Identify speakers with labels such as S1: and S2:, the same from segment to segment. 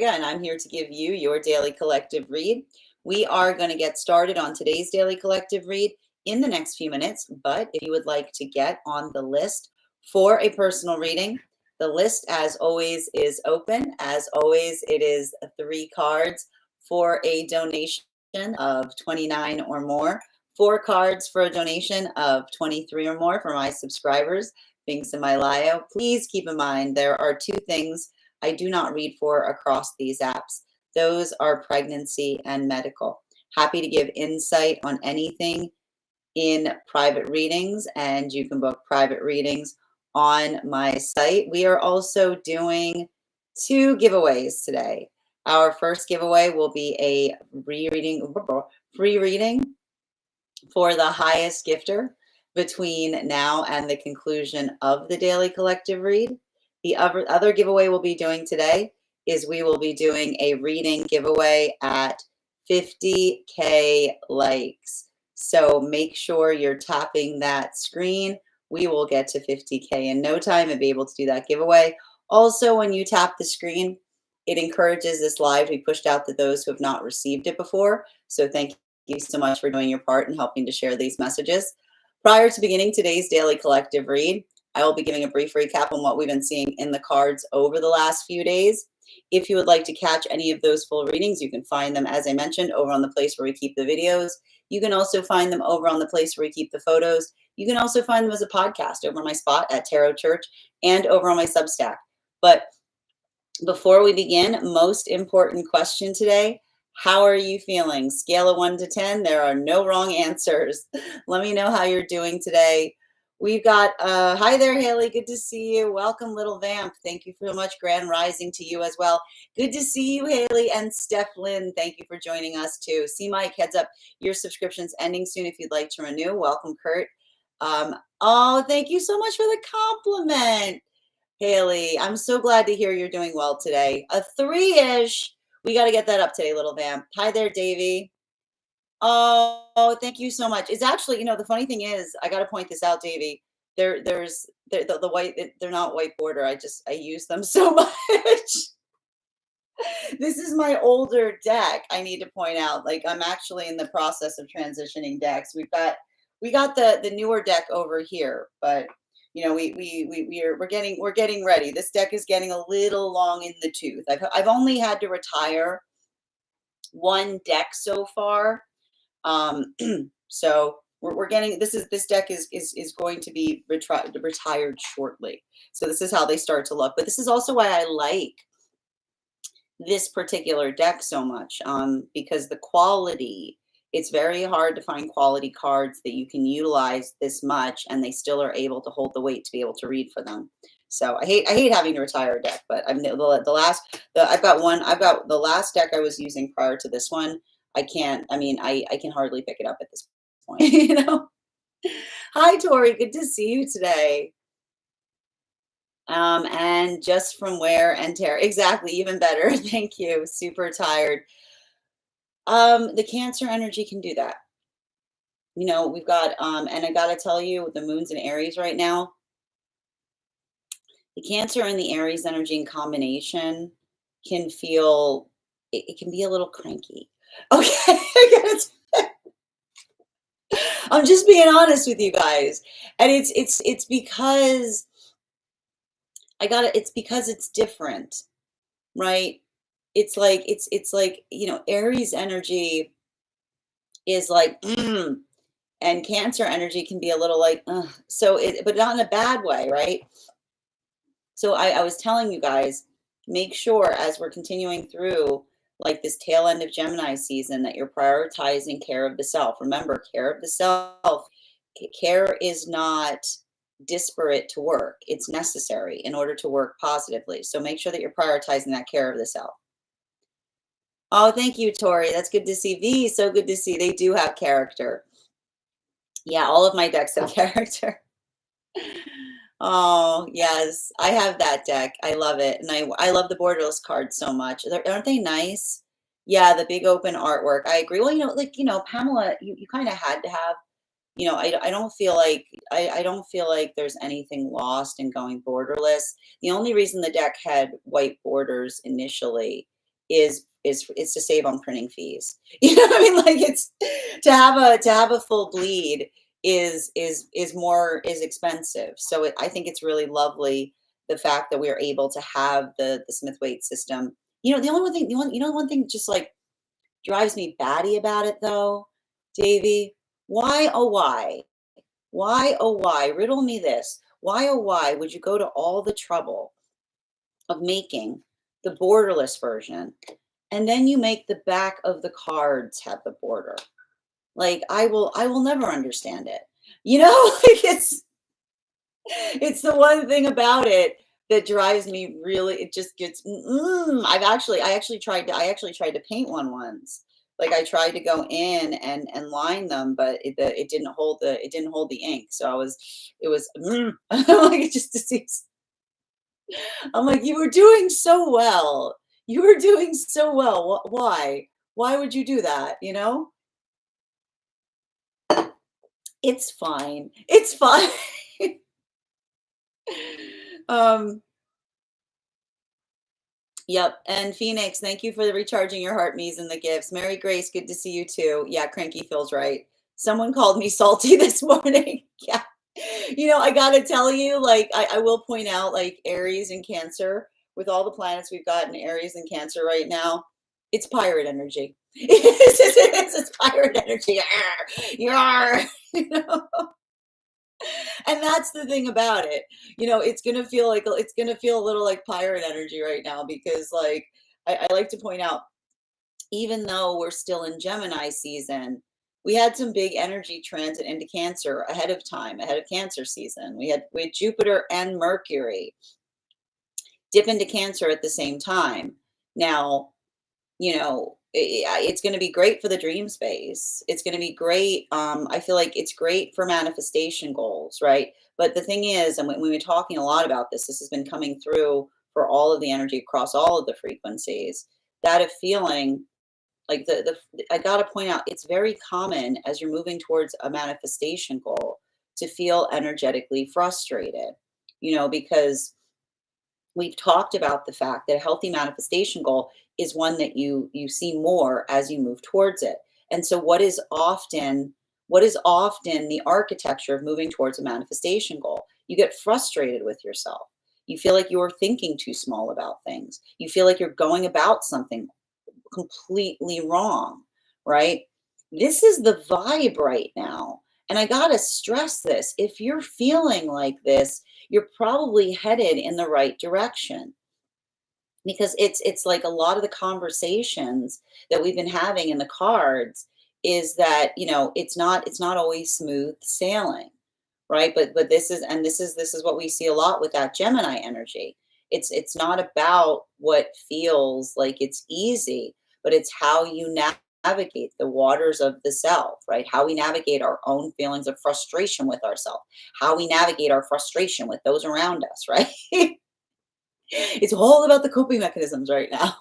S1: and I'm here to give you your daily collective read. We are going to get started on today's daily collective read in the next few minutes, but if you would like to get on the list for a personal reading, the list, as always, is open. As always, it is 3 cards for a donation of $29 or more, 4 cards for a donation of $23 or more for my subscribers. Links in my bio. Please keep in mind there are 2 things I do not read for across these apps. Those are pregnancy and medical. Happy to give insight on anything in private readings, and you can book private readings on my site. We are also doing 2 giveaways today. Our first giveaway will be a free reading for the highest gifter between now and the conclusion of the daily collective read. The other giveaway we'll be doing today is we will be doing a reading giveaway at 50K likes. So make sure you're tapping that screen. We will get to 50K in no time and be able to do that giveaway. Also, when you tap the screen, it encourages this live to be pushed out to those who have not received it before. So thank you so much for doing your part and helping to share these messages. Prior to beginning today's daily collective read, I will be giving a brief recap on what we've been seeing in the cards over the last few days. If you would like to catch any of those full readings, you can find them, as I mentioned, over on the place where we keep the videos. You can also find them over on the place where we keep the photos. You can also find them as a podcast over on my spot at Tarot Church and over on my Substack. But before we begin, most important question today: how are you feeling? Scale of 1 to 10. There are no wrong answers. Let me know how you're doing today. We've got, hi there, Haley. Good to see you. Welcome, Little Vamp. Thank you so much. Grand Rising to you as well. Good to see you, Haley. And Steph Lynn, thank you for joining us too. See Mike, heads up. Your subscription's ending soon if you'd like to renew. Welcome, Kurt. Oh, thank you so much for the compliment, Haley. I'm so glad to hear you're doing well today. A 3-ish. We got to get that up today, Little Vamp. Hi there, Davey. Oh, thank you so much. It's actually, the funny thing is, I got to point this out, Davey. There's the white, they're not white border. I use them so much. This is my older deck. I need to point out, like, I'm actually in the process of transitioning decks. We got the newer deck over here, but we're getting ready. This deck is getting a little long in the tooth. I've only had to retire 1 deck so far. So we're getting, this deck is going to be retired shortly. So this is how they start to look. But this is also why I like this particular deck so much, because the quality, it's very hard to find quality cards that you can utilize this much and they still are able to hold the weight to be able to read for them. So I hate having to retire a deck, but I've got the last deck I was using prior to this one. I can hardly pick it up at this point. Hi, Tori. Good to see you today. And just from where and Tara. Exactly. Even better. Thank you. Super tired. The Cancer energy can do that. We've got, and I got to tell you, the moon's in Aries right now. The Cancer and the Aries energy in combination can feel, it can be a little cranky. Okay. I'm just being honest with you guys. And it's because it's because it's different, right? It's like Aries energy is like, and Cancer energy can be a little like, but not in a bad way, right? So I was telling you guys, make sure as we're continuing through like this tail end of Gemini season that you're prioritizing care of the self. Remember, care of the self, care is not disparate to work. It's necessary in order to work positively. So make sure that you're prioritizing that care of the self. Oh, thank you, Tori. That's good to see. V, so good to see. They do have character. Yeah, all of my decks have character. Oh, yes. I have that deck. I love it. And I love the borderless cards so much. Aren't they nice? Yeah, the big open artwork. I agree. Well, Pamela, you kind of had to have, I don't feel like there's anything lost in going borderless. The only reason the deck had white borders initially is to save on printing fees. You know what I mean? Like, it's to have a full bleed is expensive. So I think it's really lovely the fact that we are able to have the Smith weight system. The only one thing, one thing just like drives me batty about it though, Davy. Why, oh why? Why, oh why? Riddle me this. Why, oh why would you go to all the trouble of making the borderless version, and then you make the back of the cards have the border? Like, I will never understand it. Like, it's the one thing about it that drives me really, it just gets, I actually tried to paint one once. Like, I tried to go in and line them, but it didn't hold the ink. So like, it just seems, I'm like, you were doing so well. You were doing so well. Why? Why would you do that? It's fine. It's fine. um, Yep. And Phoenix, thank you for the recharging your heart, me's and the gifts. Mary Grace, good to see you too. Yeah, cranky feels right. Someone called me salty this morning. Yeah. I gotta tell you, like, I will point out, like, Aries and Cancer, with all the planets we've got in Aries and Cancer right now, it's pirate energy. It's pirate energy. Yar. And that's the thing about it. It's gonna feel a little like pirate energy right now, because, like, I like to point out, even though we're still in Gemini season, we had some big energy transit into Cancer ahead of time, ahead of Cancer season. We had Jupiter and Mercury dip into Cancer at the same time. Now, it's going to be great for the dream space. It's going to be great. I feel like it's great for manifestation goals, right? But the thing is, and we've been talking a lot about this has been coming through for all of the energy across all of the frequencies, that of feeling like I got to point out, it's very common as you're moving towards a manifestation goal to feel energetically frustrated, because we've talked about the fact that a healthy manifestation goal is one that you see more as you move towards it. And so what is often the architecture of moving towards a manifestation goal? You get frustrated with yourself. You feel like you're thinking too small about things. You feel like you're going about something completely wrong, right? This is the vibe right now. And I got to stress this. If you're feeling like this, you're probably headed in the right direction, because it's like a lot of the conversations that we've been having in the cards is that, it's not always smooth sailing, right? But this is what we see a lot with that Gemini energy. It's not about what feels like it's easy, but it's how you navigate the waters of the self, right? How we navigate our own feelings of frustration with ourselves, how we navigate our frustration with those around us, right? It's all about the coping mechanisms right now.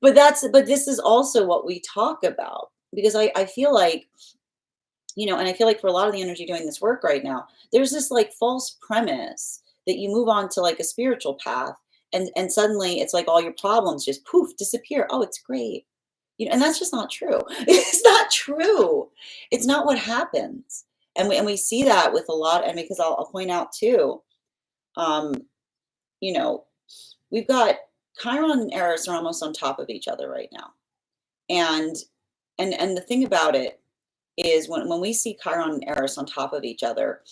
S1: But this is also what we talk about, because I feel like, and I feel like for a lot of the energy doing this work right now, there's this like false premise that you move on to like a spiritual path, and suddenly it's like all your problems just poof disappear. Oh, it's great. And that's just not true. It's not true. It's not what happens. And we see that with a lot, and because I'll point out too, um, you know, we've got Chiron and Eris are almost on top of each other right now. And the thing about it is, when we see Chiron and Eris on top of each other,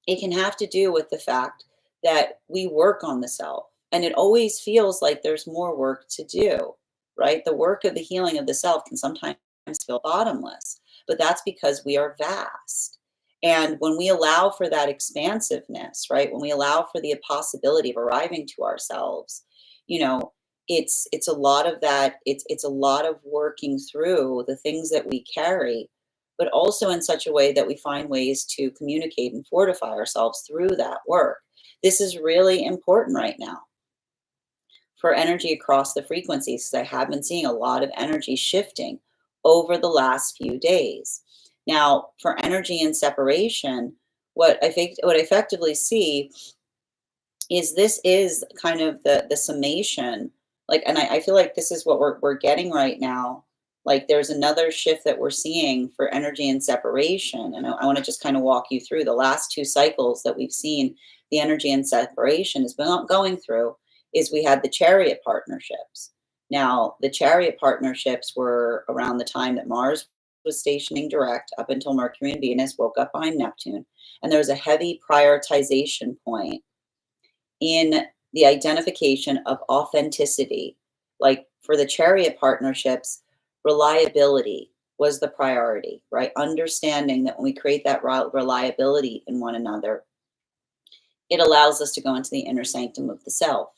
S1: it can have to do with the fact that we work on the self. And it always feels like there's more work to do, right? The work of the healing of the self can sometimes feel bottomless, but that's because we are vast. And when we allow for that expansiveness, right? When we allow for the possibility of arriving to ourselves, you know, it's a lot of that. It's a lot of working through the things that we carry, but also in such a way that we find ways to communicate and fortify ourselves through that work. This is really important right now for energy across the frequencies, because I have been seeing a lot of energy shifting over the last few days. Now, for energy and separation, what I effectively see is this is kind of the summation Like, and I feel like this is what we're getting right now. Like there's another shift that we're seeing for energy and separation. And I want to just kind of walk you through the last two cycles that we've seen the energy and separation has been going through is we had the chariot partnerships. Now, the chariot partnerships were around the time that Mars was stationing direct up until Mercury and Venus woke up behind Neptune. And there was a heavy prioritization point in the identification of authenticity. Like for the chariot partnerships, reliability was the priority, right? Understanding that when we create that reliability in one another, it allows us to go into the inner sanctum of the self.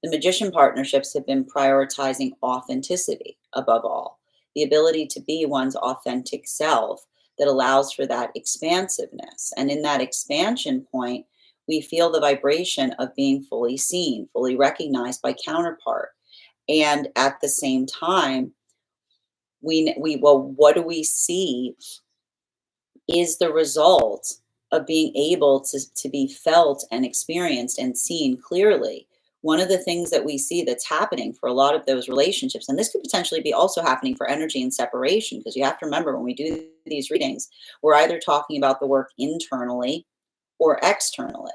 S1: The magician partnerships have been prioritizing authenticity above all, the ability to be one's authentic self that allows for that expansiveness. And in that expansion point, we feel the vibration of being fully seen, fully recognized by counterpart. And at the same time, well, what do we see is the result of being able to be felt and experienced and seen clearly. One of the things that we see that's happening for a lot of those relationships, and this could potentially be also happening for energy and separation, because you have to remember when we do these readings, we're either talking about the work internally or externally.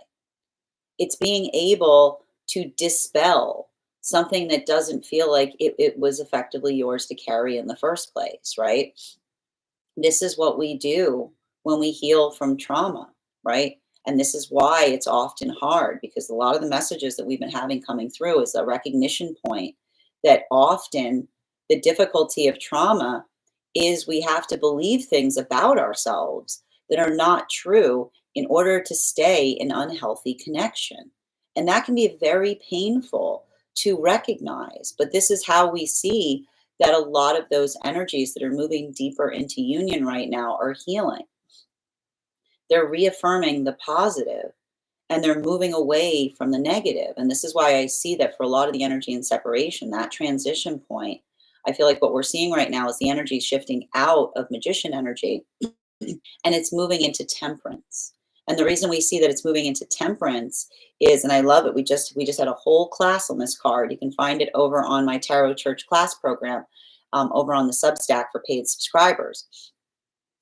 S1: It's being able to dispel something that doesn't feel like it was effectively yours to carry in the first place, right? This is what we do when we heal from trauma, right? And this is why it's often hard, because a lot of the messages that we've been having coming through is a recognition point that often the difficulty of trauma is we have to believe things about ourselves that are not true in order to stay in unhealthy connection. And that can be very painful to recognize. But this is how we see that a lot of those energies that are moving deeper into union right now are healing. They're reaffirming the positive and they're moving away from the negative. And this is why I see that for a lot of the energy and separation, that transition point, I feel like what we're seeing right now is the energy shifting out of magician energy and it's moving into temperance. And the reason we see that it's moving into temperance is, and I love it, we just had a whole class on this card. You can find it over on my Tarot Church class program, over on the Substack for paid subscribers.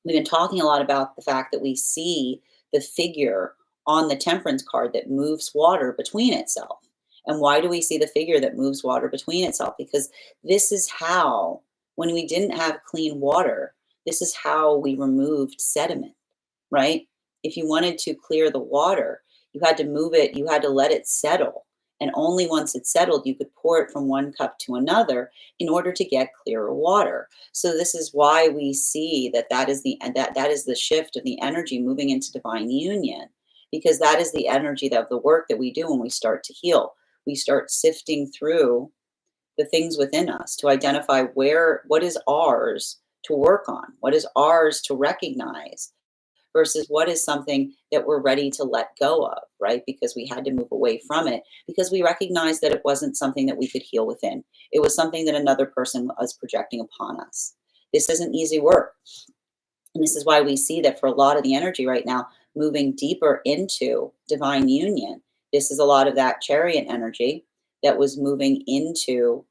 S1: We've been talking a lot about the fact that we see the figure on the temperance card that moves water between itself. And why do we see the figure that moves water between itself? Because this is how, when we didn't have clean water, this is how we removed sediment, right? If you wanted to clear the water, you had to move it, you had to let it settle. And only once it settled, you could pour it from one cup to another in order to get clearer water. So this is why we see that is the shift of the energy moving into divine union, because that is the energy of the work that we do when we start to heal. We start sifting through the things within us to identify what is ours to work on, what is ours to recognize, versus what is something that we're ready to let go of, right? Because we had to move away from it because we recognized that it wasn't something that we could heal within. It was something that another person was projecting upon us. This isn't easy work. And this is why we see that for a lot of the energy right now, moving deeper into divine union, this is a lot of that chariot energy that was moving into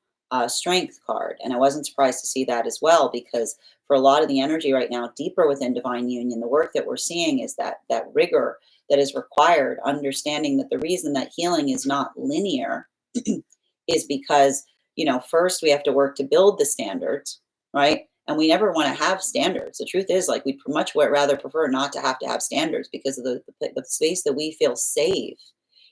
S1: strength card. And I wasn't surprised to see that as well, because for a lot of the energy right now, deeper within divine union, the work that we're seeing is that rigor that is required, understanding that the reason that healing is not linear is because, first we have to work to build the standards, right? And we never want to have standards. The truth is, like, we'd much rather prefer not to have standards, because of the space that we feel safe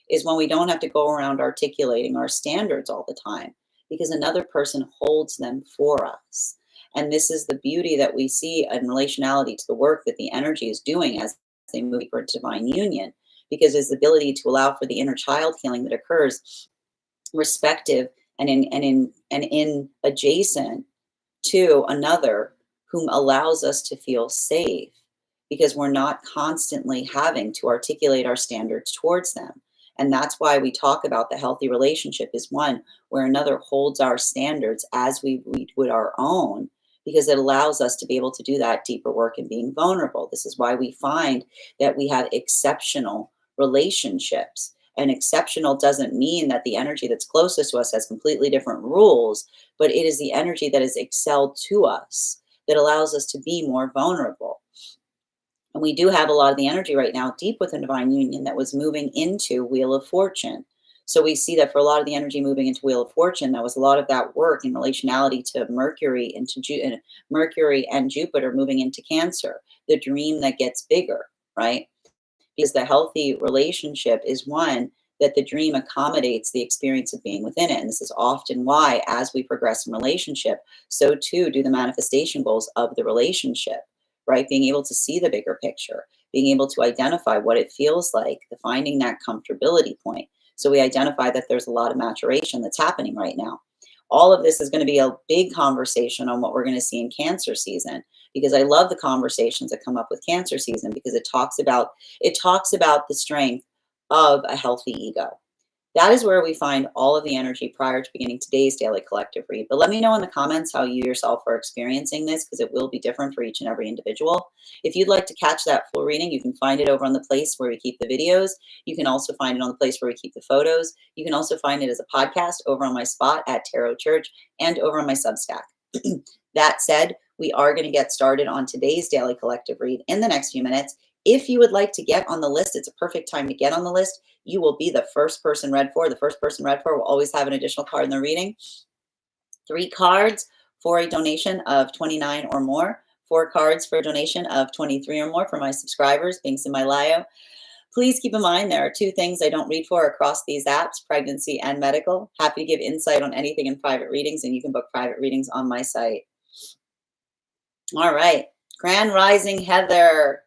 S1: is when we don't have to go around articulating our standards all the time, because another person holds them for us. And this is the beauty that we see in relationality to the work that the energy is doing as they move for divine union, because it's the ability to allow for the inner child healing that occurs respective and in adjacent to another, whom allows us to feel safe, because we're not constantly having to articulate our standards towards them. And that's why we talk about the healthy relationship is one where another holds our standards as we would our own, because it allows us to be able to do that deeper work and being vulnerable. This is why we find that we have exceptional relationships. and exceptional doesn't mean that the energy that's closest to us has completely different rules, but it is the energy that is excelled to us that allows us to be more vulnerable. And we do have a lot of the energy right now deep within divine union that was moving into Wheel of Fortune. So we see that for a lot of the energy moving into Wheel of Fortune, that was a lot of that work in relationality to Mercury, Mercury and Jupiter moving into Cancer, the dream that gets bigger, right? Because the healthy relationship is one that the dream accommodates the experience of being within it. And this is often why, as we progress in relationship, so too do the manifestation goals of the relationship, right? Being able to see the bigger picture, being able to identify what it feels like, finding that comfortability point. So we identify that there's a lot of maturation that's happening right now. All of this is going to be a big conversation on what we're going to see in Cancer season, because I love the conversations that come up with Cancer season, because it talks about the strength of a healthy ego. That is where we find all of the energy prior to beginning today's daily collective read. But let me know in the comments how you yourself are experiencing this, because it will be different for each and every individual. If you'd like to catch that full reading, you can find it over on the place where we keep the videos. You can also find it on the place where we keep the photos. You can also find it as a podcast over on my spot at Tarot Church and over on my Substack. That said, we are going to get started on today's daily collective read in the next few minutes. If you would like to get on the list, it's a perfect time to get on the list. You will be the first person read for. The first person read for will always have an additional card in the reading. 3 cards for a donation of $29 or more. 4 cards for a donation of $23 or more for my subscribers, links in my bio. Please keep in mind there are 2 things I don't read for across these apps, pregnancy and medical. Happy to give insight on anything in private readings, and you can book private readings on my site. All right. Grand Rising Heather.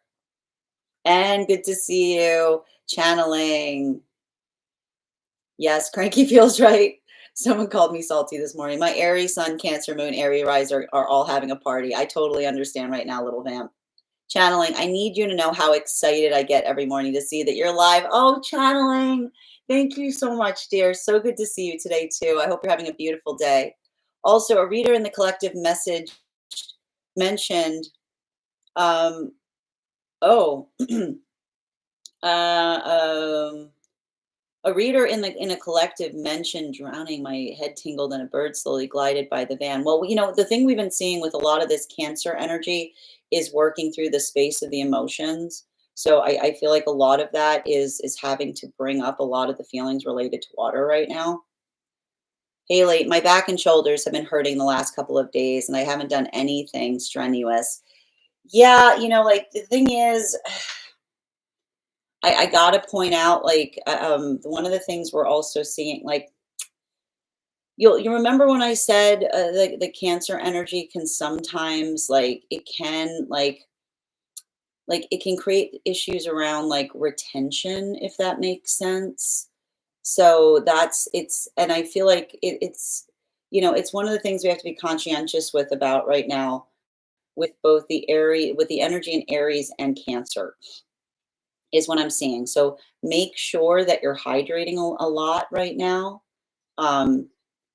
S1: And good to see you. Channeling. Yes, cranky feels right. Someone called me salty this morning. My Aries Sun, Cancer Moon, Aries Riser are all having a party. I totally understand right now, little vamp. Channeling, I need you to know how excited I get every morning to see that you're live. Oh, Channeling. Thank you so much, dear. So good to see you today, too. I hope you're having a beautiful day. Also, a reader in the collective message mentioned, a reader in a collective mentioned drowning. My head tingled and a bird slowly glided by the van. Well, you know, the thing we've been seeing with a lot of this Cancer energy is working through the space of the emotions. So I feel like a lot of that is having to bring up a lot of the feelings related to water right now. Haley, my back and shoulders have been hurting the last couple of days, and I haven't done anything strenuous. Yeah, you know, like the thing is, I gotta point out, like, one of the things we're also seeing, like, you remember when I said the Cancer energy can sometimes, like, it can, like it can create issues around like retention, if that makes sense. So and I feel like it's, you know, it's one of the things we have to be conscientious with about right now, with both with the energy in Aries and Cancer, is what I'm seeing. So make sure that you're hydrating a lot right now, um,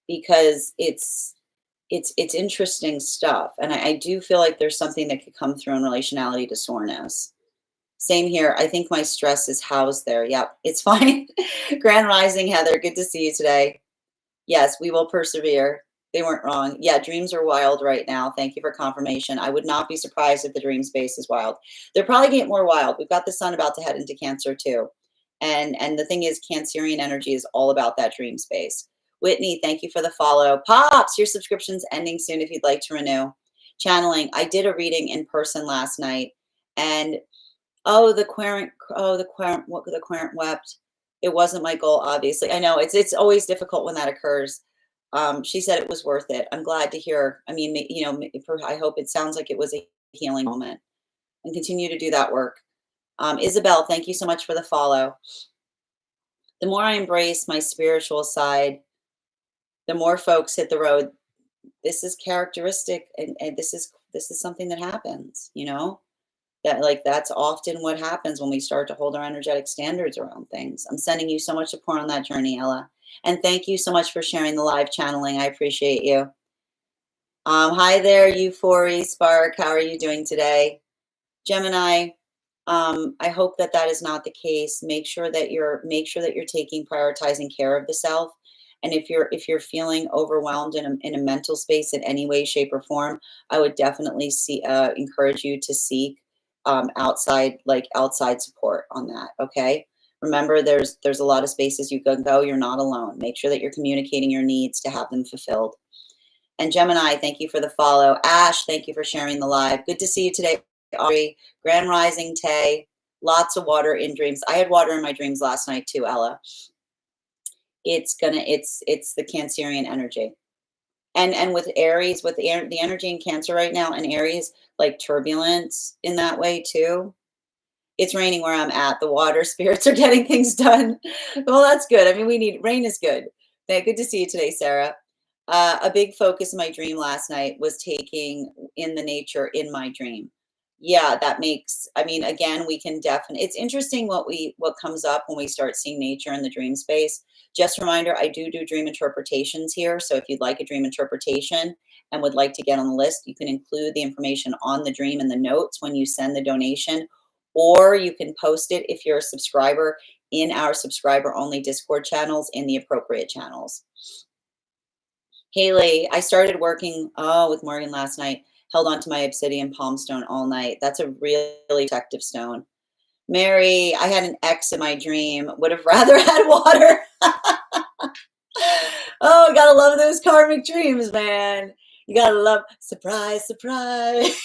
S1: because it's interesting stuff. And I do feel like there's something that could come through in relationality to soreness. Same here. I think my stress is housed there. Yep, it's fine. Grand Rising, Heather. Good to see you today. Yes, we will persevere. They weren't wrong. Yeah, dreams are wild right now. Thank you for confirmation. I would not be surprised if the dream space is wild. They're probably getting more wild. We've got the sun about to head into Cancer too. And the thing is, Cancerian energy is all about that dream space. Whitney, thank you for the follow. Pops, your subscription's ending soon if you'd like to renew. Channeling, I did a reading in person last night, and the querent wept. It wasn't my goal, obviously. I know it's always difficult when that occurs. She said it was worth it. I'm glad to hear. I mean, you know, I hope it sounds like it was a healing moment, and continue to do that work. Isabel, thank you so much for the follow. The more I embrace my spiritual side, the more folks hit the road. This is characteristic, and this is something that happens, you know? That's often what happens when we start to hold our energetic standards around things. I'm sending you so much support on that journey, Ella. And thank you so much for sharing the live channeling. I appreciate you. Hi there, Euphoria, Spark. How are you doing today? Gemini, I hope that that is not the case. Make sure that you're taking prioritizing care of the self. And if you're feeling overwhelmed in a mental space in any way, shape, or form, I would definitely encourage you to seek outside support on that. Okay. Remember, there's a lot of spaces you can go. You're not alone. Make sure that you're communicating your needs to have them fulfilled. And Gemini, thank you for the follow. Ash, thank you for sharing the live. Good to see you today, Audrey. Grand Rising, Tay. Lots of water in dreams. I had water in my dreams last night too, Ella. It's the Cancerian energy. And with Aries, with the energy in Cancer right now, and Aries, like turbulence in that way too. It's raining where I'm at. The water spirits are getting things done. Well, that's good. I mean, rain is good. Good to see you today, Sarah. A big focus in my dream last night was taking in the nature in my dream. Yeah, that makes, I mean, again, we can definitely, it's interesting what comes up when we start seeing nature in the dream space. Just a reminder, I do dream interpretations here. So if you'd like a dream interpretation and would like to get on the list, you can include the information on the dream in the notes when you send the donation, or you can post it if you're a subscriber in our subscriber only Discord channels in the appropriate channels. Haley, I started working with Morgan last night. Held on to my obsidian palm stone all night. That's a really protective stone. Mary, I had an ex in my dream. Would have rather had water. Oh, gotta love those karmic dreams, man. You gotta love, surprise, surprise.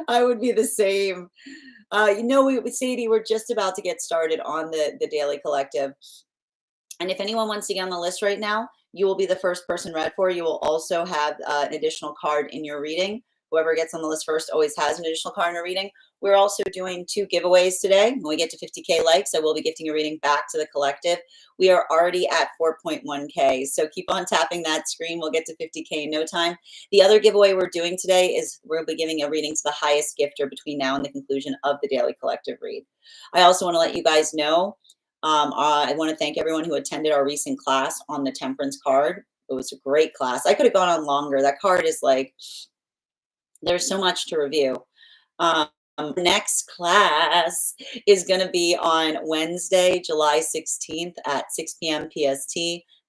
S1: I would be the same. Sadie, we're just about to get started on the Daily Collective. And if anyone wants to get on the list right now, you will be the first person read for. You will also have an additional card in your reading. Whoever gets on the list first always has an additional card in a reading. We're also doing 2 giveaways today. When we get to 50K likes, I will be gifting a reading back to the collective. We are already at 4.1K. So keep on tapping that screen. We'll get to 50K in no time. The other giveaway we're doing today is we'll be giving a reading to the highest gifter between now and the conclusion of the Daily Collective read. I also want to let you guys know, I want to thank everyone who attended our recent class on the Temperance card. It was a great class. I could have gone on longer. That card is like, there's so much to review. Next class is going to be on Wednesday, July 16th at 6 p.m. PST,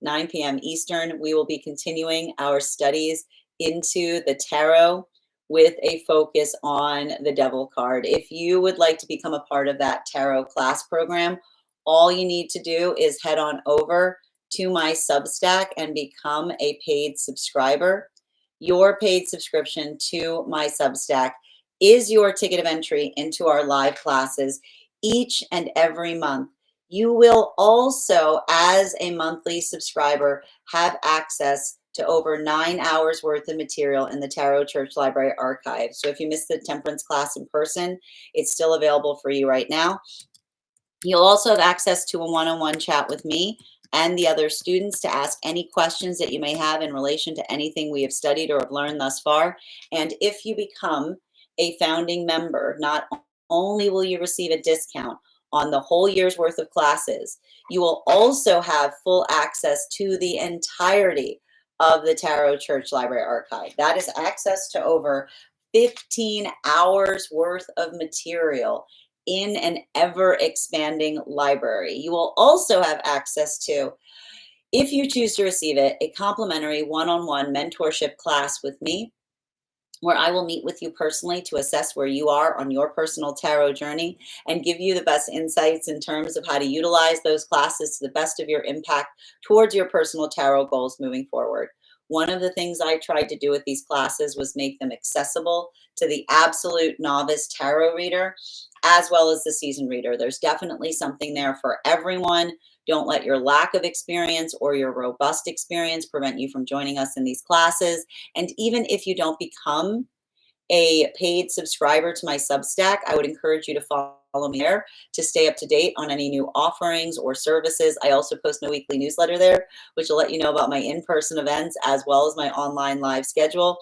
S1: 9 p.m. Eastern. We will be continuing our studies into the tarot with a focus on the Devil card. If you would like to become a part of that tarot class program, all you need to do is head on over to my Substack and become a paid subscriber. Your paid subscription to my Substack is your ticket of entry into our live classes each and every month. You will also, as a monthly subscriber, have access to over 9 hours worth of material in the Tarot Church Library archive. So if you missed the Temperance class in person, it's still available for you right now. You'll also have access to a one-on-one chat with me and the other students to ask any questions that you may have in relation to anything we have studied or have learned thus far. And if you become a founding member, not only will you receive a discount on the whole year's worth of classes, you will also have full access to the entirety of the Tarot Church Library archive. That is access to over 15 hours worth of material in an ever-expanding library. You will also have access to, if you choose to receive it, a complimentary one-on-one mentorship class with me, where I will meet with you personally to assess where you are on your personal tarot journey and give you the best insights in terms of how to utilize those classes to the best of your impact towards your personal tarot goals moving forward. One of the things I tried to do with these classes was make them accessible to the absolute novice tarot reader, as well as the seasoned reader. There's definitely something there for everyone. Don't let your lack of experience or your robust experience prevent you from joining us in these classes. And even if you don't become a paid subscriber to my Substack, I would encourage you to follow me there to stay up to date on any new offerings or services. I also post my weekly newsletter there, which will let you know about my in-person events as well as my online live schedule.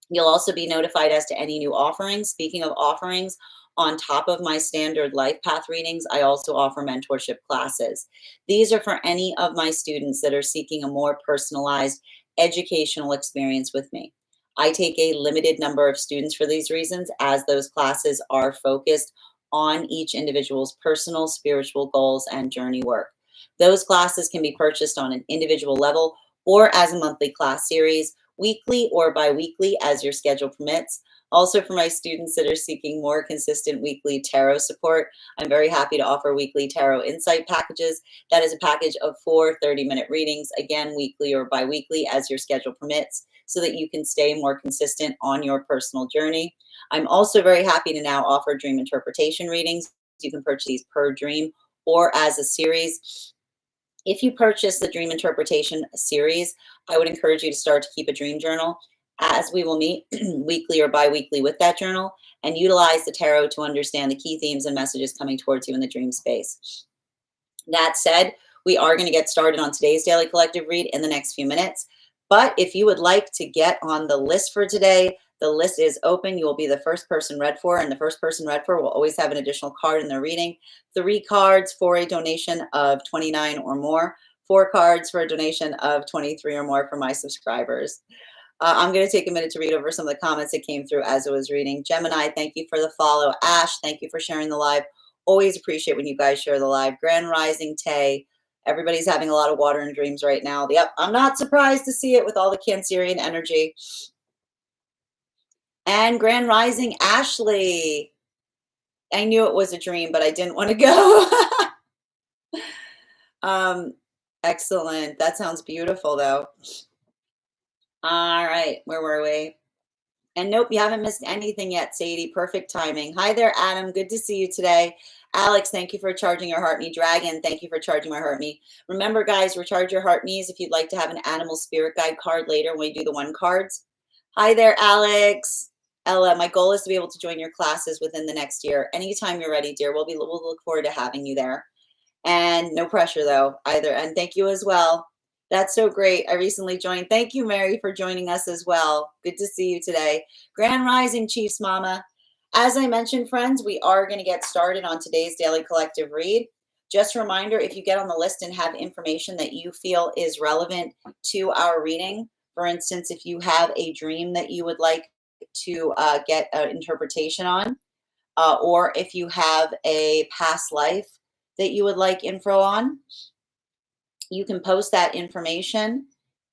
S1: You'll also be notified as to any new offerings. Speaking of offerings, on top of my standard life path readings, I also offer mentorship classes. These are for any of my students that are seeking a more personalized educational experience with me. I take a limited number of students for these reasons, as those classes are focused on each individual's personal spiritual goals and journey work. Those classes can be purchased on an individual level or as a monthly class series, weekly or bi-weekly as your schedule permits. Also, for my students that are seeking more consistent weekly tarot support, I'm very happy to offer weekly tarot insight packages. That is a package of 4 30-minute readings, again, weekly or bi-weekly as your schedule permits, so that you can stay more consistent on your personal journey. I'm also very happy to now offer dream interpretation readings. You can purchase these per dream or as a series. If you purchase the dream interpretation series, I would encourage you to start to keep a dream journal, as we will meet weekly or bi-weekly with that journal and utilize the tarot to understand the key themes and messages coming towards you in the dream space. That said, we are going to get started on today's daily collective read in the next few minutes. But if you would like to get on the list for today, the list is open. You will be the first person read for, and the first person read for will always have an additional card in their reading. 3 cards for a donation of $29 or more. 4 cards for a donation of $23 or more for my subscribers. I'm going to take a minute to read over some of the comments that came through as I was reading. Gemini, thank you for the follow. Ash, thank you for sharing the live. Always appreciate when you guys share the live. Grand Rising, Tay. Everybody's having a lot of water and dreams right now. Yep, I'm not surprised to see it with all the Cancerian energy. And Grand Rising, Ashley. I knew it was a dream, but I didn't want to go. Excellent. That sounds beautiful, though. All right, where were we? And nope, you haven't missed anything yet, Sadie. Perfect timing. Hi there, Adam. Good to see you today. Alex, thank you for charging your heart me. Dragon, thank you for charging my heart me. Remember, guys, recharge your heart me's if you'd like to have an animal spirit guide card later when we do the 1 cards. Hi there, Alex. Ella, my goal is to be able to join your classes within the next year. Anytime you're ready, dear. We'll look forward to having you there. And no pressure, though, either. And thank you as well. That's so great. I recently joined. Thank you, Mary, for joining us as well. Good to see you today. Grand Rising, Chiefs Mama. As I mentioned, friends, we are going to get started on today's daily collective read. Just a reminder, if you get on the list and have information that you feel is relevant to our reading, for instance, if you have a dream that you would like to get an interpretation on, or if you have a past life that you would like info on, you can post that information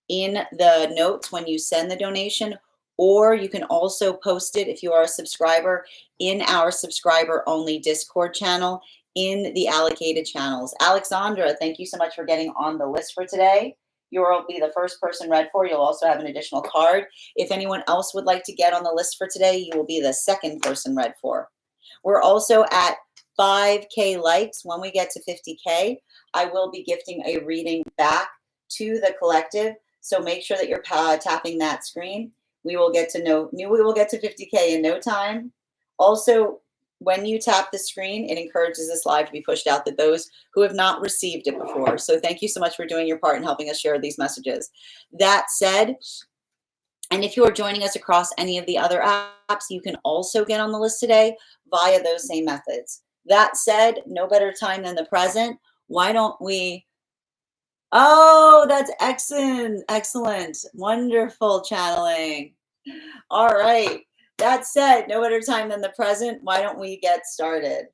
S1: in the notes when you send the donation, or you can also post it if you are a subscriber in our subscriber only Discord channel in the allocated channels. Alexandra, thank you so much for getting on the list for today. You will be the first person read for. You'll also have an additional card. If anyone else would like to get on the list for today, you will be the second person read for. We're also at 5K likes. When we get to 50K, I will be gifting a reading back to the collective. So make sure that you're tapping that screen. We will get to 50K in no time. Also, when you tap the screen, it encourages this live to be pushed out to those who have not received it before. So thank you so much for doing your part in helping us share these messages. That said, and if you are joining us across any of the other apps, you can also get on the list today via those same methods. That said, no better time than the present. Why don't we? Oh, that's excellent. Excellent. Wonderful channeling. All right. That said, no better time than the present. Why don't we get started?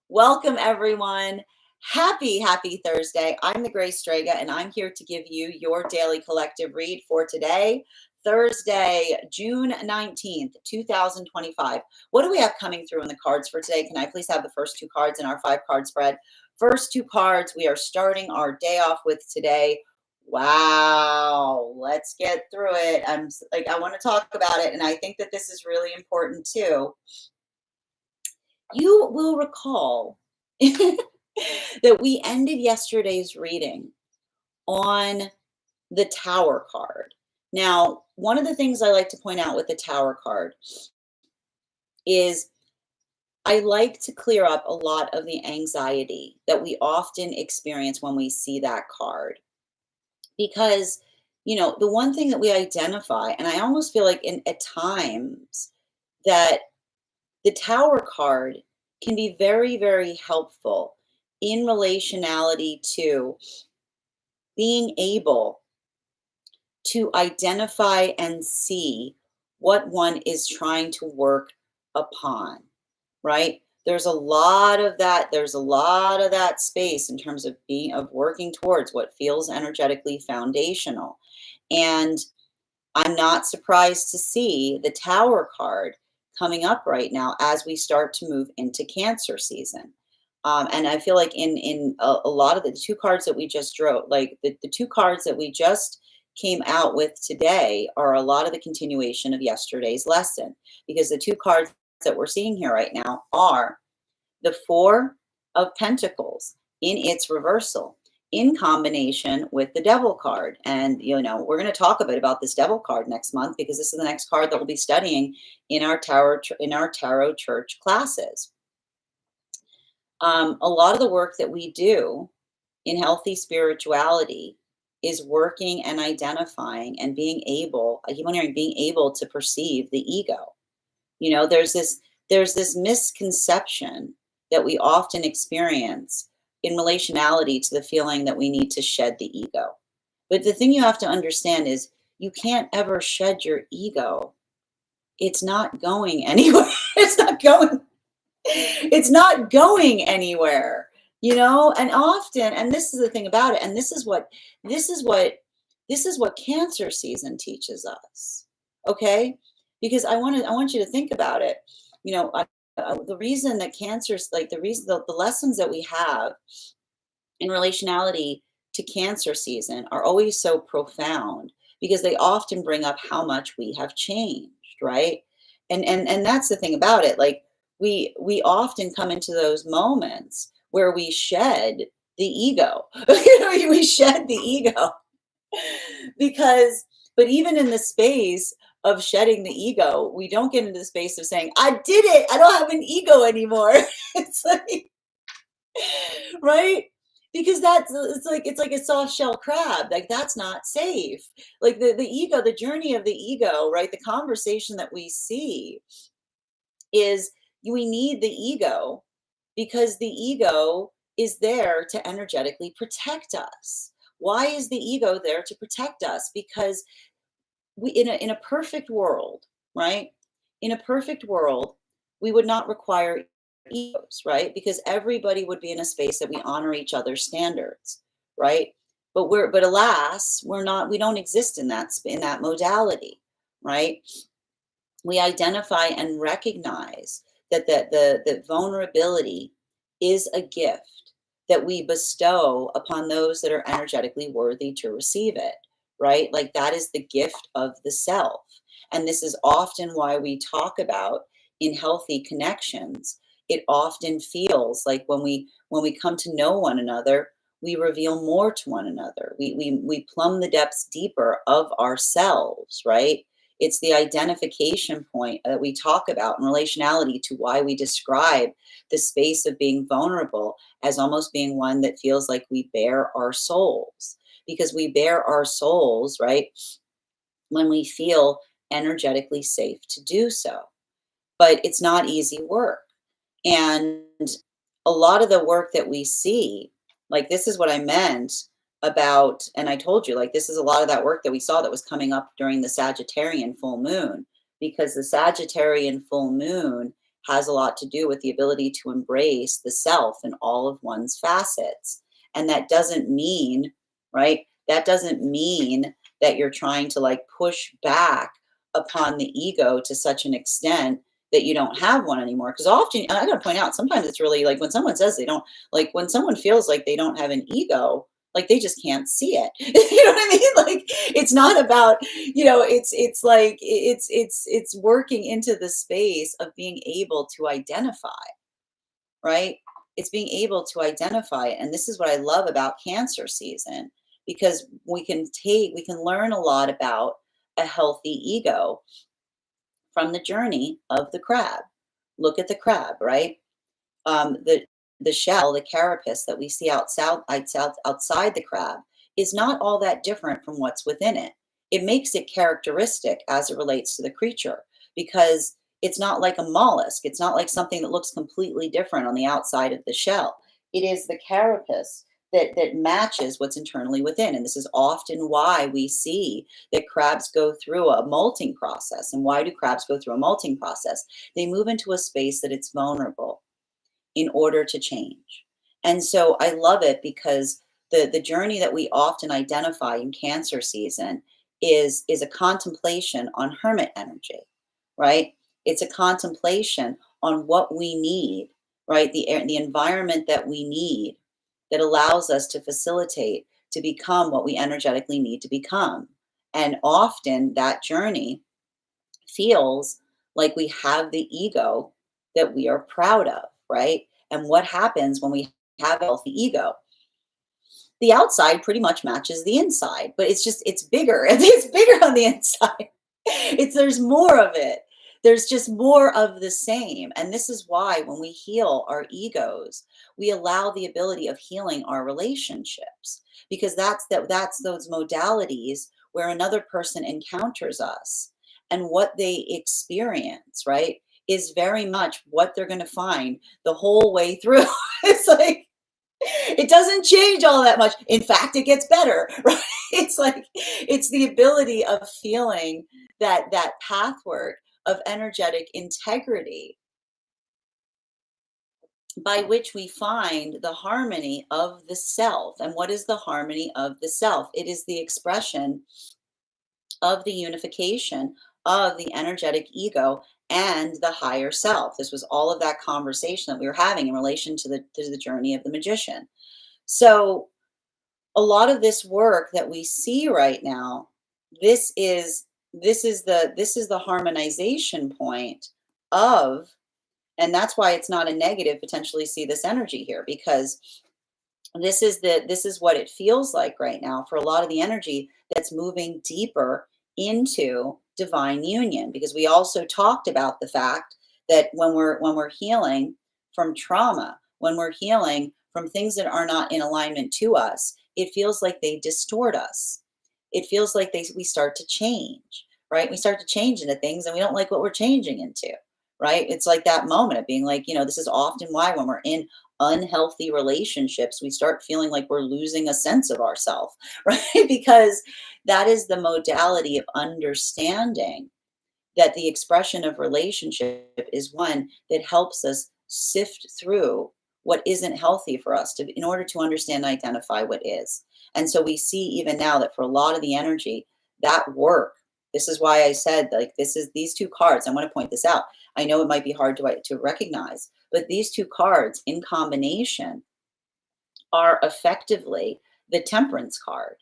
S1: Welcome, everyone. Happy Thursday. I'm the Grace Strega, and I'm here to give you your daily collective read for today, Thursday, June 19th, 2025. What do we have coming through in the cards for today? Can I please have the first 2 cards in our 5-card spread? First 2 cards we are starting our day off with today. Wow, let's get through it. I want to talk about it, and I think that this is really important too. You will recall that we ended yesterday's reading on the Tower card. Now, one of the things I like to point out with the Tower card is I like to clear up a lot of the anxiety that we often experience when we see that card. Because, the one thing that we identify, and I almost feel like at times that the Tower card can be very, very helpful in relationality to being able to identify and see what one is trying to work upon, right? There's a lot of that. There's a lot of that space in terms of working towards what feels energetically foundational. And I'm not surprised to see the Tower card coming up right now as we start to move into Cancer season. And I feel like in a lot of the two cards that we just drew, like the two cards that we just came out with today are a lot of the continuation of yesterday's lesson, because the two cards that we're seeing here right now are the Four of Pentacles in its reversal, in combination with the Devil card. And, we're going to talk a bit about this Devil card next month, because this is the next card that we'll be studying in our tarot church classes. A lot of the work that we do in healthy spirituality is working and identifying and being able, I keep on hearing, being able to perceive the ego. There's this misconception that we often experience in relationality to the feeling that we need to shed the ego. But the thing you have to understand is you can't ever shed your ego. It's not going anywhere. It's not going anywhere, and often, and this is the thing about it, and this is what Cancer season teaches us. Okay? Because I want you to think about it. The reason that Cancer's, like, the lessons that we have in relationality to Cancer season are always so profound, because they often bring up how much we have changed, right? And that's the thing about it. Like, we often come into those moments where we shed the ego. We shed the ego but even in the space of shedding the ego, we don't get into the space of saying, I did it, I don't have an ego anymore. It's like, right? Because it's like a soft shell crab. Like, that's not safe. Like, the ego, the journey of the ego, right? The conversation that we see is, we need the ego, because the ego is there to energetically protect us. Why is the ego there to protect us? Because in a perfect world, right? In a perfect world, we would not require egos, right? Because everybody would be in a space that we honor each other's standards, right? But alas, we don't exist in that modality, right? We identify and recognize that the vulnerability is a gift that we bestow upon those that are energetically worthy to receive it, right? Like, that is the gift of the self. And this is often why we talk about, in healthy connections, it often feels like when we come to know one another, we reveal more to one another. We plumb the depths deeper of ourselves, right? It's the identification point that we talk about in relationality to why we describe the space of being vulnerable as almost being one that feels like we bare our souls. Because we bare our souls, right, when we feel energetically safe to do so. But it's not easy work. And a lot of the work that we see, like, this is what I meant about, and I told you, like, this is a lot of that work that we saw that was coming up during the Sagittarian full moon, because the Sagittarian full moon has a lot to do with the ability to embrace the self in all of one's facets. And that doesn't mean, right? That doesn't mean that you're trying to, like, push back upon the ego to such an extent that you don't have one anymore. Because often, and I gotta point out, sometimes it's really like, when someone says they don't, like, when someone feels like they don't have an ego, like, they just can't see it. You know what I mean? Like, it's not about, it's like, it's working into the space of being able to identify, right? It's being able to identify. And this is what I love about Cancer season, because we can learn a lot about a healthy ego from the journey of the crab. Look at the crab, right? The shell, the carapace that we see outside the crab is not all that different from what's within it. It makes it characteristic as it relates to the creature, because it's not like a mollusk. It's not like something that looks completely different on the outside of the shell. It is the carapace that matches what's internally within. And this is often why we see that crabs go through a molting process. And why do crabs go through a molting process? They move into a space that it's vulnerable in order to change. And so I love it because the journey that we often identify in Cancer season is a contemplation on hermit energy, right? It's a contemplation on what we need, right? The environment that we need that allows us to facilitate to become what we energetically need to become. And often that journey feels like we have the ego that we are proud of, right? And what happens when we have a healthy ego? The outside pretty much matches the inside, but it's bigger. It's bigger on the inside. There's more of it. There's just more of the same. And this is why when we heal our egos, we allow the ability of healing our relationships, because that's those modalities where another person encounters us, and what they experience, right, is very much what they're going to find the whole way through. It's like it doesn't change all that much. In fact, it gets better, right? It's like it's the ability of feeling that pathwork of energetic integrity by which we find the harmony of the self. And what is the harmony of the self? It is the expression of the unification of the energetic ego and the higher self. This was all of that conversation that we were having in relation to the journey of the magician. So a lot of this work that we see right now, this is the harmonization point of, and that's why it's not a negative potentially see this energy here, because this is what it feels like right now for a lot of the energy that's moving deeper into divine union. Because we also talked about the fact that when we're healing from trauma, when we're healing from things that are not in alignment to us, it feels like they distort us. It feels like we start to change, right? We start to change into things and we don't like what we're changing into, right? It's like that moment of being like, this is often why when we're in unhealthy relationships, we start feeling like we're losing a sense of ourselves, right? Because that is the modality of understanding that the expression of relationship is one that helps us sift through what isn't healthy for us in order to understand and identify what is. And so we see even now that for a lot of the energy, that work, this is why I said, like, these two cards, I want to point this out. I know it might be hard to recognize, but these two cards in combination are effectively the temperance card,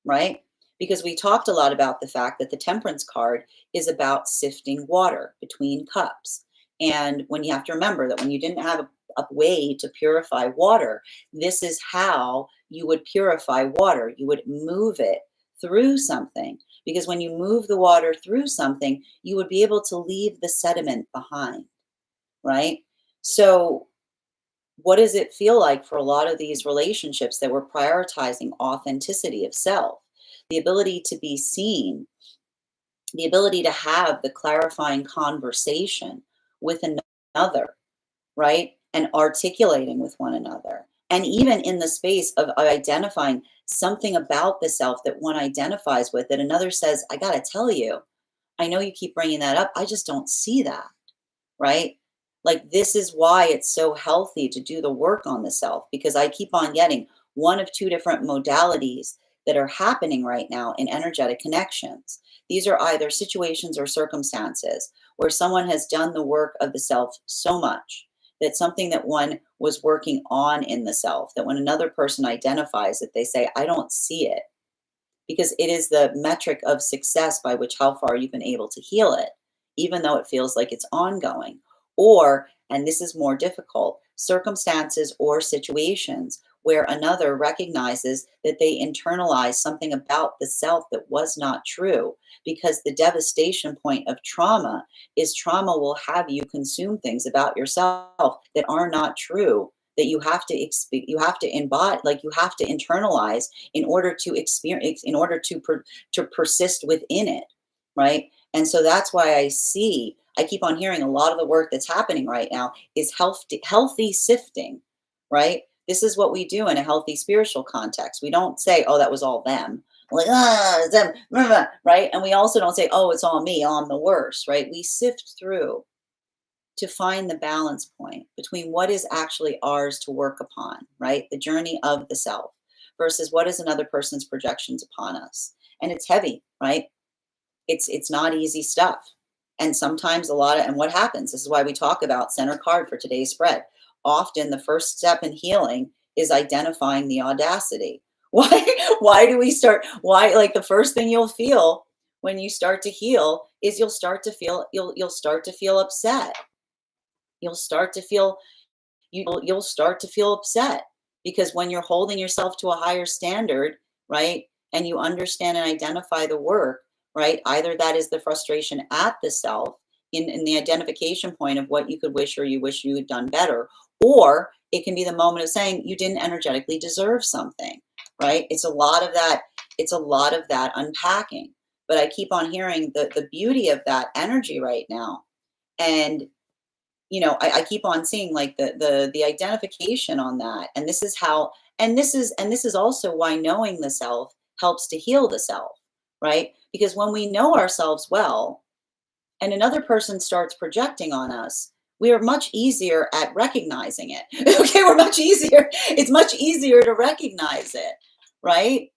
S1: right? Because we talked a lot about the fact that the temperance card is about sifting water between cups. And when you have to remember that when you didn't have a way to purify water, this is how you would purify water. You would move it through something. Because when you move the water through something, you would be able to leave the sediment behind, right? So what does it feel like for a lot of these relationships that we're prioritizing authenticity of self, the ability to be seen, the ability to have the clarifying conversation with another, right? And articulating with one another. And even in the space of identifying something about the self that one identifies with, that another says, I got to tell you, I know you keep bringing that up. I just don't see that, right? Like, this is why it's so healthy to do the work on the self, because I keep on getting one of two different modalities that are happening right now in energetic connections. These are either situations or circumstances where someone has done the work of the self so much that something that one was working on in the self, that when another person identifies it, they say, I don't see it, because it is the metric of success by which how far you've been able to heal it, even though it feels like it's ongoing. Or, and this is more difficult, circumstances or situations where another recognizes that they internalize something about the self that was not true, because the devastation point of trauma is trauma will have you consume things about yourself that are not true, that you have to you have to embody, like you have to internalize in order to experience, in order to persist within it, right? And so that's why I keep on hearing a lot of the work that's happening right now is healthy sifting, right? This is what we do in a healthy spiritual context. We don't say, oh, that was all them. Like, it's them, right? And we also don't say, oh, it's all me, oh, I'm the worst, right? We sift through to find the balance point between what is actually ours to work upon, right? The journey of the self versus what is another person's projections upon us. And it's heavy, right? It's not easy stuff. And sometimes and what happens, this is why we talk about center card for today's spread. Often the first step in healing is identifying the audacity. Why do we start? Why, like, the first thing you'll feel when you start to heal is you'll start to feel upset. You'll start to feel you'll start to feel upset because when you're holding yourself to a higher standard, right? And you understand and identify the work, right? Either that is the frustration at the self in the identification point of what you could wish or you wish you had done better, or it can be the moment of saying you didn't energetically deserve something, right? It's a lot of that. It's a lot of that unpacking. But I keep on hearing the beauty of that energy right now. And I keep on seeing like the identification on that. And this is how, and this is also why knowing the self helps to heal the self, right? Because when we know ourselves well and another person starts projecting on us, we are much easier at recognizing it. Okay, we're much easier. It's much easier to recognize it, right?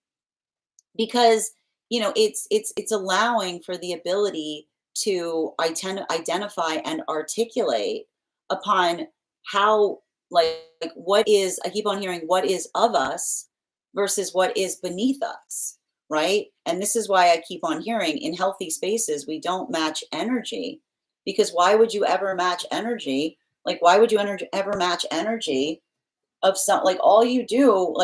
S1: Because it's allowing for the ability to identify and articulate upon how, like what is, I keep on hearing, what is of us versus what is beneath us, right? And this is why I keep on hearing in healthy spaces we don't match energy, because why would you ever match energy? Like, why would you ever match energy of some, like all you do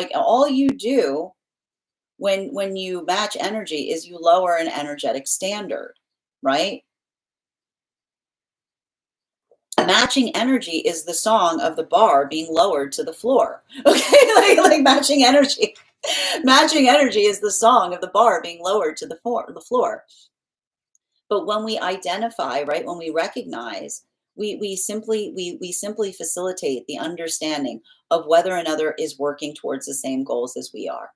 S1: when you match energy is you lower an energetic standard, right? Matching energy is the song of the bar being lowered to the floor. Okay, like matching energy. Matching energy is the song of the bar being lowered to the floor. But when we identify, right, when we recognize, we simply facilitate the understanding of whether another is working towards the same goals as we are,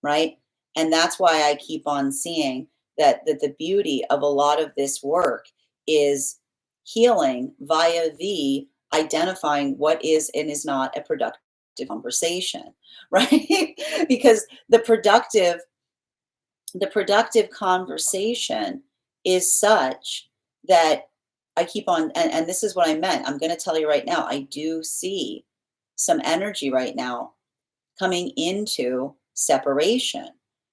S1: right? And that's why I keep on seeing that the beauty of a lot of this work is healing via the identifying what is and is not a productive conversation, right? Because the productive conversation is such that I keep on, and this is what I meant. I'm going to tell you right now, I do see some energy right now coming into separation,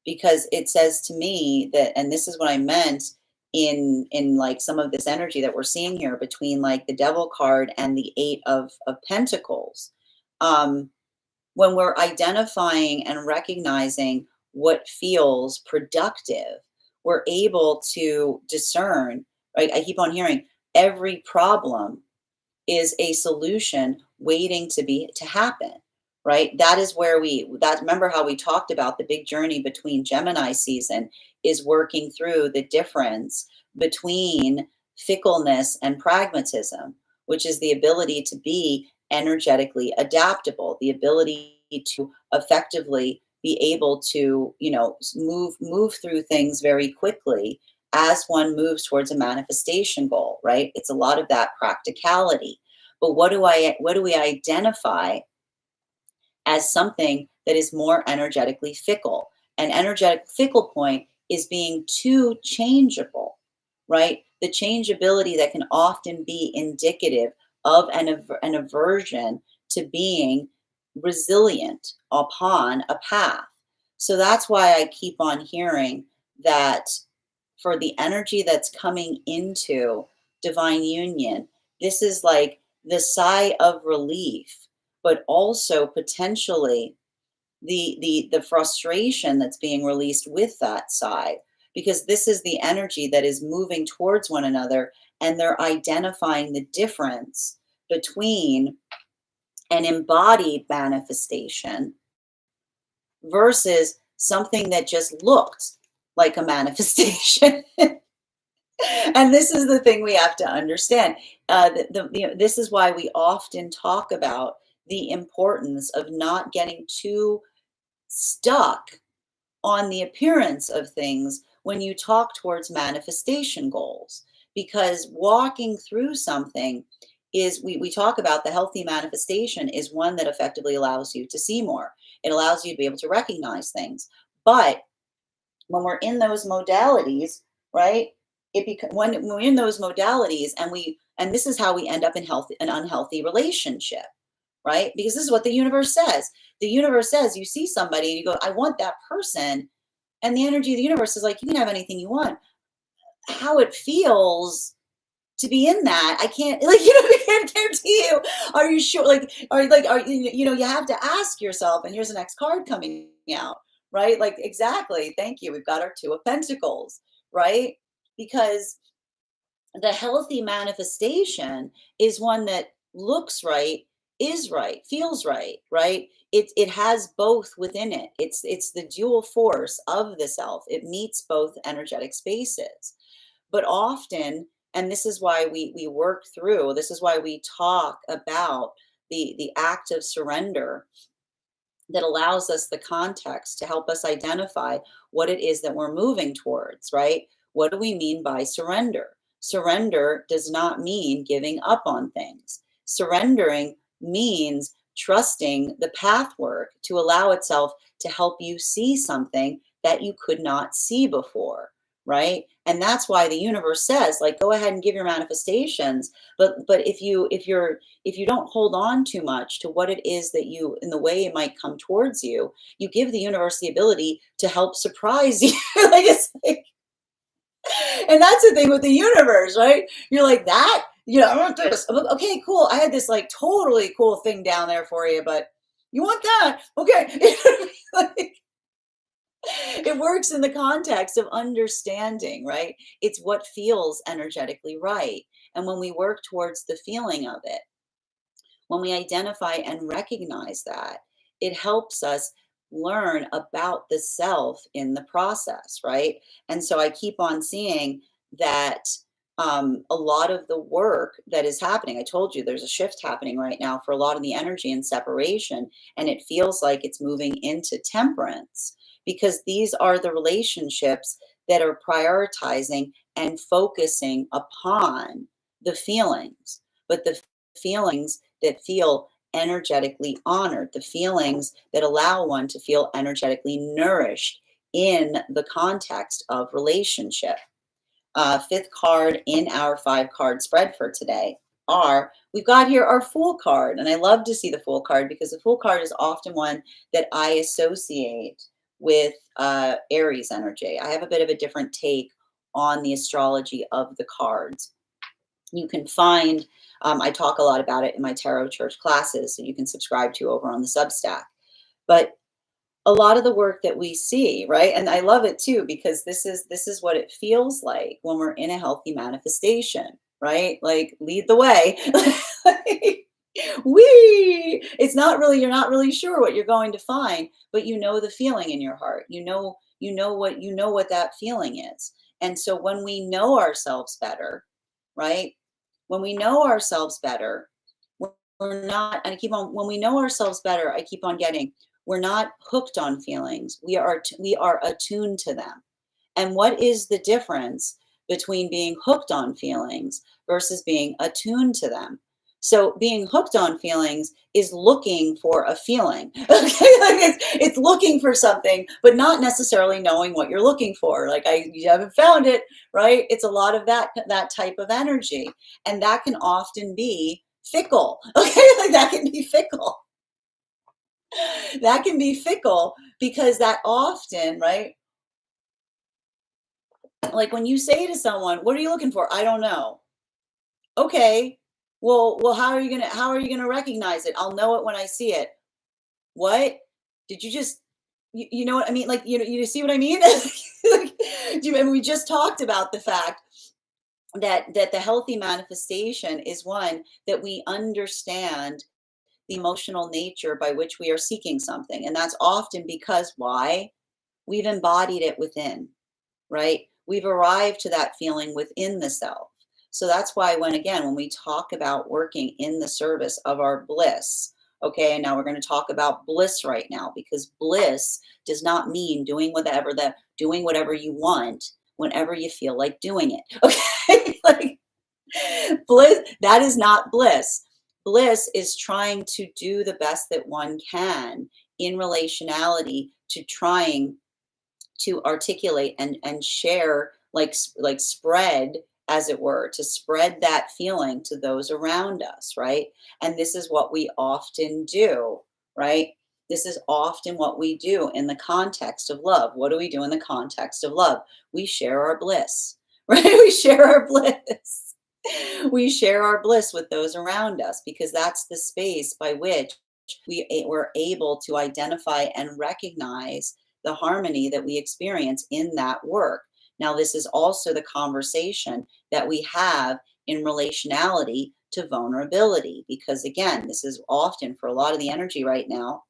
S1: because it says to me that, and this is what I meant in like some of this energy that we're seeing here between like the devil card and the 8 of Pentacles. When we're identifying and recognizing what feels productive, we're able to discern, right? I keep on hearing every problem is a solution waiting to happen, right? That is where remember how we talked about the big journey between Gemini season is working through the difference between fickleness and pragmatism, which is the ability to be energetically adaptable, the ability to effectively be able to, move through things very quickly as one moves towards a manifestation goal, right? It's a lot of that practicality. But what do we identify as something that is more energetically fickle? An energetic fickle point is being too changeable, right? The changeability that can often be indicative of an aversion to being resilient upon a path. So that's why I keep on hearing that for the energy that's coming into divine union, this is like the sigh of relief, but also potentially the frustration that's being released with that sigh, because this is the energy that is moving towards one another, and they're identifying the difference between an embodied manifestation versus something that just looked like a manifestation. And this is the thing we have to understand. This is why we often talk about the importance of not getting too stuck on the appearance of things when you talk towards manifestation goals. Because walking through something is, we talk about the healthy manifestation is one that effectively allows you to see more. It allows you to be able to recognize things. But when we're in those modalities, right? When we're in those modalities and this is how we end up in an unhealthy relationship, right? Because this is what the universe says. The universe says you see somebody and you go, I want that person. And the energy of the universe is like, you can have anything you want. How it feels to be in that, I can't, like, I can't guarantee you. Are you sure? Are you have to ask yourself, and here's the next card coming out, right? Like, exactly. Thank you. We've got our Two of Pentacles, right? Because the healthy manifestation is one that looks right, is right, feels right, right? It has both within it. It's the dual force of the self. It meets both energetic spaces. But often, and this is why we work through, this is why we talk about the act of surrender that allows us the context to help us identify what it is that we're moving towards, right? What do we mean by surrender? Surrender does not mean giving up on things. Surrendering means trusting the path work to allow itself to help you see something that you could not see before, right? And that's why the universe says, like, go ahead and give your manifestations, but if you don't hold on too much to what it is that you, in the way it might come towards you, you give the universe the ability to help surprise you. Like, it's like, and that's the thing with the universe, right? You're like, that, I want this. Okay, cool. I had this like totally cool thing down there for you, but you want that? Okay. Like, it works in the context of understanding, right? It's what feels energetically right. And when we work towards the feeling of it, when we identify and recognize that, it helps us learn about the self in the process, right? And so I keep on seeing that a lot of the work that is happening, I told you there's a shift happening right now for a lot of the energy and separation, and it feels like it's moving into temperance because these are the relationships that are prioritizing and focusing upon the feelings, but the feelings that feel energetically honored, the feelings that allow one to feel energetically nourished in the context of relationship. Fifth card in our 5-card spread for today we've got here our Fool card. And I love to see the Fool card because the Fool card is often one that I associate with Aries energy. I have a bit of a different take on the astrology of the cards. You can find, I talk a lot about it in my Tarot Church classes, so you can subscribe to over on the Substack. But a lot of the work that we see, right? And I love it too, because this is what it feels like when we're in a healthy manifestation, right? Like, lead the way. Like, it's not really, you're not really sure what you're going to find, but you know the feeling in your heart. You know what that feeling is. And so when we know ourselves better, right? When we know ourselves better, we're not, and I keep on, when we know ourselves better, I keep on getting, we're not hooked on feelings. We are attuned to them. And what is the difference between being hooked on feelings versus being attuned to them? So being hooked on feelings is looking for a feeling. Okay, like it's looking for something, but not necessarily knowing what you're looking for. Like, you haven't found it, right? It's a lot of that type of energy, and that can often be fickle. Okay, like that can be fickle. That can be fickle because that often, right? Like when you say to someone, "What are you looking for?" "I don't know." Okay. Well, how are you gonna recognize it? "I'll know it when I see it." What? Did you just you know what I mean? Like, you see what I mean? Like, and we just talked about the fact that the healthy manifestation is one that we understand the emotional nature by which we are seeking something. And that's often because why? We've embodied it within, right? We've arrived to that feeling within the self. So that's why when we talk about working in the service of our bliss, Okay, and now we're going to talk about bliss right now, because bliss does not mean doing whatever you want whenever you feel like doing it. Okay, like bliss, that is not bliss. Bliss is trying to do the best that one can in relationality to trying to articulate and share, like spread, as it were, to spread that feeling to those around us, right? And this is what we often do, right? This is often what we do in the context of love. What do we do in the context of love? We share our bliss, right? We share our bliss. We share our bliss with those around us, because that's the space by which we're able to identify and recognize the harmony that we experience in that work. Now, this is also the conversation that we have in relationality to vulnerability, because again, this is often for a lot of the energy right now.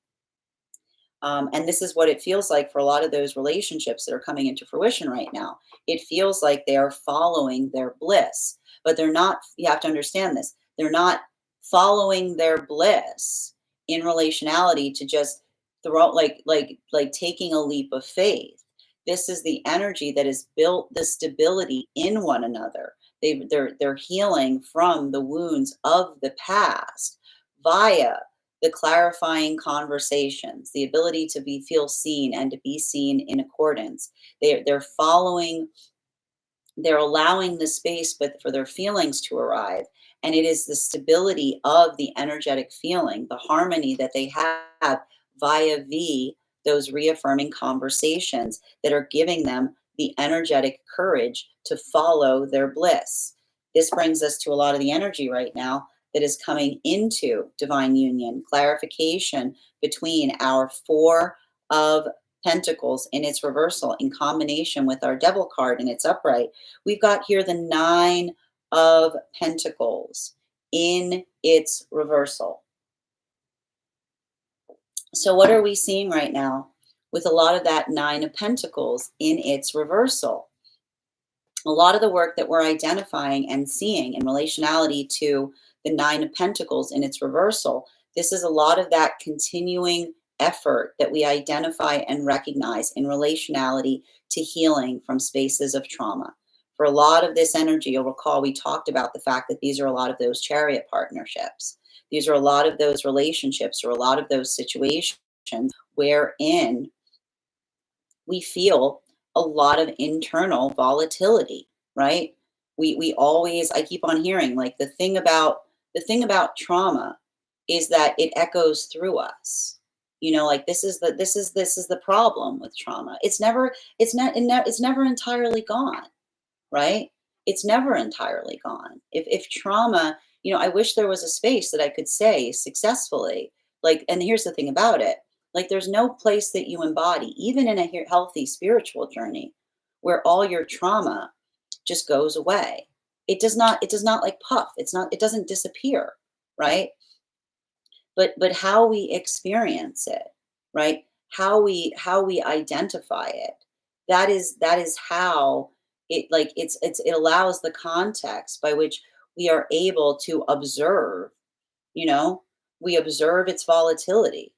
S1: And this is what it feels like for a lot of those relationships that are coming into fruition right now. It feels like they are following their bliss, but they're not. You have to understand this. They're not following their bliss in relationality to just throw, like taking a leap of faith. This is the energy that has built the stability in one another. They're healing from the wounds of the past via the clarifying conversations, the ability to feel seen and to be seen in accordance. They're following, they're allowing the space but for their feelings to arrive. And it is the stability of the energetic feeling, the harmony that they have via those reaffirming conversations that are giving them the energetic courage to follow their bliss. This brings us to a lot of the energy right now that is coming into divine union, clarification between our Four of Pentacles in its reversal in combination with our Devil card in its upright. We've got here the Nine of Pentacles in its reversal. So what are we seeing right now with a lot of that Nine of Pentacles in its reversal? A lot of the work that we're identifying and seeing in relationality to the Nine of Pentacles in its reversal, this is a lot of that continuing effort that we identify and recognize in relationality to healing from spaces of trauma. For a lot of this energy, you'll recall we talked about the fact that these are a lot of those chariot partnerships. These are a lot of those relationships or a lot of those situations wherein we feel a lot of internal volatility, right? We always, I keep on hearing, like, the thing about trauma is that it echoes through us. You know, like, this is the problem with trauma. It's never entirely gone, right? It's never entirely gone. If trauma, I wish there was a space that I could say successfully, like, and here's the thing about it, like, there's no place that you embody, even in a healthy spiritual journey, where all your trauma just goes away. It does not like puff. It doesn't disappear, right? But how we experience it, right? How we identify it. That is how it allows the context by which we are able to observe, you know, we observe its volatility.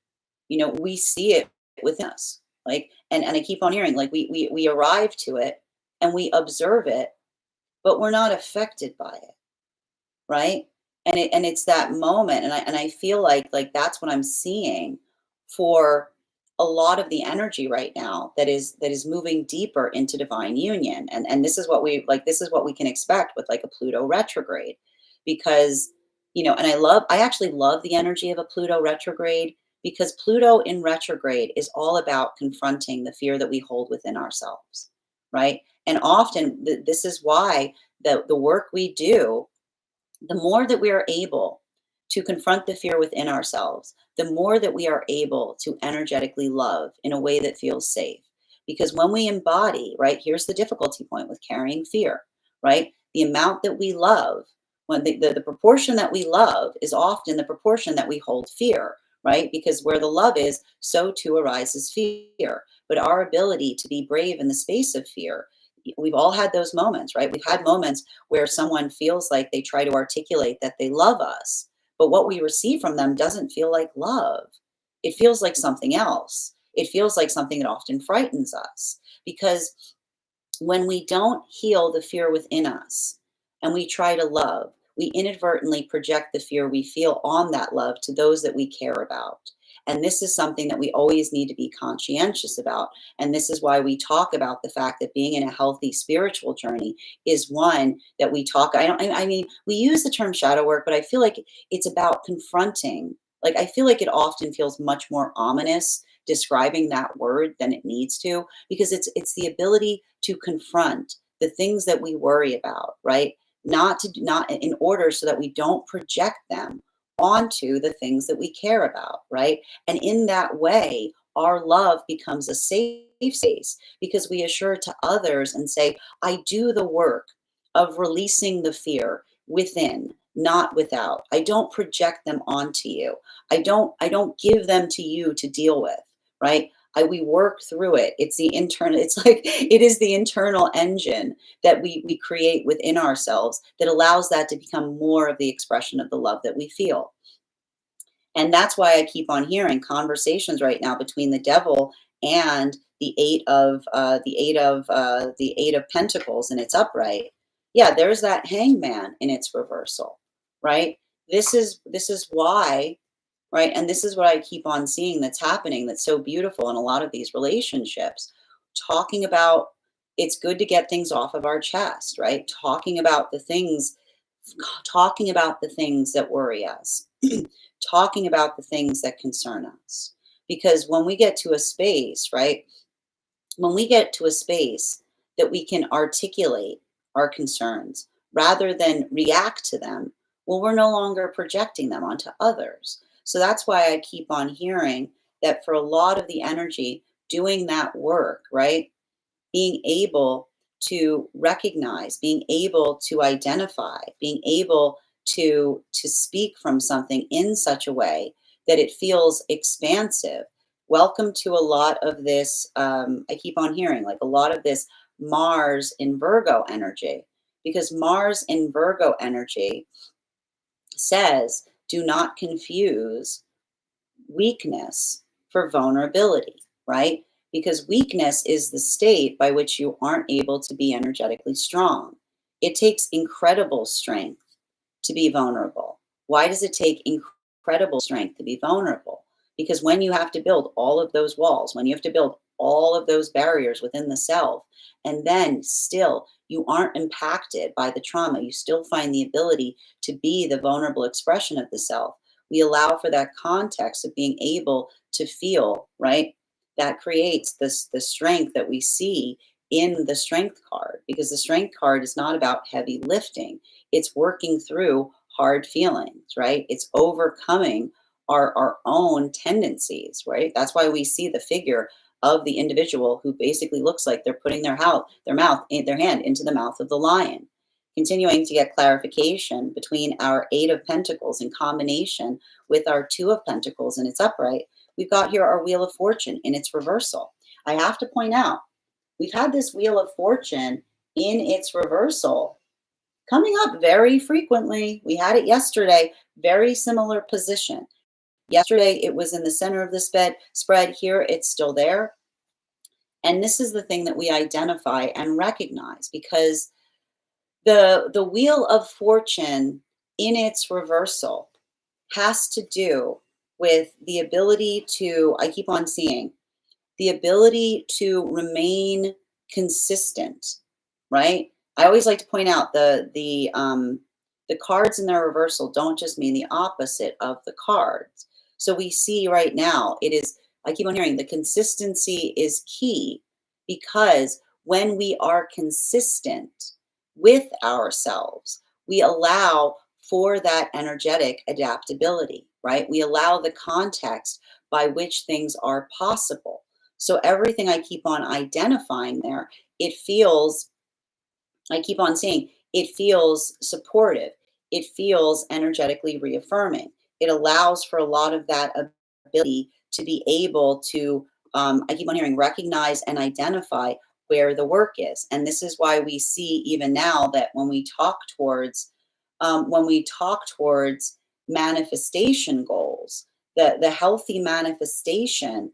S1: We see it within us. Like, and I keep on hearing, like, we arrive to it and we observe it, but we're not affected by it, right? And it's that moment, and I feel like that's what I'm seeing for a lot of the energy right now that is moving deeper into divine union. And this is what we can expect with, like, a Pluto retrograde, because and I actually love the energy of a Pluto retrograde, because Pluto in retrograde is all about confronting the fear that we hold within ourselves, right? And often this is why the work we do, the more that we are able to confront the fear within ourselves, the more that we are able to energetically love in a way that feels safe. Because when we embody, right, here's the difficulty point with carrying fear, right? The amount that we love, when the proportion that we love is often the proportion that we hold fear, right? Because where the love is, so too arises fear. But our ability to be brave in the space of fear, we've all had those moments, right? We've had moments where someone feels like they try to articulate that they love us, but what we receive from them doesn't feel like love. It feels like something else. It feels like something that often frightens us, because when we don't heal the fear within us and we try to love, we inadvertently project the fear we feel on that love to those that we care about. And this is something that we always need to be conscientious about. And this is why we talk about the fact that being in a healthy spiritual journey is one that we talk. I mean, we use the term shadow work, but I feel like it's about confronting. Like, I feel like it often feels much more ominous describing that word than it needs to, because it's the ability to confront the things that we worry about, right? Not in order so that we don't project them onto the things that we care about, right? And in that way, our love becomes a safe space, because we assure to others and say, I do the work of releasing the fear within, not without. I don't project them onto you. I don't give them to you to deal with, right? We work through it. It's the internal, it's like it is the internal engine that we create within ourselves that allows that to become more of the expression of the love that we feel. And that's why I keep on hearing conversations right now between the devil and the eight of pentacles in its upright. Yeah, there's that hangman in its reversal, right? This is why, right? And this is what I keep on seeing that's happening, that's so beautiful in a lot of these relationships. Talking about, it's good to get things off of our chest, right? Talking about the things that worry us, talking about the things that concern us. Because when we get to a space, right? When we get to a space that we can articulate our concerns rather than react to them, well, we're no longer projecting them onto others. So that's why I keep on hearing that for a lot of the energy doing that work, right? Being able to recognize, being able to identify, being able to speak from something in such a way that it feels expansive. Welcome to a lot of this. I keep on hearing like a lot of this Mars in Virgo energy, because Mars in Virgo energy says, do not confuse weakness for vulnerability, right? Because weakness is the state by which you aren't able to be energetically strong. It takes incredible strength to be vulnerable. Why does it take incredible strength to be vulnerable? Because when you have to build all of those walls, when you have to build all of those barriers within the self, and then still you aren't impacted by the trauma, you still find the ability to be the vulnerable expression of the self. We allow for that context of being able to feel, right? That creates this the strength that we see in the strength card, because the strength card is not about heavy lifting. It's working through hard feelings, right? It's overcoming our own tendencies, right? That's why we see the figure of the individual who basically looks like they're putting their hand into the mouth of the lion. Continuing to get clarification between our Eight of Pentacles in combination with our Two of Pentacles in its upright, we've got here our Wheel of Fortune in its reversal. I have to point out, we've had this Wheel of Fortune in its reversal coming up very frequently. We had it yesterday, very similar position. Yesterday, it was in the center of the spread. Here, it's still there. And this is the thing that we identify and recognize, because the Wheel of Fortune in its reversal has to do with the ability to, I keep on seeing, the ability to remain consistent, right? I always like to point out the cards in their reversal don't just mean the opposite of the cards. So we see right now, it is, I keep on hearing, the consistency is key, because when we are consistent with ourselves, we allow for that energetic adaptability, right? We allow the context by which things are possible. So everything I keep on identifying there, it feels, I keep on saying, it feels supportive. It feels energetically reaffirming. It allows for a lot of that ability to be able to, I keep on hearing, recognize and identify where the work is. And this is why we see even now that when we talk towards manifestation goals. The healthy manifestation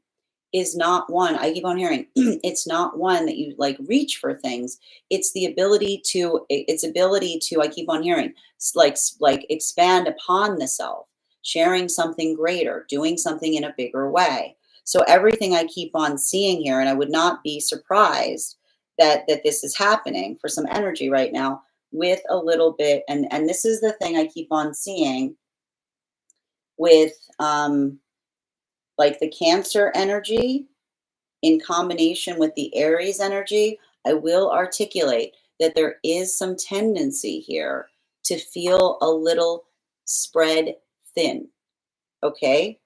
S1: is not one, I keep on hearing, it's not one that you like reach for things. It's the ability to, I keep on hearing, like expand upon the self, sharing something greater, doing something in a bigger way. So everything I keep on seeing here, and I would not be surprised that this is happening for some energy right now with a little bit, and this is the thing I keep on seeing with like the Cancer energy in combination with the Aries energy. I will articulate that there is some tendency here to feel a little spread thin, okay?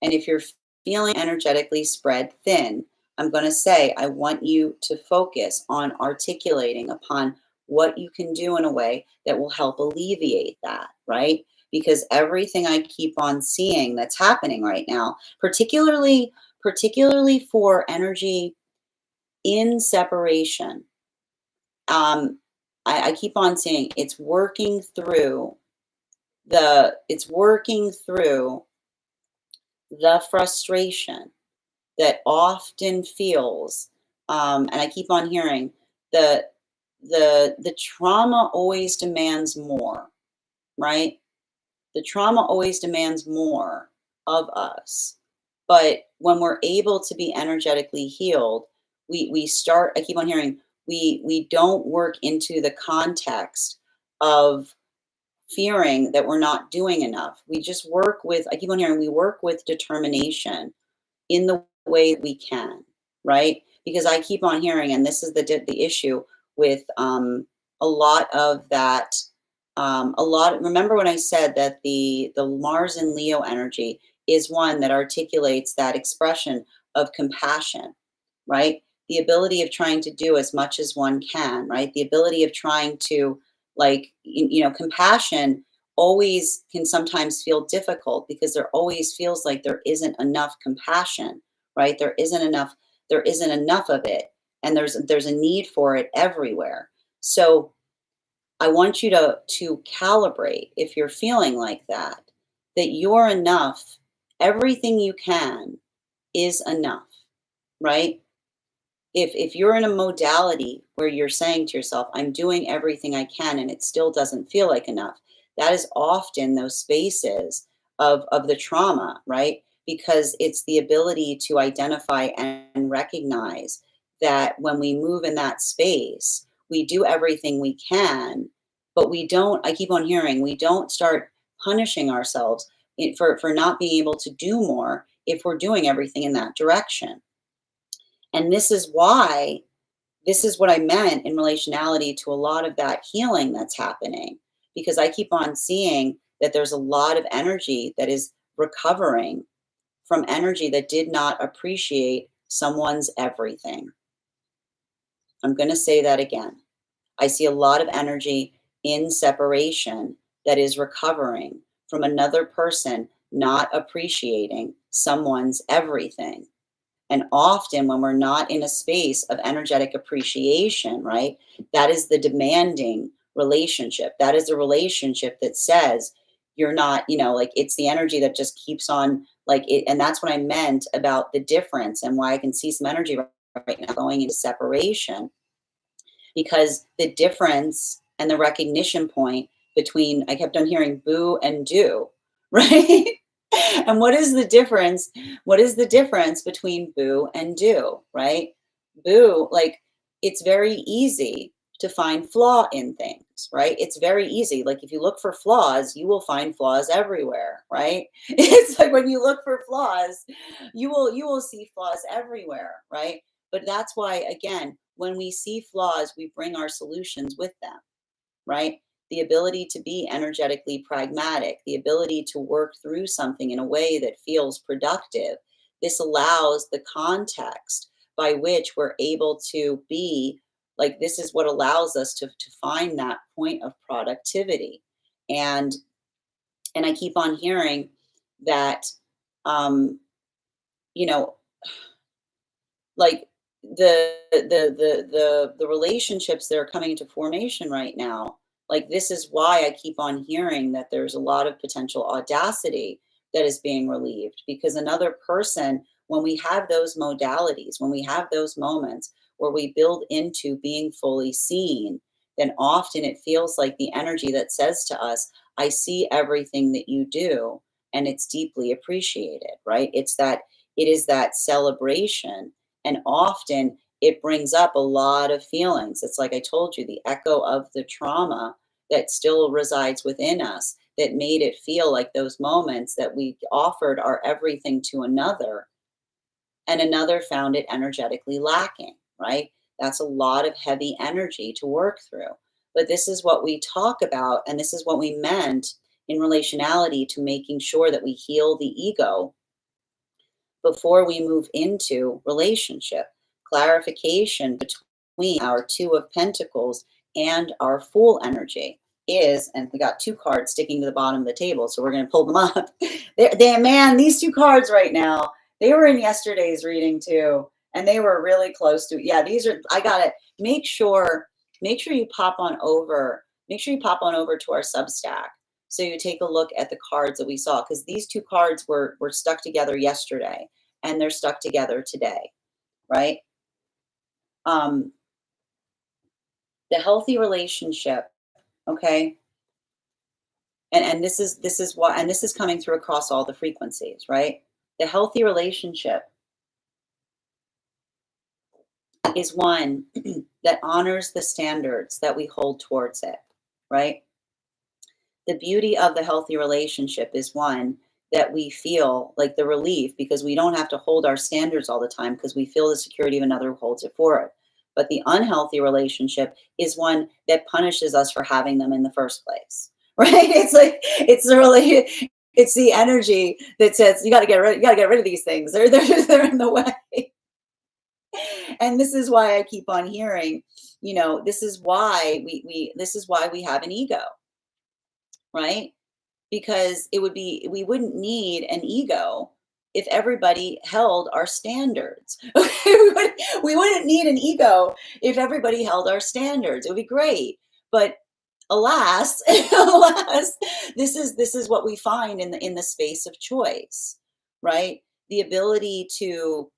S1: And if you're feeling energetically spread thin, I'm going to say, I want you to focus on articulating upon what you can do in a way that will help alleviate that, right? Because everything I keep on seeing that's happening right now, particularly for energy in separation, I keep on seeing it's working through the frustration that often feels, and I keep on hearing the trauma always demands more, right? The trauma always demands more of us. But when we're able to be energetically healed, we start, I keep on hearing, we don't work into the context of fearing that we're not doing enough. We just work with, I keep on hearing, we work with determination in the way that we can, right? Because I keep on hearing, and this is the issue with a lot of that. Remember when I said that the Mars and Leo energy is one that articulates that expression of compassion, right? The ability of trying to do as much as one can, right? The ability of trying to, like, compassion always can sometimes feel difficult because there always feels like there isn't enough compassion, right? There isn't enough of it. And there's a need for it everywhere. So I want you to calibrate, if you're feeling like that you're enough. Everything you can is enough, right? If you're in a modality where you're saying to yourself, I'm doing everything I can and it still doesn't feel like enough, that is often those spaces of the trauma, right? Because it's the ability to identify and recognize that when we move in that space, we do everything we can, but we don't, I keep on hearing, we don't start punishing ourselves for not being able to do more if we're doing everything in that direction. And this is what I meant in relationality to a lot of that healing that's happening, because I keep on seeing that there's a lot of energy that is recovering from energy that did not appreciate someone's everything. I'm going to say that again. I see a lot of energy in separation that is recovering from another person not appreciating someone's everything. And often when we're not in a space of energetic appreciation, right, that is the demanding relationship. That is the relationship that says you're not, like, it's the energy that just keeps on, like it. And that's what I meant about the difference and why I can see some energy right now going into separation, because the difference and the recognition point between, I kept on hearing boo and do, right? And what is the difference? What is the difference between boo and do, right? Boo, like, it's very easy to find flaw in things, right? It's very easy. Like, if you look for flaws, you will find flaws everywhere, right? It's like when you look for flaws, you will see flaws everywhere, right? But that's why, again, when we see flaws, we bring our solutions with them, right? The ability to be energetically pragmatic, the ability to work through something in a way that feels productive. This allows the context by which we're able to be, like, this is what allows us to find that point of productivity. And I keep on hearing that, um, you know, like the relationships that are coming into formation right now, Like, this is why I keep on hearing that there's a lot of potential audacity that is being relieved, because another person, when we have those modalities, when we have those moments where we build into being fully seen, then often it feels like the energy that says to us, I see everything that you do, and it's deeply appreciated, right? It is that celebration. And often it brings up a lot of feelings. It's like I told you, the echo of the trauma that still resides within us that made it feel like those moments that we offered our everything to another, and another found it energetically lacking, right? That's a lot of heavy energy to work through. But this is what we talk about, and this is what we meant in relationality to making sure that we heal the ego before we move into relationship. Clarification between our Two of Pentacles and our Fool energy is, and we got two cards sticking to the bottom of the table, so we're going to pull them up. Man, these two cards right now, they were in yesterday's reading too, and they were really close to, yeah, these are, I got it. Make sure you pop on over, to our Substack. So you take a look at the cards that we saw, because these two cards were stuck together yesterday, and they're stuck together today, right? The healthy relationship, okay? And this is why, and this is coming through across all the frequencies, right? The healthy relationship is one that honors the standards that we hold towards it, right? The beauty of the healthy relationship is one that we feel like the relief, because we don't have to hold our standards all the time, because we feel the security of another who holds it for it. But the unhealthy relationship is one that punishes us for having them in the first place, right? It's like, it's the energy that says you got to get rid of these things. They're in the way. And this is why I keep on hearing, this is why we have an ego, right? Because we wouldn't need an ego if everybody held our standards. We wouldn't need an ego if everybody held our standards. It would be great. But alas, alas, this is what we find in the space of choice, right? The ability to,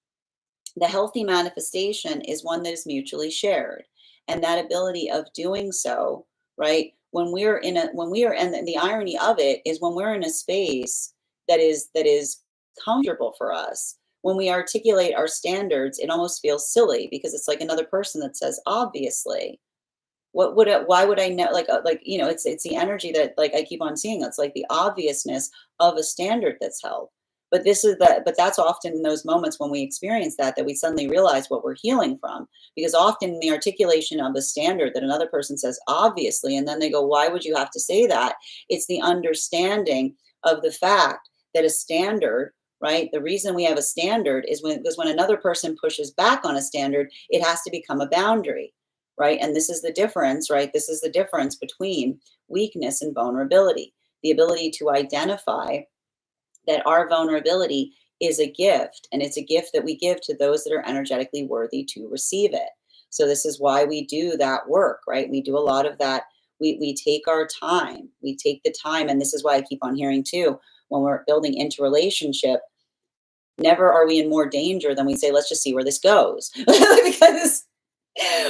S1: the healthy manifestation is one that is mutually shared. And that ability of doing so, right? When we are and the irony of it is, when we're in a space that is comfortable for us, when we articulate our standards, it almost feels silly, because it's like another person that says, obviously, why would I know? It's the energy that, like, I keep on seeing. It's like the obviousness of a standard that's held. But that's often in those moments when we experience that we suddenly realize what we're healing from. Because often in the articulation of a standard that another person says, obviously, and then they go, why would you have to say that? It's the understanding of the fact that a standard, right? The reason we have a standard is because when another person pushes back on a standard, it has to become a boundary, right? And this is the difference, right? This is the difference between weakness and vulnerability. The ability to identify that our vulnerability is a gift, and it's a gift that we give to those that are energetically worthy to receive it. So this is why we do that work, right? We do a lot of that. We take our time. We take the time, and this is why I keep on hearing too, when we're building into relationship, never are we in more danger than we say, let's just see where this goes. Because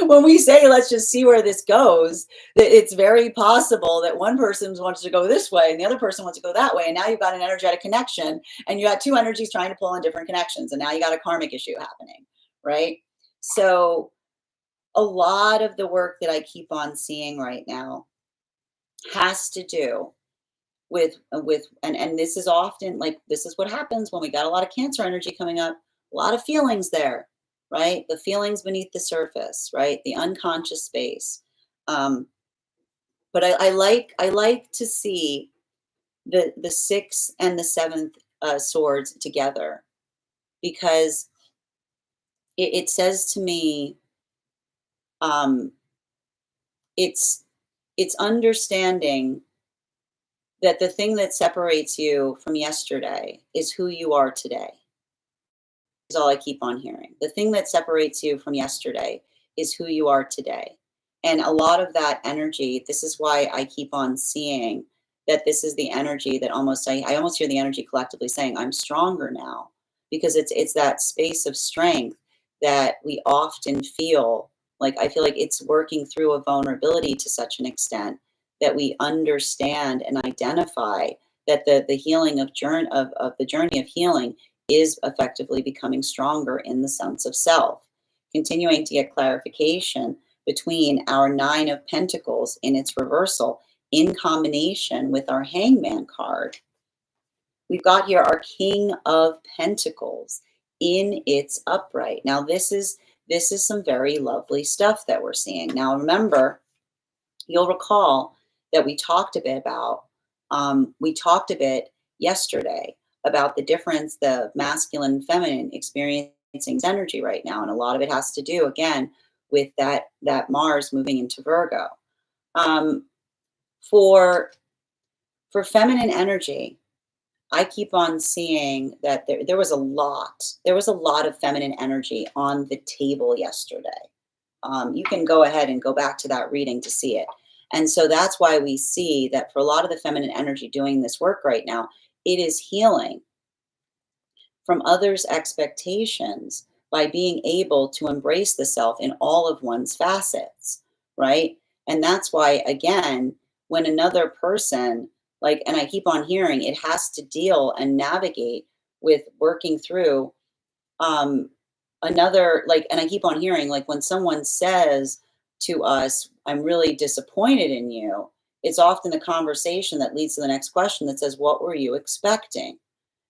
S1: when we say, let's just see where this goes, it's very possible that one person wants to go this way and the other person wants to go that way. And now you've got an energetic connection, and you got two energies trying to pull in different connections. And now you got a karmic issue happening, right? So a lot of the work that I keep on seeing right now has to do with and this is often, like, this is what happens when we got a lot of Cancer energy coming up, a lot of feelings there, right? The feelings beneath the surface, right? The unconscious space. But I like to see the sixth and the seventh swords together, because it says to me, it's understanding that the thing that separates you from yesterday is who you are today. Is all I keep on hearing. The thing that separates you from yesterday is who you are today. And a lot of that energy, this is why I keep on seeing that this is the energy that I almost hear the energy collectively saying, I'm stronger now. Because it's that space of strength that we often feel like, I feel like it's working through a vulnerability to such an extent that we understand and identify that the healing of the journey of healing is effectively becoming stronger in the sense of self. Continuing to get clarification between our Nine of Pentacles in its reversal in combination with our Hangman card. We've got here our King of Pentacles in its upright. Now this is some very lovely stuff that we're seeing. Now remember, you'll recall that we talked a bit yesterday about the difference the masculine and feminine experiencing energy right now, and a lot of it has to do again with that Mars moving into Virgo. Um, for feminine energy, I keep on seeing that there was a lot of feminine energy on the table yesterday. You can go ahead and go back to that reading to see it. And so that's why we see that for a lot of the feminine energy doing this work right now, it is healing from others' expectations by being able to embrace the self in all of one's facets, right? And that's why, again, when another person, like, and I keep on hearing, it has to deal and navigate with working through another, like, and I keep on hearing, like, when someone says to us, I'm really disappointed in you, it's often the conversation that leads to the next question that says, what were you expecting?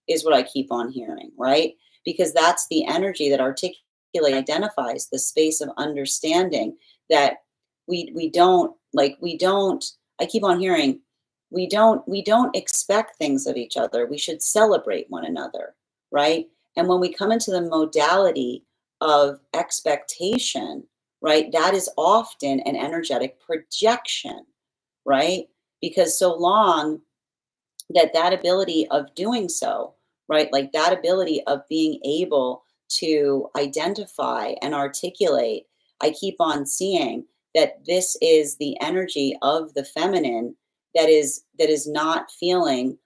S1: Is what I keep on hearing, right? Because that's the energy that identifies the space of understanding that we don't, I keep on hearing, we don't expect things of each other. We should celebrate one another, right? And when we come into the modality of expectation, right, that is often an energetic projection, right? Because so long that ability of doing so, right, like that ability of being able to identify and articulate, I keep on seeing that this is the energy of the feminine that is not feeling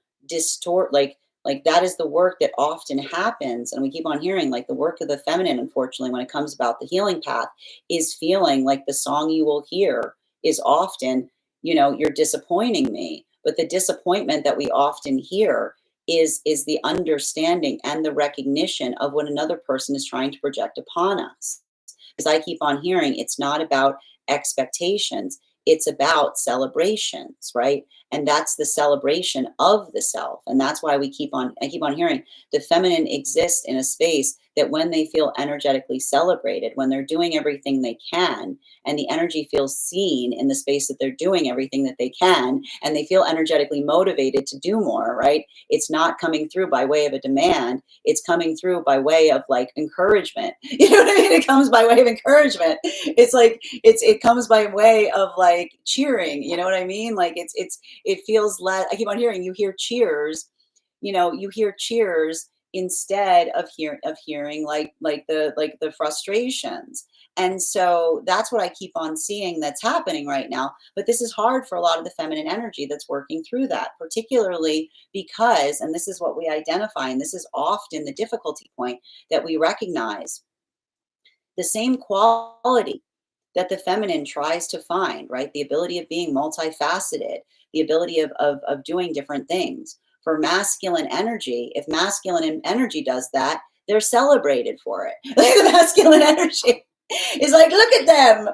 S1: like that is the work that often happens. And we keep on hearing, like, the work of the feminine, unfortunately, when it comes about the healing path, is feeling like the song you will hear is often, you're disappointing me. But the disappointment that we often hear is the understanding and the recognition of what another person is trying to project upon us. As I keep on hearing, it's not about expectations, it's about celebrations, right? And that's the celebration of the self. And that's why I keep on hearing the feminine exists in a space that when they feel energetically celebrated, when they're doing everything they can, and the energy feels seen in the space that they're doing everything that they can, and they feel energetically motivated to do more, right? It's not coming through by way of a demand, it's coming through by way of, like, encouragement. You know what I mean? It comes by way of encouragement. It's like it comes by way of, like, cheering. You know what I mean? Like, it feels less. I keep on hearing, you hear cheers instead of hearing like the frustrations. And so that's what I keep on seeing that's happening right now. But this is hard for a lot of the feminine energy that's working through that, particularly because, and this is what we identify, and this is often the difficulty point that we recognize, the same quality that the feminine tries to find, right? The ability of being multifaceted, the ability of doing different things. For masculine energy, if masculine energy does that, they're celebrated for it. Like, the masculine energy is like, look at them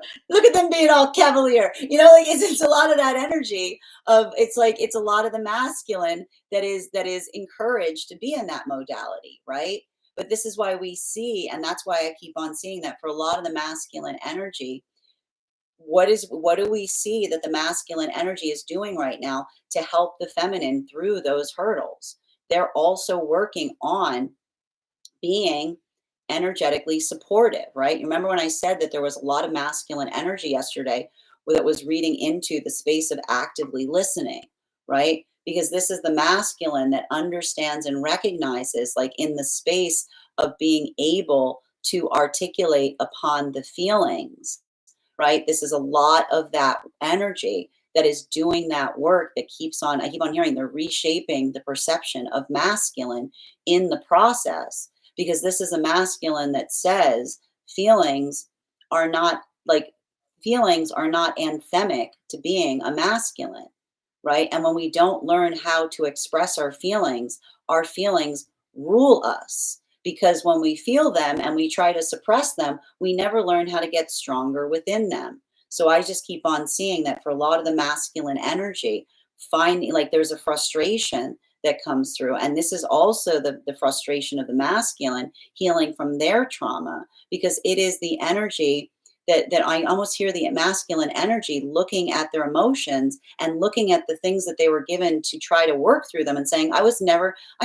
S1: being all cavalier. Like, it's a lot of that energy of, it's a lot of the masculine that is encouraged to be in that modality, right? But this is why we see, and that's why I keep on seeing that for a lot of the masculine energy, what do we see that the masculine energy is doing right now to help the feminine through those hurdles? They're also working on being energetically supportive, right? You remember when I said that there was a lot of masculine energy yesterday that was reading into the space of actively listening, right? Because this is the masculine that understands and recognizes, like, in the space of being able to articulate upon the feelings, right? This is a lot of that energy that is doing that work that keeps on, I keep on hearing they're reshaping the perception of masculine in the process, because this is a masculine that says feelings are not like, feelings are not anthemic to being a masculine, right? And when we don't learn how to express our feelings rule us. Because when we feel them and we try to suppress them, we never learn how to get stronger within them. So I just keep on seeing that for a lot of the masculine energy, finding like there's a frustration that comes through. And this is also the frustration of the masculine healing from their trauma, because it is the energy that I almost hear the masculine energy looking at their emotions and looking at the things that they were given to try to work through them and saying, I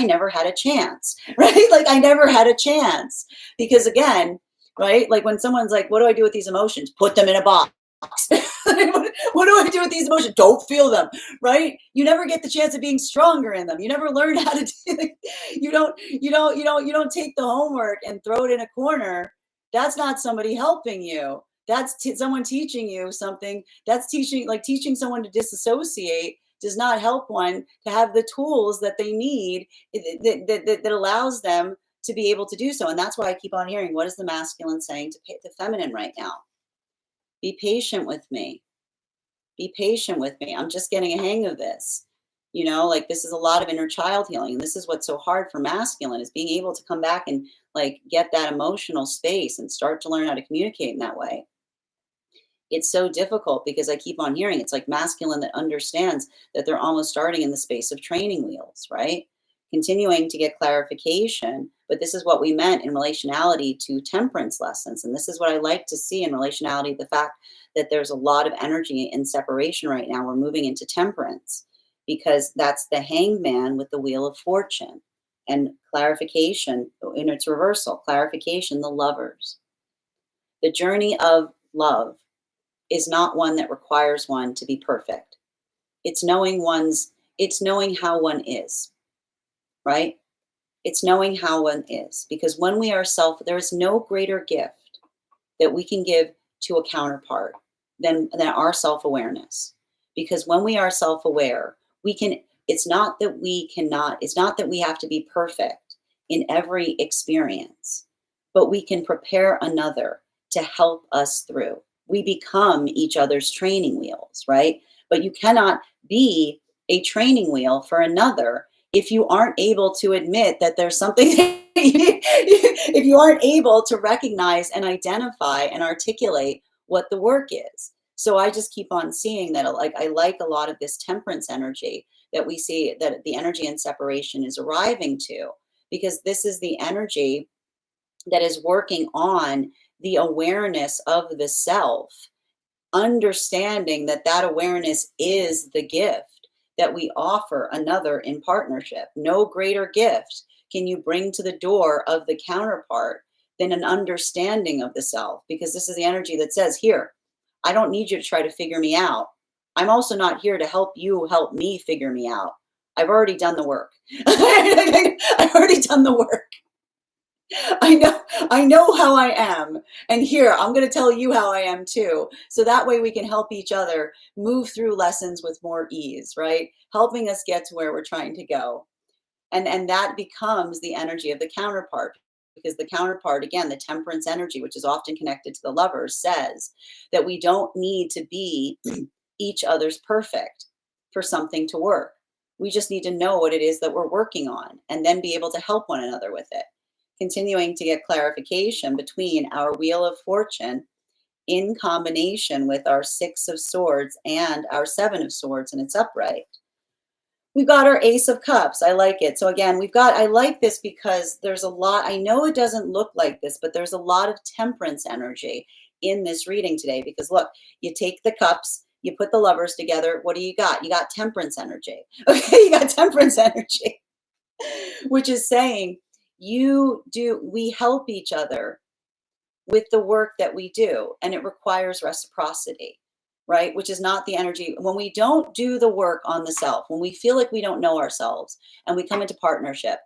S1: never had a chance, right? Like I never had a chance. Because again, right? Like when someone's like, what do I do with these emotions? Put them in a box. What do I do with these emotions? Don't feel them, right? You never get the chance of being stronger in them. You never learn how to do it. You don't take the homework and throw it in a corner. That's not somebody helping you. That's someone teaching you something. That's teaching someone to disassociate does not help one to have the tools that they need that allows them to be able to do so. And that's why I keep on hearing, what is the masculine saying to the feminine right now? Be patient with me. Be patient with me. I'm just getting a hang of this. Like this is a lot of inner child healing. And this is what's so hard for masculine, is being able to come back and like get that emotional space and start to learn how to communicate in that way. It's so difficult because I keep on hearing it's like masculine that understands that they're almost starting in the space of training wheels, right? Continuing to get clarification, but this is what we meant in relationality to temperance lessons. And this is what I like to see in relationality, the fact that there's a lot of energy in separation right now. We're moving into temperance because that's the hangman with the wheel of fortune, and clarification in its reversal, clarification, the lovers. The journey of love is not one that requires one to be perfect. It's knowing how one is, right? It's knowing how one is, because when we are there is no greater gift that we can give to a counterpart than our self-awareness. Because when we are self-aware, it's not that we have to be perfect in every experience, but we can prepare another to help us through. We become each other's training wheels, right? But you cannot be a training wheel for another if you aren't able to admit that there's something, if you aren't able to recognize and identify and articulate what the work is. So I just keep on seeing that, like, I like a lot of this temperance energy that we see, that the energy in separation is arriving to, because this is the energy that is working on the awareness of the self, understanding that that awareness is the gift that we offer another in partnership. No greater gift can you bring to the door of the counterpart than an understanding of the self, because this is the energy that says, here, I don't need you to try to figure me out. I'm also not here to help you help me figure me out. I've already done the work. I've already done the work. I know how I am. And here, I'm going to tell you how I am too. So that way we can help each other move through lessons with more ease, right? Helping us get to where we're trying to go. And that becomes the energy of the counterpart, because the counterpart, again, the temperance energy, which is often connected to the lovers, says that we don't need to be each other's perfect for something to work. We just need to know what it is that we're working on and then be able to help one another with it. Continuing to get clarification between our Wheel of Fortune in combination with our Six of Swords and our Seven of Swords, and it's upright. We've got our Ace of Cups. I like it. So again, I like this because there's a lot, I know it doesn't look like this, but there's a lot of temperance energy in this reading today, because look, you take the cups, you put the lovers together. What do you got? You got temperance energy. Okay, you got temperance energy, which is saying, we help each other with the work that we do, and it requires reciprocity, right? Which is not the energy. When we don't do the work on the self, when we feel like we don't know ourselves and we come into partnership,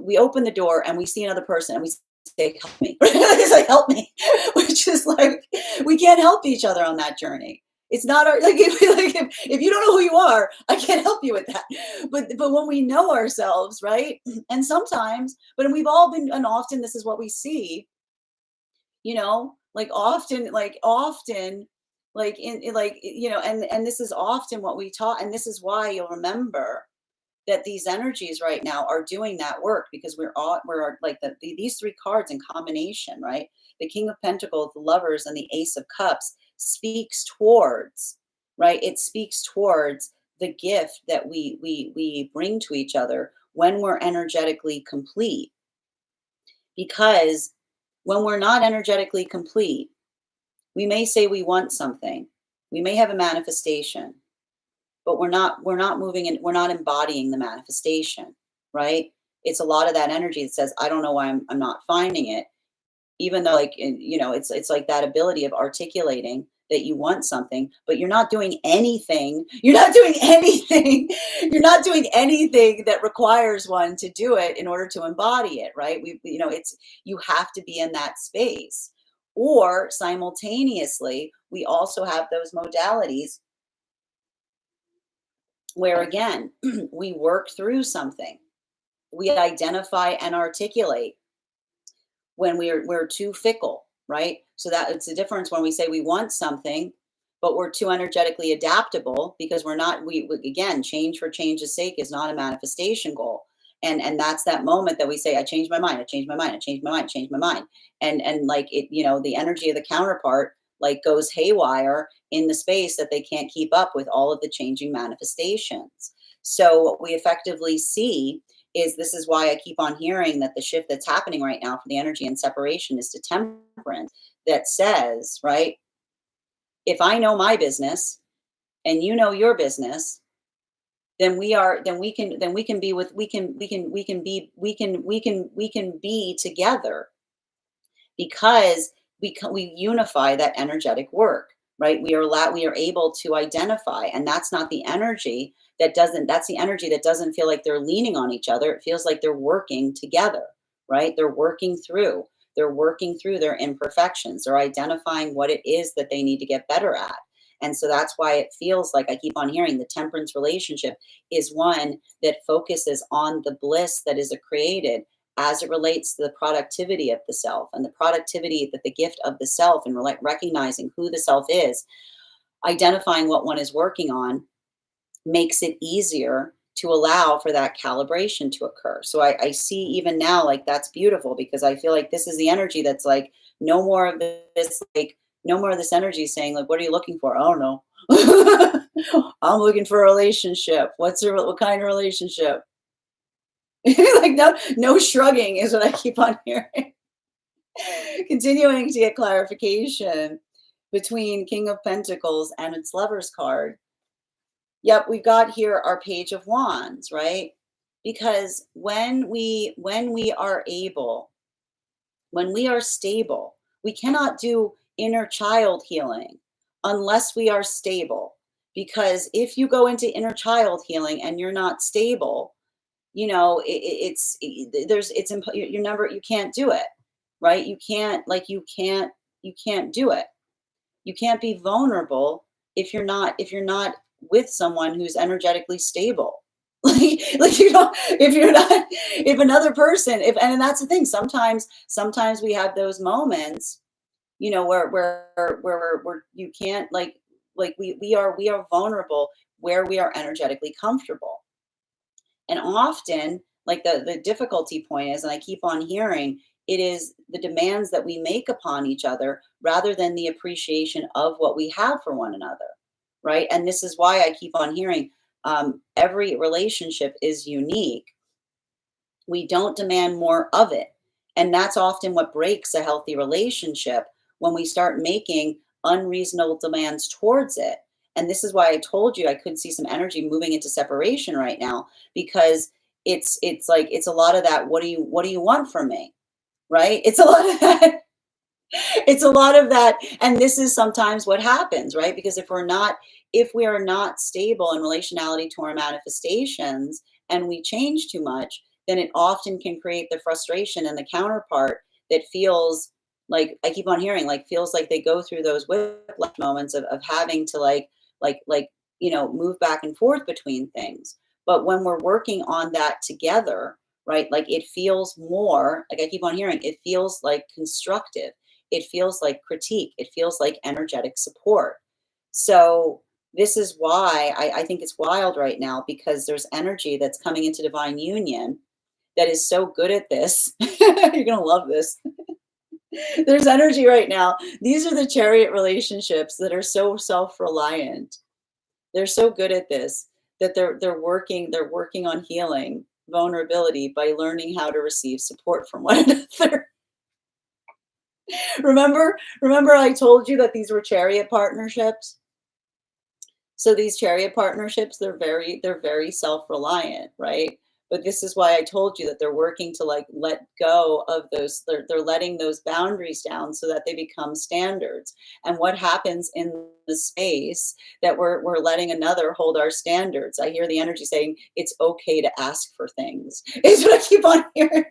S1: we open the door and we see another person and we say, help me. It's like, help me, which is like, we can't help each other on that journey. It's not our, like, if you don't know who you are, I can't help you with that. But when we know ourselves, right? And sometimes, but we've all been, and often this is what we see, like often, like like, and this is often what we taught. And this is why you'll remember that these energies right now are doing that work, because we're like these three cards in combination, right? The King of Pentacles, the Lovers, and the Ace of Cups speaks towards, right? It speaks towards the gift that we bring to each other when we're energetically complete. Because when we're not energetically complete, we may say we want something, we may have a manifestation, but we're not moving and we're not embodying the manifestation, right? It's a lot of that energy that says, I don't know why I'm not finding it, even though, like, it's like that ability of articulating that you want something, but you're not doing anything. You're not doing anything. You're not doing anything that requires one to do it in order to embody it, right? It's, you have to be in that space. Or simultaneously, we also have those modalities where, again, we work through something. We identify and articulate when we're too fickle, right? So that it's the difference when we say we want something, but we're too energetically adaptable, because we're not, we again, change for change's sake is not a manifestation goal. And that's that moment that we say, I changed my mind, I changed my mind, I changed my mind, I changed my mind. And like it, the energy of the counterpart like goes haywire in the space that they can't keep up with all of the changing manifestations. So what we effectively see is, this is why I keep on hearing that the shift that's happening right now for the energy and separation is to temperance, that says, right, if I know my business and you know your business, then we can be together, because we unify that energetic work, right? We are able to identify, and that's not the energy that's the energy that doesn't feel like they're leaning on each other. It feels like they're working together, right? They're working through their imperfections. They're identifying what it is that they need to get better at. And so that's why it feels like, I keep on hearing, the temperance relationship is one that focuses on the bliss that is created as it relates to the productivity of the self, and the productivity that the gift of the self, and recognizing who the self is, identifying what one is working on, makes it easier to allow for that calibration to occur. So I see even now, like, that's beautiful, because I feel like this is the energy that's like, no more of this, like, no more of this energy saying, like, what are you looking for? I don't know. I'm looking for a relationship. What kind of relationship? Like, no shrugging is what I keep on hearing. Continuing to get clarification between King of Pentacles and its Lover's card. Yep, we've got here our Page of Wands, right? Because when we are able, when we are stable, we cannot do inner child healing unless we are stable. Because if you go into inner child healing and you're not stable, you can't do it, right? You can't do it. You can't be vulnerable if you're not with someone who's energetically stable. If another person, and that's the thing, sometimes we have those moments, where you can't, we are vulnerable where we are energetically comfortable. And often, like, the difficulty point is, and I keep on hearing, it is the demands that we make upon each other rather than the appreciation of what we have for one another, right? And this is why I keep on hearing, every relationship is unique. We don't demand more of it. And that's often what breaks a healthy relationship, when we start making unreasonable demands towards it. And this is why I told you I could see some energy moving into separation right now, because it's a lot of that. What do you want from me? Right? It's a lot of that. It's a lot of that. And this is sometimes what happens, right? Because if we are not stable in relationality to our manifestations, and we change too much, then it often can create the frustration in the counterpart that feels like, I keep on hearing, like, feels like they go through those whiplash moments of having to move back and forth between things. But when we're working on that together, right, like, it feels more, like I keep on hearing, it feels like constructive. It feels like critique. It feels like energetic support. So this is why I think it's wild right now, because there's energy that's coming into divine union that is so good at this. You're gonna love this. There's energy right now. These are the chariot relationships that are so self-reliant. They're so good at this that they're working on healing vulnerability by learning how to receive support from one another. Remember I told you that these were chariot partnerships? So these chariot partnerships, they're very self-reliant, right? But this is why I told you that they're working to, like, let go of those, they're letting those boundaries down so that they become standards. And what happens in the space that we're letting another hold our standards? I hear the energy saying it's okay to ask for things. Is what I keep on hearing.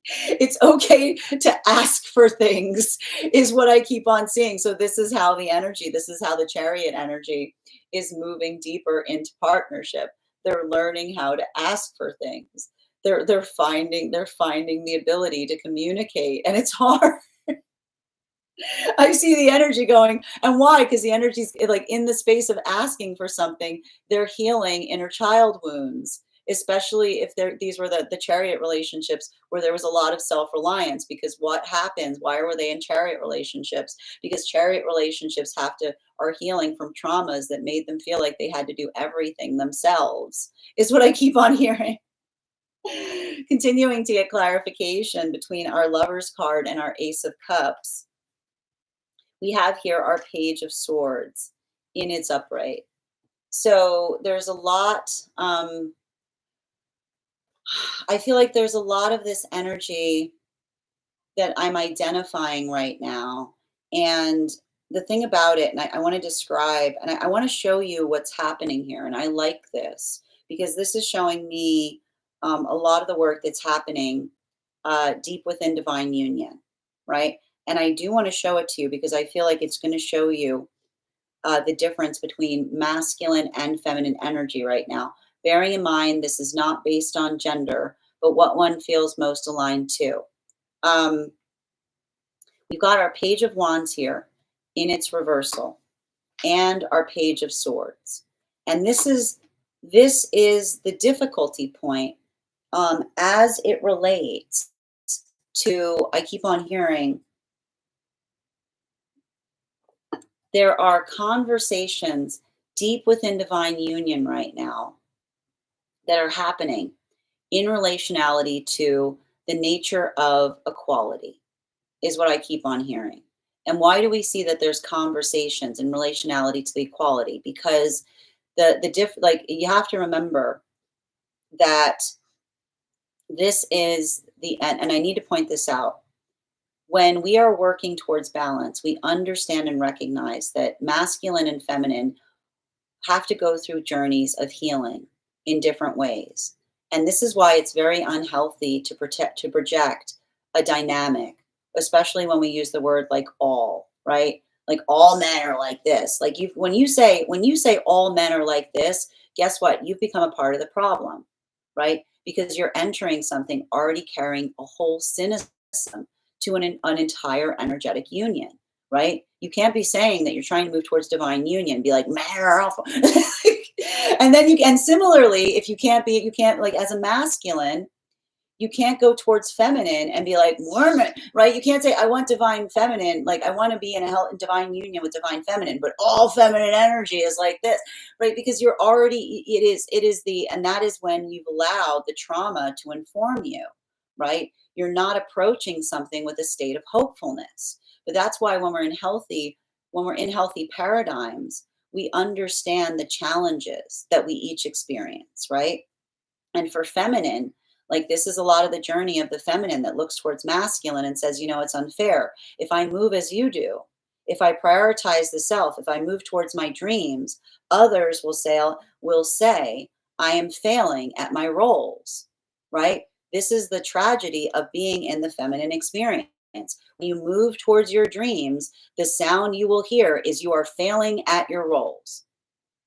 S1: It's okay to ask for things, is what I keep on seeing. So this is how the chariot energy is moving deeper into partnership. They're learning how to ask for things. They're finding the ability to communicate, and it's hard. I see the energy going, and why? Because the energy's like in the space of asking for something, they're healing inner child wounds, especially if these were the chariot relationships where there was a lot of self-reliance. Because what happens? Why were they in chariot relationships? Because chariot relationships are healing from traumas that made them feel like they had to do everything themselves, is what I keep on hearing. Continuing to get clarification between our Lover's card and our Ace of Cups, we have here our Page of Swords in its upright. So there's a lot, I feel like there's a lot of this energy that I'm identifying right now. And the thing about it, and I want to describe, and I want to show you what's happening here. And I like this because this is showing me a lot of the work that's happening deep within divine union, right? And I do want to show it to you because I feel like it's going to show you the difference between masculine and feminine energy right now. Bearing in mind, this is not based on gender, but what one feels most aligned to. Um, we've got our Page of Wands here in its reversal and our Page of Swords. And this is the difficulty point as it relates to, I keep on hearing, there are conversations deep within divine union right now that are happening in relationality to the nature of equality, is what I keep on hearing. And why do we see that there's conversations in relationality to the equality? Because like, you have to remember that this is and I need to point this out. When we are working towards balance, we understand and recognize that masculine and feminine have to go through journeys of healing in different ways. And this is why it's very unhealthy to project a dynamic, especially when we use the word like all, right? Like all men are like this. Like when you say all men are like this, guess what? You've become a part of the problem, right? Because you're entering something already carrying a whole cynicism to an entire energetic union, right? You can't be saying that you're trying to move towards divine union, be like, man, are awful. And then and similarly, if you can't, like, as a masculine, you can't go towards feminine and be like, woman, right? You can't say, I want divine feminine, like I want to be in a divine union with divine feminine, but all feminine energy is like this, right? Because you're already, and that is when you've allowed the trauma to inform you, right? You're not approaching something with a state of hopefulness. But that's why when we're in healthy paradigms, we understand the challenges that we each experience, right? And for feminine, like, this is a lot of the journey of the feminine that looks towards masculine and says, it's unfair. If I move as you do, if I prioritize the self, if I move towards my dreams, others will say I am failing at my roles, right? This is the tragedy of being in the feminine experience. When you move towards your dreams, the sound you will hear is you are failing at your roles,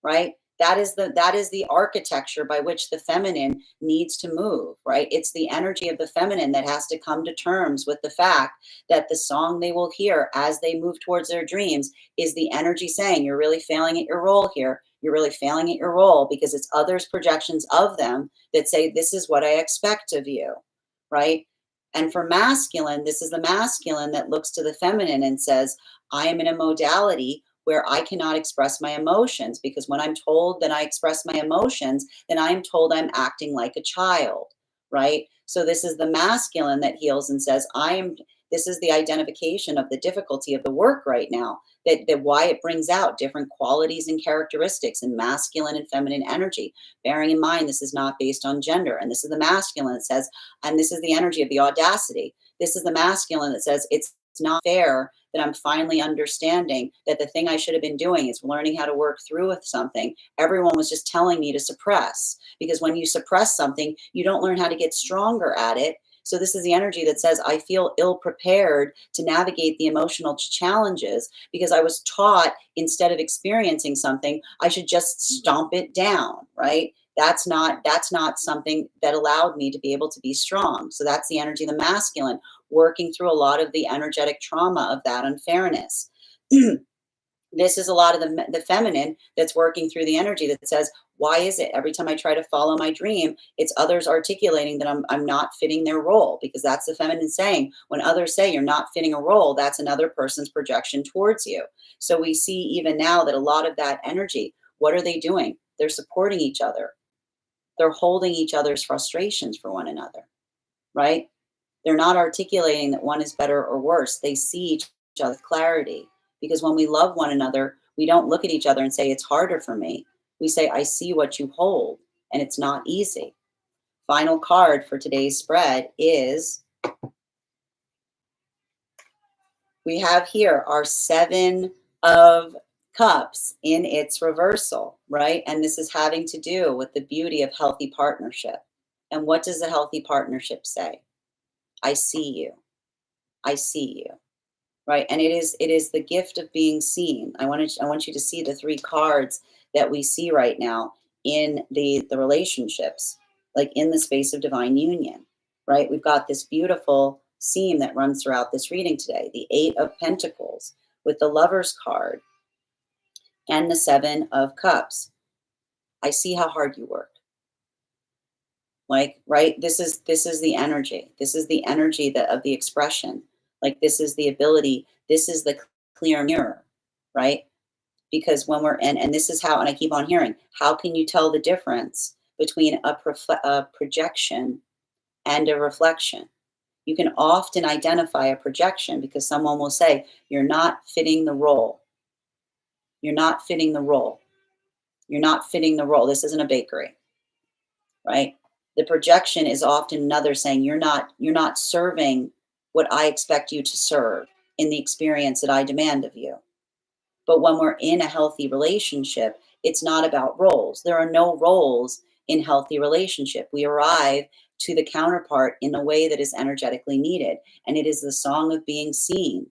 S1: right? That is the architecture by which the feminine needs to move, right? It's the energy of the feminine that has to come to terms with the fact that the song they will hear as they move towards their dreams is the energy saying, you're really failing at your role here. You're really failing at your role, because it's others' projections of them that say, this is what I expect of you, right? And for masculine, this is the masculine that looks to the feminine and says, I am in a modality where I cannot express my emotions, because when I'm told that I express my emotions, then I'm told I'm acting like a child, right? So this is the masculine that heals and says, this is the identification of the difficulty of the work right now, that why it brings out different qualities and characteristics in masculine and feminine energy, bearing in mind this is not based on gender. And this is the masculine that says, and this is the energy of the audacity. This is the masculine that says, it's not fair that I'm finally understanding that the thing I should have been doing is learning how to work through with something. Everyone was just telling me to suppress, because when you suppress something, you don't learn how to get stronger at it. So this is the energy that says, I feel ill prepared to navigate the emotional challenges, because I was taught, instead of experiencing something, I should just stomp it down, right? That's not something that allowed me to be able to be strong. So that's the energy of the masculine, working through a lot of the energetic trauma of that unfairness. This is a lot of the feminine that's working through the energy that says, why is it every time I try to follow my dream, it's others articulating that I'm not fitting their role? Because that's the feminine saying, when others say you're not fitting a role, that's another person's projection towards you. So we see even now that a lot of that energy, what are they doing? They're supporting each other. They're holding each other's frustrations for one another, right? They're not articulating that one is better or worse. They see each other with clarity. Because when we love one another, we don't look at each other and say, it's harder for me. We say, I see what you hold, and it's not easy. Final card for today's spread is, we have here our 7 of Cups in its reversal, right? And this is having to do with the beauty of healthy partnership. And what does a healthy partnership say? I see you. I see you. Right. And it is the gift of being seen. I want you to see the 3 cards that we see right now in the relationships, like in the space of divine union, right? We've got this beautiful seam that runs throughout this reading today, the 8 of Pentacles with the Lover's card and the 7 of Cups. I see how hard you work. Like, right, this is the energy. This is the energy of the expression. Like, this is the ability, this is the clear mirror, right? Because when we're and this is how, and I keep on hearing, how can you tell the difference between a projection and a reflection? You can often identify a projection because someone will say, you're not fitting the role. You're not fitting the role. You're not fitting the role. This isn't a bakery, right? The projection is often another saying, you're not serving what I expect you to serve in the experience that I demand of you. But when we're in a healthy relationship, it's not about roles. There are no roles in healthy relationship. We arrive to the counterpart in a way that is energetically needed. And it is the song of being seen,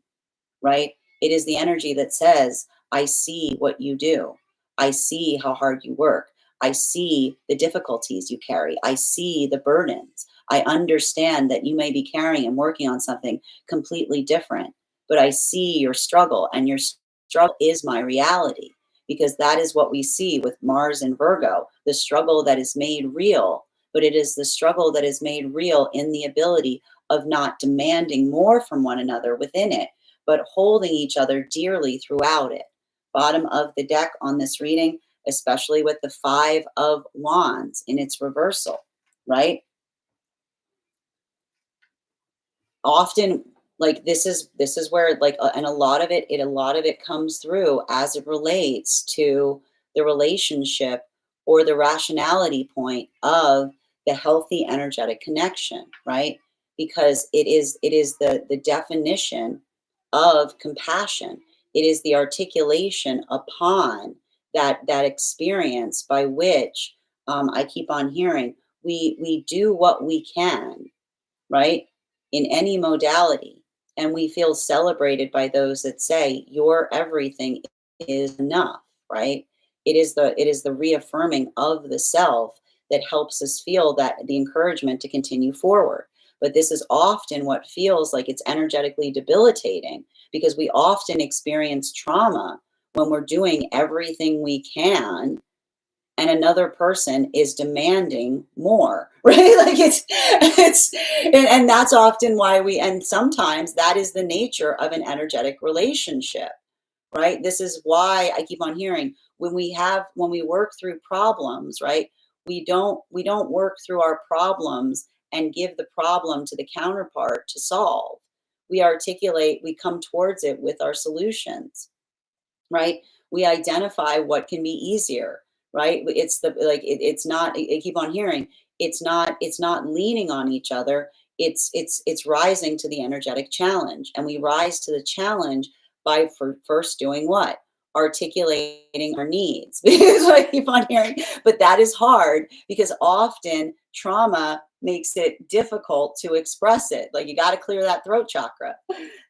S1: right? It is the energy that says, I see what you do. I see how hard you work. I see the difficulties you carry. I see the burdens. I understand that you may be carrying and working on something completely different, but I see your struggle, and your struggle is my reality, because that is what we see with Mars and Virgo, the struggle that is made real, but it is the struggle that is made real in the ability of not demanding more from one another within it, but holding each other dearly throughout it. Bottom of the deck on this reading, especially with the 5 of Wands in its reversal, right? Often, like, this is where, like, and a lot of it comes through as it relates to the relationship or the rationality point of the healthy energetic connection, right? Because it is the definition of compassion. It is the articulation upon that experience by which, I keep on hearing, we do what we can, right? In any modality. And we feel celebrated by those that say, your everything is enough, right? It is the reaffirming of the self that helps us feel that the encouragement to continue forward. But this is often what feels like it's energetically debilitating because we often experience trauma when we're doing everything we can and another person is demanding more, right? Like and that's often why and sometimes that is the nature of an energetic relationship, right? This is why I keep on hearing when we work through problems, right? We don't work through our problems and give the problem to the counterpart to solve. We come towards it with our solutions, right? We identify what can be easier, right? It's not. I keep on hearing it's not leaning on each other. It's rising to the energetic challenge, and we rise to the challenge by first doing what? Articulating our needs. Because I keep on hearing, but that is hard because often trauma makes it difficult to express it. Like you got to clear that throat chakra.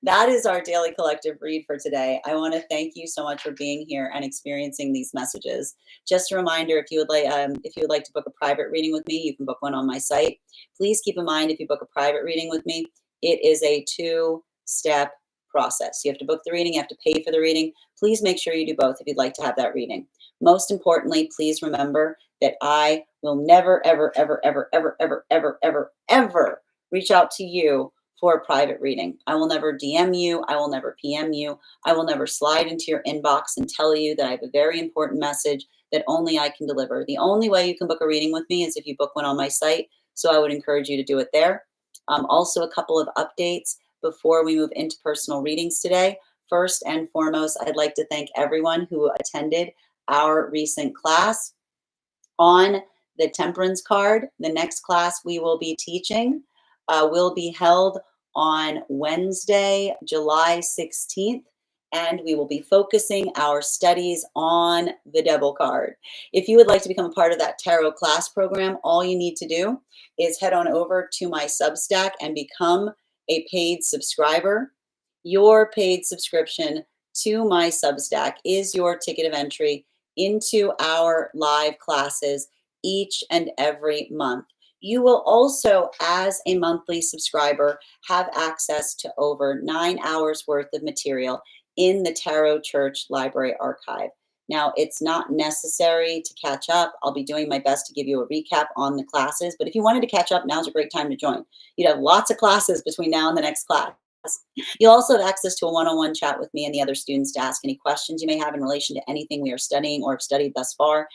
S1: That is our daily collective read for today. I want to thank you so much for being here and experiencing these messages. Just a reminder, if you would like to book a private reading with me, you can book one on my site. Please keep in mind, if you book a private reading with me, it is a two-step process. You have to book the reading, you have to pay for the reading. Please make sure you do both if you'd like to have that reading. Most importantly, please remember that I will never, ever, ever, ever, ever, ever, ever, ever, ever reach out to you for a private reading. I will never DM you. I will never PM you. I will never slide into your inbox and tell you that I have a very important message that only I can deliver. The only way you can book a reading with me is if you book one on my site. So I would encourage you to do it there. Also, a couple of updates before we move into personal readings today. First and foremost, I'd like to thank everyone who attended our recent class on the temperance card. The next class we will be teaching will be held on Wednesday, July 16th, and we will be focusing our studies on the devil card. If you would like to become a part of that tarot class program, all you need to do is head on over to my Substack and become a paid subscriber. Your paid subscription to my Substack is your ticket of entry into our live classes each and every month. You will also, as a monthly subscriber, have access to over 9 hours worth of material in the Tarot Church Library Archive. Now, it's not necessary to catch up. I'll be doing my best to give you a recap on the classes, but if you wanted to catch up, now's a great time to join. You'd have lots of classes between now and the next class. You'll also have access to a one-on-one chat with me and the other students to ask any questions you may have in relation to anything we are studying or have studied thus far.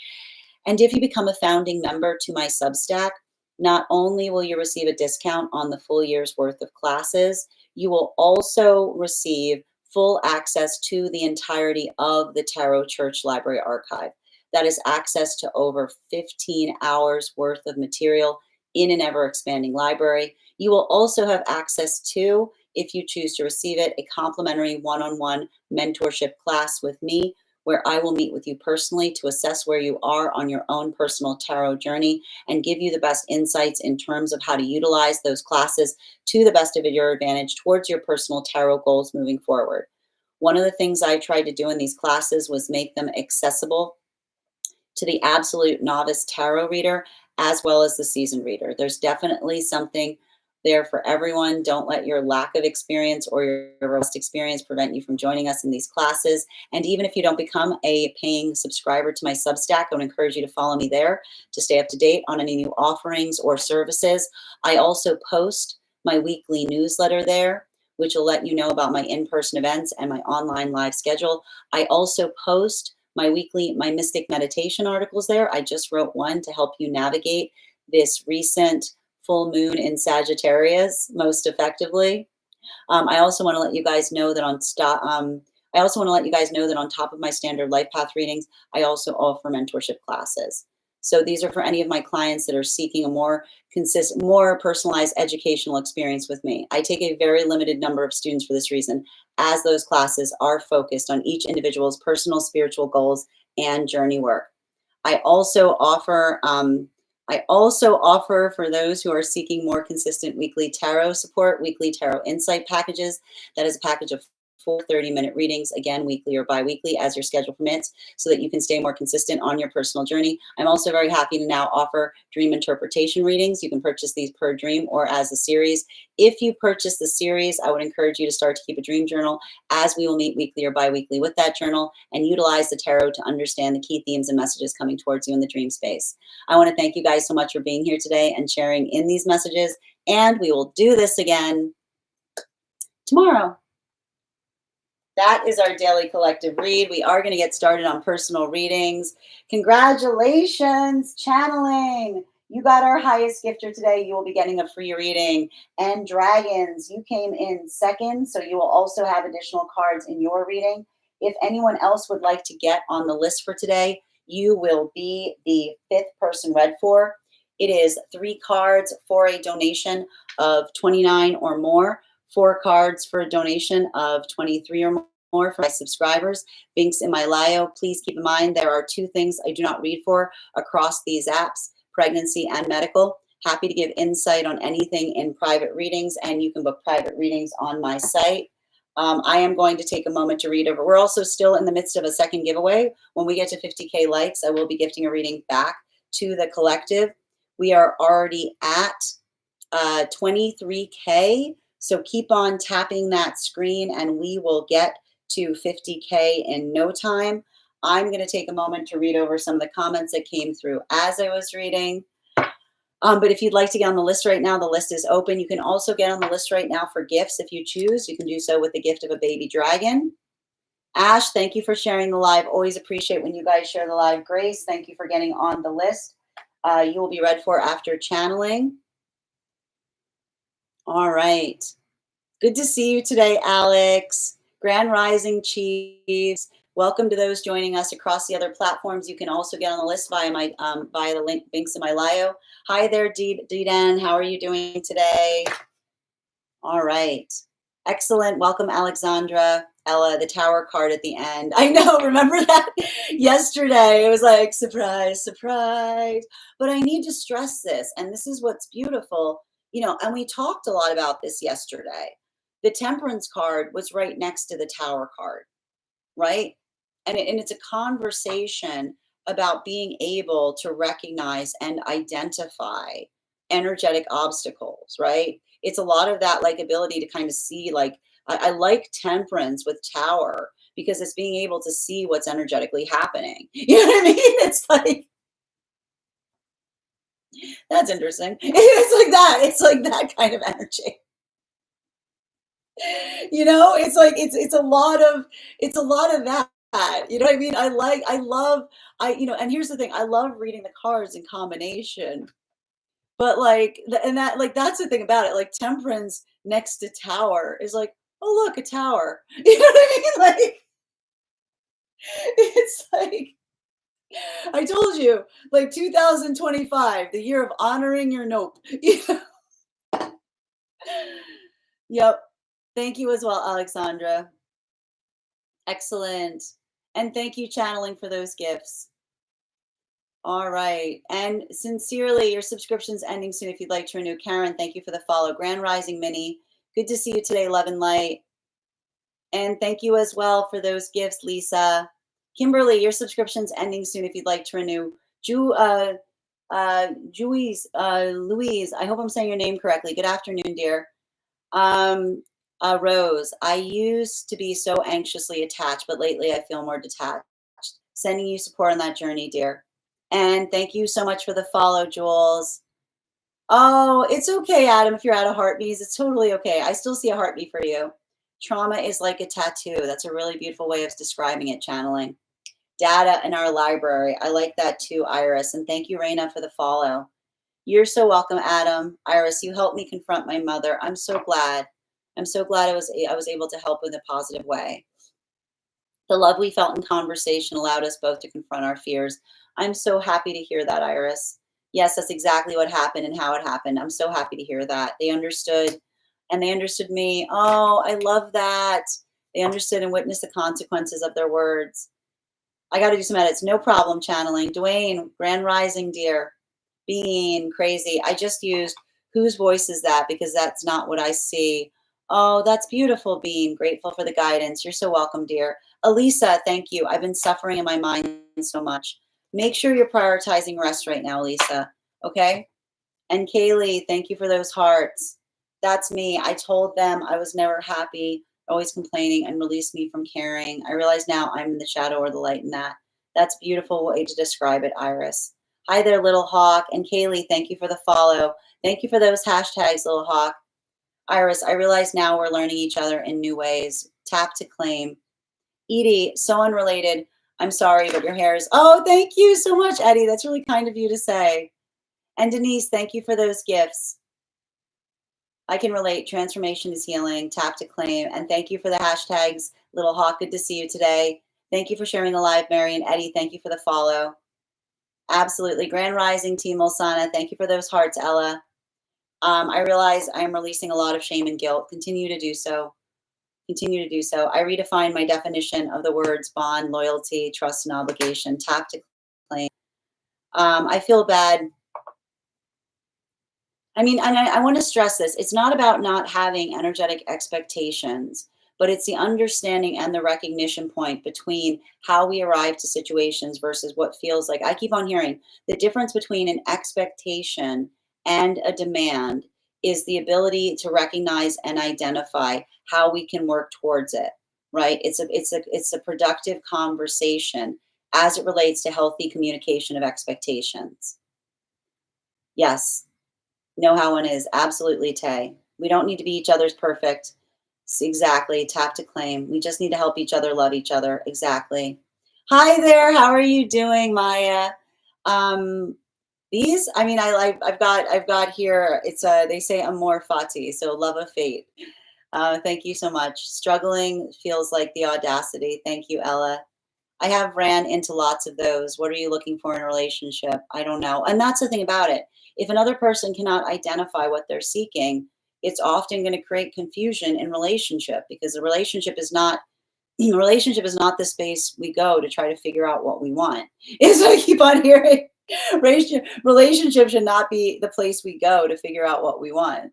S1: And if you become a founding member to my Substack, not only will you receive a discount on the full year's worth of classes, you will also receive full access to the entirety of the Tarot Church Library Archive. That is access to over 15 hours worth of material in an ever-expanding library. You will also have access to, if you choose to receive it, a complimentary one-on-one mentorship class with me, where I will meet with you personally to assess where you are on your own personal tarot journey and give you the best insights in terms of how to utilize those classes to the best of your advantage towards your personal tarot goals moving forward. One of the things I tried to do in these classes was make them accessible to the absolute novice tarot reader as well as the seasoned reader. There's definitely something there for everyone. Don't let your lack of experience or your robust experience prevent you from joining us in these classes. And even if you don't become a paying subscriber to my Substack, I would encourage you to follow me there to stay up to date on any new offerings or services. I also post my weekly newsletter there, which will let you know about my in-person events and my online live schedule. I also post my mystic meditation articles there. I just wrote one to help you navigate this recent full moon in Sagittarius most effectively. I also want to let you guys know that on top of my standard life path readings, I also offer mentorship classes. So these are for any of my clients that are seeking a more consistent, more personalized educational experience with me. I take a very limited number of students for this reason, as those classes are focused on each individual's personal spiritual goals and journey work. I also offer I also offer, for those who are seeking more consistent weekly tarot support, weekly tarot insight packages. That is a package of 4 30-minute readings, again, weekly or bi-weekly as your schedule permits, so that you can stay more consistent on your personal journey. I'm also very happy to now offer dream interpretation readings. You can purchase these per dream or as a series. If you purchase the series, I would encourage you to start to keep a dream journal, as we will meet weekly or bi-weekly with that journal and utilize the tarot to understand the key themes and messages coming towards you in the dream space. I want to thank you guys so much for being here today and sharing in these messages, and we will do this again tomorrow. That is our daily collective read. We are going to get started on personal readings. Congratulations, channeling. You got our highest gifter today. You will be getting a free reading. And dragons, you came in second, so you will also have additional cards in your reading. If anyone else would like to get on the list for today, you will be the 5th person read for. It is 3 cards for a donation of $29 or more. 4 cards for a donation of $23 or more for my subscribers. Links in my bio. Please keep in mind there are 2 things I do not read for across these apps: pregnancy and medical. Happy to give insight on anything in private readings, and you can book private readings on my site. I am going to take a moment to read over. We're also still in the midst of a second giveaway. When we get to 50K likes, I will be gifting a reading back to the collective. We are already at 23K. So keep on tapping that screen and we will get to 50K in no time. I'm going to take a moment to read over some of the comments that came through as I was reading. But if you'd like to get on the list right now, the list is open. You can also get on the list right now for gifts if you choose. You can do so with the gift of a baby dragon. Ash, thank you for sharing the live. Always appreciate when you guys share the live. Grace, thank you for getting on the list. You will be read for after channeling. All right. Good to see you today, Alex. Grand Rising Chiefs. Welcome to those joining us across the other platforms. You can also get on the list via the links in my bio. Hi there, Deedan. How are you doing today? All right. Excellent. Welcome, Alexandra. Ella, the tower card at the end. I know, remember that? Yesterday, it was like, surprise, surprise. But I need to stress this, and this is what's beautiful, and we talked a lot about this yesterday. The temperance card was right next to the tower card, right? And it's a conversation about being able to recognize and identify energetic obstacles, right? It's a lot of that ability to kind of see, I like temperance with tower because it's being able to see what's energetically happening. You know what I mean? It's like, that's interesting. It's like that. It's like that kind of energy. It's like it's a lot of that. You know what I mean? And here's the thing, I love reading the cards in combination. But that's the thing about it. Like temperance next to tower is like, oh look, a tower. You know what I mean? It's like, I told you, 2025, the year of honoring your nope. Yep. Thank you as well, Alexandra. Excellent. And thank you, channeling, for those gifts. All right. And sincerely, your subscription's ending soon. If you'd like to renew. Karen, thank you for the follow. Grand Rising Minnie, good to see you today, Love and Light. And thank you as well for those gifts, Lisa. Kimberly, your subscription's ending soon. If you'd like to renew. Louise, I hope I'm saying your name correctly. Good afternoon, dear. Rose, I used to be so anxiously attached, but lately I feel more detached. Sending you support on that journey, dear. And thank you so much for the follow, Jules. Oh, it's okay, Adam, if you're out of heartbeats. It's totally okay. I still see a heartbeat for you. Trauma is like a tattoo. That's a really beautiful way of describing it, channeling. Data in our library. I like that too, Iris. And thank you, Raina, for the follow. You're so welcome, Adam. Iris, you helped me confront my mother. I'm so glad. I'm so glad I was able to help in a positive way. The love we felt in conversation allowed us both to confront our fears. I'm so happy to hear that, Iris. Yes, that's exactly what happened and how it happened. I'm so happy to hear that. They understood, and they understood me. Oh, I love that. They understood and witnessed the consequences of their words. I got to do some edits. No problem, channeling. Dwayne, Grand Rising, dear. Being crazy. I just used whose voice is that because that's not what I see. Oh, that's beautiful, Bean. Grateful for the guidance. You're so welcome, dear. Elisa, thank you. I've been suffering in my mind so much. Make sure you're prioritizing rest right now, Lisa. Okay? And Kaylee, thank you for those hearts. That's me. I told them I was never happy, always complaining, and released me from caring. I realize now I'm in the shadow or the light in that. That's a beautiful way to describe it, Iris. Hi there, Little Hawk. And Kaylee, thank you for the follow. Thank you for those hashtags, Little Hawk. Iris, I realize now we're learning each other in new ways. Tap to claim. Edie, so unrelated. I'm sorry, but your hair is. Oh, thank you so much, Eddie. That's really kind of you to say. And Denise, thank you for those gifts. I can relate. Transformation is healing. Tap to claim. And thank you for the hashtags. Little Hawk, good to see you today. Thank you for sharing the live, Mary and Eddie. Thank you for the follow. Absolutely. Grand Rising, Team Olsana. Thank you for those hearts, Ella. I realize I'm releasing a lot of shame and guilt. Continue to do so. Continue to do so. I redefine my definition of the words bond, loyalty, trust, and obligation. Tap to claim. I feel bad. I mean, and I want to stress this. It's not about not having energetic expectations, but it's the understanding and the recognition point between how we arrive to situations versus what feels like. I keep on hearing the difference between an expectation and a demand is the ability to recognize and identify how we can work towards it, right? It's a productive conversation as it relates to healthy communication of expectations. Yes. Know how one is. Absolutely, Tay. We don't need to be each other's perfect. Exactly. Tap to claim. We just need to help each other, love each other. Exactly. Hi there. How are you doing, Maya? These, I mean, I've got here, it's they say amor fati, so love of fate. Thank you so much. Struggling feels like the audacity. Thank you, Ella. I have ran into lots of those. What are you looking for in a relationship? I don't know. And that's the thing about it. If another person cannot identify what they're seeking, it's often going to create confusion in relationship because the relationship is not the space we go to try to figure out what we want. Is what I keep on hearing. Relationship should not be the place we go to figure out what we want.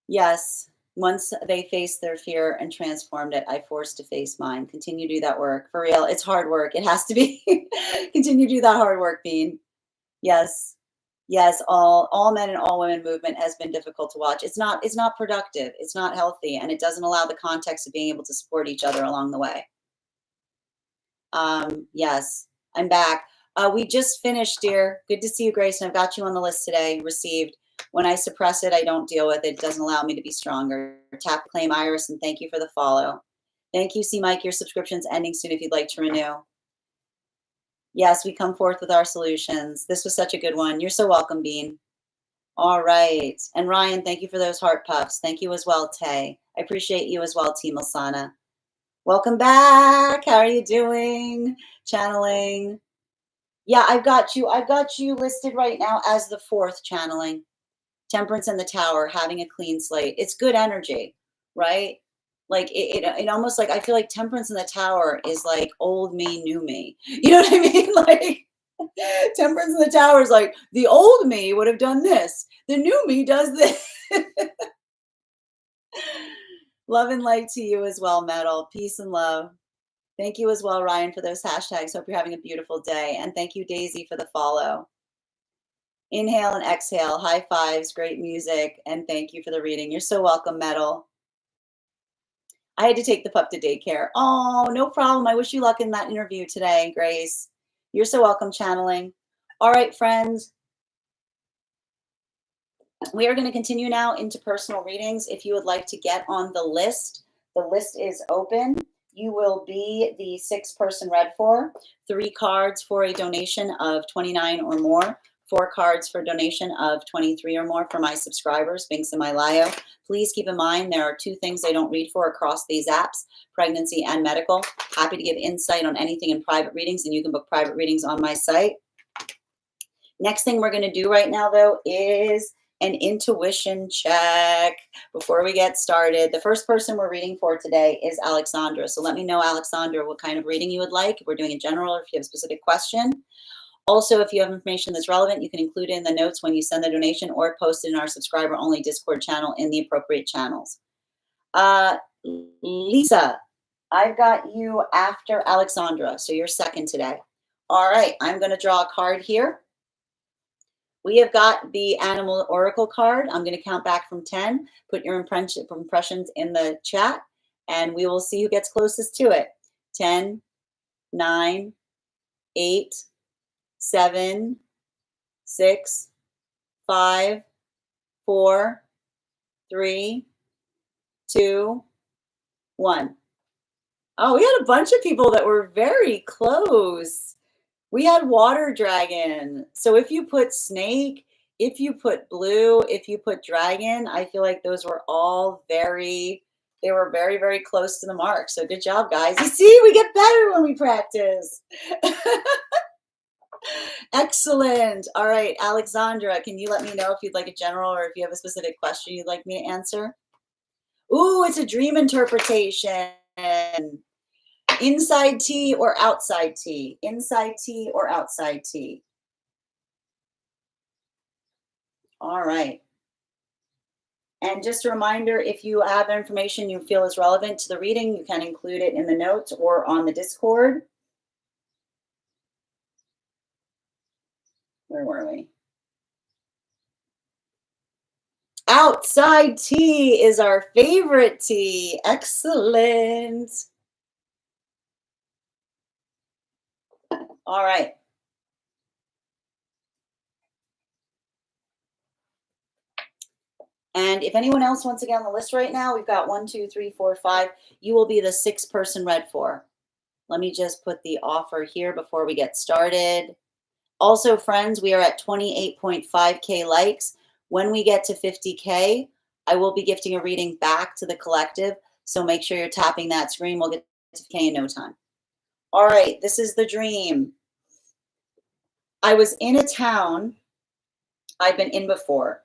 S1: Yes. Once they faced their fear and transformed it, I forced to face mine. Continue to do that work. For real, it's hard work. It has to be. Continue to do that hard work, Bean. Yes. Yes, all men and all women movement has been difficult to watch. It's not productive. It's not healthy, and it doesn't allow the context of being able to support each other along the way. Yes, I'm back. We just finished, dear. Good to see you, Grace, and I've got you on the list today. Received. When I suppress it, I don't deal with it. It doesn't allow me to be stronger. Tap claim Iris, and thank you for the follow. Thank you, C. Mike. Your subscription's ending soon if you'd like to renew. Yes, we come forth with our solutions. This was such a good one. You're so welcome, Bean. All right. And Ryan, thank you for those heart puffs. Thank you as well, Tay. I appreciate you as well, Team Asana. Welcome back. How are you doing? Channeling. Yeah, I've got you listed right now as the 4th channeling. Temperance in the Tower, having a clean slate. It's good energy, right? Like it almost like I feel like Temperance in the Tower is like old me, new me. You know what I mean? Like Temperance in the Tower is like the old me would have done this. The new me does this. Love and light to you as well, Metal. Peace and love. Thank you as well, Ryan, for those hashtags. Hope you're having a beautiful day. And thank you, Daisy, for the follow. Inhale and exhale. High fives. Great music. And thank you for the reading. You're so welcome, Metal. I had to take the pup to daycare. Oh, no problem. I wish you luck in that interview today, Grace. You're so welcome, channeling. All right, friends. We are going to continue now into personal readings. If you would like to get on the list is open. You will be the 6th person read for. 3 cards for a donation of $29 or more. 4 cards for donation of $23 or more for my subscribers, Binks and my Lio. Please keep in mind there are 2 things I don't read for across these apps, pregnancy and medical. Happy to give insight on anything in private readings, and you can book private readings on my site. Next thing we're going to do right now, though, is an intuition check before we get started. The first person we're reading for today is Alexandra. So let me know, Alexandra, what kind of reading you would like. If we're doing a general or if you have a specific question. Also, if you have information that's relevant, you can include it in the notes when you send the donation or post it in our subscriber-only Discord channel in the appropriate channels. Lisa, I've got you after Alexandra, so you're second today. All right, I'm going to draw a card here. We have got the Animal Oracle card. I'm going to count back from 10. Put your impressions in the chat, and we will see who gets closest to it. 10, 9, 8, 7, 6, 5, 4, 3, 2, 1. Oh, we had a bunch of people that were very close. We had water dragon. So if you put snake, if you put blue, if you put dragon, I feel like those were all they were very, very close to the mark. So good job, guys. You see, we get better when we practice. Excellent. All right, Alexandra, can you let me know if you'd like a general or if you have a specific question you'd like me to answer? Ooh, it's a dream interpretation. Inside tea or outside tea? Inside tea or outside tea? All right. And just a reminder, if you have information you feel is relevant to the reading, you can include it in the notes or on the Discord. Where were we? Outside tea is our favorite tea. Excellent. All right. And if anyone else wants to get on the list right now, we've got 1, 2, 3, 4, 5. You will be the 6th person read for. Let me just put the offer here before we get started. Also, friends, we are at 28.5K likes. When we get to 50K, I will be gifting a reading back to the collective. So make sure you're tapping that screen. We'll get to 50K in no time. All right, this is the dream. I was in a town I've been in before,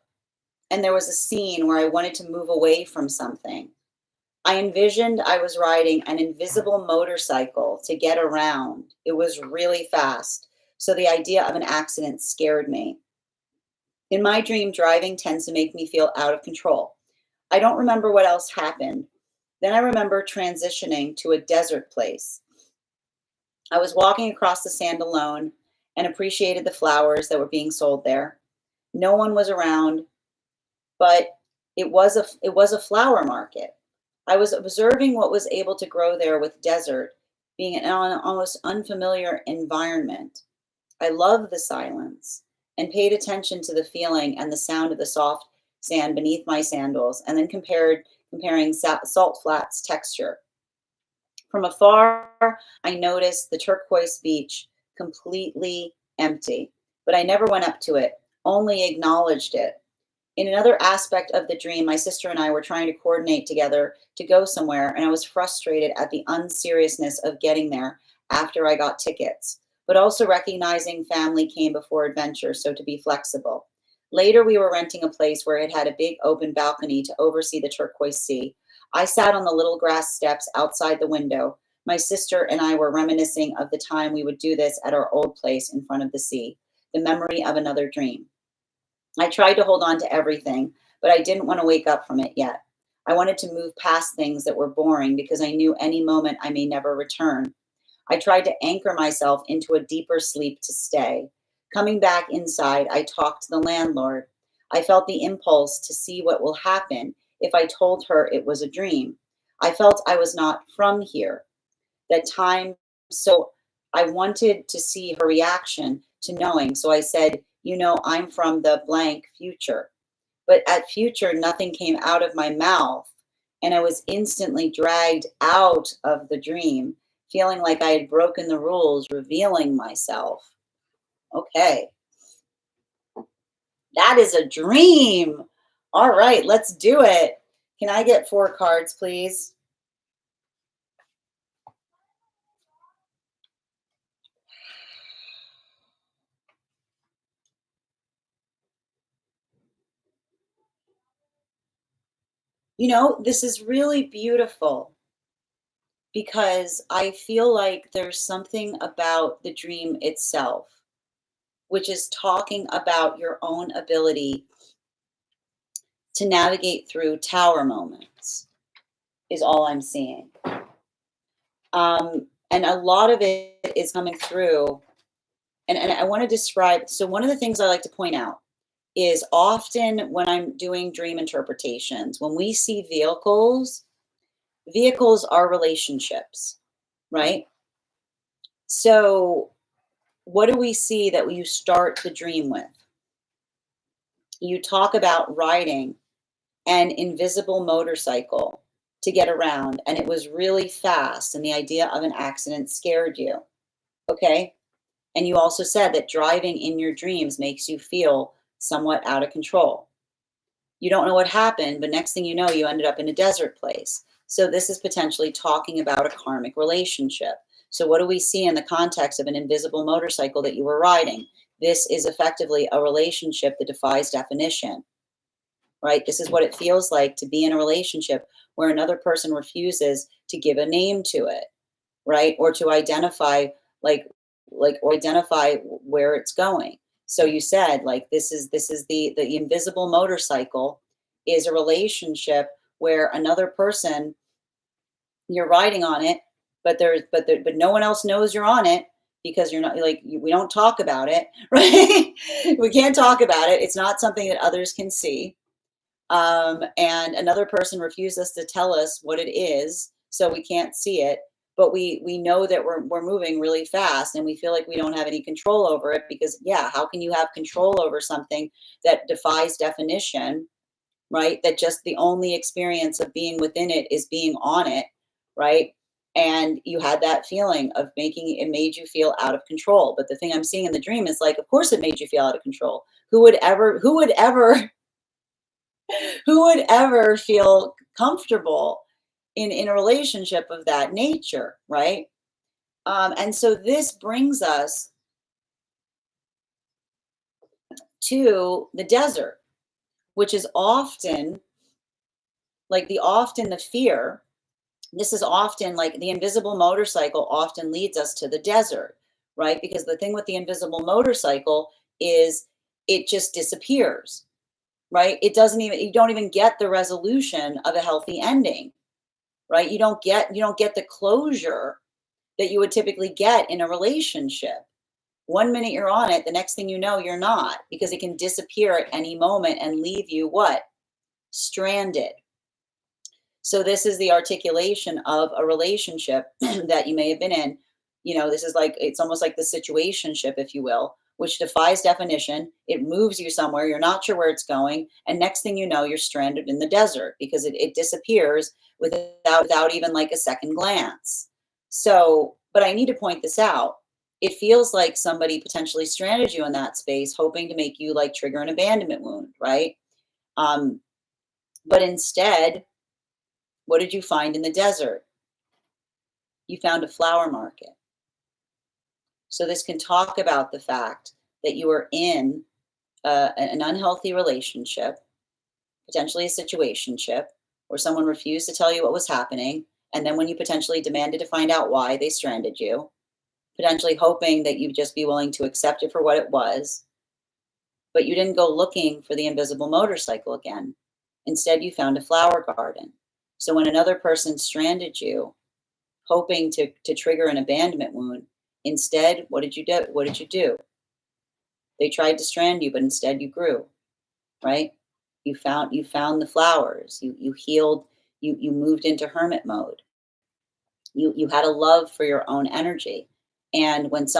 S1: and there was a scene where I wanted to move away from something. I envisioned I was riding an invisible motorcycle to get around. It was really fast, so the idea of an accident scared me. In my dream, driving tends to make me feel out of control. I don't remember what else happened. Then I remember transitioning to a desert place. I was walking across the sand alone and appreciated the flowers that were being sold there. No one was around, but it was a flower market. I was observing what was able to grow there with desert being an almost unfamiliar environment. I loved the silence and paid attention to the feeling and the sound of the soft sand beneath my sandals, and then comparing salt flats texture. From afar, I noticed the turquoise beach completely empty, but I never went up to it, only acknowledged it. In another aspect of the dream, my sister and I were trying to coordinate together to go somewhere, and I was frustrated at the unseriousness of getting there after I got tickets, but also recognizing family came before adventure, so to be flexible. Later, we were renting a place where it had a big open balcony to oversee the turquoise sea. I sat on the little grass steps outside the window. My sister and I were reminiscing of the time we would do this at our old place in front of the sea, the memory of another dream. I tried to hold on to everything, but I didn't want to wake up from it yet. I wanted to move past things that were boring because I knew any moment I may never return. I tried to anchor myself into a deeper sleep to stay. Coming back inside, I talked to the landlord. I felt the impulse to see what will happen if I told her it was a dream. I felt I was not from here, that time, so I wanted to see her reaction to knowing. So I said, I'm from the blank future. But at future, nothing came out of my mouth, and I was instantly dragged out of the dream, feeling like I had broken the rules, revealing myself. Okay. That is a dream. All right, let's do it. Can I get 4 cards, please? This is really beautiful because I feel like there's something about the dream itself. which is talking about your own ability to navigate through tower moments, is all I'm seeing. And a lot of it is coming through. And I want to describe. So, one of the things I like to point out is often when I'm doing dream interpretations, when we see vehicles are relationships, right? So, what do we see that you start the dream with? You talk about riding an invisible motorcycle to get around, and it was really fast, and the idea of an accident scared you. Okay. And you also said that driving in your dreams makes you feel somewhat out of control. You don't know what happened, but next thing you know, you ended up in a desert place. So this is potentially talking about a karmic relationship. So what do we see in the context of an invisible motorcycle that you were riding? This is effectively a relationship that defies definition, right? This is what it feels like to be in a relationship where another person refuses to give a name to it, right? Or to identify like or identify where it's going. So you said like this is the invisible motorcycle is a relationship where another person, you're riding on it, but no one else knows you're on it because you're not like we don't talk about it, right? We can't talk about it. It's not something that others can see. And another person refuses to tell us what it is, so we can't see it. But we know that we're moving really fast, and we feel like we don't have any control over it because yeah, how can you have control over something that defies definition, right? That just the only experience of being within it is being on it, right? And you had that feeling of making it made you feel out of control. But the thing I'm seeing in the dream is like, of course, it made you feel out of control. Who would ever who would ever feel comfortable in a relationship of that nature, right? And so this brings us to the desert, which is often the fear. This is often like the invisible motorcycle often leads us to the desert, right? Because the thing with the invisible motorcycle is it just disappears, right? You don't even get the resolution of a healthy ending, right? You don't get the closure that you would typically get in a relationship. One minute you're on it, the next thing you know, you're not, because it can disappear at any moment and leave you what? Stranded. So this is the articulation of a relationship that you may have been in. This is like, it's almost like the situationship, if you will, which defies definition. It moves you somewhere. You're not sure where it's going. And next thing you know, you're stranded in the desert because it disappears without even like a second glance. So, but I need to point this out. It feels like somebody potentially stranded you in that space, hoping to make you like trigger an abandonment wound, right? But instead, what did you find in the desert? You found a flower market. So this can talk about the fact that you were in an unhealthy relationship, potentially a situationship, where someone refused to tell you what was happening. And then when you potentially demanded to find out why, they stranded you, potentially hoping that you'd just be willing to accept it for what it was. But you didn't go looking for the invisible motorcycle again. Instead, you found a flower garden. So when another person stranded you, hoping to trigger an abandonment wound, instead, what did you do? What did you do? They tried to strand you, but instead you grew, right? You found the flowers. You healed. You moved into hermit mode. You had a love for your own energy. And and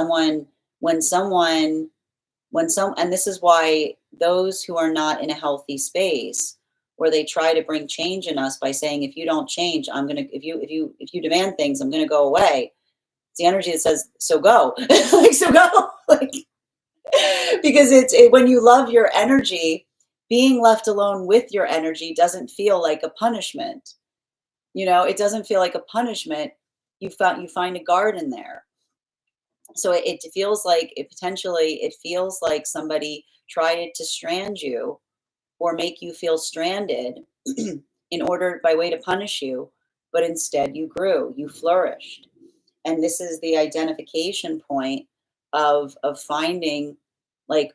S1: this is why those who are not in a healthy space, where they try to bring change in us by saying, if you don't change, if you demand things, I'm gonna go away. It's the energy that says, so go. Like, so go. Like, because when you love your energy, being left alone with your energy doesn't feel like a punishment. It doesn't feel like a punishment. You find a garden there. So it feels like it feels like somebody tried to strand you or make you feel stranded in order by way to punish you, but instead you grew, you flourished. And this is the identification point of finding like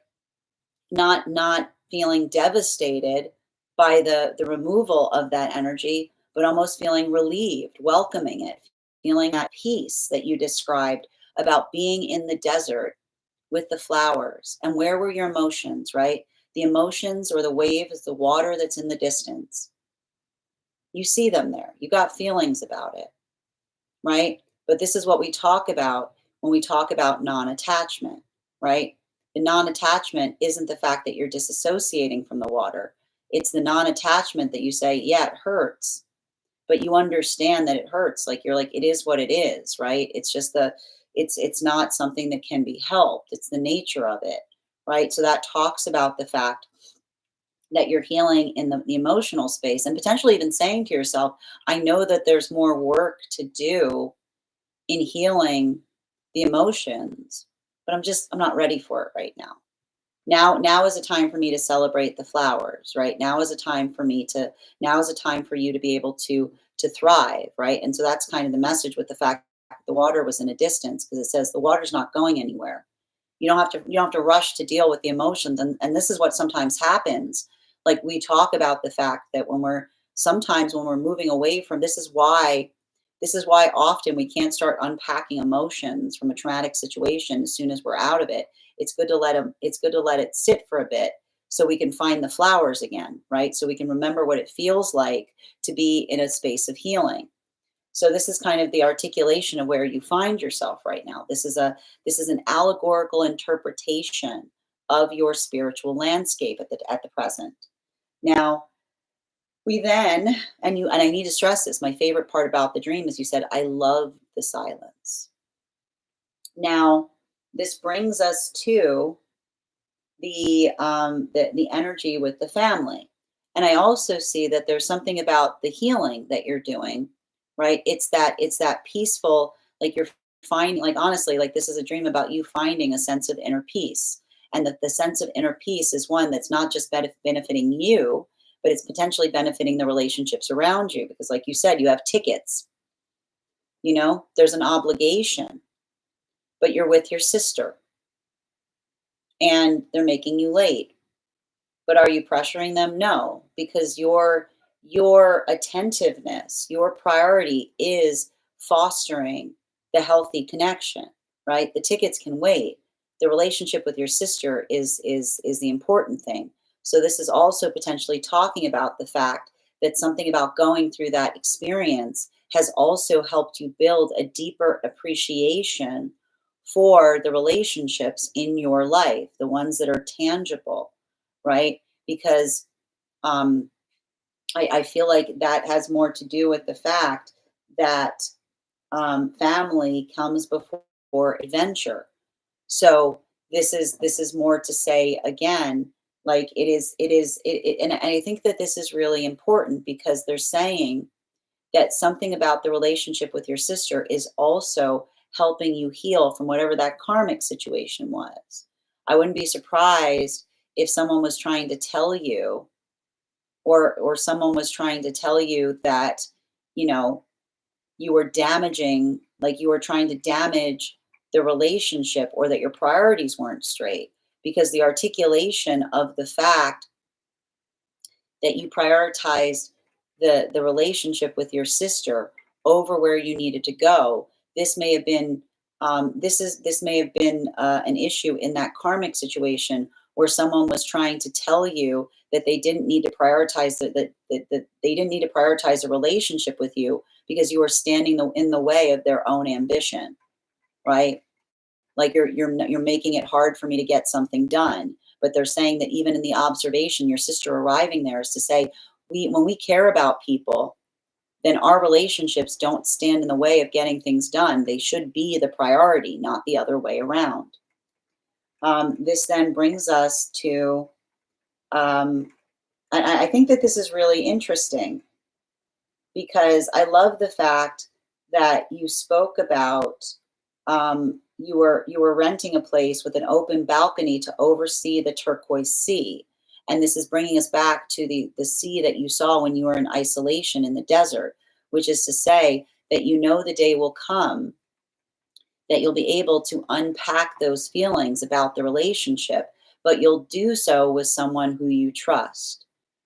S1: not feeling devastated by the removal of that energy, but almost feeling relieved, welcoming it, feeling that peace that you described about being in the desert with the flowers. And where were your emotions, right? The emotions or the wave is the water that's in the distance. You see them there. You got feelings about it, right? But this is what we talk about when we talk about non-attachment, right? The non-attachment isn't the fact that you're disassociating from the water. It's the non-attachment that you say, yeah, it hurts, but you understand that it hurts. Like you're like, it is what it is, right? It's just it's not something that can be helped. It's the nature of it, right? So that talks about the fact that you're healing in the emotional space and potentially even saying to yourself, I know that there's more work to do in healing the emotions, but I'm not ready for it right now. Now is a time for me to celebrate the flowers, right? Now is a time for you to be able to thrive, right? And so that's kind of the message with the fact that the water was in a distance, because it says the water's not going anywhere. You don't have to rush to deal with the emotions, and this is what sometimes happens. Like we talk about the fact that when we're moving away from, this is why often we can't start unpacking emotions from a traumatic situation as soon as we're out of it. It's good to let it sit for a bit so we can find the flowers again, right? So we can remember what it feels like to be in a space of healing. So this is kind of the articulation of where you find yourself right now. This is an allegorical interpretation of your spiritual landscape at the present. Now, we then, and I need to stress this, my favorite part about the dream is you said, I love the silence. Now, this brings us to the energy with the family. And I also see that there's something about the healing that you're doing, right? It's that peaceful, like you're finding, like honestly, like this is a dream about you finding a sense of inner peace. And that the sense of inner peace is one that's not just benefiting you, but it's potentially benefiting the relationships around you. Because like you said, you have tickets, there's an obligation, but you're with your sister and they're making you late. But are you pressuring them? No, because your attentiveness, your priority is fostering the healthy connection, right? The tickets can wait. The relationship with your sister is the important thing. So this is also potentially talking about the fact that something about going through that experience has also helped you build a deeper appreciation for the relationships in your life, the ones that are tangible, right? Because um, I feel like that has more to do with the fact that family comes before adventure. So this is more to say again, like and I think that this is really important because they're saying that something about the relationship with your sister is also helping you heal from whatever that karmic situation was. I wouldn't be surprised if someone was trying to tell you, or someone was trying to tell you that, you know, you were damaging, like you were trying to damage the relationship, or that your priorities weren't straight, because the articulation of the fact that you prioritized the relationship with your sister over where you needed to go. This may have been an issue in that karmic situation where someone was trying to tell you that they didn't need to prioritize that they didn't need to prioritize a relationship with you because you were standing in the way of their own ambition, right? Like you're making it hard for me to get something done. But they're saying that even in the observation, your sister arriving there is to say, when we care about people, then our relationships don't stand in the way of getting things done. They should be the priority, not the other way around. This then brings us to, I think that this is really interesting because I love the fact that you spoke about, you were renting a place with an open balcony to oversee the turquoise sea. And this is bringing us back to the sea that you saw when you were in isolation in the desert, which is to say that the day will come that you'll be able to unpack those feelings about the relationship, but you'll do so with someone who you trust,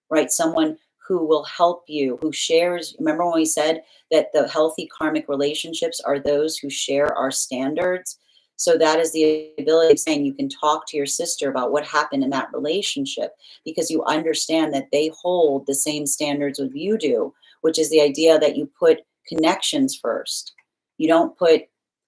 S1: right? Someone who will help you, who shares. Remember when we said that the healthy karmic relationships are those who share our standards? So that is the ability of saying you can talk to your sister about what happened in that relationship because you understand that they hold the same standards as you do, which is the idea that you put connections first. You don't put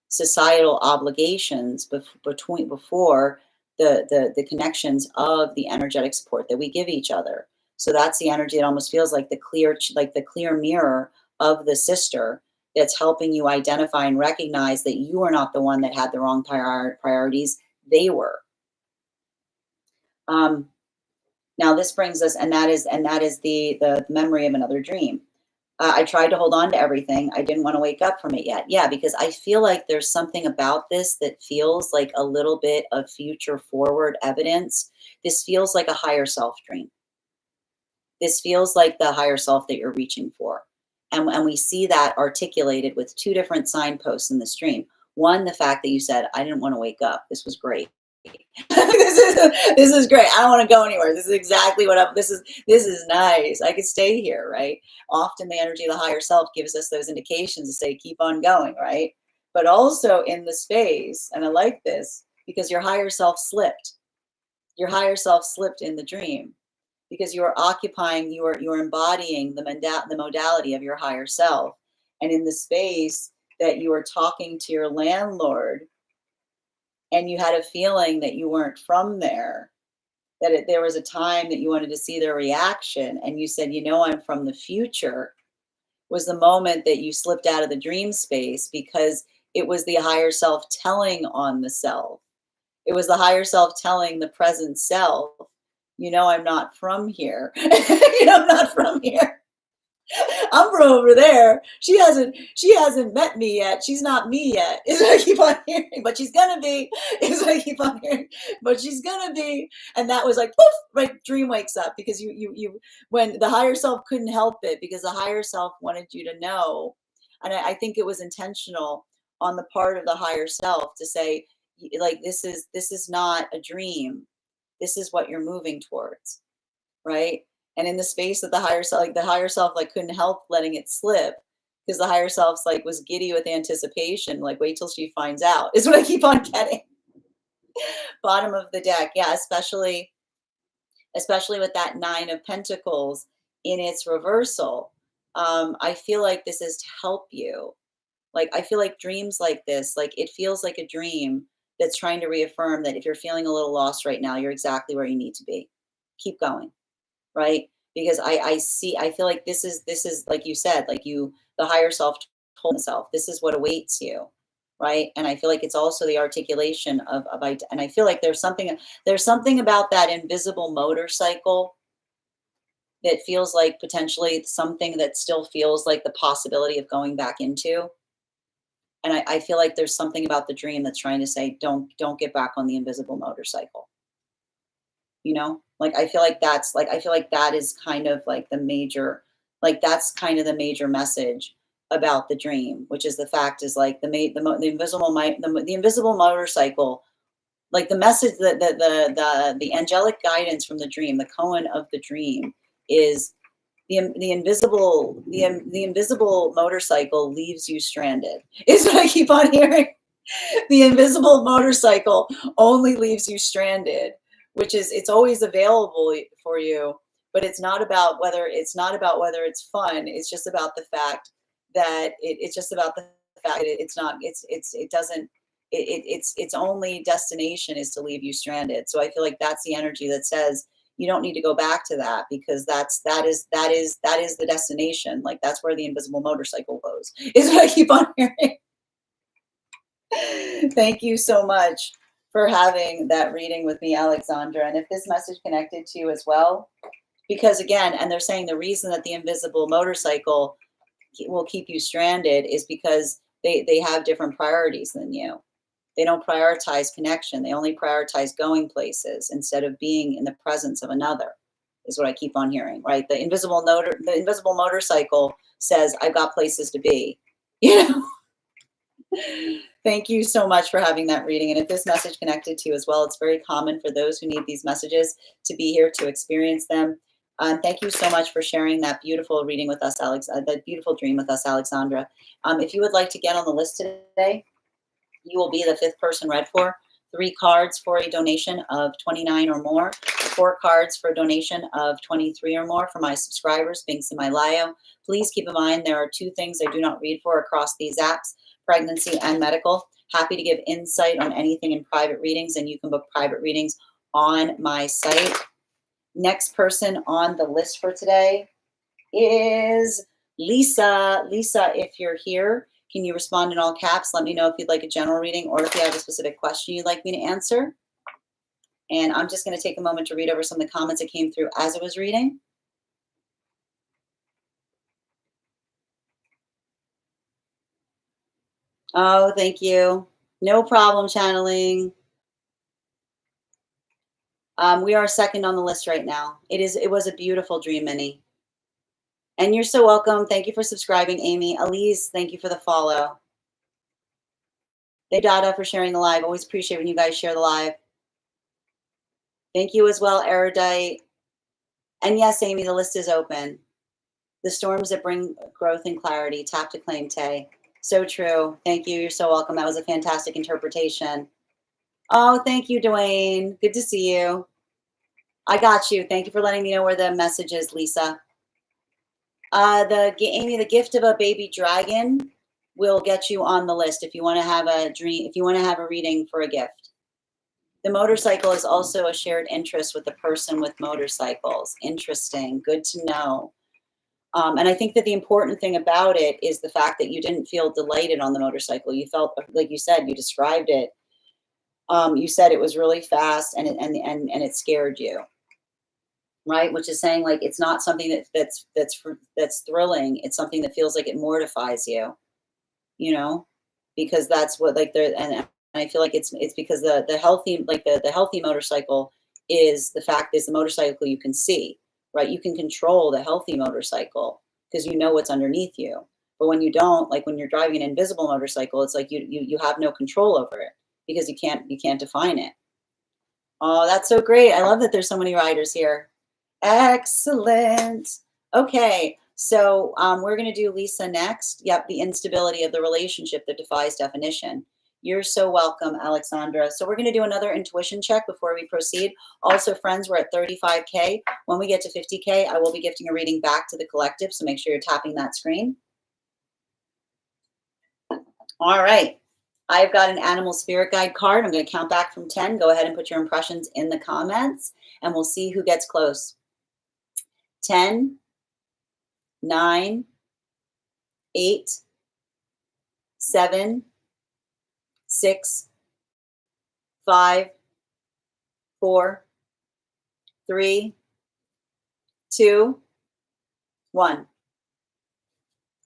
S1: societal obligations before the connections of the energetic support that we give each other. So that's the energy that almost feels like the clear mirror of the sister that's helping you identify and recognize that you are not the one that had the wrong priorities. They were. Now this brings us, and that is the memory of another dream. I tried to hold on to everything. I didn't want to wake up from it yet. Yeah, because I feel like there's something about this that feels like a little bit of future forward evidence. This feels like a higher self dream. This feels like the higher self that you're reaching for. And we see that articulated with two different signposts in the stream. One, the fact that you said, I didn't want to wake up. This was great. this is great. I don't want to go anywhere. This is exactly what this is nice. I could stay here, right? Often the energy of the higher self gives us those indications to say, keep on going, right? But also in the space, and I like this, because your higher self slipped. Your higher self slipped in the dream. Because you are occupying, you are embodying the modality of your higher self. And in the space that you are talking to your landlord and you had a feeling that you weren't from there, that there was a time that you wanted to see their reaction and you said, I'm from the future, was the moment that you slipped out of the dream space because it was the higher self telling on the self. It was the higher self telling the present self, I'm not from here. I'm not from here. I'm from over there. She hasn't met me yet. She's not me yet. Is what I keep on hearing. But she's gonna be. Is what I keep on hearing. But she's gonna be. And that was like poof, right? Dream wakes up because you when the higher self couldn't help it because the higher self wanted you to know. And I think it was intentional on the part of the higher self to say, like, this is not a dream. This is what you're moving towards, right? And in the space that the higher self like couldn't help letting it slip because the higher self's like was giddy with anticipation, like wait till she finds out is what I keep on getting. Bottom of the deck, yeah, especially with that 9 of Pentacles in its reversal. I feel like this is to help you. Like I feel like dreams like this, like it feels like a dream that's trying to reaffirm that if you're feeling a little lost right now, you're exactly where you need to be. Keep going, right? Because I feel like this is like you said, like the higher self told itself, this is what awaits you, right? And I feel like it's also the articulation of and I feel like there's something about that invisible motorcycle that feels like potentially something that still feels like the possibility of going back into. And I feel like there's something about the dream that's trying to say, don't get back on the invisible motorcycle. Like I feel like that is kind of like the major, like that's kind of the major message about the dream, which is the fact is like the invisible motorcycle, like the message that the angelic guidance from the dream, the koan of the dream is the invisible motorcycle leaves you stranded is what I keep on hearing. The invisible motorcycle only leaves you stranded, which is it's always available for you, but it's not about whether it's fun. It's just about the fact that its only destination is to leave you stranded. So I feel like that's the energy that says you don't need to go back to that because that is the destination. Like that's where the invisible motorcycle goes. Is what I keep on hearing. Thank you so much for having that reading with me, Alexandra. And if this message connected to you as well, because again, and they're saying the reason that the invisible motorcycle will keep you stranded is because they have different priorities than you. They don't prioritize connection. They only prioritize going places instead of being in the presence of another, is what I keep on hearing, right? The invisible motorcycle says, I've got places to be, Thank you so much for having that reading. And if this message connected to you as well, it's very common for those who need these messages to be here to experience them. Thank you so much for sharing that beautiful reading with us, Alex, that beautiful dream with us, Alexandra. If you would like to get on the list today, you will be the 5th person read for. 3 cards for a donation of $29 or more. 4 cards for a donation of $23 or more for my subscribers, Binks in my Lio. Please keep in mind there are 2 things I do not read for across these apps, pregnancy and medical. Happy to give insight on anything in private readings, and you can book private readings on my site. Next person on the list for today is Lisa. Lisa, if you're here, can you respond in all caps? Let me know if you'd like a general reading or if you have a specific question you'd like me to answer. And I'm just going to take a moment to read over some of the comments that came through as I was reading. Oh, thank you. No problem, channeling. We are 2nd on the list right now. It was a beautiful dream, Minnie. And you're so welcome. Thank you for subscribing, Amy. Elise, thank you for the follow. Thank you, Dada, for sharing the live. Always appreciate when you guys share the live. Thank you as well, Erudite. And yes, Amy, the list is open. The storms that bring growth and clarity. Tap to claim, Tay. So true. Thank you. You're so welcome. That was a fantastic interpretation. Oh, thank you, Dwayne. Good to see you. I got you. Thank you for letting me know where the message is, Lisa. Amy, the gift of a baby dragon will get you on the list if you want to have a dream, if you want to have a reading for a gift. The motorcycle is also a shared interest with the person with motorcycles. Interesting. Good to know. And I think that the important thing about it is the fact that you didn't feel delighted on the motorcycle. You felt, like you said, you described it. You said it was really fast and it scared you. Right, which is saying like it's not something that's thrilling. It's something that feels like it mortifies you, you know, because that's what like there. And I feel like it's because the healthy the healthy motorcycle is the fact is the motorcycle you can see, right? You can control the healthy motorcycle because you know what's underneath you. But when you don't, like when you're driving an invisible motorcycle, it's like you have no control over it because you can't define it. Oh, that's so great! I love that there's so many riders here. Excellent. Okay, so we're going to do Lisa next. Yep, the instability of the relationship that defies definition. You're so welcome, Alexandra. So we're going to do another intuition check before we proceed. Also, friends, we're at 35K. When we get to 50K, I will be gifting a reading back to the collective, so make sure you're tapping that screen. All right. I've got an animal spirit guide card. I'm going to count back from 10. Go ahead and put your impressions in the comments, and we'll see who gets close. 10, 9, 8, 7, 6, 5, 4, 3, 2, 1.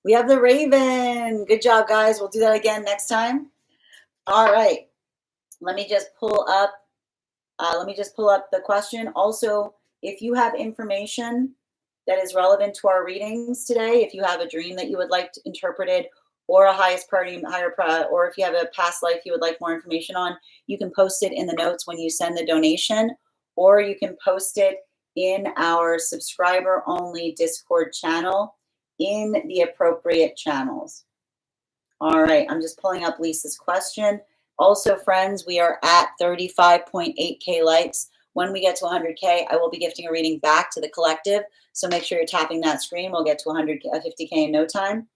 S1: We have the Raven. Good job, guys. We'll do that again next time. All right. Let me just pull up the question. Also, if you have information that is relevant to our readings today, if you have a dream that you would like interpreted, or a or if you have a past life you would like more information on, you can post it in the notes when you send the donation, or you can post it in our subscriber-only Discord channel in the appropriate channels. All right, I'm just pulling up Lisa's question. Also, friends, we are at 35.8K likes. When we get to 100K, I will be gifting a reading back to the collective. So make sure you're tapping that screen. We'll get to 50K in no time.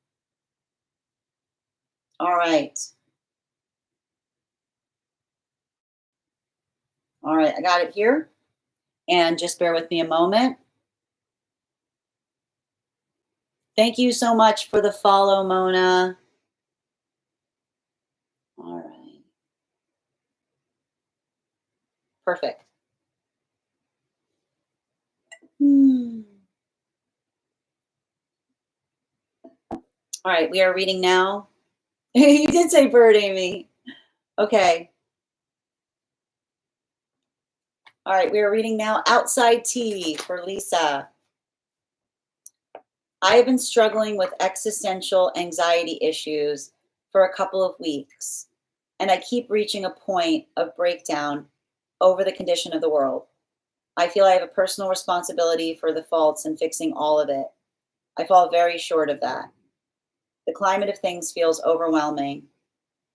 S1: All right. All right, I got it here. And just bear with me a moment. Thank you so much for the follow, Mona. All right. Perfect. All right, we are reading now. You did say bird, Amy. Okay. All right, we are reading now Outside Tea for Lisa. I have been struggling with existential anxiety issues for a couple of weeks, and I keep reaching a point of breakdown over the condition of the world. I feel I have a personal responsibility for the faults and fixing all of it. I fall very short of that. The climate of things feels overwhelming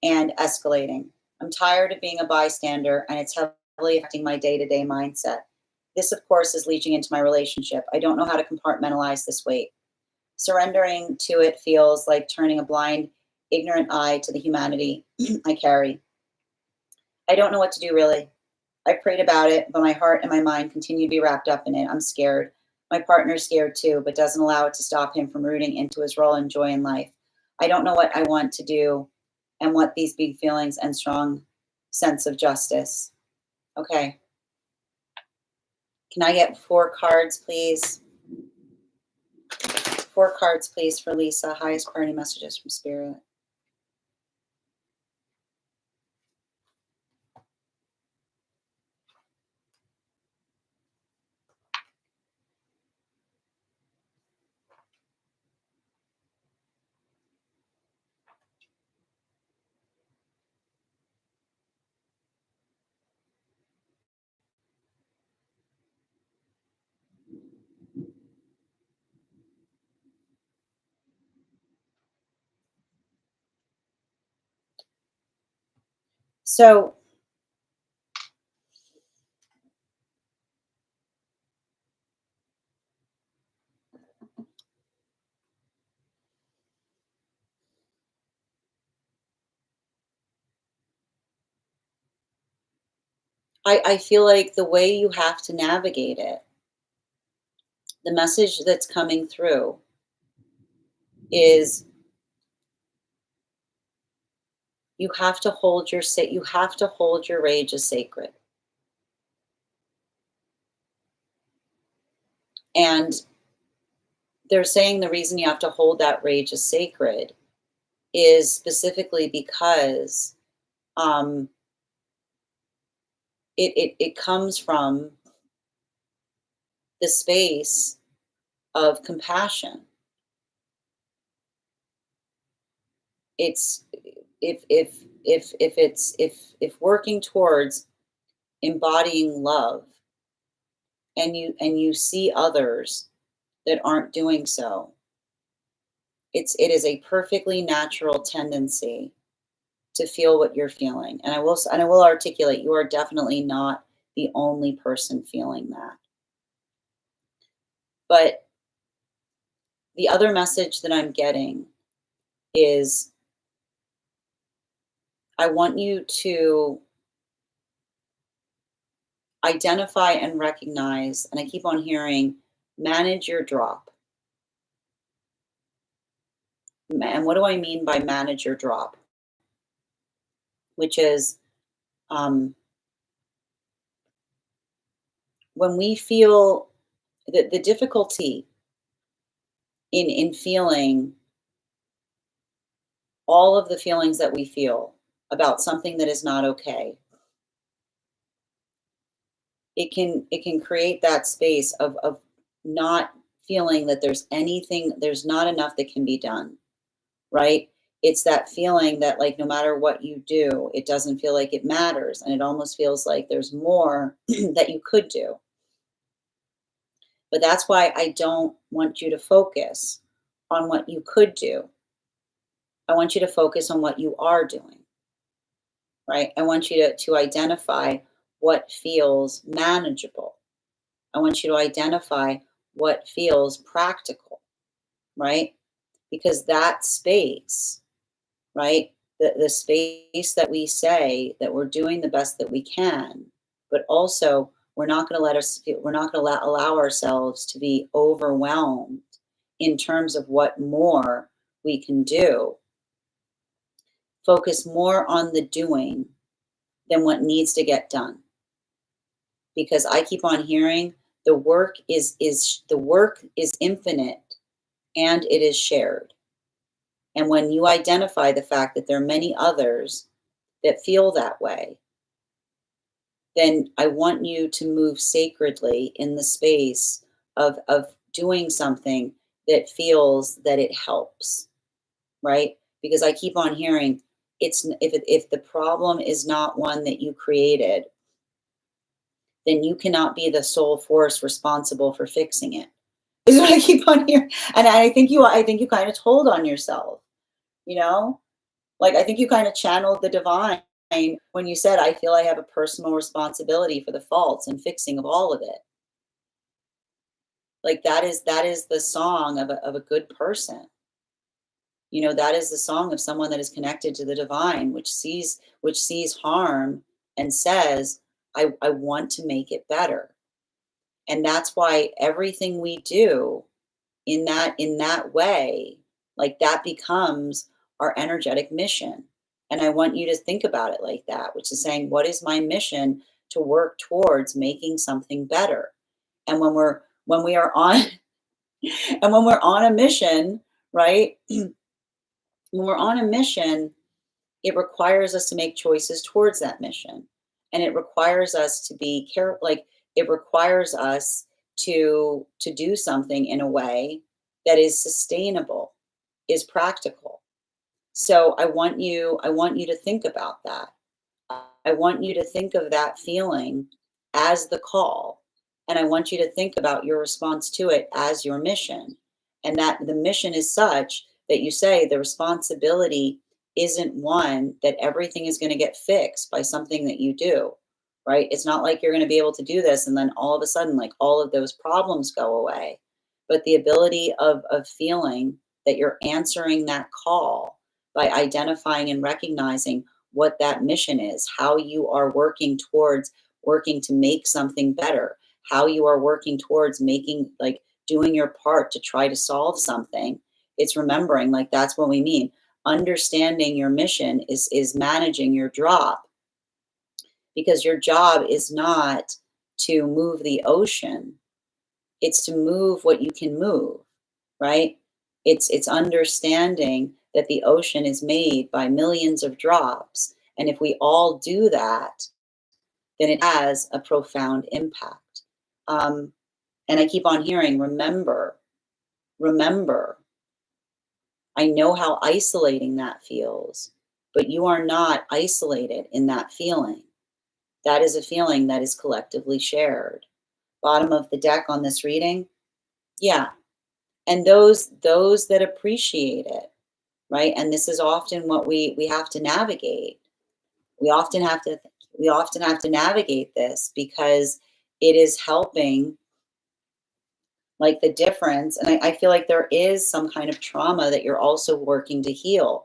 S1: and escalating. I'm tired of being a bystander, and it's heavily affecting my day to day mindset. This, of course, is leaching into my relationship. I don't know how to compartmentalize this weight. Surrendering to it feels like turning a blind, ignorant eye to the humanity I carry. I don't know what to do, really. I've prayed about it, but my heart and my mind continue to be wrapped up in it. I'm scared. My partner's scared too, but doesn't allow it to stop him from rooting into his role and joy in life. I don't know what I want to do and what these big feelings and strong sense of justice. Okay. Can I get 4 cards, please? 4 cards, please, for Lisa. Highest priority messages from Spirit. So I feel like the way you have to navigate it, the message that's coming through is you have to hold you have to hold your rage as sacred. And they're saying the reason you have to hold that rage as sacred is specifically because um, it comes from the space of compassion. It's if working towards embodying love and you see others that aren't doing so, it is a perfectly natural tendency to feel what you're feeling. And I will articulate, you are definitely not the only person feeling that. But the other message that I'm getting is I want you to identify and recognize, and I keep on hearing, manage your drop. And what do I mean by manage your drop? Which is um, when we feel the difficulty in feeling all of the feelings that we feel about something that is not okay, it can create that space of not feeling that there's not enough that can be done, right? It's that feeling that, like, no matter what you do, it doesn't feel like it matters, and it almost feels like there's more that you could do. But that's why I don't want you to focus on what you could do. I want you to focus on what you are doing, right? I want you to identify what feels manageable. I want you to identify what feels practical, right? Because that space, right? The space that we say that we're doing the best that we can, but also we're not going to allow ourselves to be overwhelmed in terms of what more we can do. Focus more on the doing than what needs to get done. Because I keep on hearing the work is infinite and it is shared. And when you identify the fact that there are many others that feel that way, then I want you to move sacredly in the space of doing something that feels that it helps, right? because I keep on hearing if the problem is not one that you created, then you cannot be the sole force responsible for fixing it. Is what I keep on hearing. And I think you kind of told on yourself, you know? Like I think you kind of channeled the divine when you said, I feel I have a personal responsibility for the faults and fixing of all of it. Like that is the song of a good person. You know, that is the song of someone that is connected to the divine, which sees harm and says, I want to make it better. And that's why everything we do in that way, like that becomes our energetic mission. And I want you to think about it like that, which is saying, what is my mission to work towards making something better? And when we are on and when we're on a mission, right? When we're on a mission, it requires us to make choices towards that mission. And it requires us to be careful, like it requires us to do something in a way that is sustainable, is practical. So I want you to think about that. I want you to think of that feeling as the call. And I want you to think about your response to it as your mission. And that the mission is such that you say the responsibility isn't one that everything is going to get fixed by something that you do, right? It's not like you're going to be able to do this and then all of a sudden, like all of those problems go away. But the ability of feeling that you're answering that call by identifying and recognizing what that mission is, how you are working to make something better, how you are working towards making, like doing your part to try to solve something. It's remembering, like that's what we mean. Understanding your mission is managing your drop, because your job is not to move the ocean, it's to move what you can move, right? It's understanding that the ocean is made by millions of drops, and if we all do that, then it has a profound impact. And I keep on hearing, remember, remember. I know how isolating that feels, but you are not isolated in that feeling. That is a feeling that is collectively shared. Bottom of the deck on this reading, yeah. And those that appreciate it, right? And this is often what we have to navigate. We often have to we often have to navigate this because it is helping, like the difference. And I feel like there is some kind of trauma that you're also working to heal,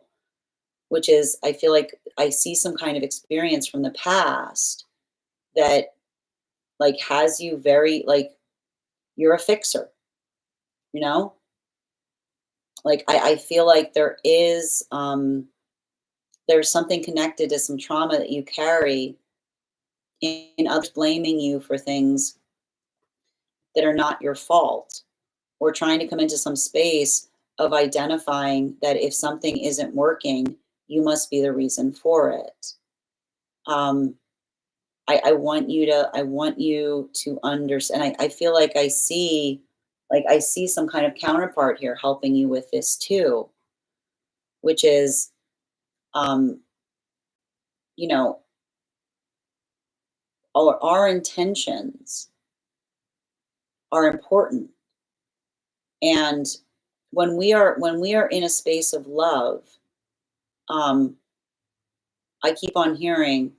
S1: which is, I feel like I see some kind of experience from the past that like has you very like you're a fixer, you know? Like I feel like there's something connected to some trauma that you carry in others blaming you for things that are not your fault, or trying to come into some space of identifying that if something isn't working, you must be the reason for it. Um, I want you to understand. I feel like I see some kind of counterpart here helping you with this too, which is, um, you know, our intentions are important. And when we are in a space of love, um, I keep on hearing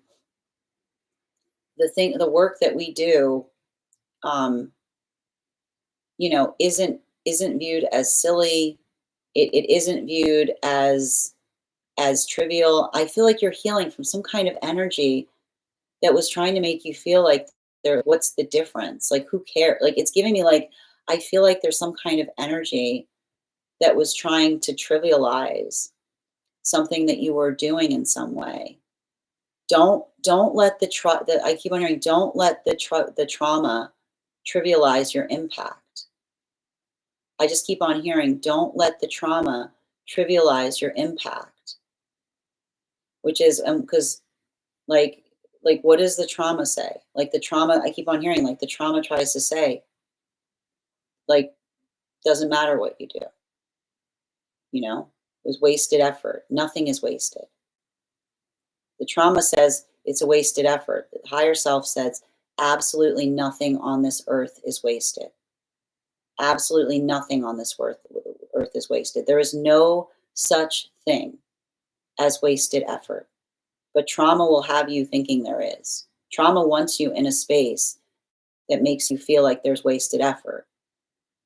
S1: the work that we do, um, you know, isn't viewed as silly. It isn't viewed as trivial. I feel like you're healing from some kind of energy that was trying to make you feel like what's the difference? Like who cares? Like it's giving me like I feel like there's some kind of energy that was trying to trivialize something that you were doing in some way. Don't let the I keep on hearing, don't let the trauma trivialize your impact. I just keep on hearing, don't let the trauma trivialize your impact, which is because like what does the trauma say? Like the trauma, I keep on hearing, like the trauma tries to say, like, doesn't matter what you do, you know? was wasted effort. Nothing is wasted. The trauma says it's a wasted effort. The higher self says absolutely nothing on this earth is wasted. Absolutely nothing on this earth is wasted. There is no such thing as wasted effort. But trauma will have you thinking there is. Trauma wants you in a space that makes you feel like there's wasted effort,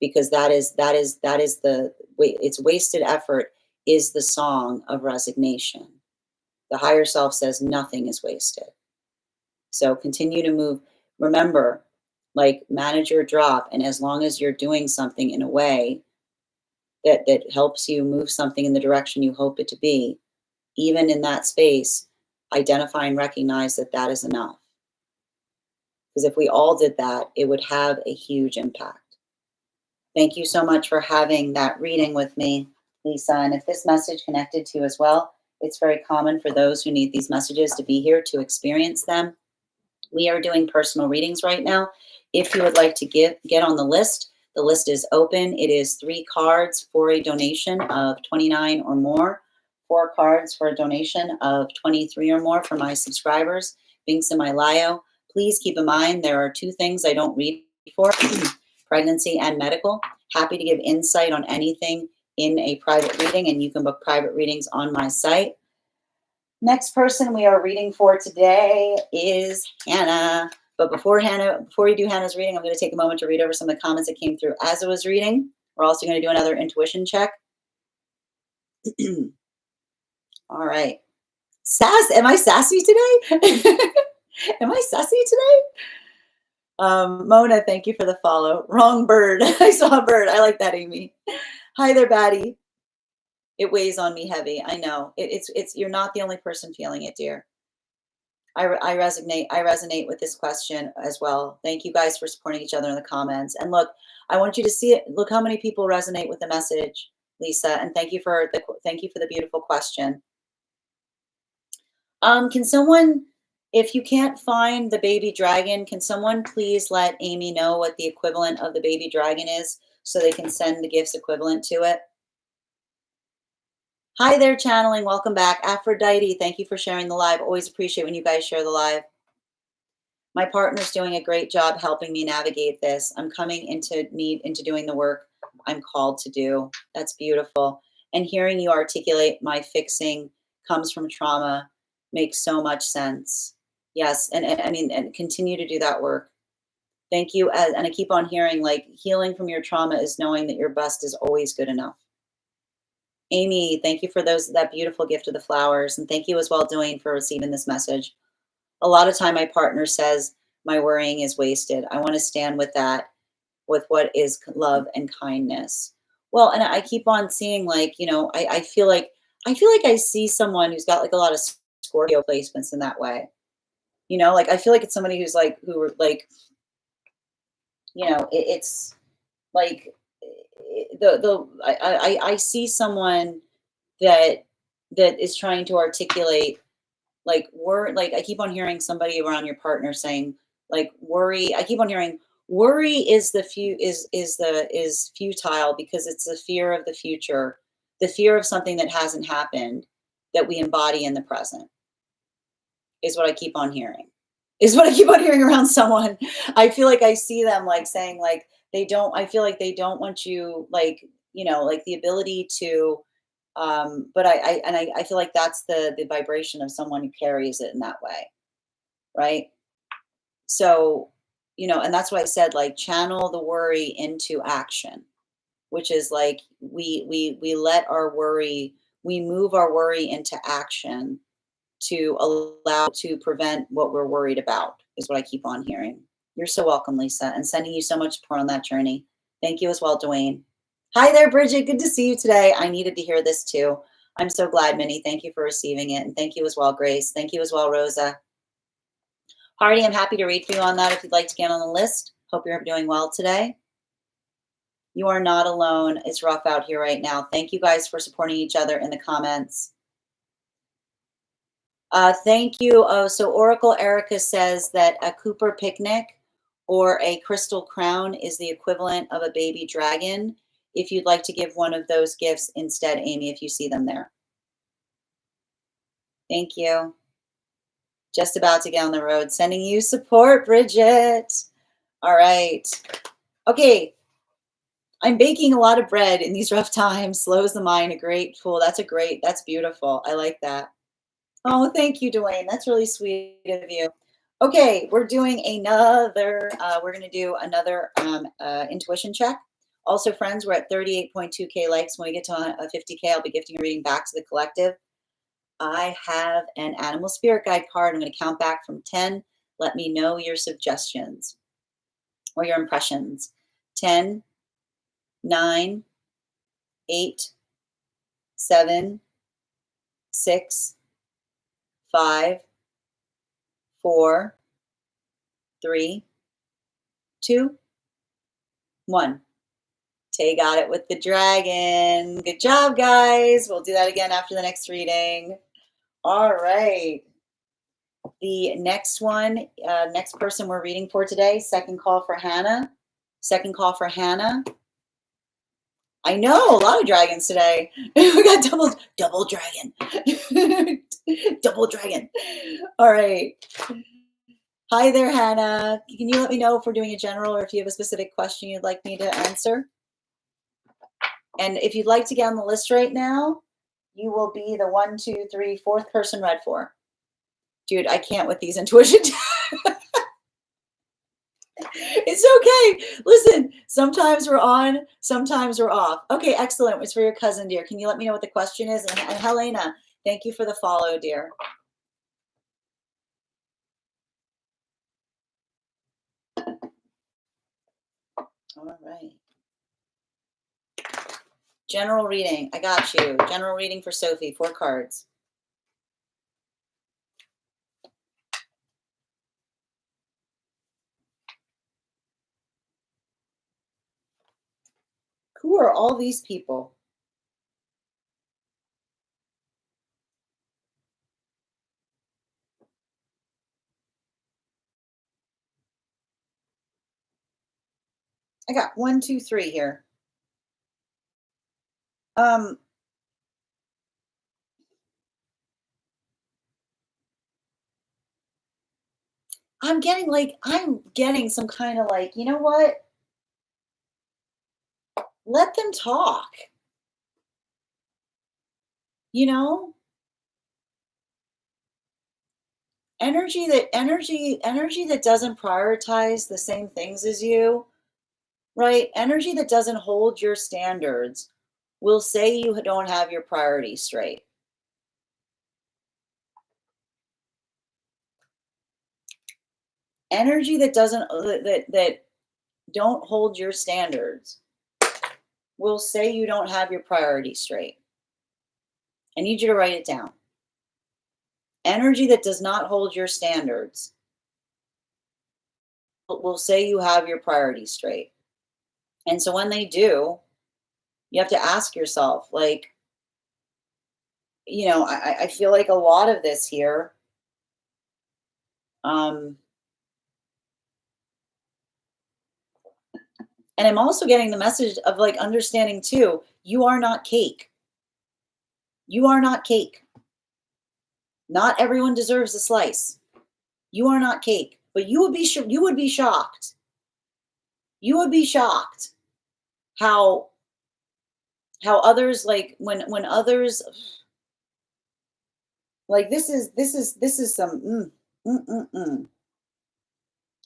S1: because that is the it's wasted effort is the song of resignation. The higher self says nothing is wasted. So continue to move. Remember, like, manage your drop, and as long as you're doing something in a way that helps you move something in the direction you hope it to be, even in that space, identify and recognize that that is enough. Because if we all did that, it would have a huge impact. Thank you so much for having that reading with me, Lisa. And if this message connected to you as well, it's very common for those who need these messages to be here to experience them. We are doing personal readings right now. If you would like to get on the list is open. It is 3 cards for a donation of $29 or more, 4 cards for a donation of $23 or more for my subscribers. Links in my bio. Please keep in mind there are 2 things I don't read for, pregnancy and medical. Happy to give insight on anything in a private reading, and you can book private readings on my site. Next person we are reading for today is Hannah. But before you do Hannah's reading, I'm going to take a moment to read over some of the comments that came through as I was reading. We're also going to do another intuition check. All right. Am I sassy today? Am I sassy today? Mona, thank you for the follow. Wrong bird. I saw a bird. I like that, Amy. Hi there, Batty. It weighs on me heavy. I know. It's you're not the only person feeling it, dear. I resonate with this question as well. Thank you guys for supporting each other in the comments. And look, I want you to see it. Look how many people resonate with the message, Lisa. And thank you for the beautiful question. Can someone, if you can't find the baby dragon, can someone please let Amy know what the equivalent of the baby dragon is so they can send the gifts equivalent to it? Hi there, channeling. Welcome back. Aphrodite, thank you for sharing the live. Always appreciate when you guys share the live. My partner's doing a great job helping me navigate this. I'm coming into doing the work I'm called to do. That's beautiful. And hearing you articulate my fixing comes from trauma makes so much sense. Yes, and continue to do that work. Thank you. And I keep on hearing, like, healing from your trauma is knowing that your best is always good enough. Amy, thank you for that beautiful gift of the flowers. And thank you as well, Dwayne, for receiving this message. A lot of time my partner says my worrying is wasted. I want to stand with that, with what is love and kindness. Well, and I keep on seeing, like, I feel like I see someone who's got like a lot of Scorpio placements in that way. Like, I feel like it's somebody who's like, it's like I see someone that is trying to articulate, like, I keep on hearing somebody around your partner saying, like, worry. I keep on hearing worry is futile because it's the fear of the future, the fear of something that hasn't happened that we embody in the present. Is what I keep on hearing. Is what I keep on hearing around someone. I feel like I see them, like, saying, like, I feel like they don't want you, like, like the ability to, but I feel like that's the vibration of someone who carries it in that way. Right. So, and that's why I said, like, channel the worry into action, which is like, we let our worry, we move our worry into action to allow, to prevent what we're worried about, is what I keep on hearing. You're so welcome, Lisa, and sending you so much support on that journey. Thank you as well, Dwayne. Hi there, Bridget. Good to see you today. I needed to hear this too. I'm so glad, Minnie. Thank you for receiving it. And thank you as well, Grace. Thank you as well, Rosa. Hardy, I'm happy to read for you on that if you'd like to get on the list. Hope you're doing well today. You are not alone. It's rough out here right now. Thank you guys for supporting each other in the comments. Thank you. Oh, so Oracle Erica says that a Cooper picnic or a crystal crown is the equivalent of a baby dragon. if you'd like to give one of those gifts instead, Amy, if you see them there. Thank you. Just about to get on the road. Sending you support, Bridget. All right. Okay. I'm baking a lot of bread in these rough times. Slows the mind. A great tool. That's beautiful. I like that. Oh, thank you, Dwayne. That's really sweet of you. Okay, we're doing another, we're going to do another intuition check. Also, friends, we're at 38.2K likes. When we get to 50K, I'll be gifting a reading back to the collective. I have an animal spirit guide card. I'm going to count back from 10. Let me know your suggestions or your impressions. 10, 9, 8, 7, 6, 5, 4, 3, 2, 1. Tay got it with the dragon. Good job, guys. We'll do that again after the next reading. All right. The next one, next person we're reading for today, second call for Hannah. Second call for Hannah. I know, a lot of dragons today. We got double dragon. Double dragon. All right. Hi there, Hannah. Can you let me know if we're doing a general or if you have a specific question you'd like me to answer? And if you'd like to get on the list right now, you will be the 1, 2, 3, 4th person read for. Dude, I can't with these intuition. It's okay. Listen, sometimes we're on, sometimes we're off. Okay, excellent. It's for your cousin, dear. Can you let me know what the question is? And Helena, thank you for the follow, dear. All right. General reading. I got you. General reading for Sophie. 4 cards. Who are all these people? I got 1, 2, 3 here. I'm getting some kind of like, you know what? Let them talk. You know? Energy that doesn't prioritize the same things as you, right? Energy that doesn't hold your standards will say you don't have your priorities straight. Energy that doesn't that don't hold your standards will say you don't have your priorities straight. I need you to write it down. Energy that does not hold your standards will say you have your priorities straight. And so when they do, you have to ask yourself, like, you know, I feel like a lot of this here, and I'm also getting the message of like understanding too, you are not cake. You are not cake. Not everyone deserves a slice. You are not cake, but you would be shocked. You would be shocked how others, like when others, like this is some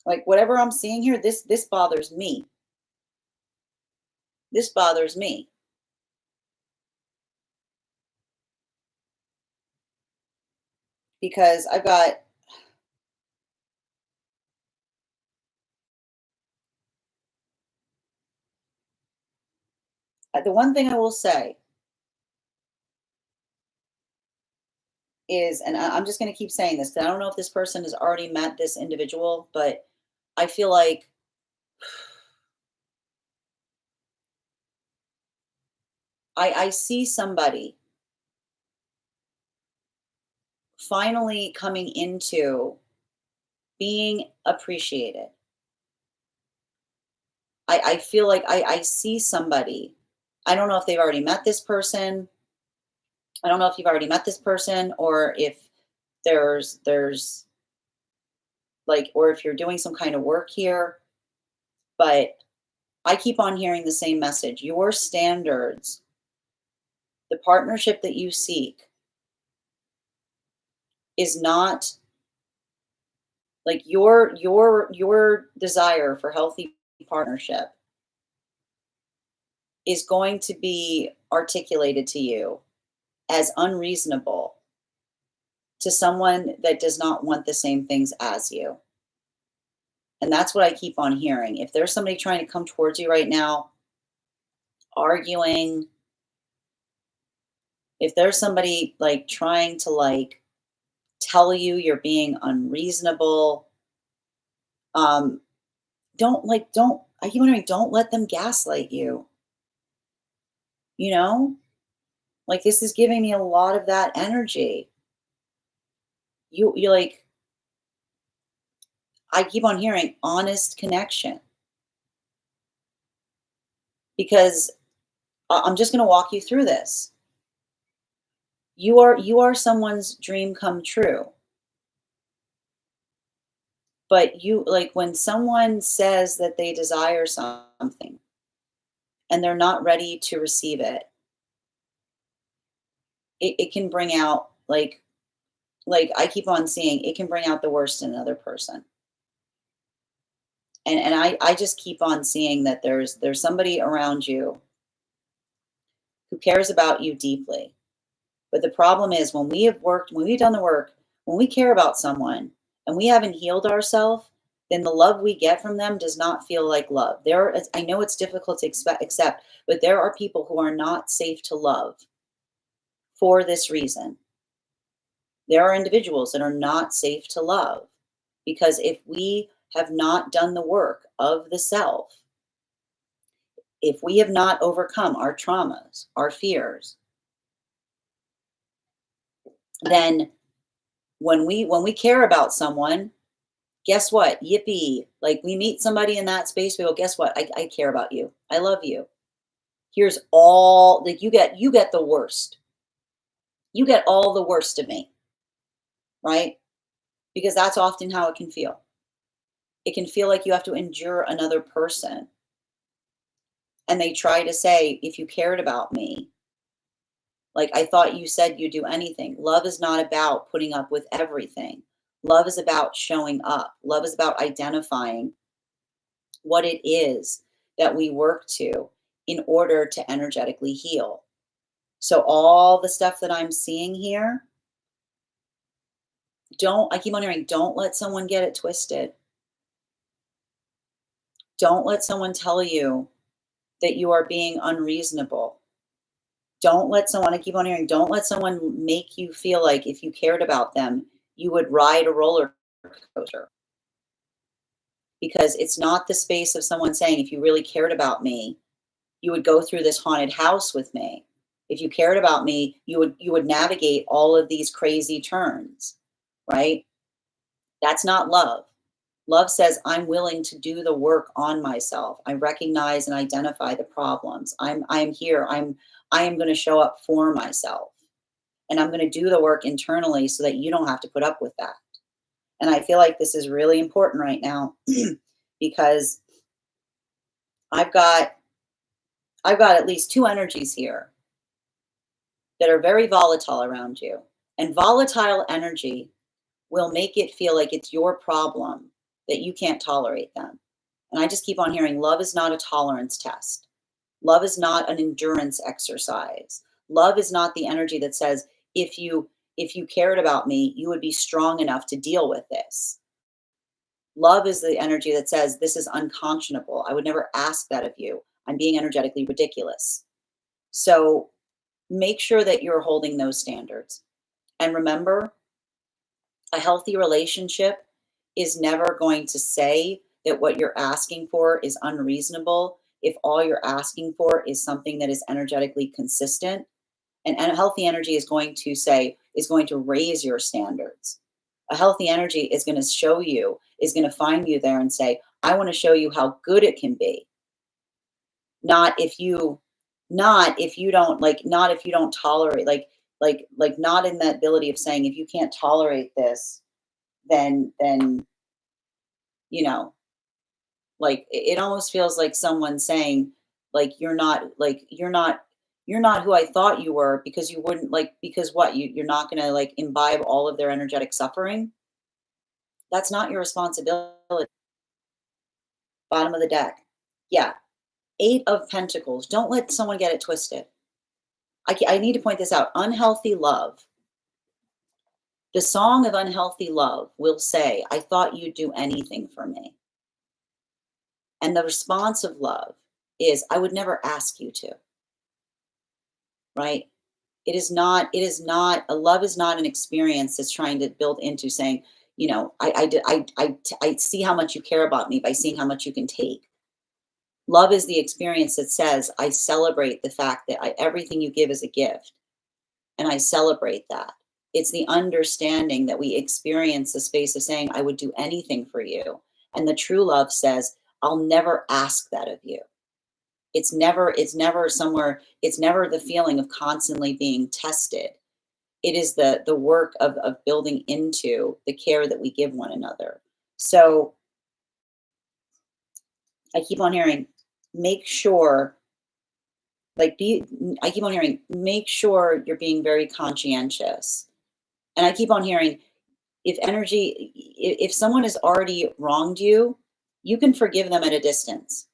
S1: like whatever I'm seeing here, this bothers me. This bothers me. Because I've got the one thing I will say is, and I'm just going to keep saying this because I don't know if this person has already met this individual, but I feel like I see somebody finally coming into being appreciated. I feel like I see somebody I don't know if they've already met this person. I don't know if you've already met this person, or if there's like, or if you're doing some kind of work here, but I keep on hearing the same message. Your standards, the partnership that you seek, is not like your desire for healthy partnership is going to be articulated to you as unreasonable to someone that does not want the same things as you. And that's what I keep on hearing. If there's somebody trying to come towards you right now, arguing, if there's somebody like trying to like tell you you're being unreasonable, um, don't, I keep wondering, don't let them gaslight you. You know, like this is giving me a lot of that energy. You're like, I keep on hearing honest connection, because I'm just going to walk you through this. You are someone's dream come true. But you like when someone says that they desire something and they're not ready to receive it, it can bring out like I keep on seeing it can bring out the worst in another person. And I just keep on seeing that there's somebody around you who cares about you deeply. But the problem is when we have worked, when we've done the work, when we care about someone and we haven't healed ourselves, then the love we get from them does not feel like love. I know it's difficult to accept, but there are people who are not safe to love for this reason. There are individuals that are not safe to love because if we have not done the work of the self, if we have not overcome our traumas, our fears, then when we care about someone, guess what? Yippee. Like we meet somebody in that space, we go, guess what? I care about you. I love you. Here's all like you get the worst. You get all the worst of me, right? Because that's often how it can feel. It can feel like you have to endure another person. And they try to say, if you cared about me, like I thought you said you'd do anything. Love is not about putting up with everything. Love is about showing up. Love is about identifying what it is that we work to in order to energetically heal. So all the stuff that I'm seeing here, I keep on hearing, don't let someone get it twisted. Don't let someone tell you that you are being unreasonable. I keep on hearing, don't let someone make you feel like if you cared about them, you would ride a roller coaster. Because it's not the space of someone saying, if you really cared about me, you would go through this haunted house with me. If you cared about me, you would navigate all of these crazy turns, right? That's not love. Love says, I'm willing to do the work on myself. I recognize and identify the problems. I'm here. I am going to show up for myself. And I'm going to do the work internally so that you don't have to put up with that. And I feel like this is really important right now because I've got at least two energies here that are very volatile around you. And volatile energy will make it feel like it's your problem that you can't tolerate them. And I just keep on hearing love is not a tolerance test. Love is not an endurance exercise. Love is not the energy that says, if you cared about me, you would be strong enough to deal with this. Love is the energy that says, this is unconscionable. I would never ask that of you. I'm being energetically ridiculous. So make sure that you're holding those standards. And remember, a healthy relationship is never going to say that what you're asking for is unreasonable if all you're asking for is something that is energetically consistent. And a healthy energy is going to raise your standards. A healthy energy is going to find you there and say, I want to show you how good it can be. Not Not if you don't not if you don't tolerate, not in that ability of saying, if you can't tolerate this, then, you know, it almost feels like someone saying, you're not who I thought you were, because you wouldn't because what, you're not gonna imbibe all of their energetic suffering. That's not your responsibility. Bottom of the deck. Yeah. 8 of Pentacles. Don't let someone get it twisted. I need to point this out. Unhealthy love. The song of unhealthy love will say, I thought you'd do anything for me. And the response of love is, I would never ask you to. Right? It is not, a love is not an experience that's trying to build into saying, I see how much you care about me by seeing how much you can take. Love is the experience that says, I celebrate the fact that everything you give is a gift. And I celebrate that. It's the understanding that we experience the space of saying, I would do anything for you. And the true love says, I'll never ask that of you. It's never somewhere, it's never the feeling of constantly being tested. It is the work of building into the care that we give one another. So I keep on hearing, make sure, I keep on hearing, make sure you're being very conscientious. And I keep on hearing, if someone has already wronged you, you can forgive them at a distance.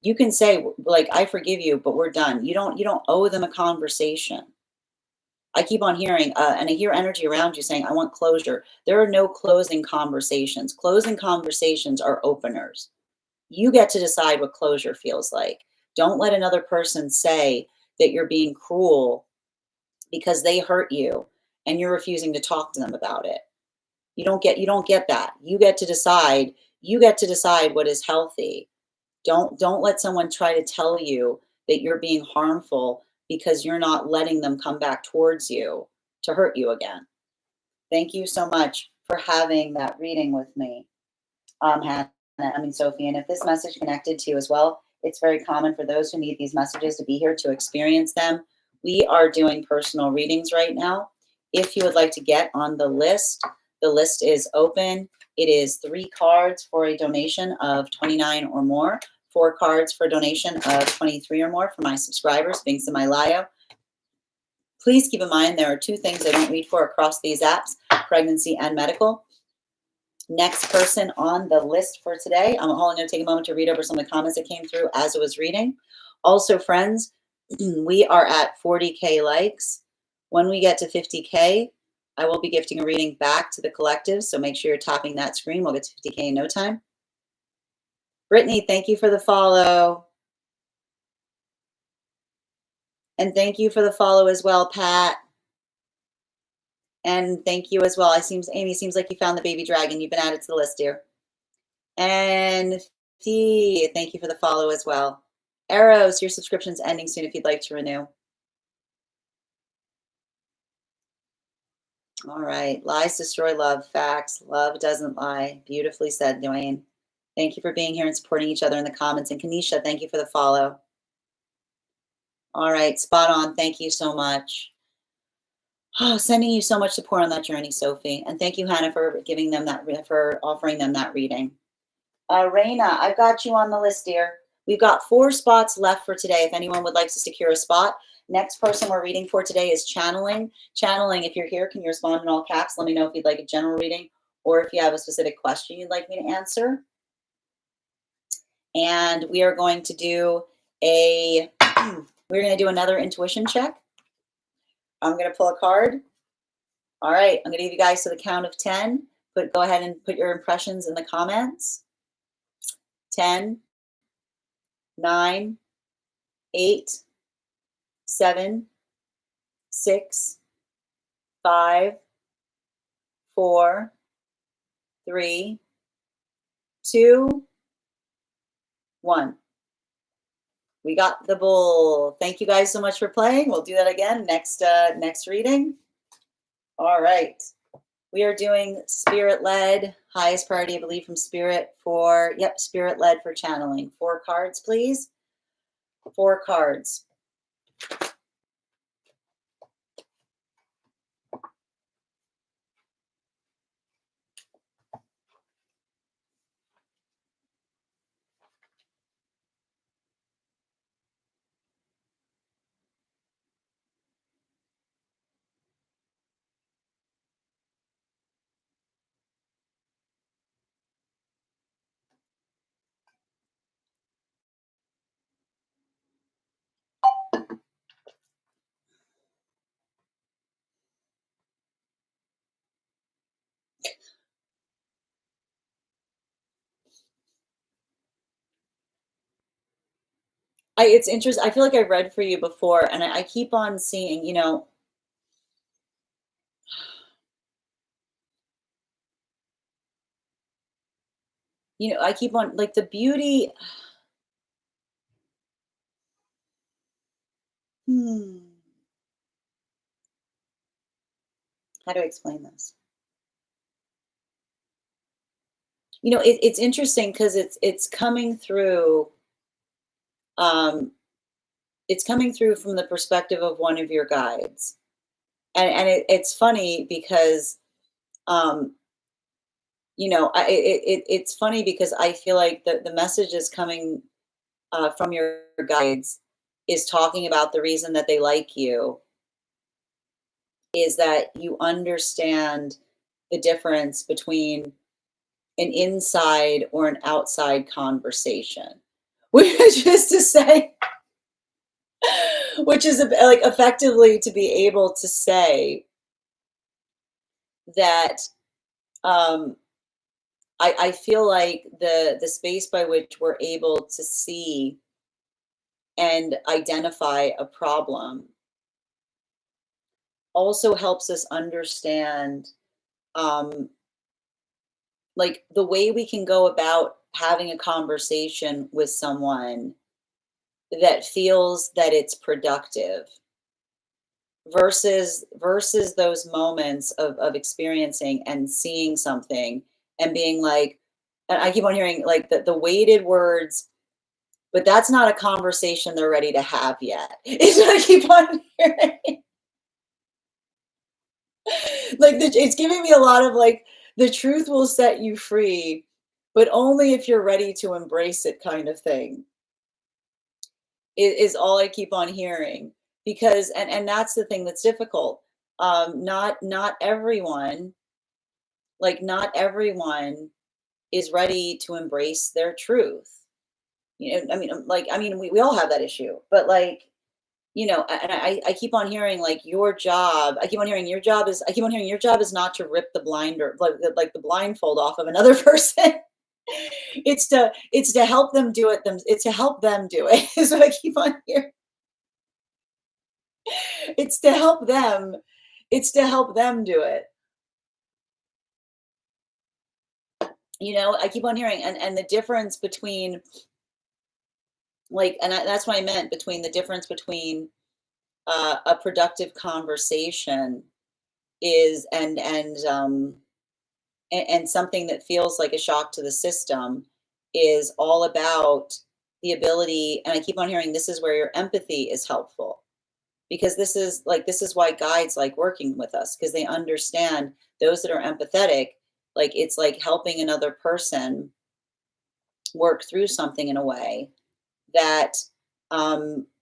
S1: You can say, I forgive you, but we're done. You don't owe them a conversation. I keep on hearing, and I hear energy around you saying, I want closure. There are no closing conversations. Closing conversations are openers. You get to decide what closure feels like. Don't let another person say that you're being cruel because they hurt you and you're refusing to talk to them about it. You don't get that. You get to decide. You get to decide what is healthy. Don't let someone try to tell you that you're being harmful because you're not letting them come back towards you to hurt you again. Thank you so much for having that reading with me, Sophie. And if this message connected to you as well, it's very common for those who need these messages to be here to experience them. We are doing personal readings right now. If you would like to get on the list is open. It is 3 cards for a donation of $29 or more, 4 cards for a donation of $23 or more for my subscribers, Binks in my Lio. Please keep in mind there are 2 things I don't read for across these apps, pregnancy and medical. Next person on the list for today, I'm going to take a moment to read over some of the comments that came through as I was reading. Also, friends, we are at 40K likes. When we get to 50K, I will be gifting a reading back to the collective, so make sure you're tapping that screen. We'll get to 50K in no time. Brittany, thank you for the follow. And thank you for the follow as well, Pat. And thank you as well. Amy, seems like you found the baby dragon. You've been added to the list, dear. And Fee, thank you for the follow as well. Eros, your subscription's ending soon if you'd like to renew. All right. Lies destroy love. Facts. Love doesn't lie. Beautifully said, Dwayne. Thank you for being here and supporting each other in the comments. And Kanisha, thank you for the follow. All right. Spot on. Thank you so much. Oh, sending you so much support on that journey, Sophie. And thank you, Hannah, for giving them for offering them that reading. Raina, I've got you on the list, dear. We've got 4 spots left for today. If anyone would like to secure a spot. Next person we're reading for today is Channeling. Channeling, if you're here, can you respond in all caps? Let me know if you'd like a general reading or if you have a specific question you'd like me to answer. And we are going to do another intuition check. I'm going to pull a card. All right, I'm going to give you guys to the count of 10. Go ahead and put your impressions in the comments. 10, 9, 8, 7, 6, 5, 4, 3, 2, 1. We got the bull. Thank you guys so much for playing. We'll do that again next reading. All right. We are doing spirit-led, highest priority, I believe, from spirit for, spirit-led for channeling. 4 cards, please. 4 cards. It's interesting. I feel like I read for you before, and I keep on seeing, I keep on like the beauty. Hmm, how do I explain this? It's interesting because it's coming through. Um, it's coming through from the perspective of one of your guides, and it's funny because um, it's funny because I feel like the message is coming from your guides is talking about the reason that they like you is that you understand the difference between an inside or an outside conversation, which is to say, which is like effectively to be able to say that um, I feel like the space by which we're able to see and identify a problem also helps us understand um, like the way we can go about having a conversation with someone that feels that it's productive versus those moments of experiencing and seeing something and being like, and I keep on hearing like the weighted words, but that's not a conversation they're ready to have yet. Is what I keep on hearing. Like it's giving me a lot of like the truth will set you free, but only if you're ready to embrace it kind of thing is all I keep on hearing. Because and that's the thing that's difficult. Not everyone, like not everyone is ready to embrace their truth. We all have that issue, but like, and I keep on hearing like your job. I keep on hearing your job is. I keep on hearing your job is not to rip the blinder, like the blindfold off of another person. It's to help them do it. It's to help them do it. Is what I keep on hearing. It's to help them. It's to help them do it. I keep on hearing, and the difference between like, that's what I meant between the difference between a productive conversation is and something that feels like a shock to the system is all about the ability. And I keep on hearing this is where your empathy is helpful because this is why guides like working with us because they understand those that are empathetic, like it's like helping another person work through something in a way that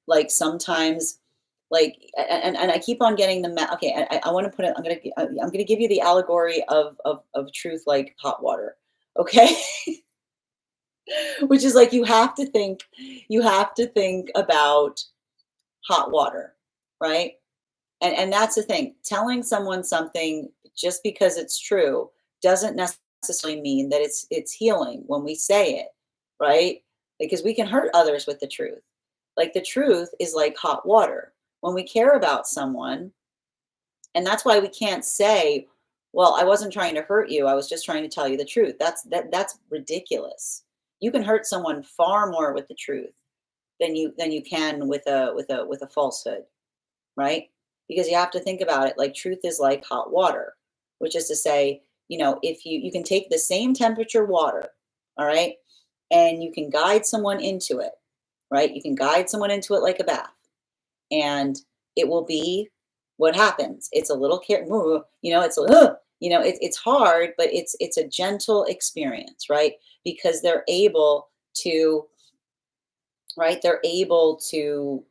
S1: like sometimes like and I keep on getting okay, I want to put it, I'm gonna give you the allegory of truth like hot water, okay. Which is like you have to think about hot water, right? And that's the thing. Telling someone something just because it's true doesn't necessarily mean that it's healing when we say it, right? Because we can hurt others with the truth. Like the truth is like hot water. When we care about someone, and that's why we can't say, well, I wasn't trying to hurt you. I was just trying to tell you the truth. That's ridiculous. You can hurt someone far more with the truth than you can with a falsehood, right? Because you have to think about it like truth is like hot water, which is to say, if you can take the same temperature water, all right, and you can guide someone into it, right? You can guide someone into it like a bath, and it will be what happens. It's a little it's it's hard, but it's a gentle experience, right? Because they're able to, right? They're able to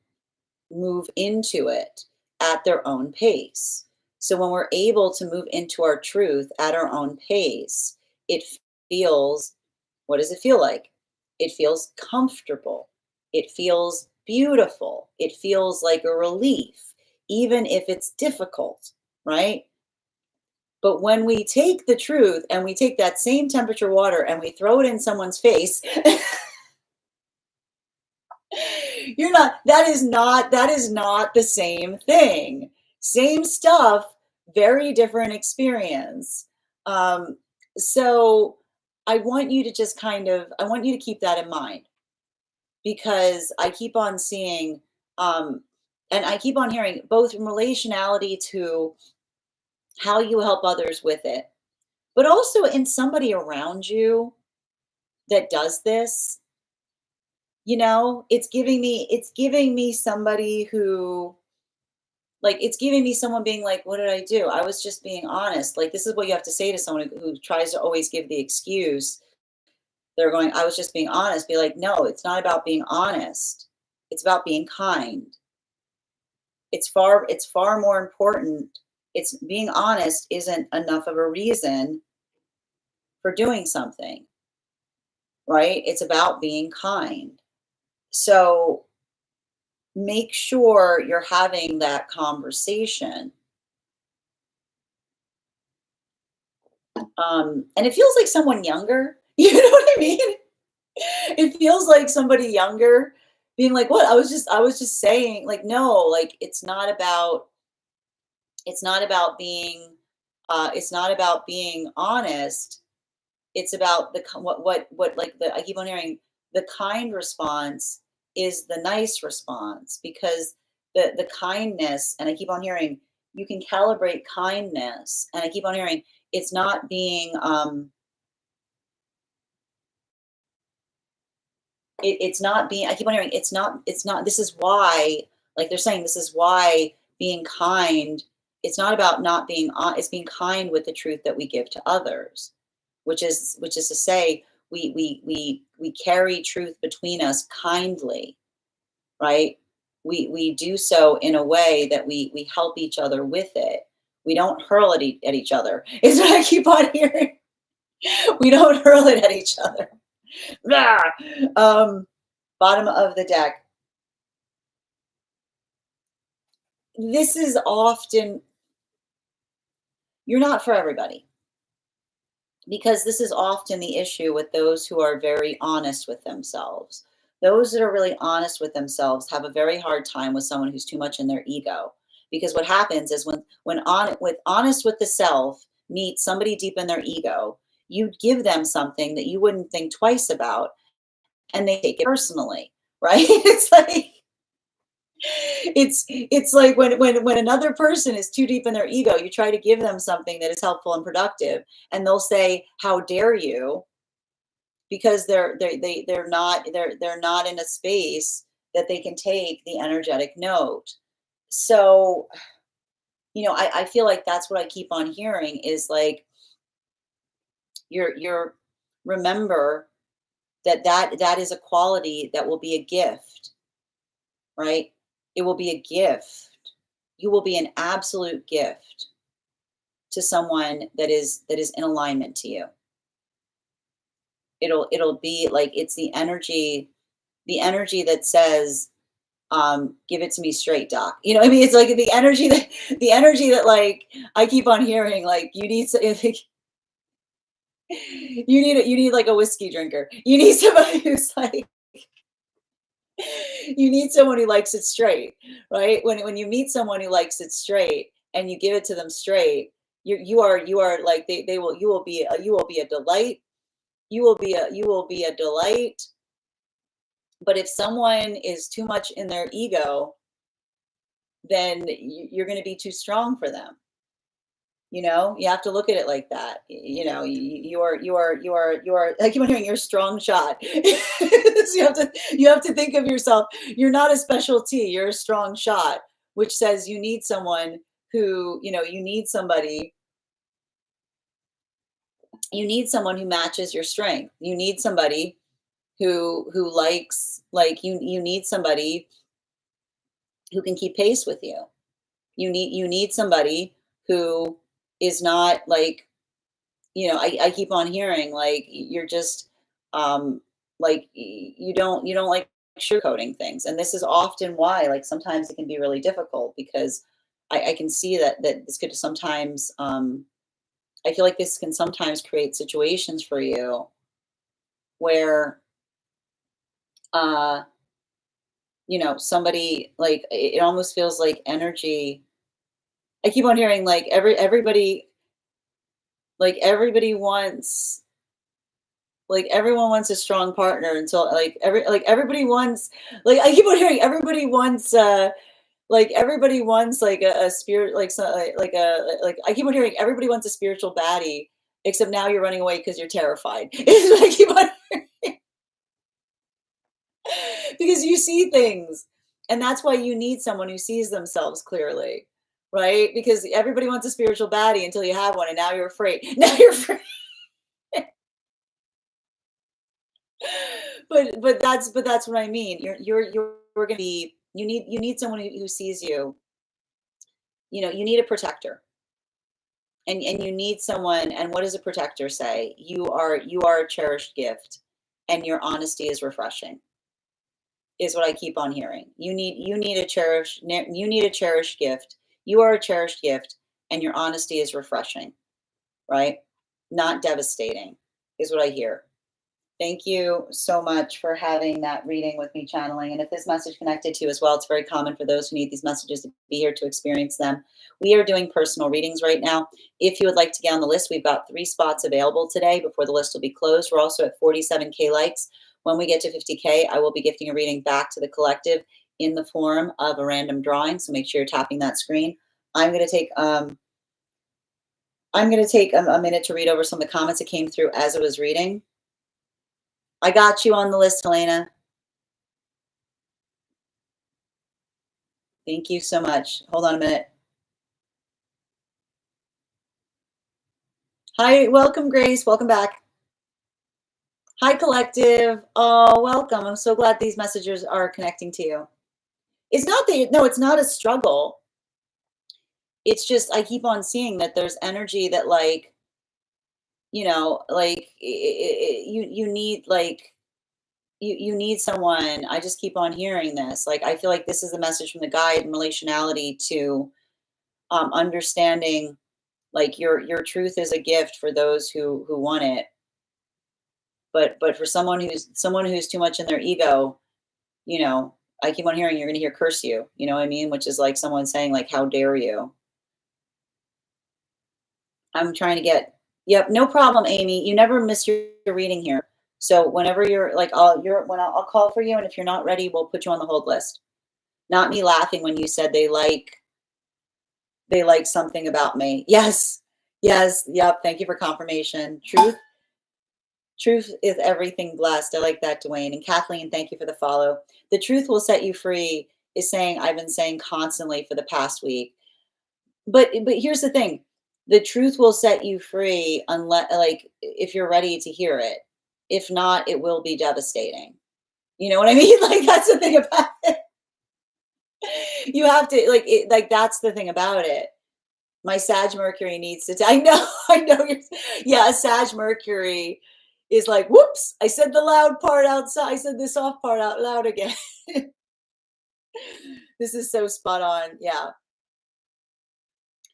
S1: move into it at their own pace. So when we're able to move into our truth at our own pace, it feels, what does it feel like? It feels comfortable. It feels beautiful. It feels like a relief, even if it's difficult, right? But when we take the truth and we take that same temperature water and we throw it in someone's face, that is not the same thing. Same stuff, very different experience. So I want you to just I want you to keep that in mind, because I keep on seeing, and I keep on hearing, both from relationality to how you help others with it, but also in somebody around you that does this. It's giving me somebody who, like, it's giving me someone being like, what did I do? I was just being honest. Like, this is what you have to say to someone who tries to always give the excuse. They're going, I was just being honest. Be like, no, it's not about being honest. It's about being kind. It's far more important. It's being honest isn't enough of a reason for doing something, right? It's about being kind. So make sure you're having that conversation. And it feels like someone younger. You know what I mean? It feels like somebody younger being like, what? I was just saying, like, no, like, it's not about being honest. It's about like, I keep on hearing, the kind response is the nice response, because the kindness, and I keep on hearing, you can calibrate kindness, and I keep on hearing, it's not being, it's not being, I keep on hearing, it's not, this is why, like they're saying, this is why being kind, it's not about not being it's being kind with the truth that we give to others, which is to say, we carry truth between us kindly, right? We do so in a way that we help each other with it. We don't hurl it at each other. Is what I keep on hearing. We don't hurl it at each other. Rah! Bottom of the deck. This is often, you're not for everybody, because this is often the issue with those who are very honest with themselves. Those that are really honest with themselves have a very hard time with someone who's too much in their ego. Because what happens is, with honest with the self meets somebody deep in their ego, you give them something that you wouldn't think twice about, and they take it personally, right? It's like when another person is too deep in their ego, you try to give them something that is helpful and productive, and they'll say, how dare you, because they're not in a space that they can take the energetic note. So I feel like that's what I keep on hearing, is like, you're remember that is a quality that will be a gift, right? It will be a gift. You will be an absolute gift to someone that is in alignment to you. It'll be like, it's the energy that says, give it to me straight, doc. You know what I mean? It's like the energy that, like, I keep on hearing, like, you need like, you need like a whiskey drinker. You need somebody who's like, you need someone who likes it straight, right? When you meet someone who likes it straight and you give it to them straight, you are like, they will you will be a delight. You will be a delight. But if someone is too much in their ego, then you're going to be too strong for them. You have to look at it like that. You are I keep on hearing, you're a strong shot. you have to think of yourself. You're not a specialty. You're a strong shot, which says you need someone who, you need someone who matches your strength. You need somebody who likes, you need somebody who can keep pace with you. You need somebody who is not like, I keep on hearing like you're just you don't like sugarcoating things. And this is often why like sometimes it can be really difficult, because I can see that this could sometimes I feel like this can sometimes create situations for you where uh somebody, like, it almost feels like energy. I keep on hearing like everybody wants, like everyone wants a strong partner until everybody wants, like I keep on hearing everybody wants everybody wants like a spirit, like like I keep on hearing everybody wants a spiritual baddie, except now you're running away because you're terrified. I keep on, because you see things, and that's why you need someone who sees themselves clearly, right? Because everybody wants a spiritual baddie until you have one, and now you're afraid. Now you're afraid. But that's what I mean. You're gonna be, you need someone who sees you. You need a protector, and you need someone. And what does a protector say? You are a cherished gift, and your honesty is refreshing. Is what I keep on hearing. You need a cherished gift. You are a cherished gift, and your honesty is refreshing, right? Not devastating, is what I hear. Thank you so much for having that reading with me, channeling. And if this message connected to you as well, it's very common for those who need these messages to be here to experience them. We are doing personal readings right now. If you would like to get on the list, we've got 3 spots available today before the list will be closed. We're also at 47K likes. When we get to 50K, I will be gifting a reading back to the collective in the form of a random drawing. So make sure you're tapping that screen. I'm going to take a minute to read over some of the comments that came through as I was reading. I got you on the list, Helena. Thank you so much. Hold on a minute. Hi, welcome, Grace. Welcome back. Hi, collective. Oh, welcome. I'm so glad these messages are connecting to you. It's not that, no, it's not a struggle. It's just, I keep on seeing that there's energy that you need, you need someone. I just keep on hearing this. Like, I feel like this is the message from the guide in relationality to understanding, like, your truth is a gift for those who want it. But for someone who's too much in their ego, I keep on hearing you're going to hear curse you. You know what I mean? Which is like someone saying like, "How dare you?" I'm trying to get. Yep, no problem, Amy. You never miss your reading here. So whenever you're like, I'll call for you, and if you're not ready, we'll put you on the hold list. Not me laughing when you said they like something about me. Yes, yes, yep. Thank you for confirmation. Truth is everything blessed. I like that, Dwayne. And Kathleen, thank you for the follow. The truth will set you free is saying I've been saying constantly for the past week. But here's the thing. The truth will set you free unless, like, if you're ready to hear it. If not, it will be devastating. You know what I mean? Like, that's the thing about it. You have to, like, that's the thing about it. My Sag Mercury needs to, I know, I know. Yeah, a Sag Mercury is like, whoops, I said the loud part outside. I said the soft part out loud again. This is so spot on. Yeah.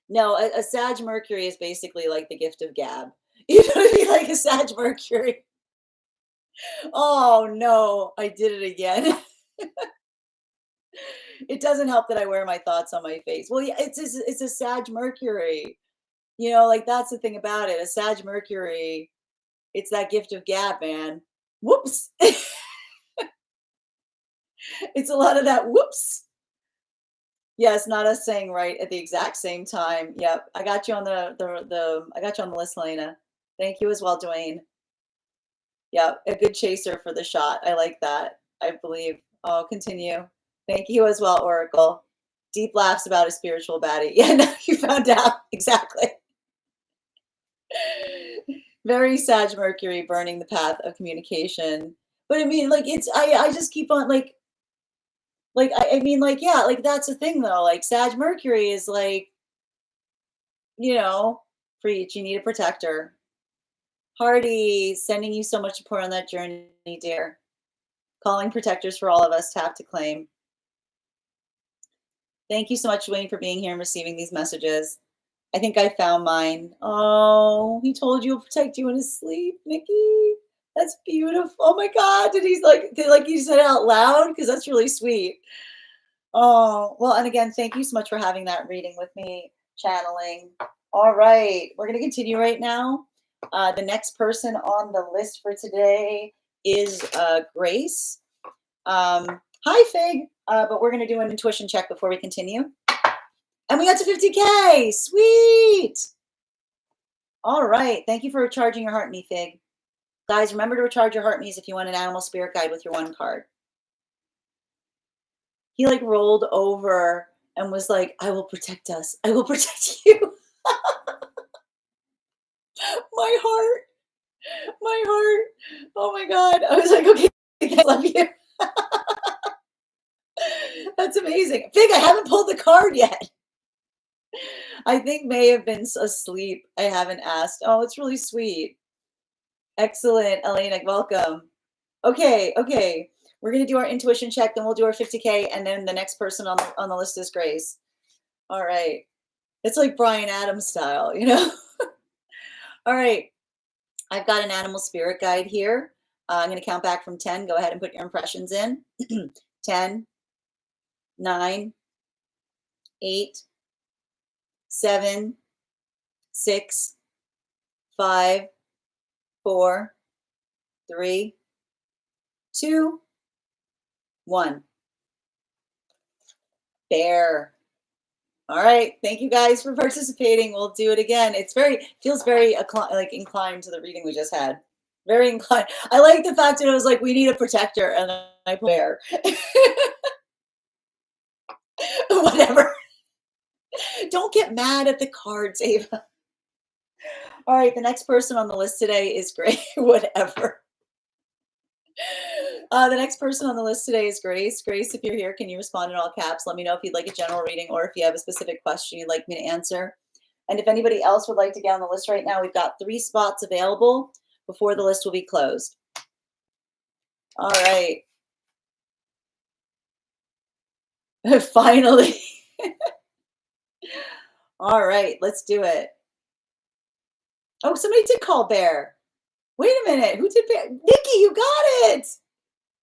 S1: No, a Sag Mercury is basically like the gift of gab. You know what I mean? Like a Sag Mercury. Oh no, I did it again. It doesn't help that I wear my thoughts on my face. Well, yeah, it's a Sag Mercury. Like that's the thing about it. A Sag Mercury, it's that gift of gab, man. Whoops. It's a lot of that whoops. Yes, not us saying right at the exact same time. Yep. I got you on the I got you on the list, Helena. Thank you as well, Dwayne. Yeah, a good chaser for the shot. I like that. I believe. Oh, continue. Thank you as well, Oracle. Deep laughs about a spiritual baddie. Yeah, no, you found out. Exactly. Very Sag Mercury burning the path of communication. But I mean, like, I just keep on I mean, like, yeah, like that's the thing though. Like Sag Mercury is like, you know, preach, you need a protector. Hardy, sending you so much support on that journey, dear. Calling protectors for all of us, tap to claim. Thank you so much, Wayne, for being here and receiving these messages. I think I found mine. Oh, he told you he'll protect you in his sleep, Nikki. That's beautiful. Oh my God. Did you said it out loud? Because that's really sweet. Oh, well, and again, thank you so much for having that reading with me, channeling. All right, we're going to continue right now. The next person on the list for today is Grace. Hi, Fig, but we're going to do an intuition check before we continue. And we got to 50K. Sweet. All right. Thank you for recharging your heart, me, Fig. Guys, remember to recharge your heart me's if you want an animal spirit guide with your one card. He like rolled over and was like, I will protect us. I will protect you. My heart. My heart. Oh my God. I was like, okay, I love you. That's amazing. Fig, I haven't pulled the card yet. I think May have been asleep. I haven't asked. Oh, it's really sweet. Excellent, Elena. Welcome. Okay. We're gonna do our intuition check, then we'll do our 50K, and then the next person on the list is Grace. All right. It's like Bryan Adams style, you know? All right. I've got an animal spirit guide here. I'm going to count back from 10. Go ahead and put your impressions in. 10, 9, 8, 7, 6, 5, 4, 3, 2, 1. Bear. All right. Thank you guys for participating. We'll do it again. Feels very inclined to the reading we just had. Very inclined. I like the fact that it was like, we need a protector, and then I put bear. Whatever. Don't get mad at the cards, Ava. All right, the next person on the list today is Grace. Whatever. The next person on the list today is Grace. Grace, if you're here, can you respond in all caps? Let me know if you'd like a general reading or if you have a specific question you'd like me to answer. And if anybody else would like to get on the list right now, we've got 3 spots available before the list will be closed. All right. Finally. All right, let's do it. Oh, somebody did call Bear. Wait a minute. Who did Bear? Nikki, you got it.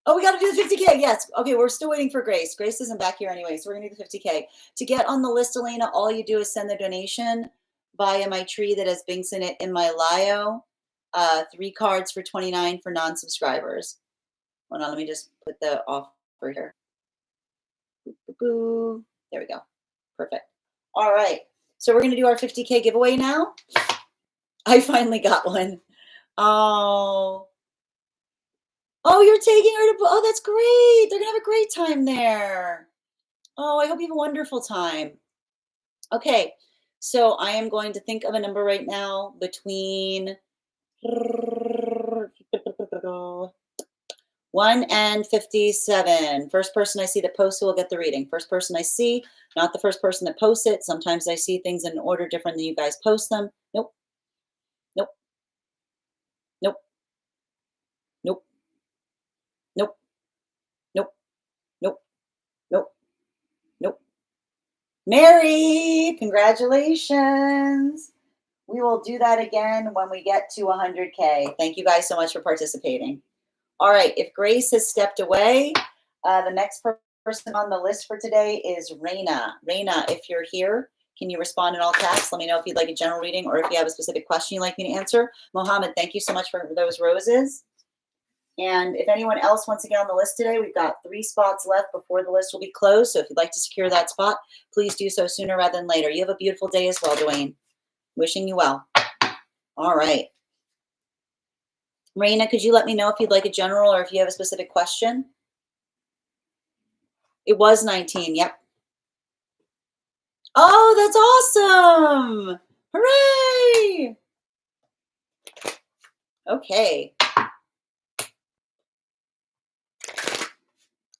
S1: Oh, we got to do the 50K. Yes. Okay, we're still waiting for Grace. Grace isn't back here anyway, so we're going to do the 50K. To get on the list, Elena, all you do is send the donation via my tree that has Binks in it in my Lio. 3 cards for $29 for non-subscribers. Hold on, let me just put the offer here. There we go. Perfect. All right. So we're going to do our 50K giveaway now. I finally got one. Oh, you're taking her to, oh, that's great. They're going to have a great time there. Oh, I hope you have a wonderful time. Okay. So I am going to think of a number right now between 1 and 57. First person I see that posts will get the reading. First person I see, not the first person that posts it. Sometimes I see things in order different than you guys post them. Nope. Nope. Nope. Nope. Nope. Nope. Nope. Nope. Nope. Mary, congratulations. We will do that again when we get to 100K. Thank you guys so much for participating. All right, if Grace has stepped away, the next person on the list for today is Raina. Raina, if you're here, can you respond in all caps? Let me know if you'd like a general reading or if you have a specific question you'd like me to answer. Mohammed, thank you so much for those roses. And if anyone else wants to get on the list today, we've got 3 spots left before the list will be closed. So if you'd like to secure that spot, please do so sooner rather than later. You have a beautiful day as well, Dwayne. Wishing you well. All right. Raina, could you let me know if you'd like a general or if you have a specific question? It was 19, yep. Oh, that's awesome! Hooray! Okay.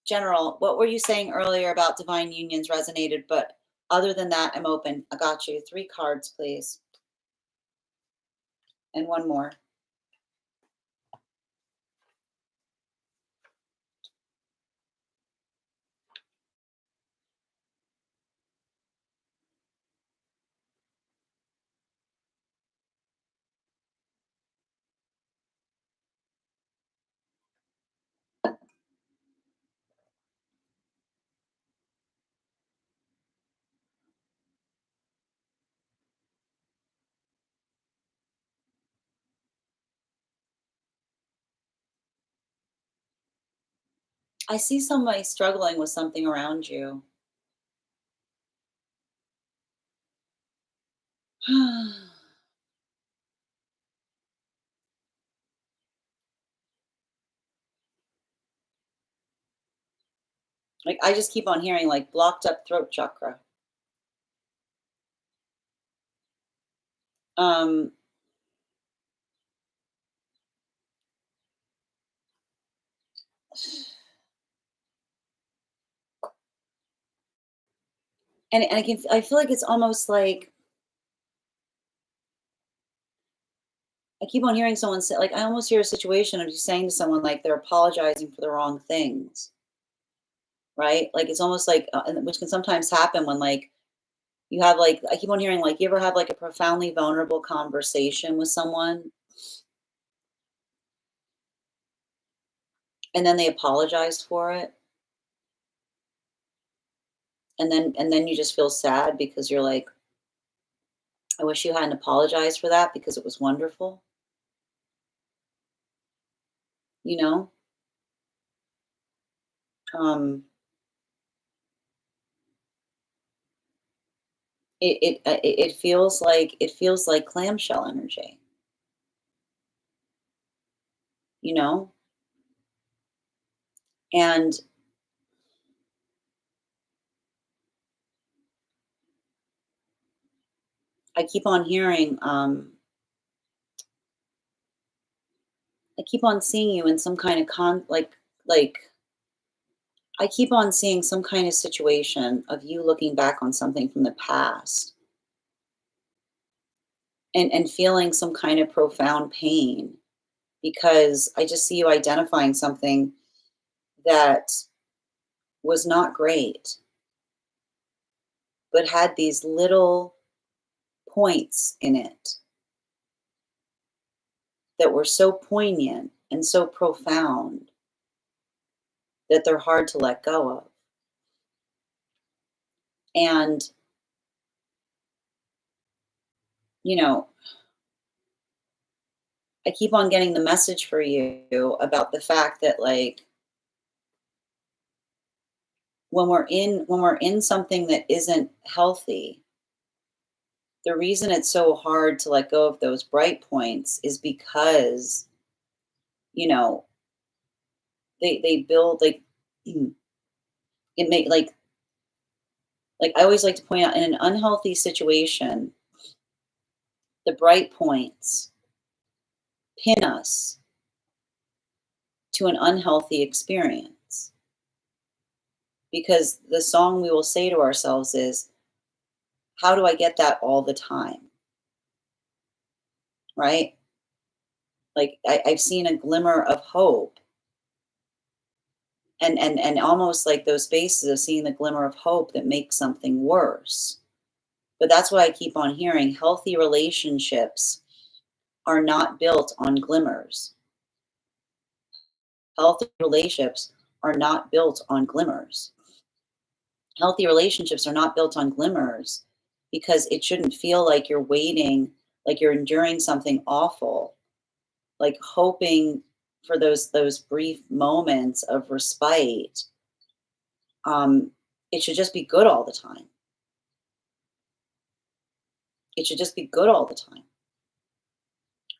S1: General, what were you saying earlier about divine unions resonated, but other than that, I'm open. I got you. 3 cards, please. And one more. I see somebody struggling with something around you. Like, I just keep on hearing, like, blocked up throat chakra. Um, and I feel like it's almost like I keep on hearing someone say, like, I almost hear a situation of you saying to someone, like, they're apologizing for the wrong things, right? Like, it's almost like, and which can sometimes happen when, like, you have, like, I keep on hearing, like, you ever have, like, a profoundly vulnerable conversation with someone and then they apologize for it, and then you just feel sad because you're like, I wish you hadn't apologized for that because it was wonderful, you know? Um, it feels like clamshell energy, you know? And I keep on hearing, I keep on seeing you in some kind of like I keep on seeing some kind of situation of you looking back on something from the past and feeling some kind of profound pain because I just see you identifying something that was not great, but had these little points in it that were so poignant and so profound that they're hard to let go of. And, you know, I keep on getting the message for you about the fact that, like, when we're in something that isn't healthy, the reason it's so hard to let go of those bright points is because, you know, they build like it may like I always like to point out in an unhealthy situation, the bright points pin us to an unhealthy experience. Because the song we will say to ourselves is, how do I get that all the time? Right? Like I've seen a glimmer of hope and almost like those spaces of seeing the glimmer of hope that makes something worse. But that's what I keep on hearing. Healthy relationships are not built on glimmers. Healthy relationships are not built on glimmers. Healthy relationships are not built on glimmers because it shouldn't feel like you're waiting, like you're enduring something awful, like hoping for those brief moments of respite. It should just be good all the time. It should just be good all the time.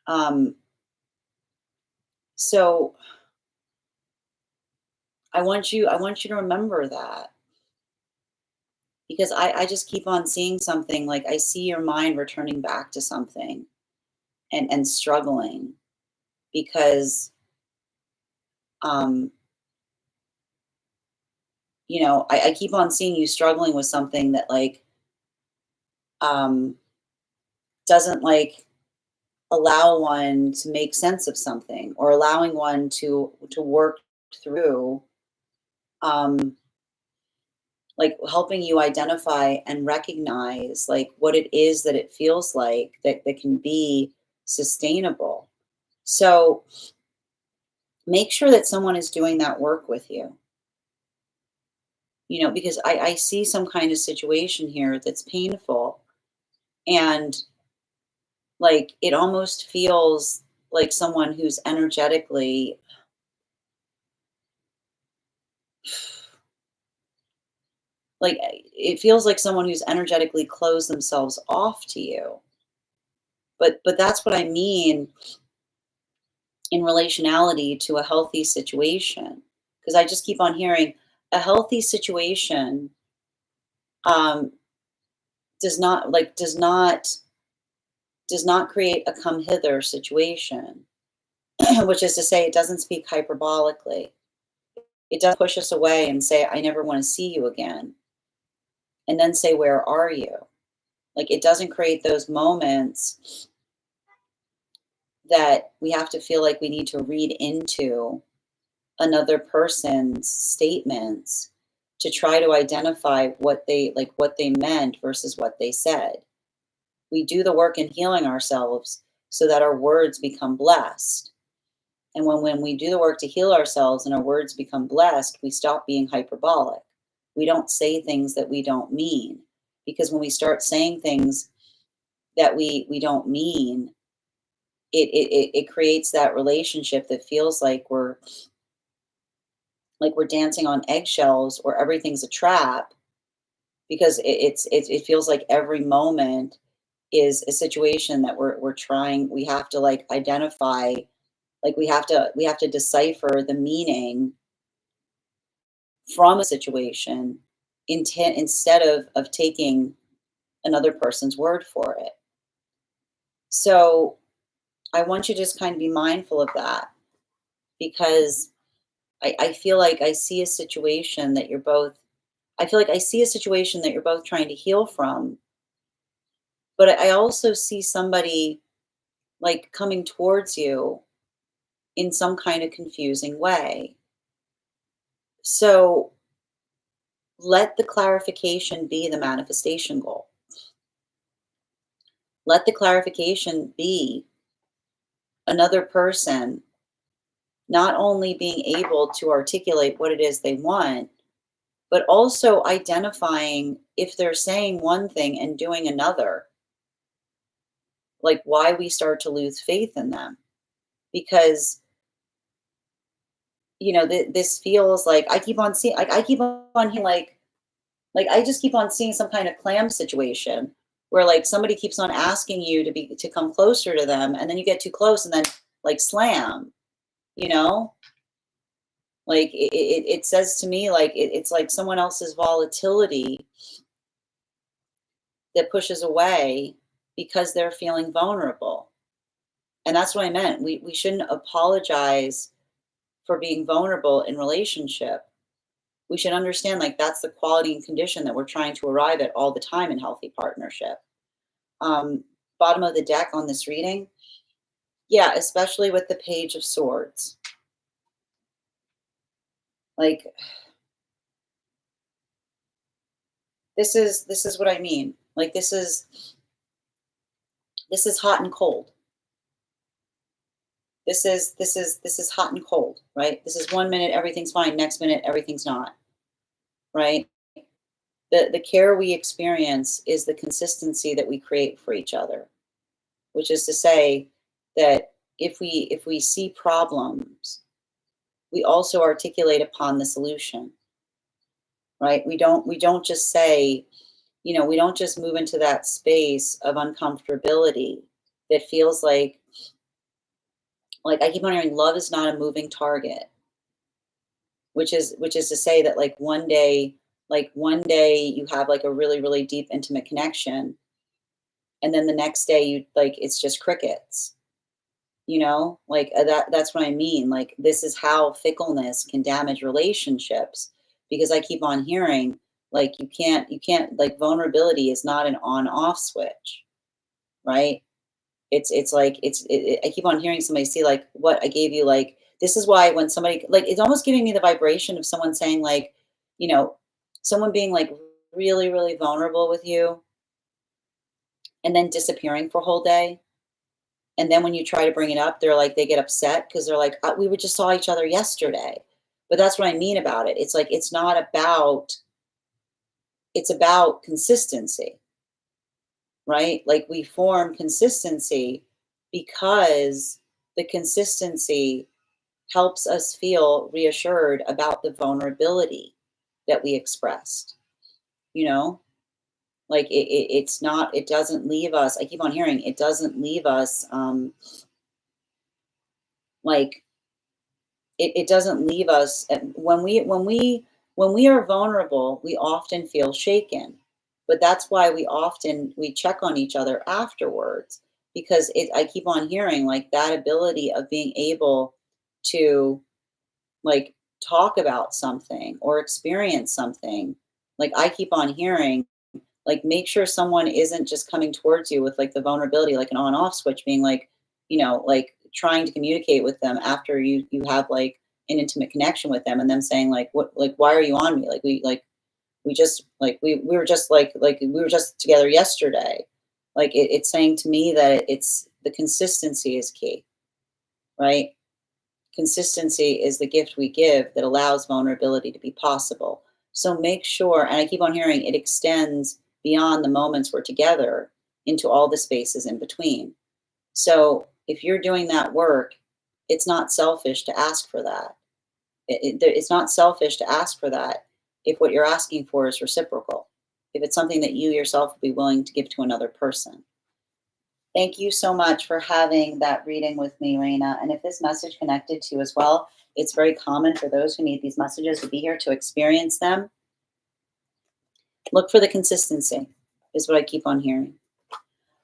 S1: Um, So I want you to remember that, because I just keep on seeing something, like I see your mind returning back to something and struggling because um I keep on seeing you struggling with something that like um doesn't like allow one to make sense of something, or allowing one to work through um like helping you identify and recognize like what it is that it feels like that can be sustainable. So make sure that someone is doing that work with you, because I see some kind of situation here that's painful, and like it almost feels like someone who's energetically, like it feels like someone who's energetically closed themselves off to you. But that's what I mean in relationality to a healthy situation, because I just keep on hearing a healthy situation um does not create a come hither situation, which is to say it doesn't speak hyperbolically. It does push us away and say, I never want to see you again, and then say, where are you? Like it doesn't create those moments that we have to feel like we need to read into another person's statements to try to identify what they meant versus what they said. We do the work in healing ourselves so that our words become blessed. And when we do the work to heal ourselves and our words become blessed, we stop being hyperbolic. We don't say things that we don't mean. Because when we start saying things that we don't mean, it creates that relationship that feels like we're dancing on eggshells, or everything's a trap, because it feels like every moment is a situation that we're trying we have to like identify, like we have to decipher the meaning from a situation, instead of taking another person's word for it. So I want you to just kind of be mindful of that, because I feel like I see a situation that you're both I feel like I see a situation that you're both trying to heal from, but I also see somebody like coming towards you in some kind of confusing way. So let the clarification be the manifestation goal. Let the clarification be another person not only being able to articulate what it is they want, but also identifying if they're saying one thing and doing another, like why we start to lose faith in them. Because this feels like I keep on seeing, like I keep on hearing, like I just keep on seeing some kind of clam situation where like somebody keeps on asking you to come closer to them, and then you get too close and then like slam, you know? Like it says to me like it's like someone else's volatility that pushes away because they're feeling vulnerable. And that's what I meant. We shouldn't apologize for being vulnerable in relationship. We should understand like that's the quality and condition that we're trying to arrive at all the time in healthy partnership. Um, Bottom of the deck on this reading, yeah, especially with the Page of Swords. Like this is what I mean. Like this is hot and cold. This is hot and cold, right? This is 1 minute everything's fine, next minute everything's not, right? The care we experience is the consistency that we create for each other, which is to say that if we see problems, we also articulate upon the solution, right? We don't just say, we don't just move into that space of uncomfortability that feels like Like, I keep on hearing love is not a moving target, which is to say that, like, one day you have, like, a really, really deep, intimate connection, and then the next day you like, it's just crickets, you know? Like, that's what I mean, like, this is how fickleness can damage relationships, because I keep on hearing, like, you can't like, vulnerability is not an on-off switch, right? It's like I keep on hearing somebody say, like, "What I gave you," like, this is why when somebody like, it's almost giving me the vibration of someone saying, like, you know, someone being, like, really, really vulnerable with you and then disappearing for a whole day, and then when you try to bring it up, they're like they get upset because 'cause they're like, we just saw each other yesterday." But that's what I mean about it. It's like, it's about consistency, right? Like, we form consistency because the consistency helps us feel reassured about the vulnerability that we expressed, you know? Like, it's not, it doesn't leave us, I keep on hearing, it doesn't leave us, like, it doesn't leave us when we are vulnerable, we often feel shaken. But that's why we check on each other afterwards, because I keep on hearing, like, that ability of being able to, like, talk about something or experience something. Like, I keep on hearing, like, make sure someone isn't just coming towards you with, like, the vulnerability, like an on-off switch, being like, like, trying to communicate with them after you have, like, an intimate connection with them, and them saying, like, "What, like, why are you on me? Like, we just, like, we were just, like, we were just together yesterday." Like, it's saying to me that it's the consistency is key, right? Consistency is the gift we give that allows vulnerability to be possible. So make sure, and I keep on hearing, it extends beyond the moments we're together into all the spaces in between. So if you're doing that work, it's not selfish to ask for that. It's not selfish to ask for that if what you're asking for is reciprocal, if it's something that you yourself would be willing to give to another person. Thank you so much for having that reading with me, Raina. And if this message connected to you as well, it's very common for those who need these messages to be here to experience them. Look for the consistency, is what I keep on hearing.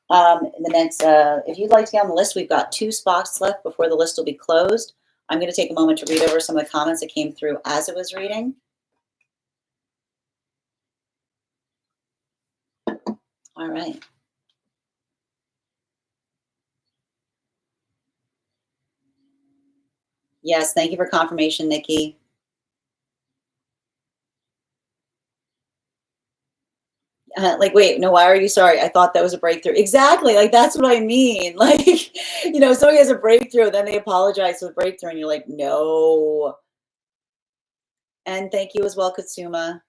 S1: The next, if you'd like to get on the list, we've got 2 spots left before the list will be closed. I'm going to take a moment to read over some of the comments that came through as it was reading. All right. Yes, thank you for confirmation, Nikki. Like, wait, no, why are you sorry? I thought that was a breakthrough. Exactly. Like, that's what I mean. Like, somebody has a breakthrough, then they apologize for the breakthrough, and you're like, no. And thank you as well, Katsuma.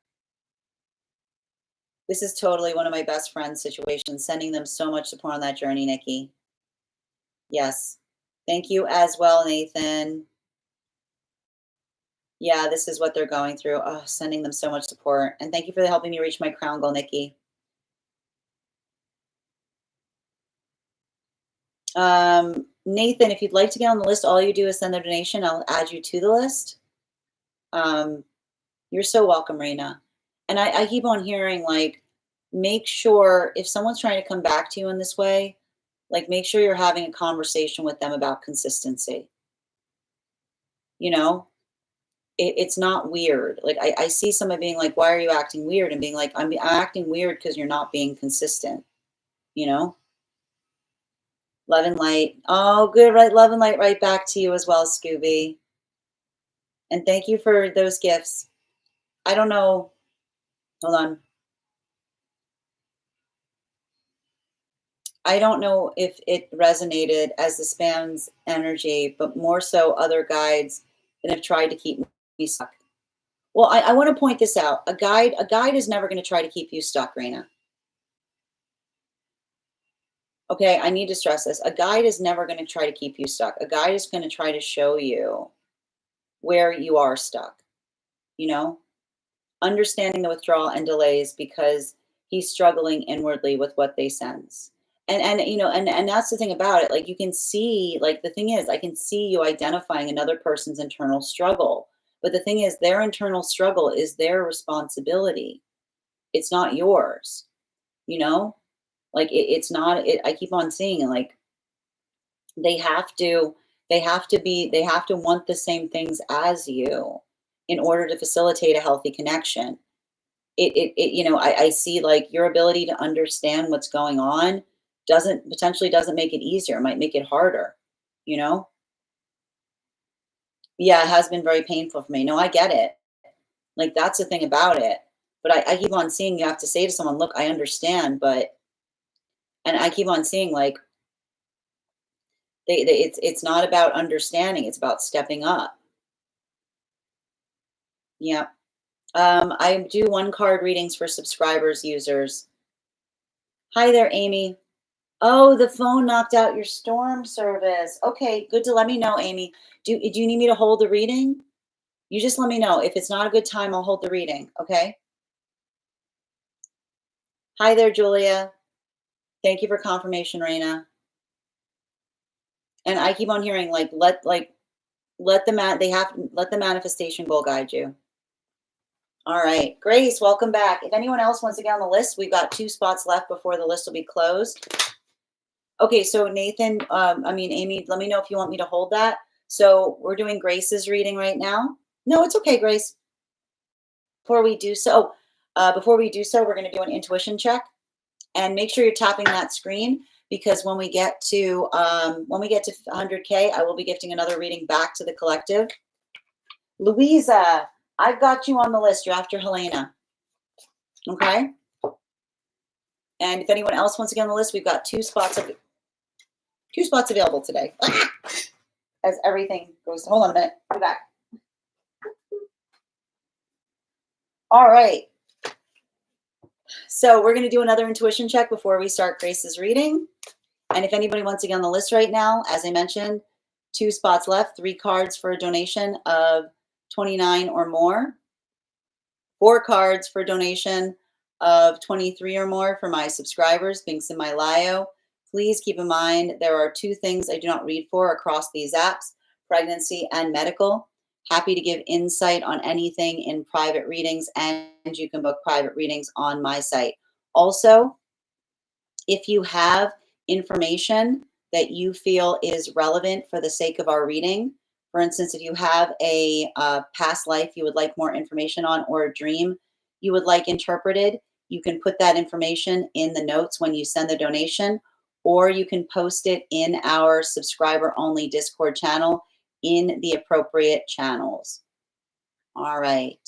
S1: This is totally one of my best friends' situations, sending them so much support on that journey, Nikki. Yes. Thank you as well, Nathan. Yeah, this is what they're going through. Oh, sending them so much support. And thank you for helping me reach my crown goal, Nikki. Nathan, if you'd like to get on the list, all you do is send a donation. I'll add you to the list. Um, you're so welcome, Raina. And I keep on hearing, like, make sure if someone's trying to come back to you in this way, like, make sure you're having a conversation with them about consistency. You know, it's not weird. Like, I see somebody being like, why are you acting weird? And being like, I'm acting weird because you're not being consistent, you know? Love and light. Oh, good, right? Love and light right back to you as well, Scooby. And thank you for those gifts. I don't know. Hold on. I don't know if it resonated as the spam's energy, but more so other guides that have tried to keep me stuck. Well, I want to point this out. A guide is never going to try to keep you stuck, Raina. Okay, I need to stress this. A guide is never going to try to keep you stuck. A guide is going to try to show you where you are stuck, you know? Understanding the withdrawal and delays because he's struggling inwardly with what they sense. And you know, and that's the thing about it. Like you can see, like the thing is, I can see you identifying another person's internal struggle. But the thing is, their internal struggle is their responsibility. It's not yours, you know? Like it's not it, I keep on seeing it, like they have to they have to want the same things as you in order to facilitate a healthy connection. It you know, I see like your ability to understand what's going on doesn't potentially doesn't make it easier, it might make it harder, you know? Yeah, it has been very painful for me. No, I get it. Like that's the thing about it. But I keep on seeing you have to say to someone, look, I understand, but and I keep on seeing like it's not about understanding, it's about stepping up. Yeah. I do one card readings for subscribers users. Hi there, Amy. Oh, the phone knocked out your storm service. Okay, good to let me know, Amy. Do you need me to hold the reading? You just let me know. If it's not a good time, I'll hold the reading. Okay. Hi there, Julia. Thank you for confirmation, Raina. And I keep on hearing let the let the manifestation goal guide you. All right, Grace, welcome back. If anyone else wants to get on the list, we've got 2 spots left before the list will be closed. Okay, so Nathan, I mean, Amy, let me know if you want me to hold that. So we're doing Grace's reading right now. No, it's okay, Grace. Before we do so, we're going to do an intuition check and make sure you're tapping that screen because when we get to 100K, I will be gifting another reading back to the collective. Louisa, I've got you on the list. You're after Helena. Okay. And if anyone else wants to get on the list, we've got 2 spots available today. As everything goes. Hold on a minute. Be back. All right. So we're going to do another intuition check before we start Grace's reading. And if anybody wants to get on the list right now, as I mentioned, 2 spots left, 3 cards for a donation of 29 or more, 4 cards for a donation of 23 or more for my subscribers, links in my bio. Please keep in mind there are 2 things I do not read for across these apps, pregnancy and medical. Happy to give insight on anything in private readings, and you can book private readings on my site. Also, if you have information that you feel is relevant for the sake of our reading, for instance, if you have a past life you would like more information on or a dream you would like interpreted, you can put that information in the notes when you send the donation, or you can post it in our subscriber only Discord channel in the appropriate channels. All right.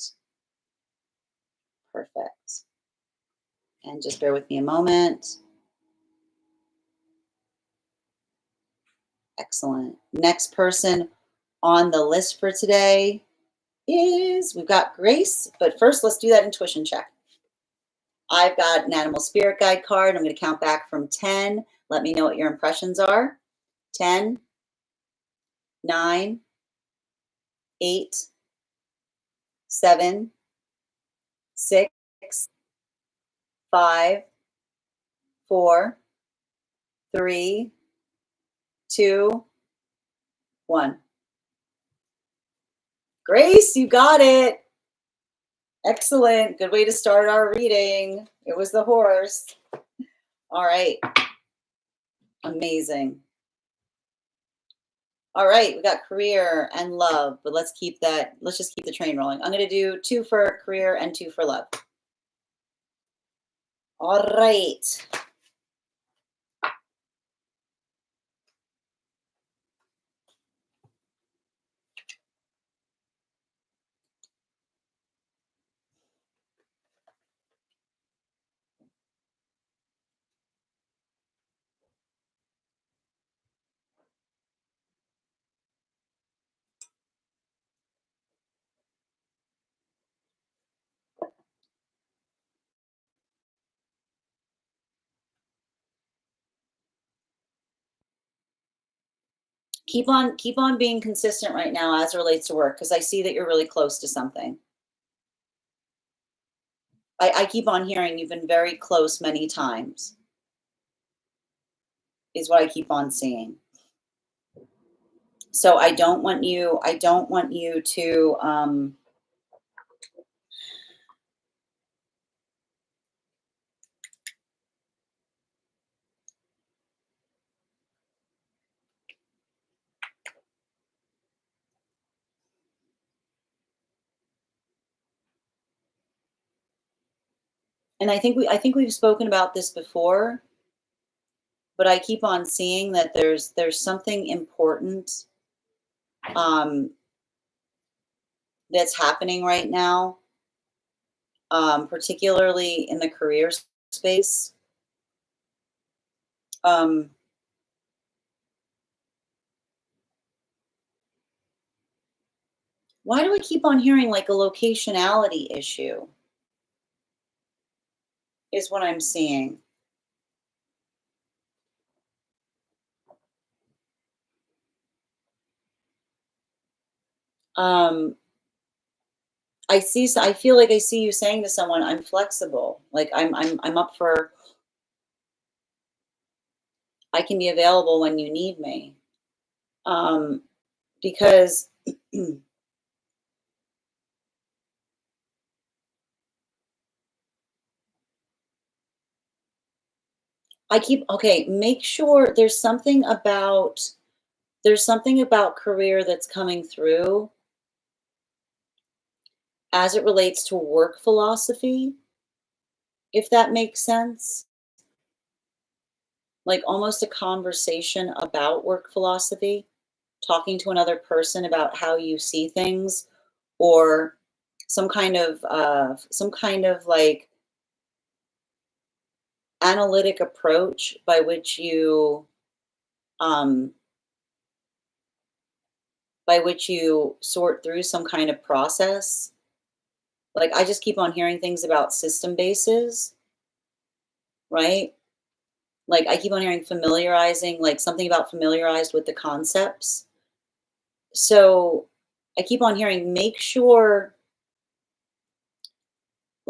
S1: Perfect. And just bear with me a moment. Excellent. Next person on the list for today is, we've got Grace, but first let's do that intuition check. I've got an animal spirit guide card. I'm going to count back from 10. Let me know what your impressions are. 10, 9, 8, 7, 6, 5, 4, 3, 2, 1. Grace, you got it. Excellent. Good way to start our reading. It was the horse. All right. Amazing. All right, we got career and love, but let's just keep the train rolling. I'm going to do 2 for career and 2 for love. All right. Keep on being consistent right now as it relates to work, because I see that you're really close to something. I keep on hearing you've been very close many times. is what I keep on seeing. So I don't want you to, and I think we've spoken about this before, but I keep on seeing that there's something important, um, that's happening right now, particularly in the career space. Um, why do I keep on hearing like a locationality issue is what I'm seeing. Um, I feel like I see you saying to someone, "I'm flexible. Like I'm up for I can be available when you need me." Um, because I keep okay, make sure there's something about career that's coming through as it relates to work philosophy, if that makes sense. Like almost a conversation about work philosophy, talking to another person about how you see things, or some kind of like analytic approach um, by which you sort through some kind of process. Like I just keep on hearing things about system bases, right? Like I keep on hearing familiarizing, like something about familiarized with the concepts. So I keep on hearing make sure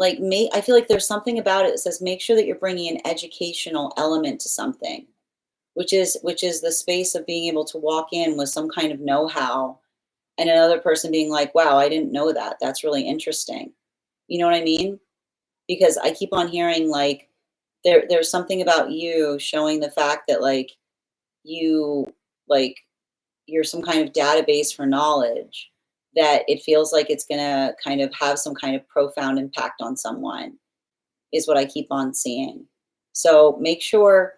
S1: I feel like there's something about it that says make sure that you're bringing an educational element to something, which is the space of being able to walk in with some kind of know-how and another person being like, "Wow, I didn't know that. That's really interesting." You know what I mean? Because I keep on hearing like there's something about you showing the fact that you like you're some kind of database for knowledge that it feels like it's going to kind of have some kind of profound impact on someone is what I keep on seeing. So make sure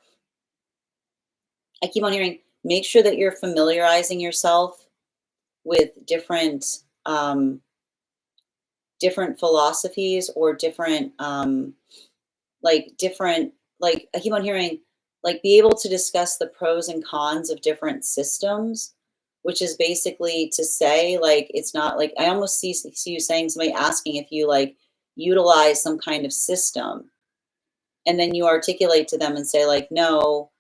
S1: I keep on hearing make sure that you're familiarizing yourself with different philosophies or different like I keep on hearing like be able to discuss the pros and cons of different systems, which is basically to say like it's not like I almost see you saying somebody asking if you like utilize some kind of system and then you articulate to them and say like no,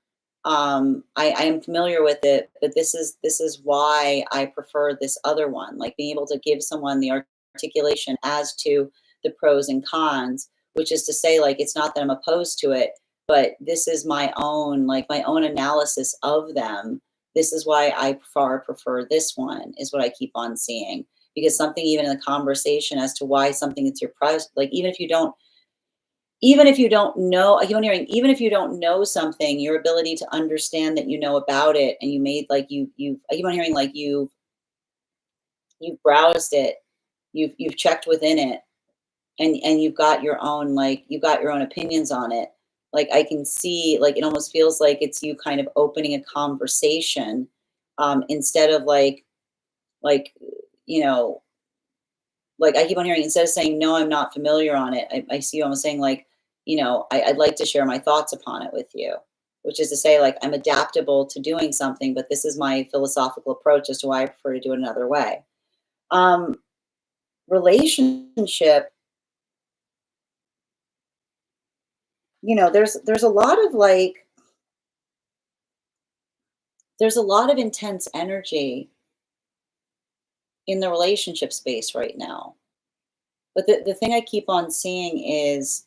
S1: I am familiar with it, but this is why I prefer this other one. Like being able to give someone the articulation as to the pros and cons, which is to say, like it's not that I'm opposed to it, but this is my own analysis of them. This is why I far prefer this one, is what I keep on seeing. Because something even in the conversation as to why something is your price, like even if you don't know, I keep on hearing, even if you don't know something, your ability to understand that you know about it and you made like I keep on hearing like you've browsed it, you've checked within it, and you've got your own opinions on it. Like I can see, like it almost feels like it's you kind of opening a conversation, instead of like you know like I keep on hearing instead of saying no, I'm not familiar on it. I see you almost saying like, I'd like to share my thoughts upon it with you, which is to say like I'm adaptable to doing something, but this is my philosophical approach as to why I prefer to do it another way. Um, relationship, there's a lot of there's a lot of intense energy in the relationship space right now. But the thing I keep on seeing is,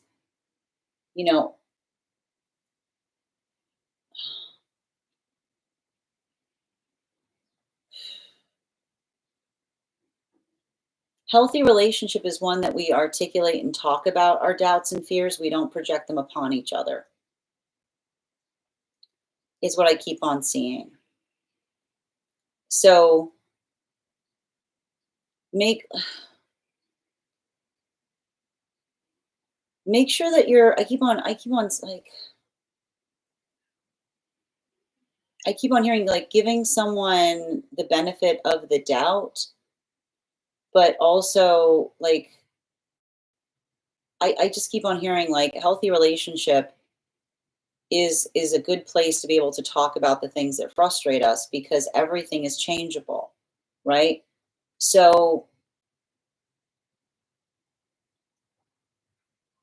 S1: you know, Healthy relationship is one that we articulate and talk about our doubts and fears. We don't project them upon each other, is what I keep on seeing. So make make sure that you're I keep on hearing like giving someone the benefit of the doubt, but also like I just keep on hearing like healthy relationship is a good place to be able to talk about the things that frustrate us because everything is changeable, right? So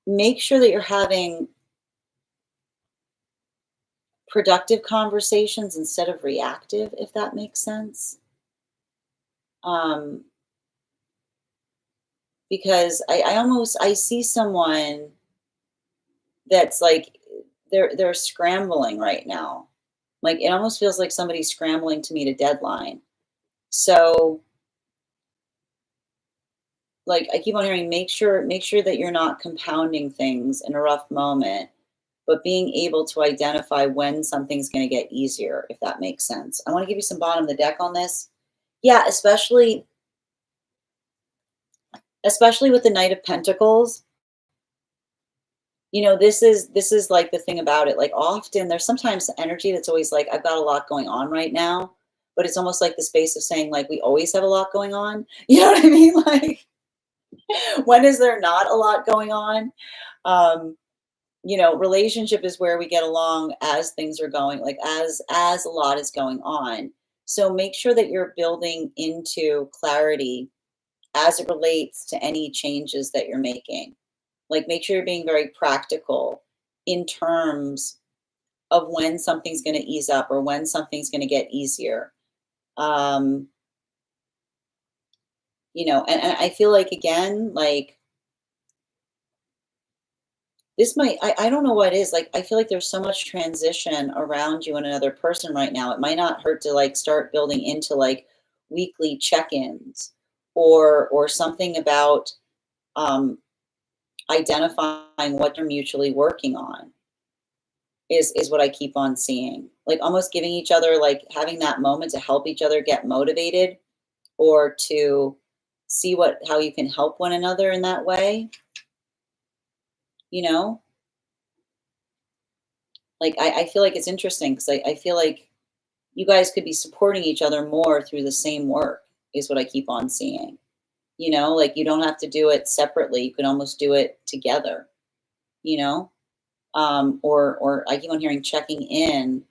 S1: make sure that you're having productive conversations instead of reactive, if that makes sense. Um, because I see someone that's like they're scrambling right now. Like it almost feels like somebody's scrambling to meet a deadline. So like I keep on hearing make sure that you're not compounding things in a rough moment, but being able to identify when something's going to get easier, if that makes sense. I want to give you some bottom of the deck on this. Yeah, especially with the Knight of Pentacles. This is like the thing about it. Like often there's sometimes energy that's always like, I've got a lot going on right now, but it's almost like the space of saying like we always have a lot going on. You know what I mean? Like when is there not a lot going on? Um, relationship is where we get along as things are going, like as a lot is going on. So make sure that you're building into clarity as it relates to any changes that you're making. Like make sure you're being very practical in terms of when something's going to ease up or when something's going to get easier. Um, and I feel like again, like this might I don't know what it is. Like I feel like there's so much transition around you and another person right now. It might not hurt to like start building into like weekly check-ins or something about um identifying what you're mutually working on is what I keep on seeing. Like almost giving each other like having that moment to help each other get motivated or to see what how you can help one another in that way, you know? Like I feel like it's interesting because I feel like you guys could be supporting each other more through the same work is what I keep on seeing. Like you don't have to do it separately. You can almost do it together, you know? Or I keep on hearing checking in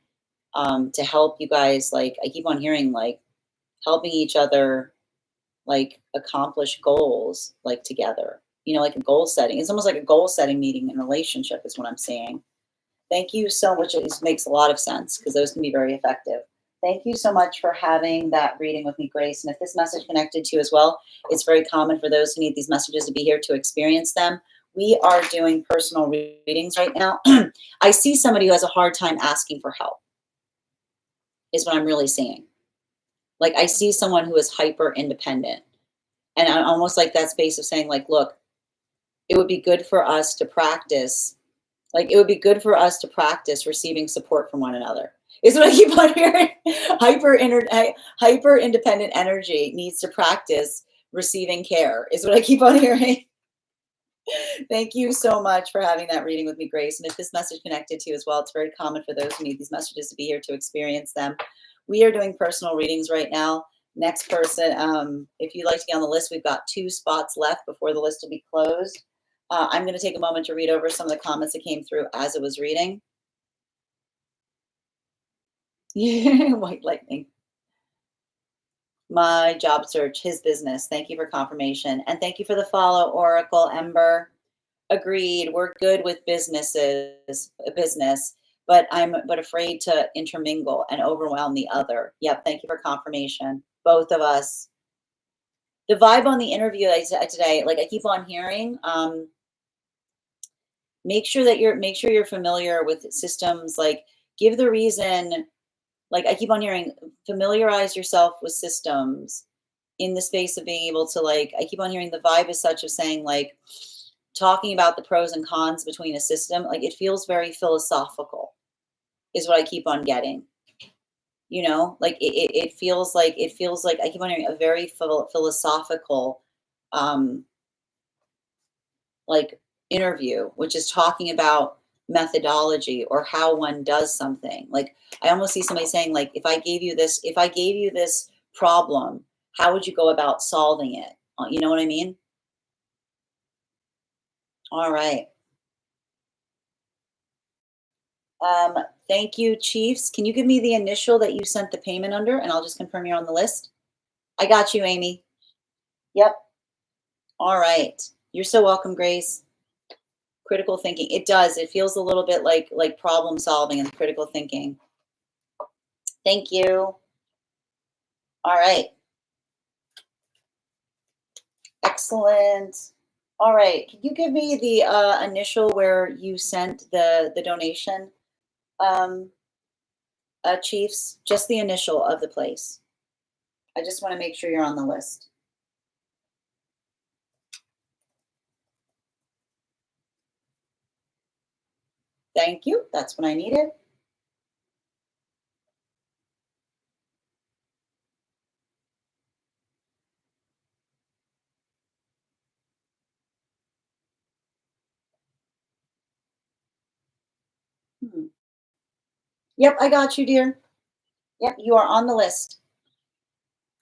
S1: to help you guys like I keep on hearing like helping each other like accomplish goals like together. Like a goal setting. It's almost like a goal setting meeting in a relationship is what I'm saying. Thank you so much. It makes a lot of sense because those can be very effective. Thank you so much for having that reading with me, Grace. And if this message connected to you as well, it's very common for those who need these messages to be here to experience them. We are doing personal readings right now. I see somebody who has a hard time asking for help, is what I'm really seeing. Like I see someone who is hyper independent. And I almost like that space of saying, like, look, it would be good for us to practice. Like it would be good for us to practice receiving support from one another. Is what I keep on hearing. Hyper independent energy needs to practice receiving care. Is what I keep on hearing. Thank you so much for having that reading with me, Grace. And if this message connected to you as well, it's very common for those who need these messages to be here to experience them. We are doing personal readings right now. Next person, if you'd like to get on the list, we've got 2 spots left before the list will be closed. I'm going to take a moment to read over some of the comments that came through as it was reading. White lightning. My job search, his business. Thank you for confirmation. And thank you for the follow, Oracle Ember. Agreed. We're good with business, but I'm afraid to intermingle and overwhelm the other. Yep. Thank you for confirmation. Both of us. The vibe on the interview today, like I keep on hearing, make sure you're familiar with systems. Like give the reason. Like I keep on hearing, familiarize yourself with systems in the space of being able to, like, I keep on hearing the vibe is such of saying, like, talking about the pros and cons between a system, like, it feels very philosophical, is what I keep on getting. You know, like it feels like I keep on hearing a very philosophical, um, like, interview, which is talking about methodology or how one does something. Like, I almost see somebody saying, like, if I gave you this problem, how would you go about solving it? You know what I mean? All right. Um, Thank you, Chiefs. Can you give me the initial that you sent the payment under, and I'll just confirm you're on the list? I got you, Amy. Yep. All right. You're so welcome, Grace. Critical thinking. It does. It feels a little bit like problem solving and critical thinking. Thank you. All right. Excellent. All right. Can you give me the initial where you sent the donation, um, Chiefs? Just the initial of the place. I just want to make sure you're on the list. Thank you. That's what I needed. Hmm. Yep, I got you, dear. Yep, you are on the list.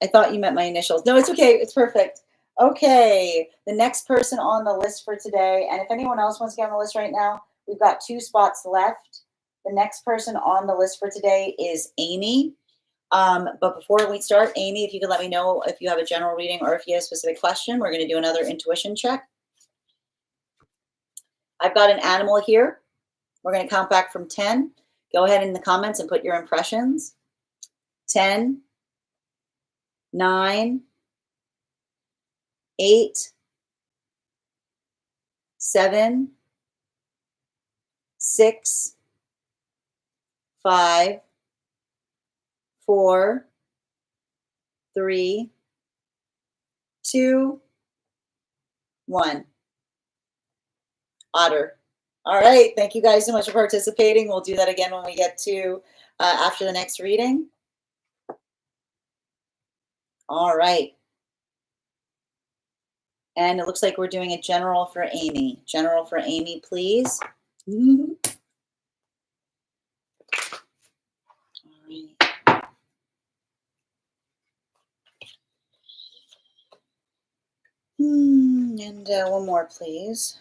S1: I thought you meant my initials. No, it's okay. It's perfect. Okay, the next person on the list for today, and if anyone else wants to get on the list right now, we've got 2 spots left. The next person on the list for today is Amy. But before we start, Amy, if you could let me know if you have a general reading or if you have a specific question, we're going to do another intuition check. I've got an animal here. We're going to count back from 10. Go ahead in the comments and put your impressions. 10, 9, 8, 7, 6, 5, 4, 3, 2, 1. Otter. All right. Thank you guys so much for participating. We'll do that again when we get to after the next reading. All right. And it looks like we're doing a general for Amy. General for Amy, please. All right. And one more, please.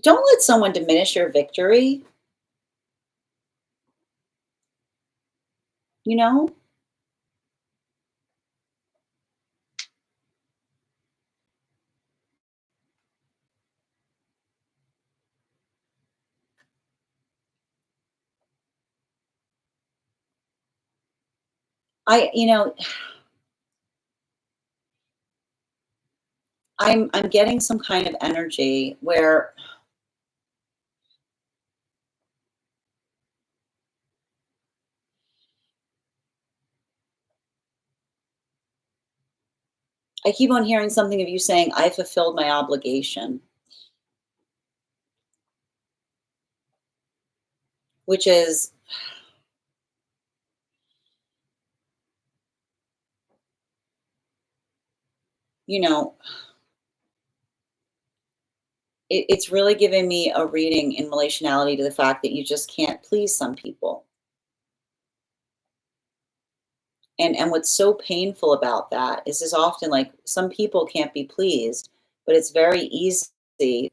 S1: Don't let someone diminish your victory. You know, you know, I'm getting some kind of energy where I keep on hearing something of you saying, I fulfilled my obligation, which is, you know, it's really giving me a reading in relationality to the fact that you just can't please some people. And what's so painful about that is often like some people can't be pleased, but it's very easy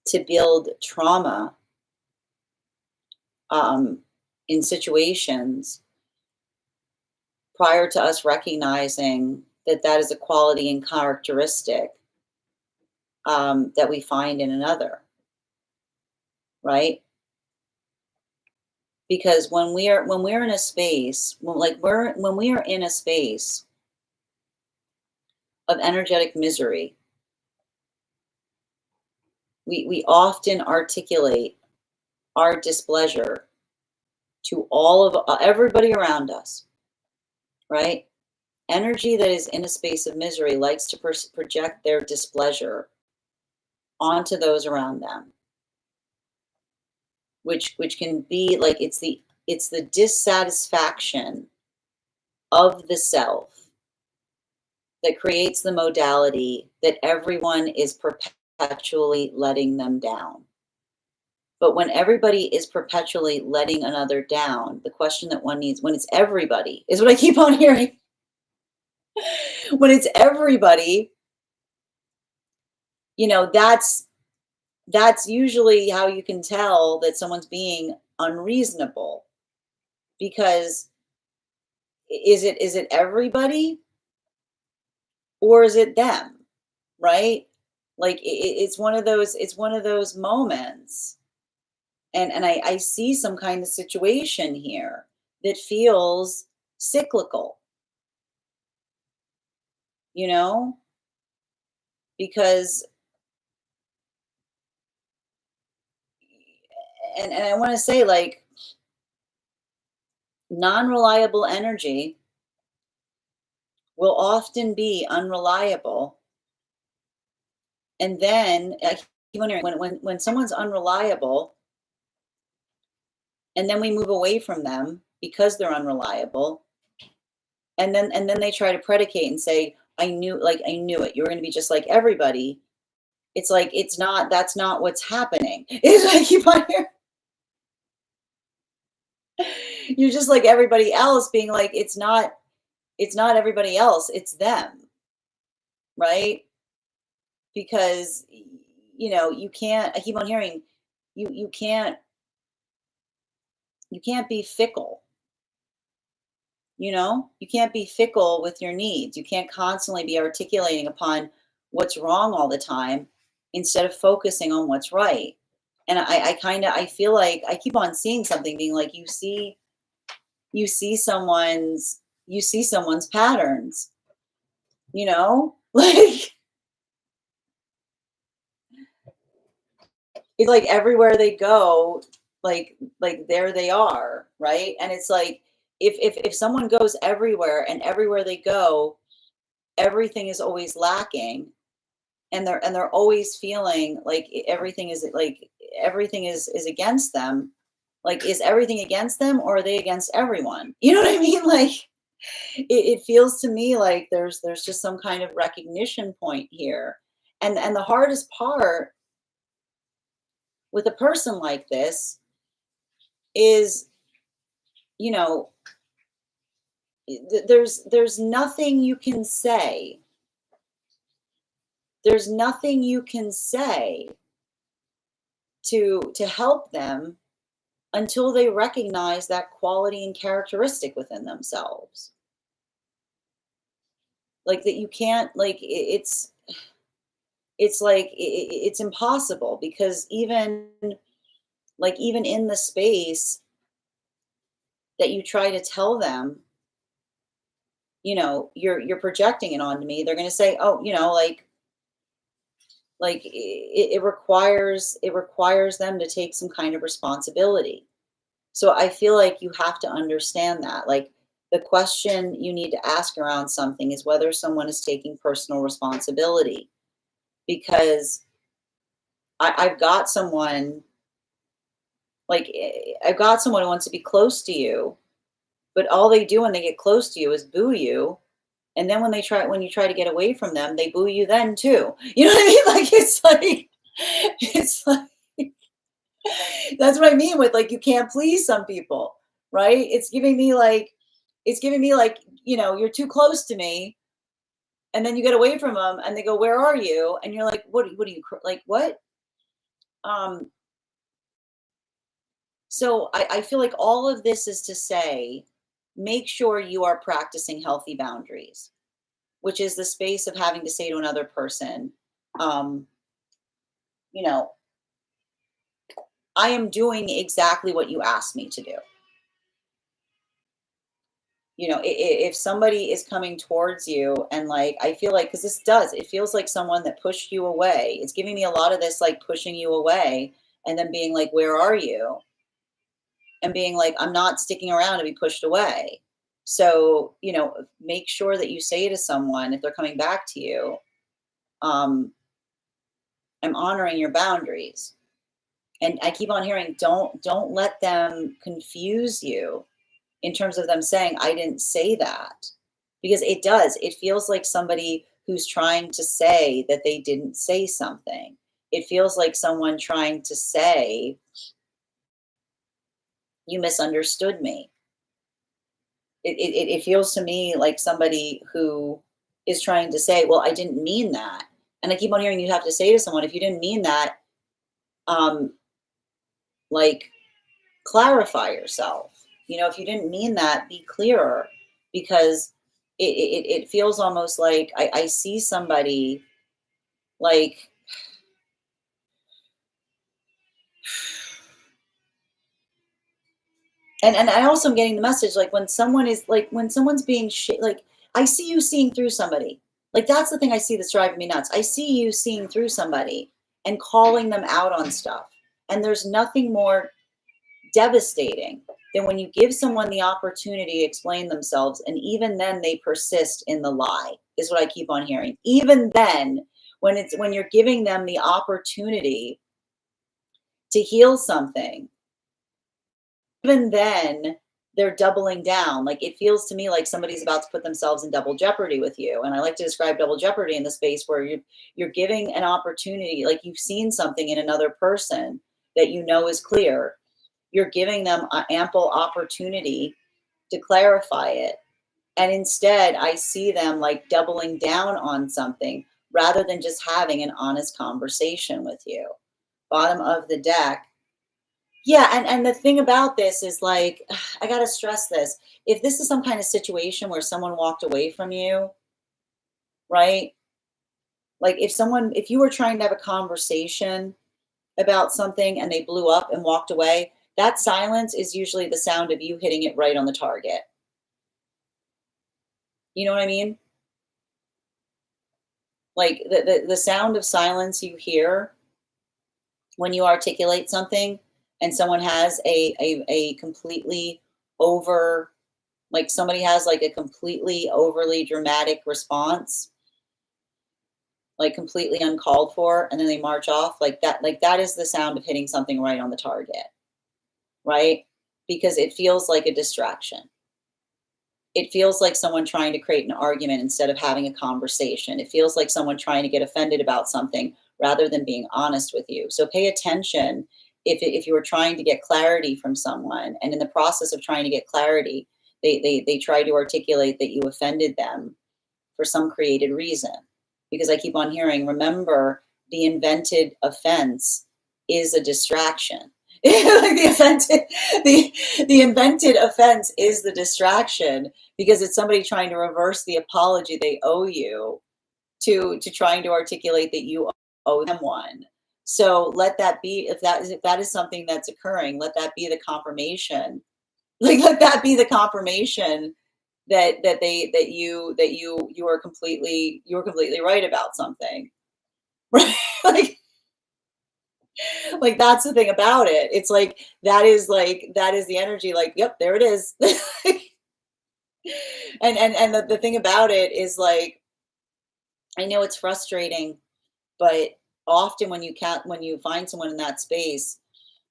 S1: to build trauma um, in situations prior to us recognizing that that is a quality and characteristic that we find in another, right? Because when we are in a space, when we are in a space of energetic misery. We often articulate our displeasure to all of everybody around us, right? Energy that is in a space of misery likes to project their displeasure onto those around them, which can be like it's the dissatisfaction of the self that creates the modality that everyone is perpetually letting them down. But when everybody is perpetually letting another down, the question that one needs, when it's everybody, is what I keep on hearing. When it's everybody, that's usually how you can tell that someone's being unreasonable, because is it everybody, or is it them, right? Like it's one of those moments, and I see some kind of situation here that feels cyclical, you know, because and I want to say, like, non-reliable energy will often be unreliable. And then I keep wondering, when someone's unreliable and then we move away from them because they're unreliable, and then they try to predicate and say, I knew it. You were going to be just like everybody. It's like, that's not what's happening. It's like, I keep on hearing, you're just like everybody else, being like, it's not everybody else, it's them, right? Because you can't, I keep on hearing, you can't be fickle. You can't be fickle with your needs. You can't constantly be articulating upon what's wrong all the time instead of focusing on what's right. And I feel like I keep on seeing something, being like, you see someone's patterns, like it's like everywhere they go, like there they are, right? And it's like, if someone goes everywhere, and everywhere they go, everything is always lacking, and they're always feeling like everything is against them. Like, is everything against them, or are they against everyone? You know what I mean? Like, it feels to me like there's just some kind of recognition point here. And the hardest part with a person like this is, you know there's nothing you can say. There's nothing you can say to help them until they recognize that quality and characteristic within themselves. Like, that you can't, like, it's like it's impossible, because even in the space that you try to tell them, you're projecting it onto me, they're going to say, oh, it requires them to take some kind of responsibility. So I feel like you have to understand that, like, the question you need to ask around something is whether someone is taking personal responsibility. Because I've got someone, I've got someone who wants to be close to you, but all they do when they get close to you is boo you. And then when you try to get away from them, they boo you then too. You know what I mean? Like, it's like that's what I mean with, like, you can't please some people, right? It's giving me like, you're too close to me, and then you get away from them, and they go, "Where are you?" And you're like, "What are you like? What?" Um, so I feel like all of this is to say, make sure you are practicing healthy boundaries, which is the space of having to say to another person, um, you know, I am doing exactly what you asked me to do. if somebody is coming towards you and like, I feel like, because it feels like someone that pushed you away. It's giving me a lot of this, like pushing you away and then being like, where are you? And being like, I'm not sticking around to be pushed away. So, make sure that you say to someone, if they're coming back to you, I'm honoring your boundaries. And I keep on hearing, don't let them confuse you in terms of them saying, I didn't say that. Because it does. It feels like somebody who's trying to say that they didn't say something. It feels like someone trying to say, you misunderstood me. It feels to me like somebody who is trying to say, well, I didn't mean that. And I keep on hearing you have to say to someone, if you didn't mean that, um, like clarify yourself. If you didn't mean that, be clearer, because it feels almost like I see somebody like, and I also am getting the message, like when someone's being like, I see you seeing through somebody. Like that's the thing I see that's driving me nuts. I see you seeing through somebody and calling them out on stuff. And there's nothing more devastating than when you give someone the opportunity to explain themselves, and even then they persist in the lie, is what I keep on hearing. Even then, when you're giving them the opportunity to heal something, even then they're doubling down. Like it feels to me like somebody's about to put themselves in double jeopardy with you. And I like to describe double jeopardy in the space where you're giving an opportunity, like you've seen something in another person that is clear. You're giving them an ample opportunity to clarify it. And instead, I see them like doubling down on something rather than just having an honest conversation with you. Bottom of the deck. Yeah, and the thing about this is like, I gotta stress this. If this is some kind of situation where someone walked away from you, right? Like if you were trying to have a conversation about something and they blew up and walked away, that silence is usually the sound of you hitting it right on the target. You know what I mean? Like the sound of silence you hear when you articulate something and someone has a completely over, like somebody has like a completely overly dramatic response, like completely uncalled for, and then they march off like that is the sound of hitting something right on the target, right? Because it feels like a distraction. It feels like someone trying to create an argument instead of having a conversation. It feels like someone trying to get offended about something rather than being honest with you. So pay attention if you were trying to get clarity from someone, and in the process of trying to get clarity, they try to articulate that you offended them for some created reason. Because I keep on hearing, remember, the invented offense is a distraction. Like the invented offense is the distraction, because it's somebody trying to reverse the apology they owe you to trying to articulate that you owe them one. So let that be, if that is something that's occurring, let that be the confirmation. Like let that be the confirmation that you were completely right about something. Right? Like that's the thing about it. It's like that is the energy, like, yep, there it is. And the thing about it is like, I know it's frustrating, but often when you find someone in that space,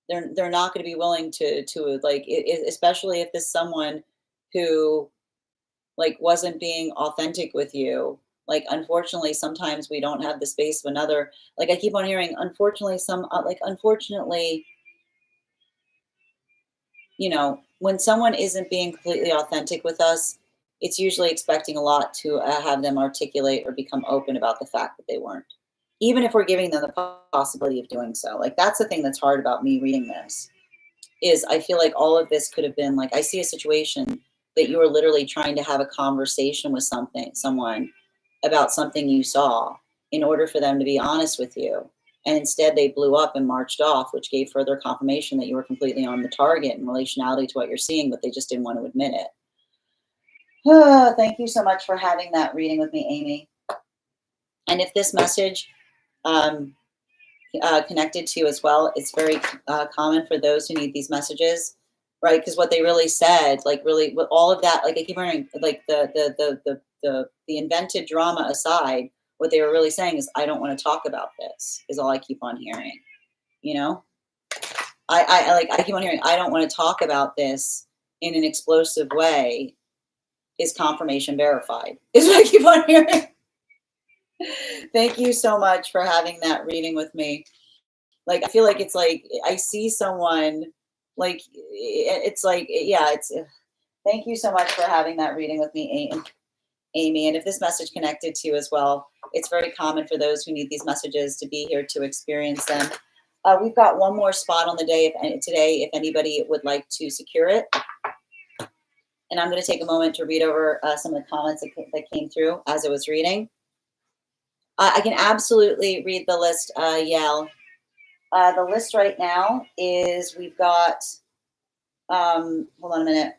S1: they're not going to be willing to like especially if this someone who like wasn't being authentic with you. Like unfortunately sometimes we don't have the space of another, like I keep on hearing, unfortunately unfortunately, when someone isn't being completely authentic with us, it's usually expecting a lot to have them articulate or become open about the fact that they weren't, even if we're giving them the possibility of doing so. Like that's the thing that's hard about me reading this, is I feel like all of this could have been like, I see a situation that you were literally trying to have a conversation with someone about something you saw in order for them to be honest with you. And instead they blew up and marched off, which gave further confirmation that you were completely on the target in relationality to what you're seeing, but they just didn't want to admit it. Thank you so much for having that reading with me, Amy. And if this message connected to you as well, it's very common for those who need these messages, right? Because what they really said, like really, with all of that, like I keep hearing, like the invented drama aside, what they were really saying is, I don't want to talk about this. Is all I keep on hearing. You know, I keep on hearing, I don't want to talk about this in an explosive way. Is confirmation verified? Is what I keep on hearing. Thank you so much for having that reading with me. Like, I feel like it's like I see someone, like it's like, yeah, it's. Thank you so much for having that reading with me, Amy. And if this message connected to you as well, it's very common for those who need these messages to be here to experience them. We've got one more spot on the day today, if anybody would like to secure it. And I'm going to take a moment to read over some of the comments that came through as I was reading. I can absolutely read the list, Yael. The list right now is, we've got, hold on a minute.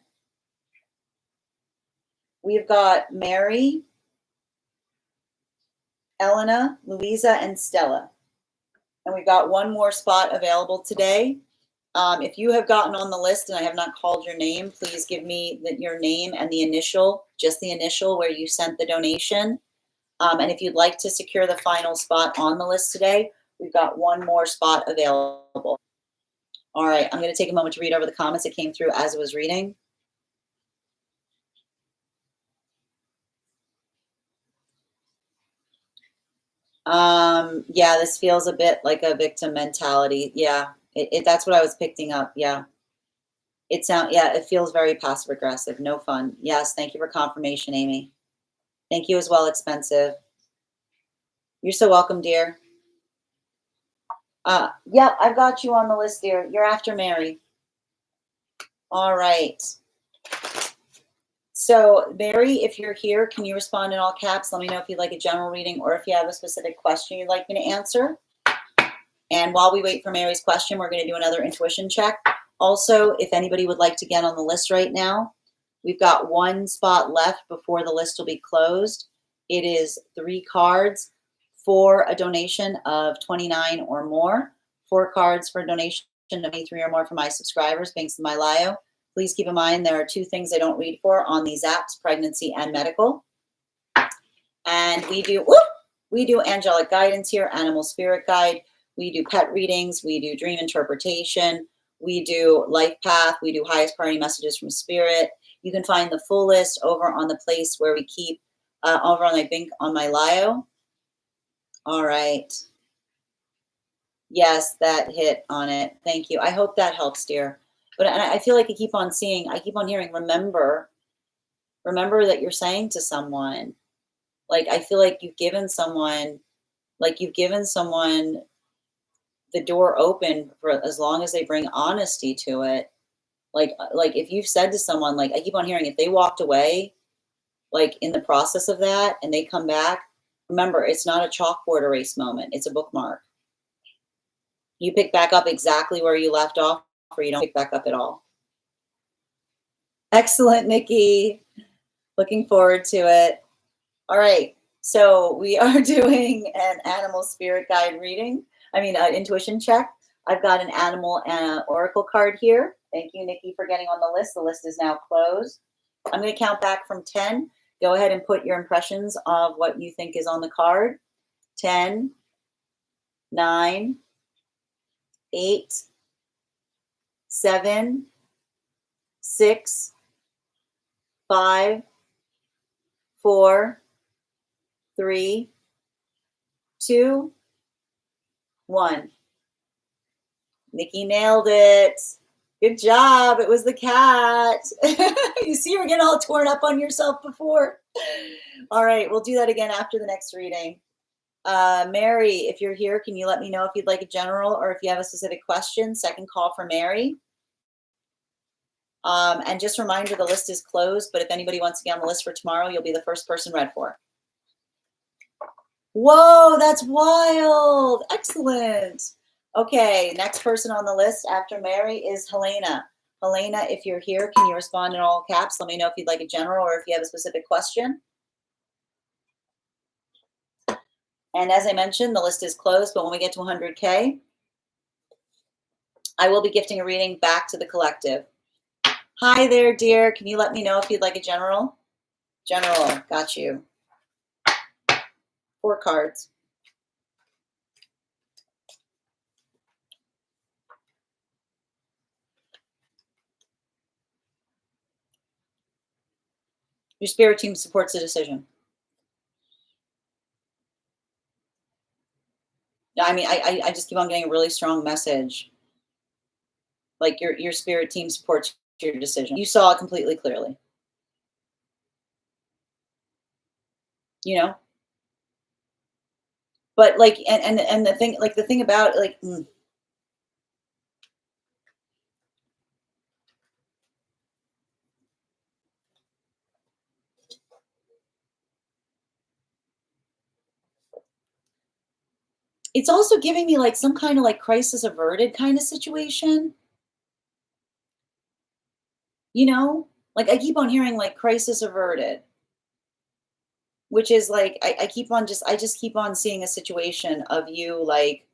S1: We've got Mary, Elena, Louisa, and Stella. And we've got one more spot available today. If you have gotten on the list and I have not called your name, please give me your name and the initial, just the initial where you sent the donation. And if you'd like to secure the final spot on the list today, we've got one more spot available. All right, I'm going to take a moment to read over the comments that came through as I was reading. Yeah, this feels a bit like a victim mentality. Yeah, that's what I was picking up. Yeah. It feels very passive aggressive. No fun. Yes, thank you for confirmation, Amy. Thank you as well, Expensive. You're so welcome, dear. Yeah, I've got you on the list, dear. You're after Mary. All right. So, Mary, if you're here, can you respond in all caps? Let me know if you'd like a general reading or if you have a specific question you'd like me to answer. And while we wait for Mary's question, we're going to do another intuition check. Also, if anybody would like to get on the list right now, we've got one spot left before the list will be closed. It is 3 cards for a donation of $29 or more. 4 cards for a donation of $23 or more for my subscribers, thanks to my Lio. Please keep in mind there are 2 things I don't read for on these apps, pregnancy and medical. And we do angelic guidance here, animal spirit guide. We do pet readings. We do dream interpretation. We do life path. We do highest priority messages from spirit. You can find the full list over on the place where we keep, over on, I think, on my Lio. All right. Yes, that hit on it. Thank you. I hope that helps, dear. But I feel like I keep on hearing, remember that you're saying to someone, like, I feel like you've given someone the door open for as long as they bring honesty to it. Like if you've said to someone, like, I keep on hearing, if they walked away, like in the process of that, and they come back, remember, it's not a chalkboard erase moment. It's a bookmark. You pick back up exactly where you left off, or you don't pick back up at all. Excellent, Nikki. Looking forward to it. All right. So we are doing an animal spirit guide reading. Intuition check. I've got an animal oracle card here. Thank you, Nikki, for getting on the list. The list is now closed. I'm going to count back from 10. Go ahead and put your impressions of what you think is on the card. 10, 9, 8, 7, 6, 5, 4, 3, 2, 1. Nikki nailed it. Good job. It was the cat. You see, you were getting all torn up on yourself before. All right, we'll do that again after the next reading. Mary, if you're here, can you let me know if you'd like a general or if you have a specific question? Second call for Mary. And just a reminder, the list is closed, but if anybody wants to get on the list for tomorrow, you'll be the first person read for. Whoa, that's wild. Excellent. Okay, next person on the list after Mary is Helena. Helena, if you're here, can you respond in all caps? Let me know if you'd like a general or if you have a specific question. And as I mentioned, the list is closed, but when we get to 100K, I will be gifting a reading back to the collective. Hi there, dear. Can you let me know if you'd like a general? General, got you. 4 cards. Your spirit team supports the decision. I mean, I just keep on getting a really strong message. Like your spirit team supports your decision. You saw it completely clearly. You know? But like, and the thing about like, it's also giving me like some kind of like crisis averted kind of situation. You know, like I keep on hearing like crisis averted, which is like I keep on I just keep on seeing a situation of you like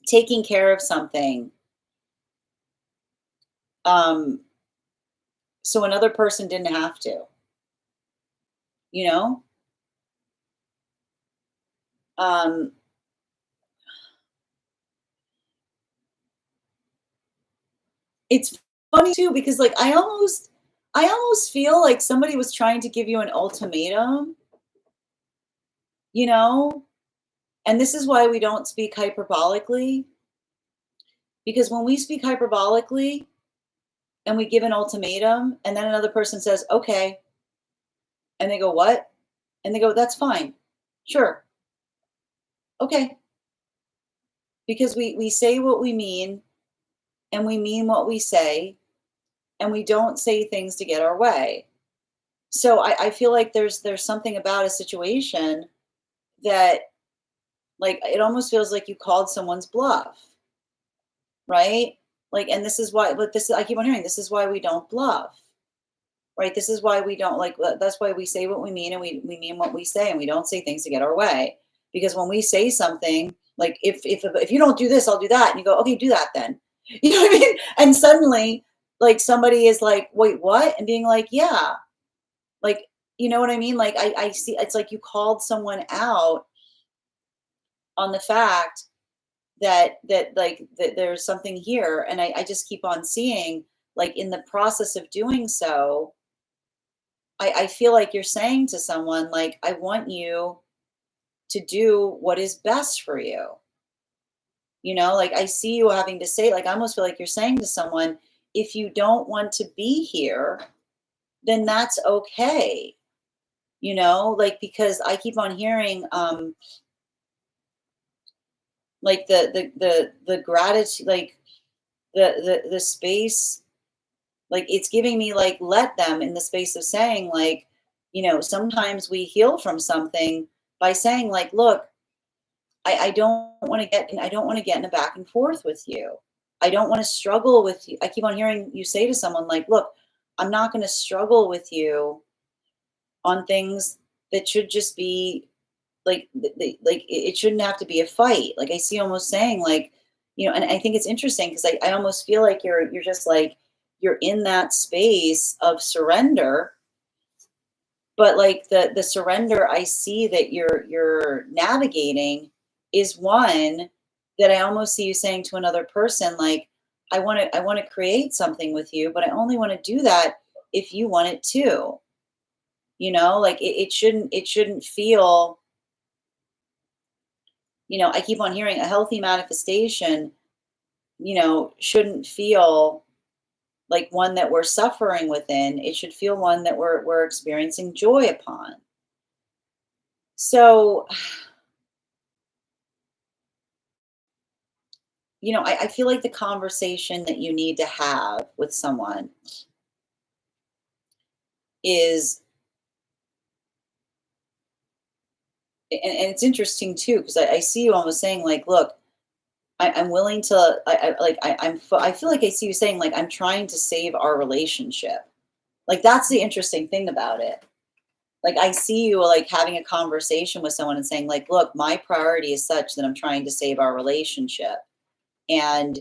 S1: taking care of something. So another person didn't have to, you know? Um, it's funny too because like I almost feel like somebody was trying to give you an ultimatum, you know? And this is why we don't speak hyperbolically, because when we speak hyperbolically and we give an ultimatum and then another person says, "Okay." And they go, "What?" And they go, "That's fine. Sure. Okay." Because we say what we mean and we mean what we say and we don't say things to get our way. So I feel like there's something about a situation that like it almost feels like you called someone's bluff, right? Like, and this is why, but this I keep on hearing this is why we don't bluff, right? This is why we don't like that's why we say what we mean and we mean what we say and we don't say things to get our way. Because when we say something, like if you don't do this, I'll do that, and you go, okay, do that then. You know what I mean? And suddenly, like somebody is like, wait, what? And being like, yeah, like you know what I mean? Like I see it's like you called someone out on the fact that there's something here, and I just keep on seeing like in the process of doing so, I feel like you're saying to someone like, I want you to do what is best for you. You know, like I see you having to say, like, I almost feel like you're saying to someone, if you don't want to be here, then that's okay. You know, like because I keep on hearing like the gratitude, like the space, like it's giving me like let them in the space of saying like, you know, sometimes we heal from something by saying like, look, I don't want to get I don't want to get in a back and forth with you. I don't want to struggle with you. I keep on hearing you say to someone like, look, I'm not going to struggle with you on things that should just be like like it shouldn't have to be a fight. Like I see almost saying like, you know, and I think it's interesting because I almost feel like you're just like you're in that space of surrender, but like the surrender I see that you're navigating is one that I almost see you saying to another person like I want to create something with you, but I only want to do that if you want it too. You know, like it shouldn't feel, you know, I keep on hearing a healthy manifestation, you know, shouldn't feel like one that we're suffering within. It should feel one that we're experiencing joy upon. So, you know, I feel like the conversation that you need to have with someone is, and it's interesting too, because I see you almost saying, like, look, I'm willing to, I feel like I see you saying, like, I'm trying to save our relationship. Like, that's the interesting thing about it. Like, I see you, like, having a conversation with someone and saying, like, look, my priority is such that I'm trying to save our relationship. And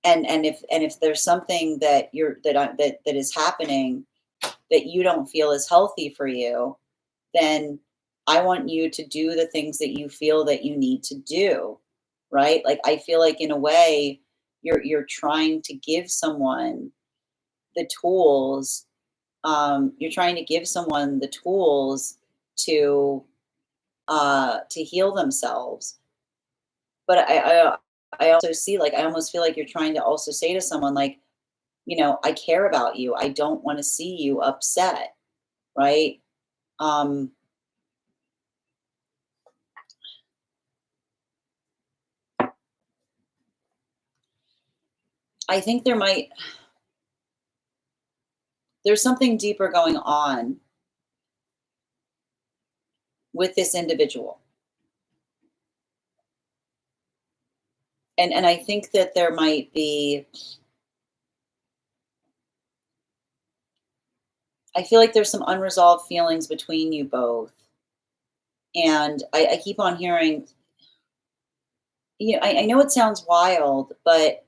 S1: if there's something that that is happening that you don't feel is healthy for you, then I want you to do the things that you feel that you need to do, right? Like, I feel like in a way you're trying to give someone the tools. You're trying to give someone the tools to heal themselves. But I also see, like, I almost feel like you're trying to also say to someone, like, I care about you. I don't want to see you upset, right? Um, I think there's something deeper going on with this individual. And I think that there might be, I feel like there's some unresolved feelings between you both. And I keep on hearing, I know it sounds wild, but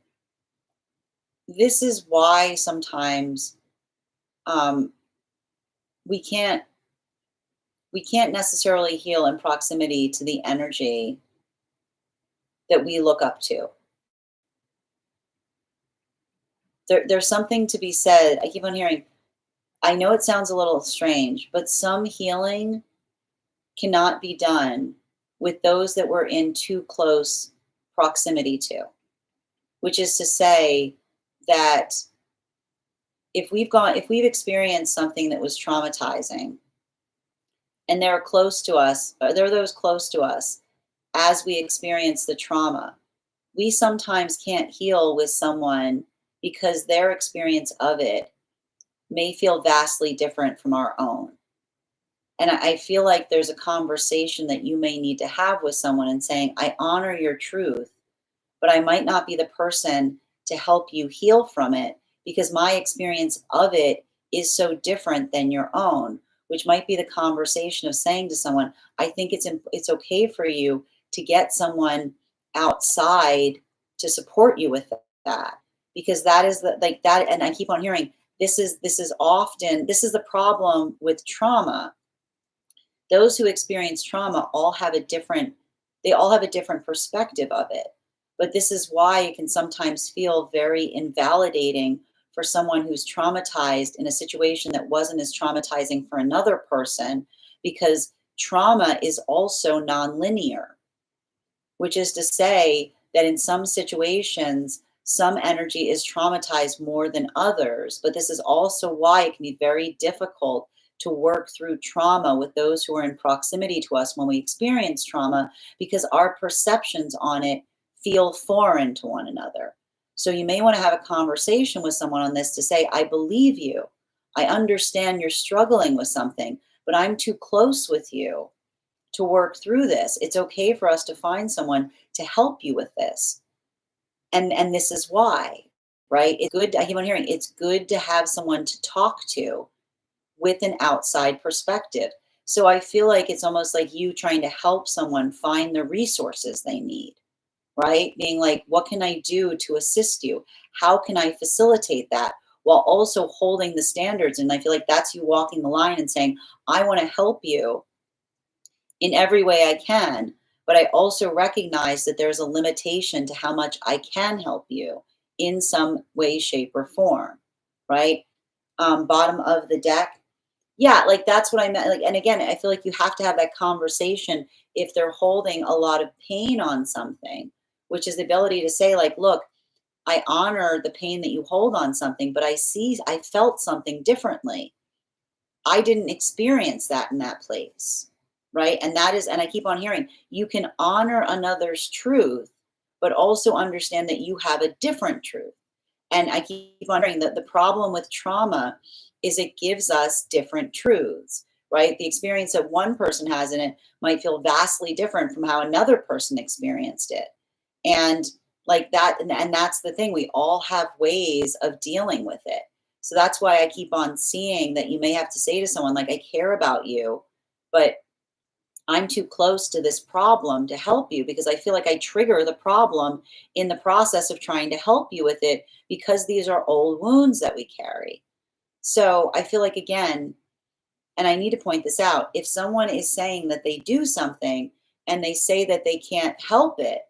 S1: this is why sometimes um, we can't we can't necessarily heal in proximity to the energy that we look up to. There's something to be said. I keep on hearing, I know it sounds a little strange, but some healing cannot be done with those that we're in too close proximity to, which is to say that if we've experienced something that was traumatizing and they're close to us, or there are those close to us as we experience the trauma, we sometimes can't heal with someone because their experience of it may feel vastly different from our own. And I feel like there's a conversation that you may need to have with someone and saying, I honor your truth, but I might not be the person to help you heal from it because my experience of it is so different than your own, which might be the conversation of saying to someone, I think it's okay for you to get someone outside to support you with that, because that is the, like that. And I keep on hearing, this is the problem with trauma. Those who experience trauma all have a different perspective of it. But this is why it can sometimes feel very invalidating for someone who's traumatized in a situation that wasn't as traumatizing for another person, because trauma is also nonlinear, which is to say that in some situations, some energy is traumatized more than others. But this is also why it can be very difficult to work through trauma with those who are in proximity to us when we experience trauma, because our perceptions on it feel foreign to one another. So you may want to have a conversation with someone on this to say, I believe you. I understand you're struggling with something, but I'm too close with you to work through this. It's okay for us to find someone to help you with this. And this is why, right? It's good. I keep on hearing, it's good to have someone to talk to with an outside perspective. So I feel like it's almost like you trying to help someone find the resources they need, right? Being like, what can I do to assist you? How can I facilitate that? While also holding the standards. And I feel like that's you walking the line and saying, I want to help you in every way I can, but I also recognize that there's a limitation to how much I can help you in some way, shape, or form, right? Bottom of the deck. Yeah, like that's what I meant. Like, and again, I feel like you have to have that conversation if they're holding a lot of pain on something, which is the ability to say, like, look, I honor the pain that you hold on something, but I felt something differently. I didn't experience that in that place, right? And that is, and I keep on hearing, you can honor another's truth, but also understand that you have a different truth. And I keep on hearing that the problem with trauma is it gives us different truths, right? The experience that one person has in it might feel vastly different from how another person experienced it. And like that, and that's the thing, we all have ways of dealing with it. So that's why I keep on seeing that you may have to say to someone, like, I care about you, but I'm too close to this problem to help you because I feel like I trigger the problem in the process of trying to help you with it because these are old wounds that we carry. So I feel like, again, and I need to point this out, if someone is saying that they do something and they say that they can't help it,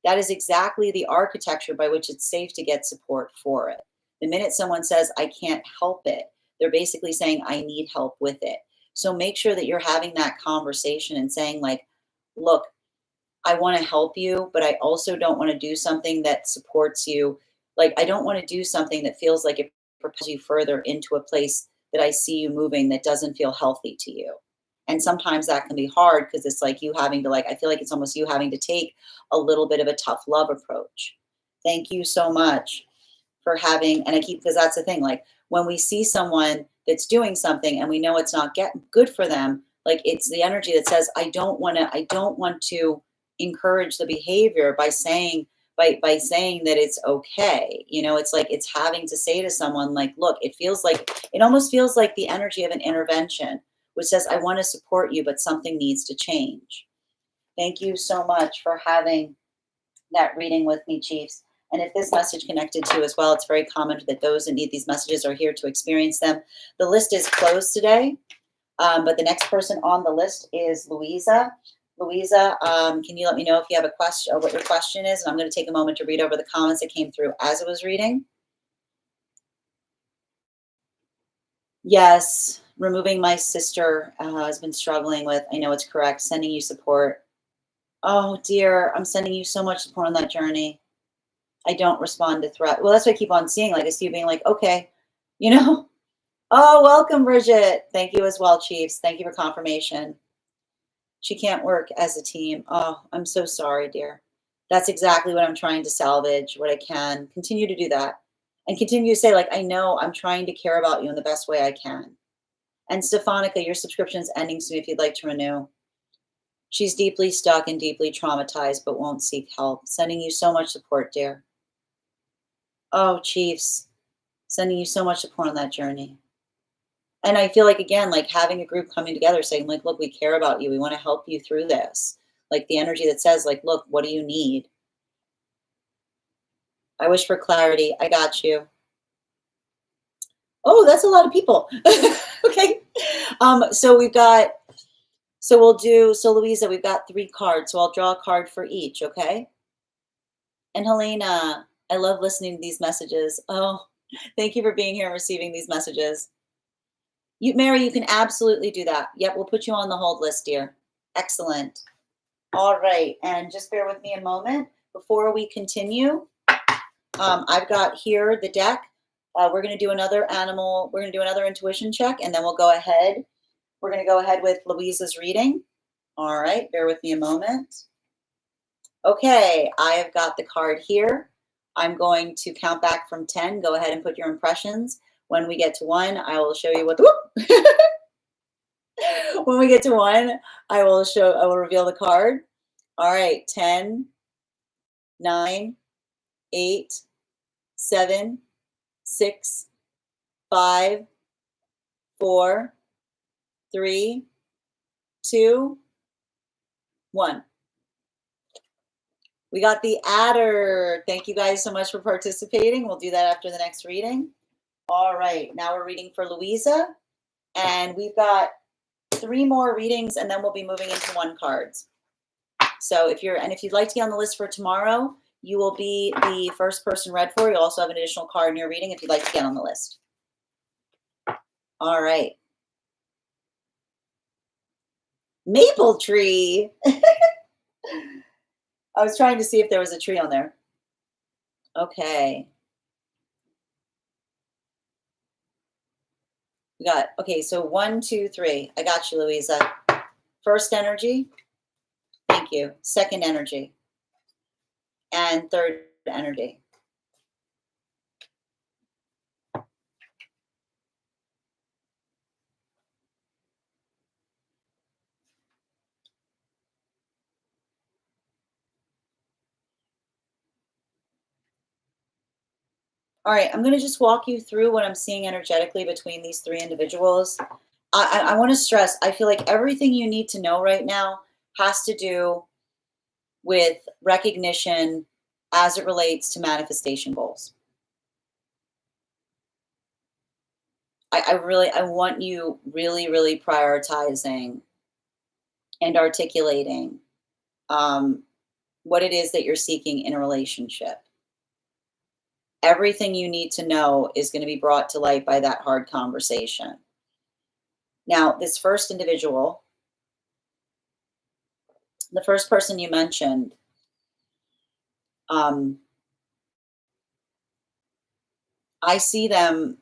S1: that is exactly the architecture by which it's safe to get support for it. The minute someone says, I can't help it, they're basically saying, I need help with it. So make sure that you're having that conversation and saying, like, look, I want to help you, but I also don't want to do something that supports you. Like, I don't want to do something that feels like it propels you further into a place that I see you moving that doesn't feel healthy to you. And sometimes that can be hard because it's like you having to, like, I feel like it's almost you having to take a little bit of a tough love approach. Thank you so much for having, and I keep, because that's the thing, like when we see someone that's doing something and we know it's not getting good for them, like it's the energy that says, I don't want to encourage the behavior by saying, by saying that it's okay. You know, it's like it's having to say to someone, like, look, it almost feels like the energy of an intervention, which says, I want to support you, but something needs to change. Thank you so much for having that reading with me, Chiefs. And if this message connected to you as well, it's very common that those that need these messages are here to experience them. The list is closed today, but the next person on the list is Louisa. Louisa, can you let me know if you have a question or what your question is? And I'm going to take a moment to read over the comments that came through as I was reading. Yes, removing my sister has been struggling with. I know it's correct. Sending you support. Oh dear, I'm sending you so much support on that journey. I don't respond to threat. Well, that's what I keep on seeing. Like I see you being like, okay, you know. Oh, welcome, Bridget. Thank you as well, Chiefs. Thank you for confirmation. She can't work as a team. Oh, I'm so sorry, dear. That's exactly what I'm trying to salvage, what I can. Continue to do that. And continue to say, like, I know I'm trying to care about you in the best way I can. And Stephanica, your subscription's ending soon if you'd like to renew. She's deeply stuck and deeply traumatized, but won't seek help. Sending you so much support, dear. Oh, Chiefs, sending you so much support on that journey. And I feel like, again, like having a group coming together saying, like, look, we care about you. We want to help you through this. Like the energy that says, like, look, what do you need? I wish for clarity. I got you. Oh, that's a lot of people. Okay. So we've got, so Louisa, we've got 3 cards. So I'll draw a card for each. Okay. And Helena, I love listening to these messages. Oh, thank you for being here and receiving these messages. Mary, you can absolutely do that. Yep, we'll put you on the hold list, dear. Excellent. All right, and just bear with me a moment before we continue. I've got here the deck. We're going to do another animal. We're going to do another intuition check, and then we'll go ahead. We're going to go ahead with Louisa's reading. All right, bear with me a moment. Okay, I have got the card here. I'm going to count back from 10. Go ahead and put your impressions. When we get to 1, I will show you what the when we get to 1, I will reveal the card. All right, 10, 9, 8, 7, 6, 5, 4, 3, 2, 1. We got the adder. Thank you guys so much for participating. We'll do that after the next reading. All right, now we're reading for Louisa, and we've got 3 more readings, and then we'll be moving into 1 cards. So if you'd like to get on the list for tomorrow, you will be the first person read for. You'll also have an additional card in your reading if you'd like to get on the list. All right. Maple tree. I was trying to see if there was a tree on there. Okay. We got, okay, so 1, 2, 3. I got you, Louisa. First energy. Thank you. Second energy. And third energy. All right, I'm going to just walk you through what I'm seeing energetically between these three individuals. I want to stress, I feel like everything you need to know right now has to do with recognition as it relates to manifestation goals. I want you really prioritizing and articulating what it is that you're seeking in a relationship. Everything you need to know is going to be brought to light by that hard conversation. Now, this first individual, the first person you mentioned, I see them,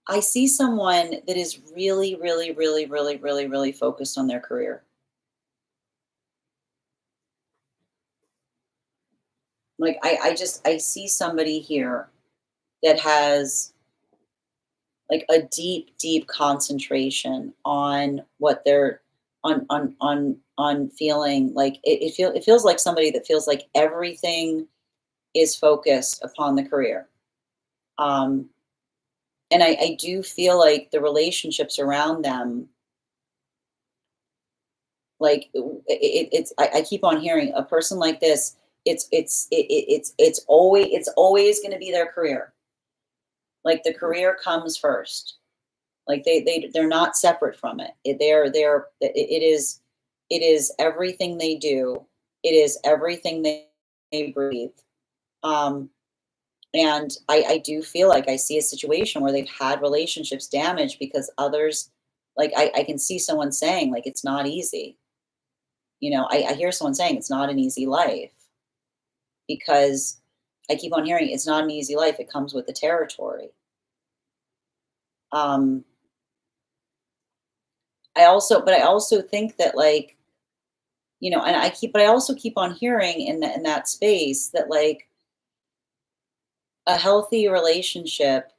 S1: I see someone that is really focused on their career. Like I see somebody here that has like a deep concentration on what they're on feeling like it feels like somebody that feels like everything is focused upon the career. Um, and I do feel like the relationships around them, like I keep on hearing a person like this. It's always going to be their career. Like the career comes first. Like they're not separate from it. It is everything they do. It is everything they breathe. Um, and I do feel like I see a situation where they've had relationships damaged because others, like I can see someone saying like it's not easy. You know, I hear someone saying it's not an easy life because I keep on hearing it's not an easy life. It comes with the territory. Um, but I also think that like, you know, but I also keep on hearing in that space that like a healthy relationship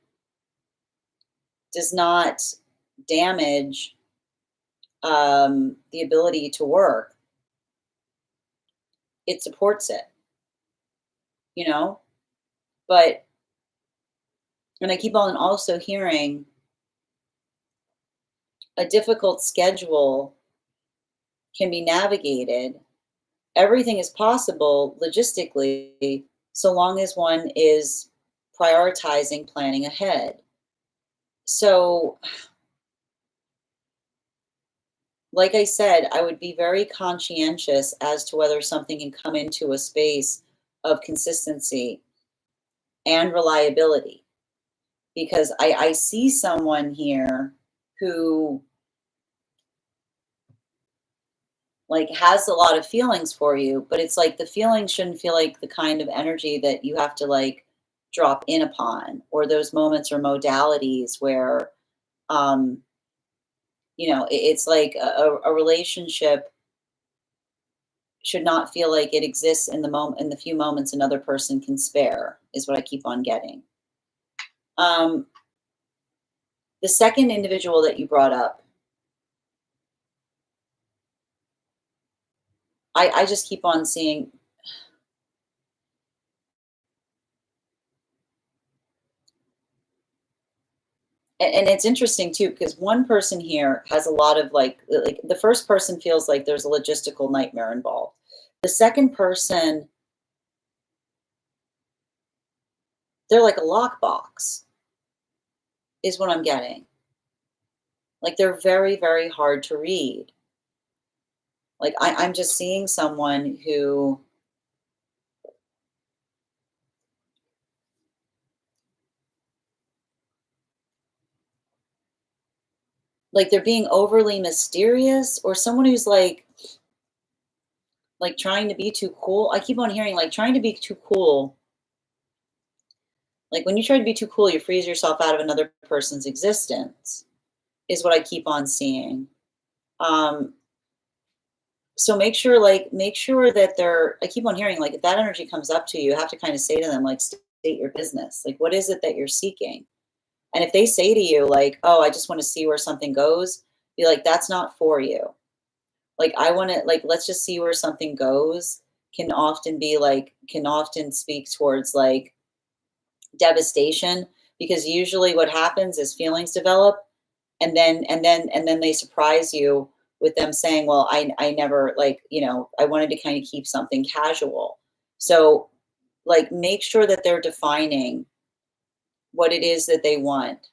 S1: does not damage the ability to work. It supports it, you know, but, and I keep on also hearing a difficult schedule can be navigated. Everything is possible logistically so long as one is prioritizing planning ahead. So, like I said, I would be very conscientious as to whether something can come into a space of consistency and reliability because I see someone here who like has a lot of feelings for you, but it's like the feelings shouldn't feel like the kind of energy that you have to like drop in upon, or those moments or modalities where um you know it's like a relationship should not feel like it exists in the moment, in the few moments another person can spare, is what I keep on getting. um the second individual that you brought up, I just keep on seeing, and it's interesting too because one person here has a lot of like the first person feels like there's a logistical nightmare involved. The second person, they're like a lockbox, is what I'm getting. Like they're very hard to read. Like I'm just seeing someone who, like they're being overly mysterious, or someone who's like trying to be too cool. I keep on hearing like trying to be too cool. Like when you try to be too cool, you freeze yourself out of another person's existence, is what I keep on seeing. Um, so make sure that they're, I keep on hearing like if that energy comes up to you, you have to kind of say to them, like, state your business. Like, what is it that you're seeking? And if they say to you, like, oh, I just want to see where something goes, be like, that's not for you. Like, I want to, like, let's just see where something goes. can often be like, can often speak towards like devastation, because usually what happens is feelings develop, and then they surprise you with them saying, well, I never, like, I wanted to kind of keep something casual. So like, make sure that they're defining what it is that they want.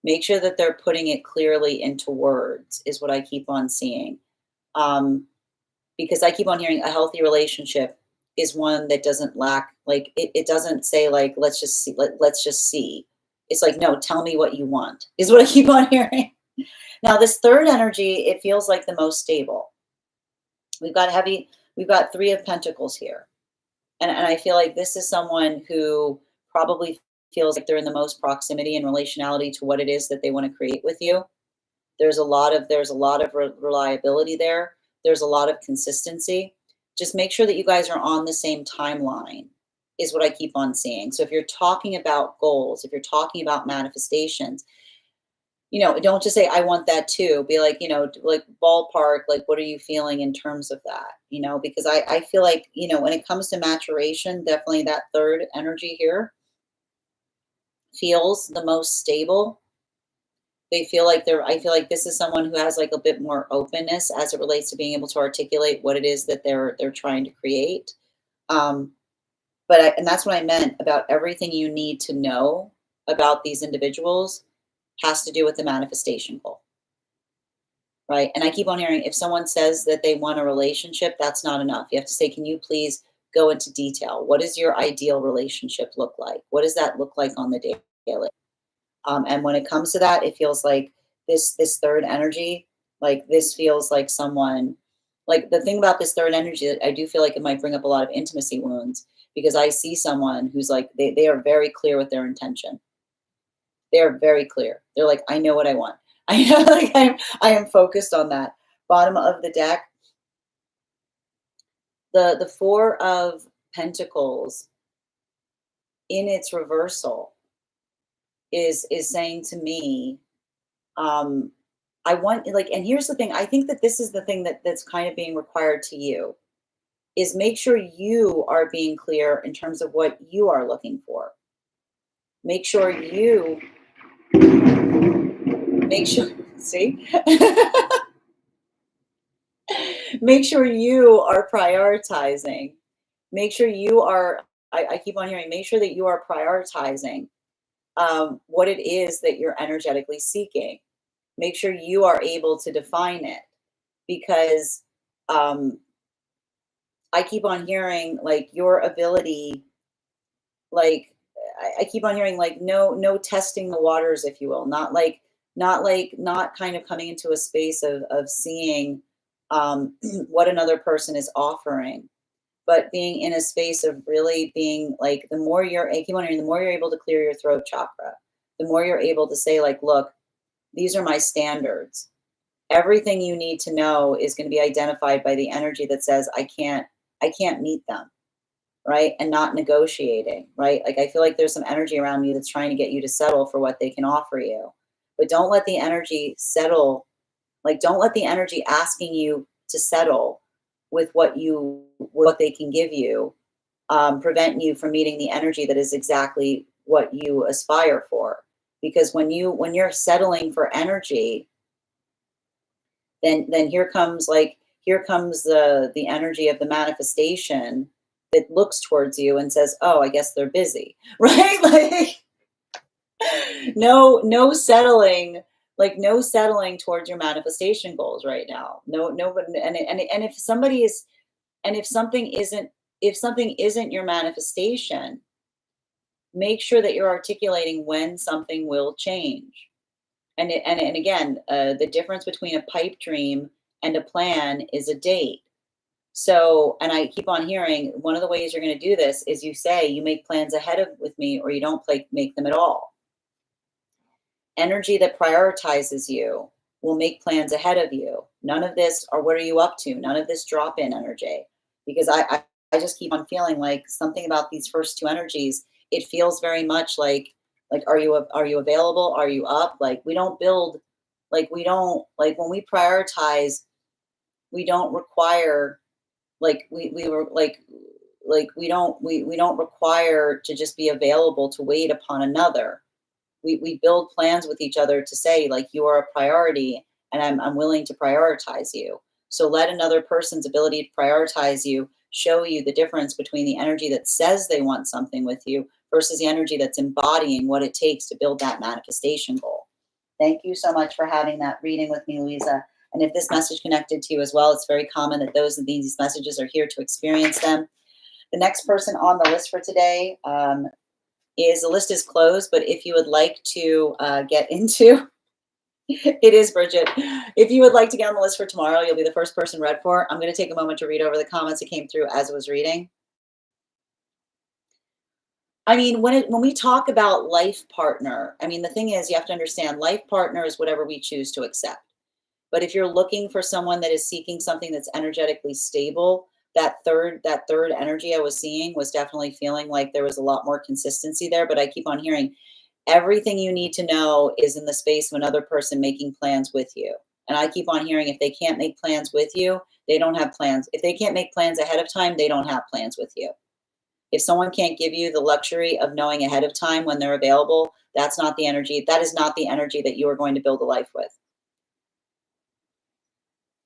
S1: Make sure that they're putting it clearly into words, is what I keep on seeing. Um, because I keep on hearing a healthy relationship is one that doesn't lack, like, it doesn't say like, let's just see, let's just see. It's like, no, tell me what you want, is what I keep on hearing. Now, this third energy, it feels like the most stable. We've got heavy, we've got Three of Pentacles here. And I feel like this is someone who probably feels like they're in the most proximity and relationality to what it is that they want to create with you. There's a lot of reliability there. There's a lot of consistency. Just make sure that you guys are on the same timeline, is what I keep on seeing. So if you're talking about goals, if you're talking about manifestations, don't just say, I want that too. Be like, like ballpark, like, what are you feeling in terms of that? Because I feel like, when it comes to maturation, definitely that third energy here feels the most stable. I feel like this is someone who has like a bit more openness as it relates to being able to articulate what it is that they're trying to create. Um, and that's what I meant about everything you need to know about these individuals has to do with the manifestation goal, right? And I keep on hearing, if someone says that they want a relationship, that's not enough. You have to say, can you please go into detail? What does your ideal relationship look like? What does that look like on the daily? And when it comes to that, it feels like this third energy, like this feels like someone, like the thing about this third energy, that I do feel like it might bring up a lot of intimacy wounds, because I see someone who's like, they are very clear with their intention. They're very clear. They're like, I know what I want. I know, like, I am focused on that. Bottom of the deck, the Four of Pentacles in its reversal is saying to me, I want, like, and here's the thing. I think that this is the thing that's kind of being required to you, is make sure you are being clear in terms of what you are looking for. Make sure you make sure see make sure you are prioritizing. Make sure you are, I keep on hearing, make sure that you are prioritizing what it is that you're energetically seeking. Make sure you are able to define it, because I keep on hearing like your ability, like I keep on hearing like, no testing the waters, if you will, not kind of coming into a space of seeing what another person is offering, but being in a space of really being like, I keep on hearing, the more you're able to clear your throat chakra, the more you're able to say like, look, these are my standards. Everything you need to know is going to be identified by the energy that says, I can't meet them, right? And not negotiating, right? Like, I feel like there's some energy around you that's trying to get you to settle for what they can offer you. But don't let the energy settle, like, don't let the energy asking you to settle with what they can give you, prevent you from meeting the energy that is exactly what you aspire for. Because when you're settling for energy, then here comes the energy of the manifestation that looks towards you and says, oh, I guess they're busy. Right? Like, no settling, like no settling towards your manifestation goals right now. No, but and if somebody is, and if something isn't your manifestation, make sure that you're articulating when something will change. And again, the difference between a pipe dream and a plan is a date. So, and I keep on hearing, one of the ways you're going to do this is you say, you make plans ahead of with me, or you don't make them at all. Energy that prioritizes you will make plans ahead of you. None of this, or what are you up to? None of this drop in energy, because I just keep on feeling like something about these first two energies. It feels very much like, are you available? Are you up? Like, we don't build, like, we don't, like, when we prioritize, we don't require Like we were like we don't require to just be available to wait upon another. We build plans with each other to say like you are a priority and I'm willing to prioritize you. So let another person's ability to prioritize you show you the difference between the energy that says they want something with you versus the energy that's embodying what it takes to build that manifestation goal. Thank you so much for having that reading with me, Louisa. And if this message connected to you as well, it's very common that these messages are here to experience them. The next person on the list for today is the list is closed, but if you would like to get into it is Bridget. If you would like to get on the list for tomorrow, you'll be the first person read for. I'm going to take a moment to read over the comments that came through as I was reading. I mean, when we talk about life partner, I mean, the thing is, you have to understand life partner is whatever we choose to accept. But if you're looking for someone that is seeking something that's energetically stable, that third energy I was seeing was definitely feeling like there was a lot more consistency there. But I keep on hearing everything you need to know is in the space of another person making plans with you. And I keep on hearing if they can't make plans with you, they don't have plans. If they can't make plans ahead of time, they don't have plans with you. If someone can't give you the luxury of knowing ahead of time when they're available, that's not the energy. That is not the energy that you are going to build a life with.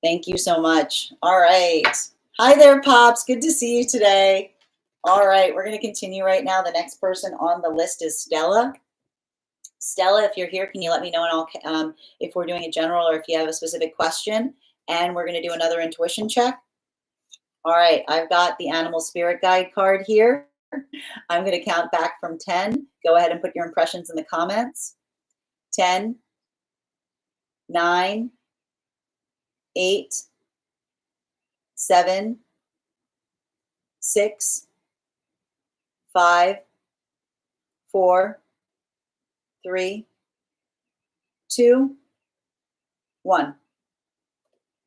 S1: Thank you so much. All right. Hi there, Pops. Good to see you today. All right. We're going to continue right now. The next person on the list is Stella. Stella, if you're here, can you let me know and I'll if we're doing a general or if you have a specific question? And we're going to do another intuition check. All right. I've got the animal spirit guide card here. I'm going to count back from 10. Go ahead and put your impressions in the comments. 10, 9, 8, 7, 6, 5, 4, 3, 2, 1.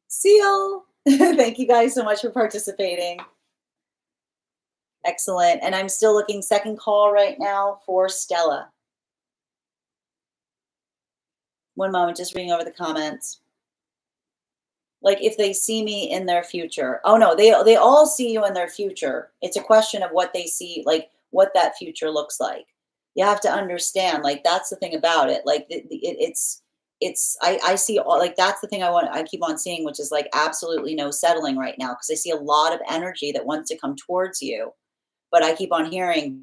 S1: Seal. Thank you guys so much for participating. Excellent. And I'm still looking second call right now for Stella. One moment, just reading over the comments. Like if they see me in their future. Oh no, they all see you in their future. It's a question of what they see, like what that future looks like. You have to understand, like that's the thing about it. Like I see all, like that's the thing I keep on seeing, which is like absolutely no settling right now because I see a lot of energy that wants to come towards you. But I keep on hearing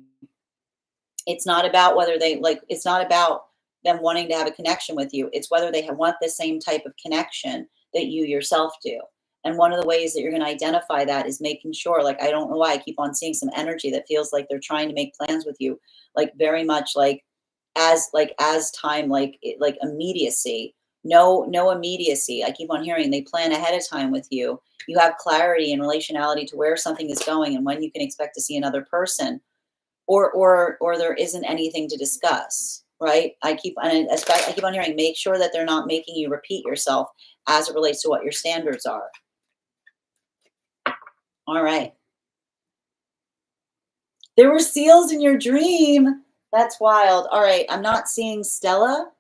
S1: it's not about whether they like, it's not about them wanting to have a connection with you. It's whether they want the same type of connection that you yourself do. And one of the ways that you're going to identify that is making sure, like, I don't know why I keep on seeing some energy that feels like they're trying to make plans with you, like very much as time, like immediacy. No immediacy. I keep on hearing they plan ahead of time with you. You have clarity and relationality to where something is going and when you can expect to see another person, or there isn't anything to discuss, right? I keep on hearing make sure that they're not making you repeat yourself as it relates to what your standards are. All right. There were seals in your dream. That's wild. All right. I'm not seeing Stella.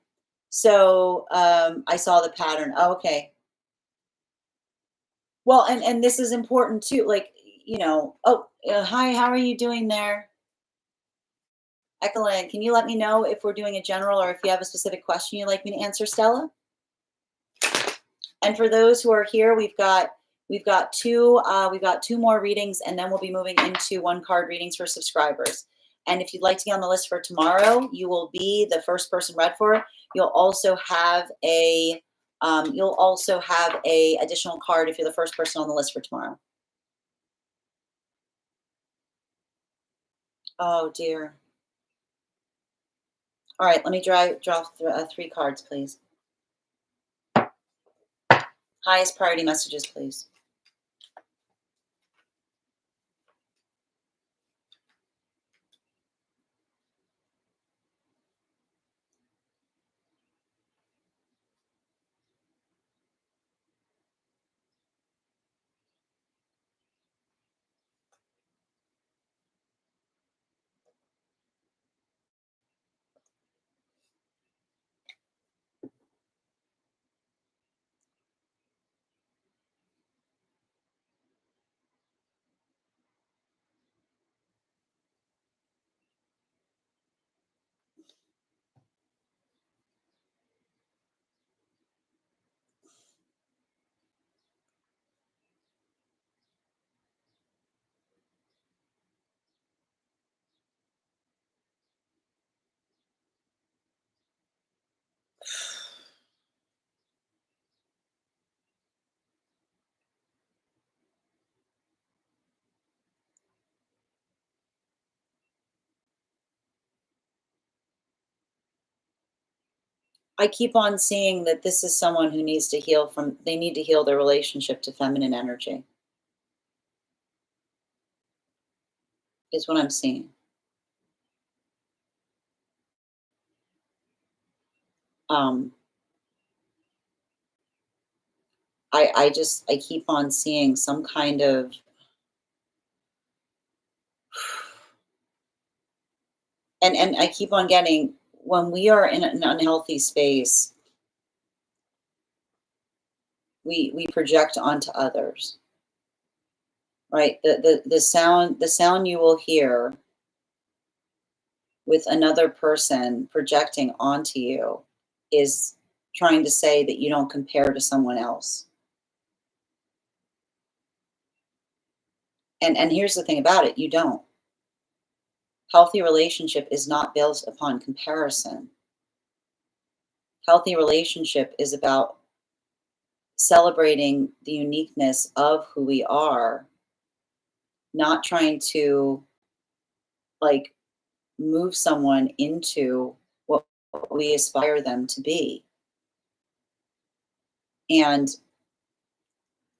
S1: So I saw the pattern. Oh, okay. Well, and this is important too. Like, hi, how are you doing there? Excellent. Can you let me know if we're doing a general or if you have a specific question you'd like me to answer, Stella? And for those who are here, we've got two more readings, and then we'll be moving into one card readings for subscribers. And if you'd like to get on the list for tomorrow, you will be the first person read for. You'll also have a additional card if you're the first person on the list for tomorrow. Oh dear. All right, let me draw 3 cards, please. Highest priority messages, please. I keep on seeing that this is someone who needs to heal from, they need to heal their relationship to feminine energy, is what I'm seeing. Um, I keep on seeing some kind of, and I keep on getting, when we are in an unhealthy space, we project onto others, right? The sound you will hear with another person projecting onto you is trying to say that you don't compare to someone else. And here's the thing about it, you don't. Healthy relationship is not built upon comparison. Healthy relationship is about celebrating the uniqueness of who we are, not trying to like move someone into what we aspire them to be. And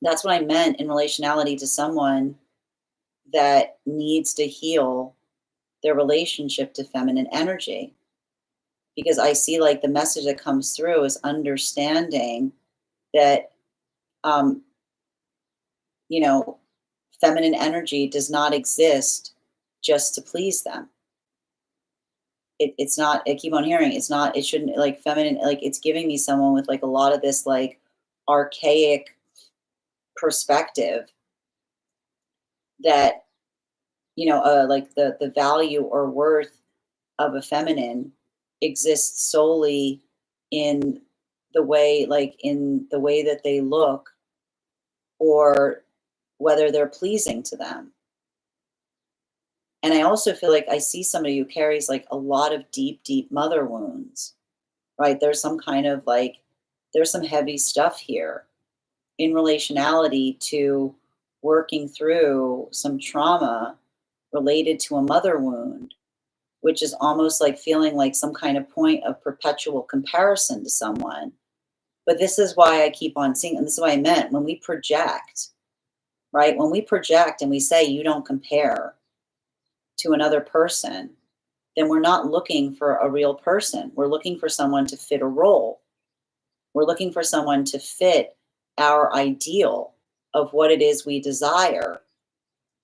S1: that's what I meant in relationality to someone that needs to heal their relationship to feminine energy. Because I see like the message that comes through is understanding that, um, you know, feminine energy does not exist just to please them. It's not, I keep on hearing, it's not, it shouldn't, like feminine, like it's giving me someone with like a lot of this like archaic perspective that, like the value or worth of a feminine exists solely in in the way that they look, or whether they're pleasing to them. And I also feel like I see somebody who carries like a lot of deep, deep mother wounds, right? There's some kind of like, there's some heavy stuff here in relationality to working through some trauma related to a mother wound, which is almost like feeling like some kind of point of perpetual comparison to someone. But this is why I keep on seeing, and this is what I meant when we project, right? When we project and we say you don't compare to another person, then we're not looking for a real person. We're looking for someone to fit a role. We're looking for someone to fit our ideal of what it is we desire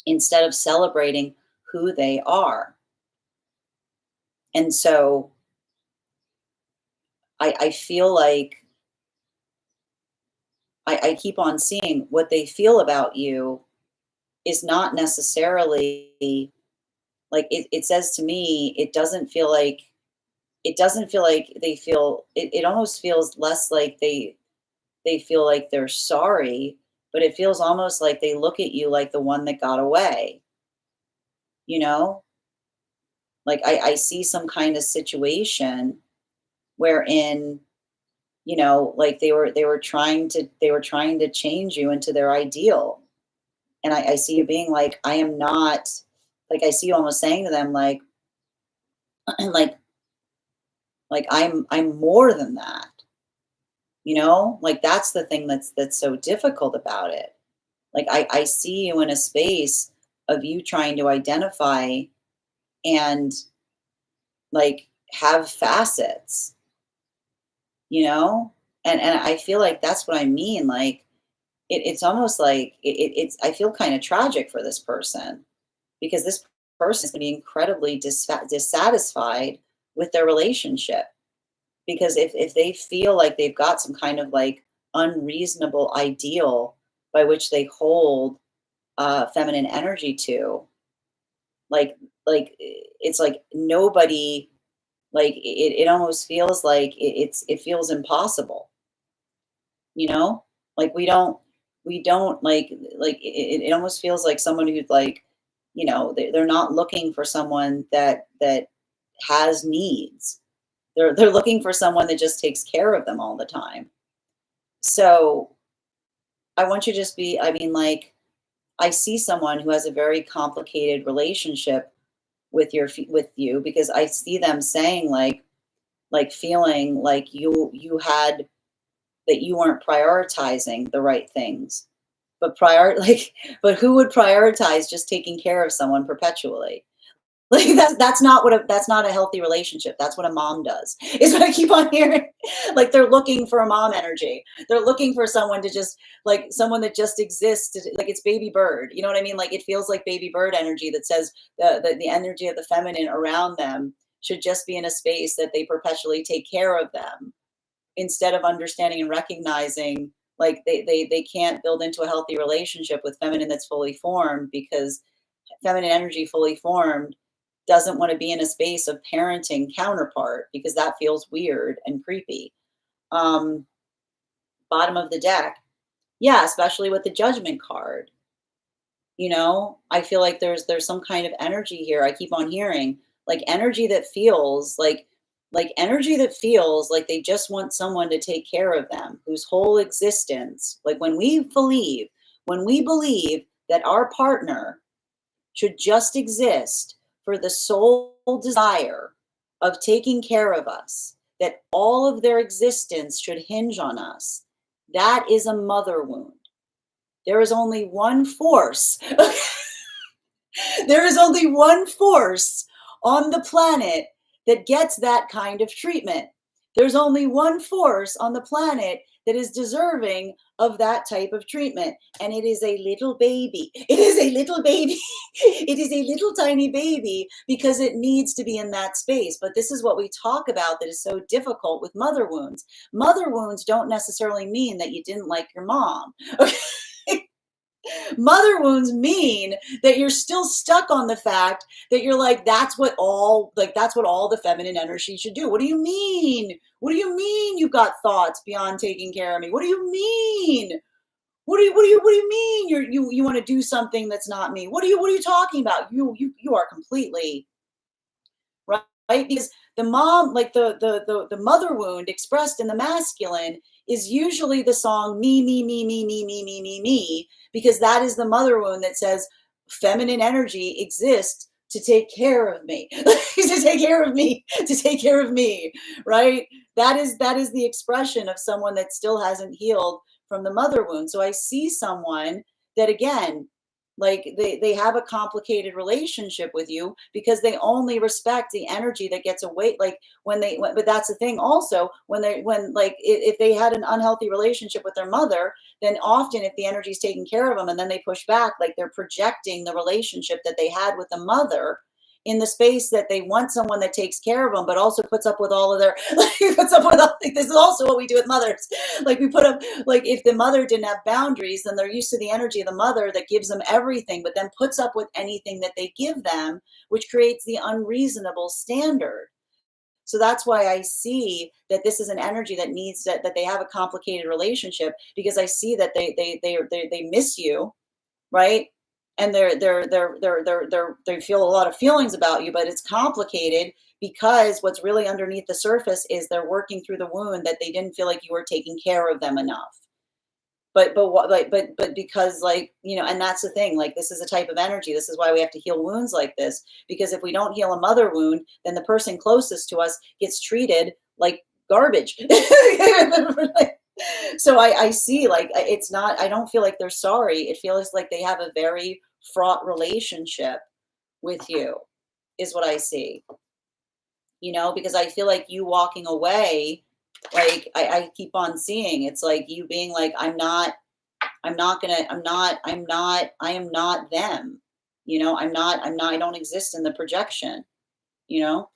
S1: instead of celebrating who they are. And so I feel like I keep on seeing what they feel about you is not necessarily like it says to me, it doesn't feel like they feel it almost feels less like they feel like they're sorry, but it feels almost like they look at you like the one that got away, you know? Like I see some kind of situation wherein, like they were trying to change you into their ideal. And I see you being like, I am not, like I see you almost saying to them like like I'm more than that, like that's the thing that's so difficult about it. Like I see you in a space of you trying to identify and like have facets, you know? And I feel like that's what I mean. Like it's almost like it's I feel kind of tragic for this person because this person is going to be incredibly dissatisfied with their relationship, because if they feel like they've got some kind of like unreasonable ideal by which they hold feminine energy to, like it's like nobody, like it almost feels like it feels impossible, you know like we don't it almost feels like someone who's like, they're not looking for someone that has needs. They're looking for someone that just takes care of them all the time. So I want you to just be, I mean, like, I see someone who has a very complicated relationship with with you, because I see them saying like, like feeling like you had, that you weren't prioritizing the right things. But but who would prioritize just taking care of someone perpetually? Like that's not a healthy relationship. That's what a mom does. Is what I keep on hearing. Like they're looking for a mom energy. They're looking for someone to just, like someone that just exists. Like it's baby bird. You know what I mean? Like it feels like baby bird energy that says the energy of the feminine around them should just be in a space that they perpetually take care of them, instead of understanding and recognizing like they can't build into a healthy relationship with feminine that's fully formed, because feminine energy fully formed doesn't want to be in a space of parenting counterpart, because that feels weird and creepy. um Bottom of the deck, yeah, especially with the judgment card. I feel like there's some kind of energy here. I keep on hearing like energy that feels like energy that feels like they just want someone to take care of them, whose whole existence, like when we believe that our partner should just exist for the sole desire of taking care of us, that all of their existence should hinge on us, that is a mother wound. There is only one force. There is only one force on the planet that gets that kind of treatment. There's only one force on the planet that is deserving of that type of treatment. And it is a little baby. It is a little baby. It is a little tiny baby, because it needs to be in that space. But this is what we talk about that is so difficult with mother wounds. Mother wounds don't necessarily mean that you didn't like your mom. Okay? Mother wounds mean that you're still stuck on the fact that you're like, that's what all the feminine energy should do. What do you mean? What do you mean you've got thoughts beyond taking care of me? What do you mean? What do you mean you want to do something that's not me? What are you talking about? You are completely right, because the mom, like the mother wound expressed in the masculine, is usually the song me, because that is the mother wound that says feminine energy exists to take care of me, to take care of me, to take care of me, right? That is the expression of someone that still hasn't healed from the mother wound. So I see someone that, again, like they have a complicated relationship with you because they only respect the energy that gets away. Like but that's the thing also, when like if they had an unhealthy relationship with their mother, then often if the energy is taking care of them and then they push back, like they're projecting the relationship that they had with the mother in the space that they want someone that takes care of them, but also puts up with all of their, like, puts up with all, like, this is also what we do with mothers. Like we put up, like if the mother didn't have boundaries, then they're used to the energy of the mother that gives them everything, but then puts up with anything that they give them, which creates the unreasonable standard. So that's why I see that this is an energy that needs that they have a complicated relationship, because I see that they miss you, right? And they feel a lot of feelings about you, but it's complicated because what's really underneath the surface is they're working through the wound that they didn't feel like you were taking care of them enough. But because, like, and that's the thing, like, this is a type of energy. This is why we have to heal wounds like this, because if we don't heal a mother wound, then the person closest to us gets treated like garbage. So I see, like, it's not, I don't feel like they're sorry. It feels like they have a very fraught relationship with you, is what I see. Because I feel like you walking away, like I keep on seeing, it's like you being like, I am not them. I don't exist in the projection, you know?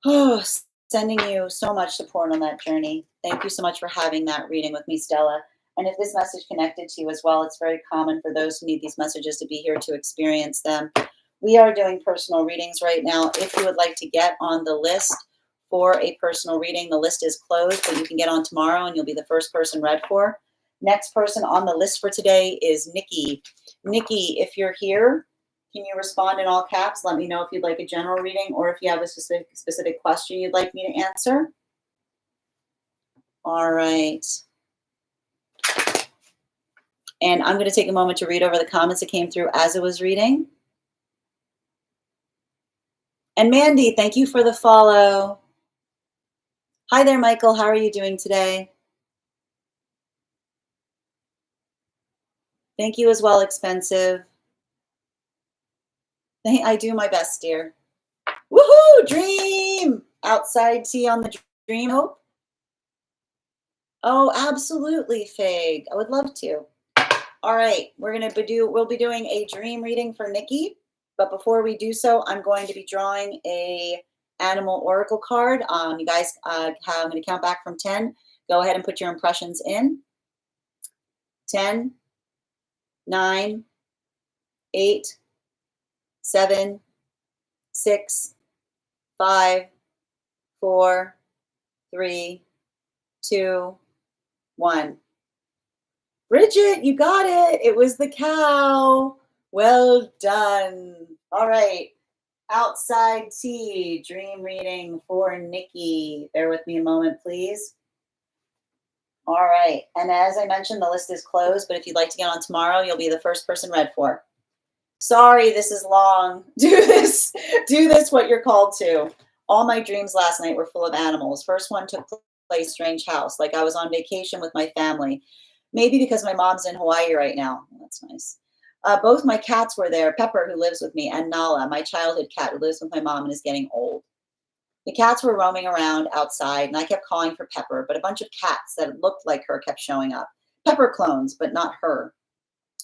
S1: Oh, sending you so much support on that journey. Thank you so much for having that reading with me, Stella. And if this message connected to you as well, it's very common for those who need these messages to be here to experience them. We are doing personal readings right now. If you would like to get on the list for a personal reading, the list is closed, but you can get on tomorrow and you'll be the first person read for. Next person on the list for today is Nikki. Nikki, if you're here, can you respond in all caps? Let me know if you'd like a general reading or if you have a specific question you'd like me to answer. All right. And I'm going to take a moment to read over the comments that came through as it was reading. And Mandy, thank you for the follow. Hi there, Michael. How are you doing today? Thank you as well, expensive. I do my best, dear. Woohoo! Dream! Outside tea on the dream. Oh, absolutely, Fig. I would love to. All right, we'll be doing a dream reading for Nikki. But before we do so, I'm going to be drawing a animal oracle card. You guys, I'm going to count back from 10. Go ahead and put your impressions in. 10, 9, 8, 7, 6, 5, 4, 3, 2, 1. Bridget, you got it. It was the cow. Well done. All right. Outside tea, dream reading for Nikki. Bear with me a moment, please. All right. And as I mentioned, the list is closed, but if you'd like to get on tomorrow, you'll be the first person read for. Sorry, this is long. Do this what you're called to. All my dreams last night were full of animals. First one took place strange house, like I was on vacation with my family. Maybe because my mom's in Hawaii right now. That's nice. Both my cats were there, Pepper, who lives with me, and Nala, my childhood cat who lives with my mom and is getting old. The cats were roaming around outside, and I kept calling for Pepper, but a bunch of cats that looked like her kept showing up. Pepper clones, but not her.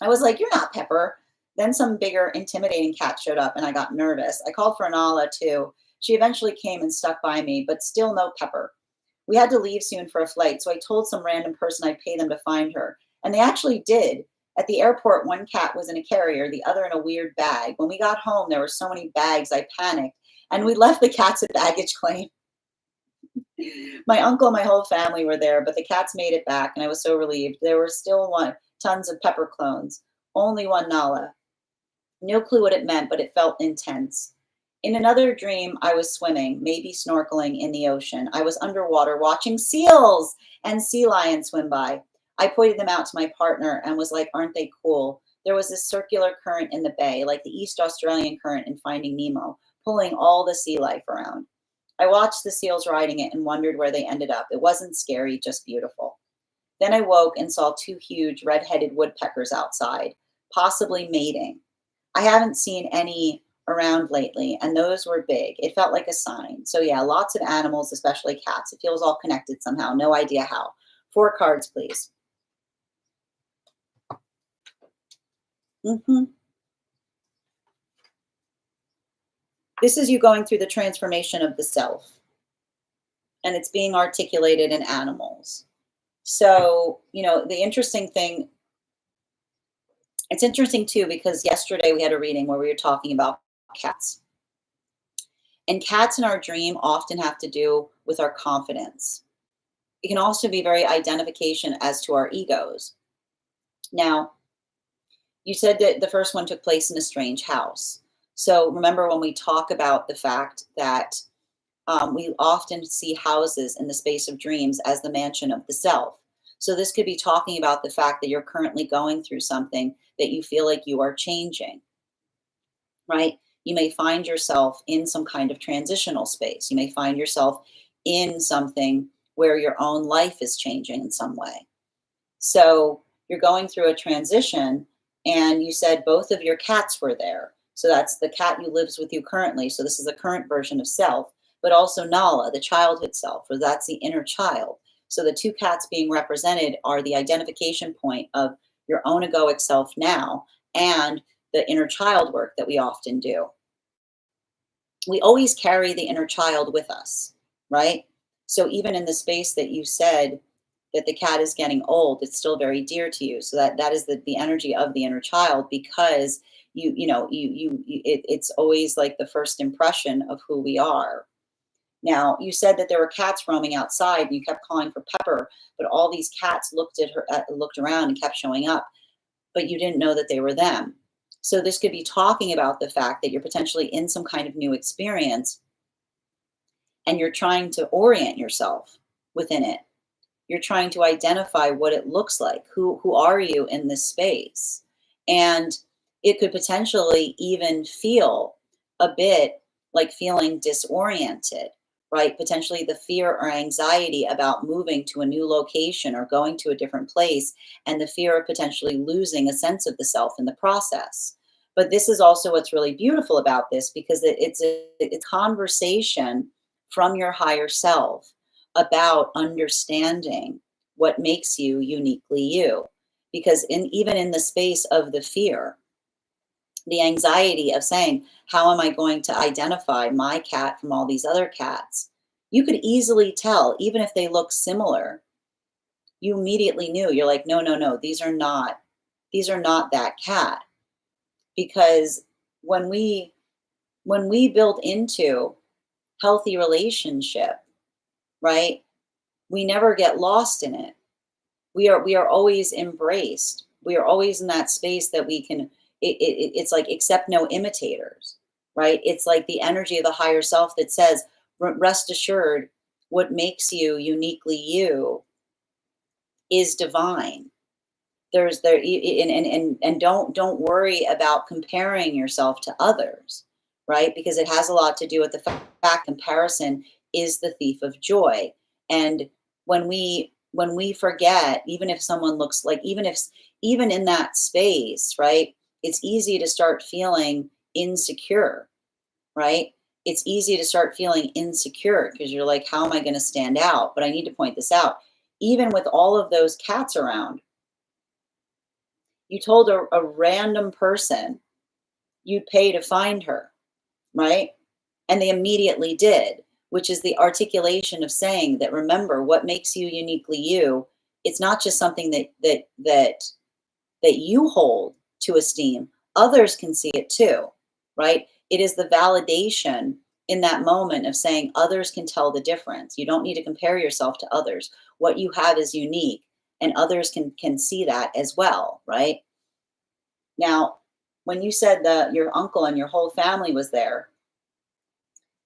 S1: I was like, "You're not Pepper." Then some bigger, intimidating cat showed up, and I got nervous. I called for Nala, too. She eventually came and stuck by me, but still no Pepper. We had to leave soon for a flight, so I told some random person I'd pay them to find her. And they actually did. At the airport, one cat was in a carrier, the other in a weird bag. When we got home, there were so many bags, I panicked. And we left the cats at baggage claim. My uncle and my whole family were there, but the cats made it back, and I was so relieved. There were still tons of Pepper clones, only one Nala. No clue what it meant, but it felt intense. In another dream, I was swimming, maybe snorkeling in the ocean. I was underwater watching seals and sea lions swim by. I pointed them out to my partner and was like, "Aren't they cool?" There was this circular current in the bay, like the East Australian current in Finding Nemo, pulling all the sea life around. I watched the seals riding it and wondered where they ended up. It wasn't scary, just beautiful. Then I woke and saw two huge red-headed woodpeckers outside, possibly mating. I haven't seen any around lately, and those were big. It felt like a sign. So yeah, lots of animals, especially cats. It feels all connected somehow. No idea how. 4 cards, please. hmm This is you going through the transformation of the self, and it's being articulated in animals. So, the interesting thing, it's interesting too, because yesterday we had a reading where we were talking about cats. And cats in our dream often have to do with our confidence. It can also be very identification as to our egos. Now, you said that the first one took place in a strange house. So remember when we talk about the fact that we often see houses in the space of dreams as the mansion of the self. So this could be talking about the fact that you're currently going through something that you feel like you are changing, right? You may find yourself in some kind of transitional space. You may find yourself in something where your own life is changing in some way. So you're going through a transition, and you said both of your cats were there. So that's the cat who lives with you currently. So this is the current version of self, but also Nala, the childhood self, or that's the inner child. So the two cats being represented are the identification point of your own egoic self now and the inner child work that we often do. We always carry the inner child with us, right? So even in the space that you said that the cat is getting old, it's still very dear to you. So that is the energy of the inner child, because it's always like the first impression of who we are. Now, you said that there were cats roaming outside and you kept calling for Pepper, but all these cats looked at her, looked around and kept showing up, but you didn't know that they were them. So this could be talking about the fact that you're potentially in some kind of new experience and you're trying to orient yourself within it. You're trying to identify what it looks like. Who are you in this space? And it could potentially even feel a bit like feeling disoriented, right? Potentially the fear or anxiety about moving to a new location or going to a different place, and the fear of potentially losing a sense of the self in the process. But this is also what's really beautiful about this, because it's conversation from your higher self about understanding what makes you uniquely you. Because even in the space of the fear, the anxiety of saying, how am I going to identify my cat from all these other cats? You could easily tell, even if they look similar, you immediately knew. You're like, no, no, no, these are not that cat. Because when we build into healthy relationship, right, we never get lost in it. We are always embraced. We are always in that space that we can, it's like accept no imitators, right? It's like the energy of the higher self that says, Rest assured, what makes you uniquely you is divine." There's there and don't worry about comparing yourself to others, right? Because it has a lot to do with the fact comparison is the thief of joy. And when we forget, even if someone looks like, even in that space, right, it's easy to start feeling insecure, right? It's easy to start feeling insecure because you're like, how am I going to stand out? But I need to point this out. Even with all of those cats around, you told a random person you'd pay to find her, right? And they immediately did, which is the articulation of saying that, remember, what makes you uniquely you, it's not just something that you hold to esteem. Others can see it too, right? It is the validation in that moment of saying others can tell the difference. You don't need to compare yourself to others. What you have is unique, and others can see that as well, right? Now, when you said that your uncle and your whole family was there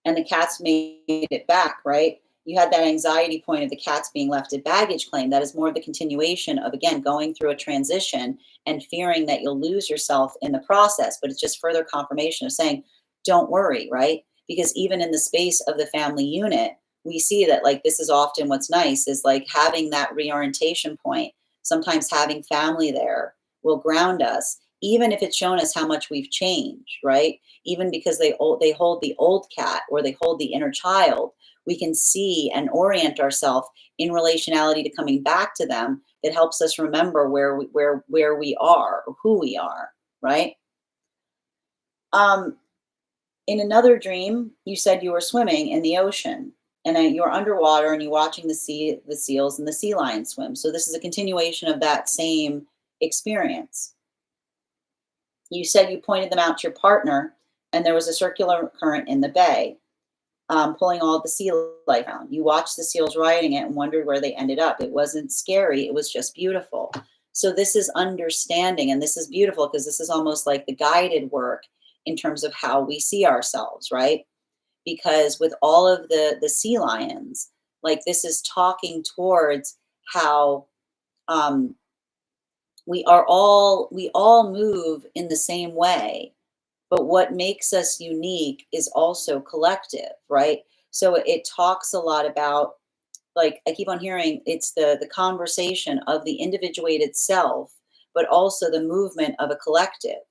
S1: and the cats made it back, right? You had that anxiety point of the cats being left at baggage claim. That is more of the continuation of, again, going through a transition and fearing that you'll lose yourself in the process. But it's just further confirmation of saying, don't worry, right? Because even in the space of the family unit, we see that, like, this is often what's nice is like having that reorientation point. Sometimes having family there will ground us, even if it's shown us how much we've changed, right? Even because they hold the old cat or they hold the inner child, we can see and orient ourselves in relationality to coming back to them. That helps us remember where we are or who we are, right? In another dream, you said you were swimming in the ocean, and you were underwater and you're watching the seals and the sea lions swim. So this is a continuation of that same experience. You said you pointed them out to your partner, and there was a circular current in the bay, pulling all the sea life out. You watched the seals riding it and wondered where they ended up. It wasn't scary, it was just beautiful. So this is understanding, and this is beautiful because this is almost like the guided work in terms of how we see ourselves, right? Because with all of the sea lions, like, this is talking towards how we all move in the same way, but what makes us unique is also collective, right? So it talks a lot about, like, I keep on hearing, it's the conversation of the individuated self, but also the movement of a collective,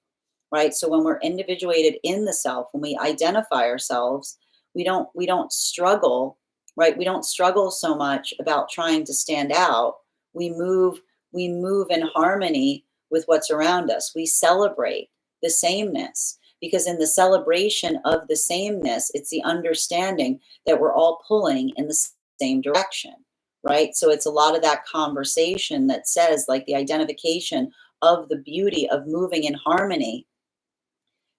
S1: right? So when we're individuated in the self, when we identify ourselves, we don't struggle, right? We don't struggle so much about trying to stand out. We move in harmony with what's around us. We celebrate the sameness, because in the celebration of the sameness, it's the understanding that we're all pulling in the same direction, right? So it's a lot of that conversation that says, like, the identification of the beauty of moving in harmony,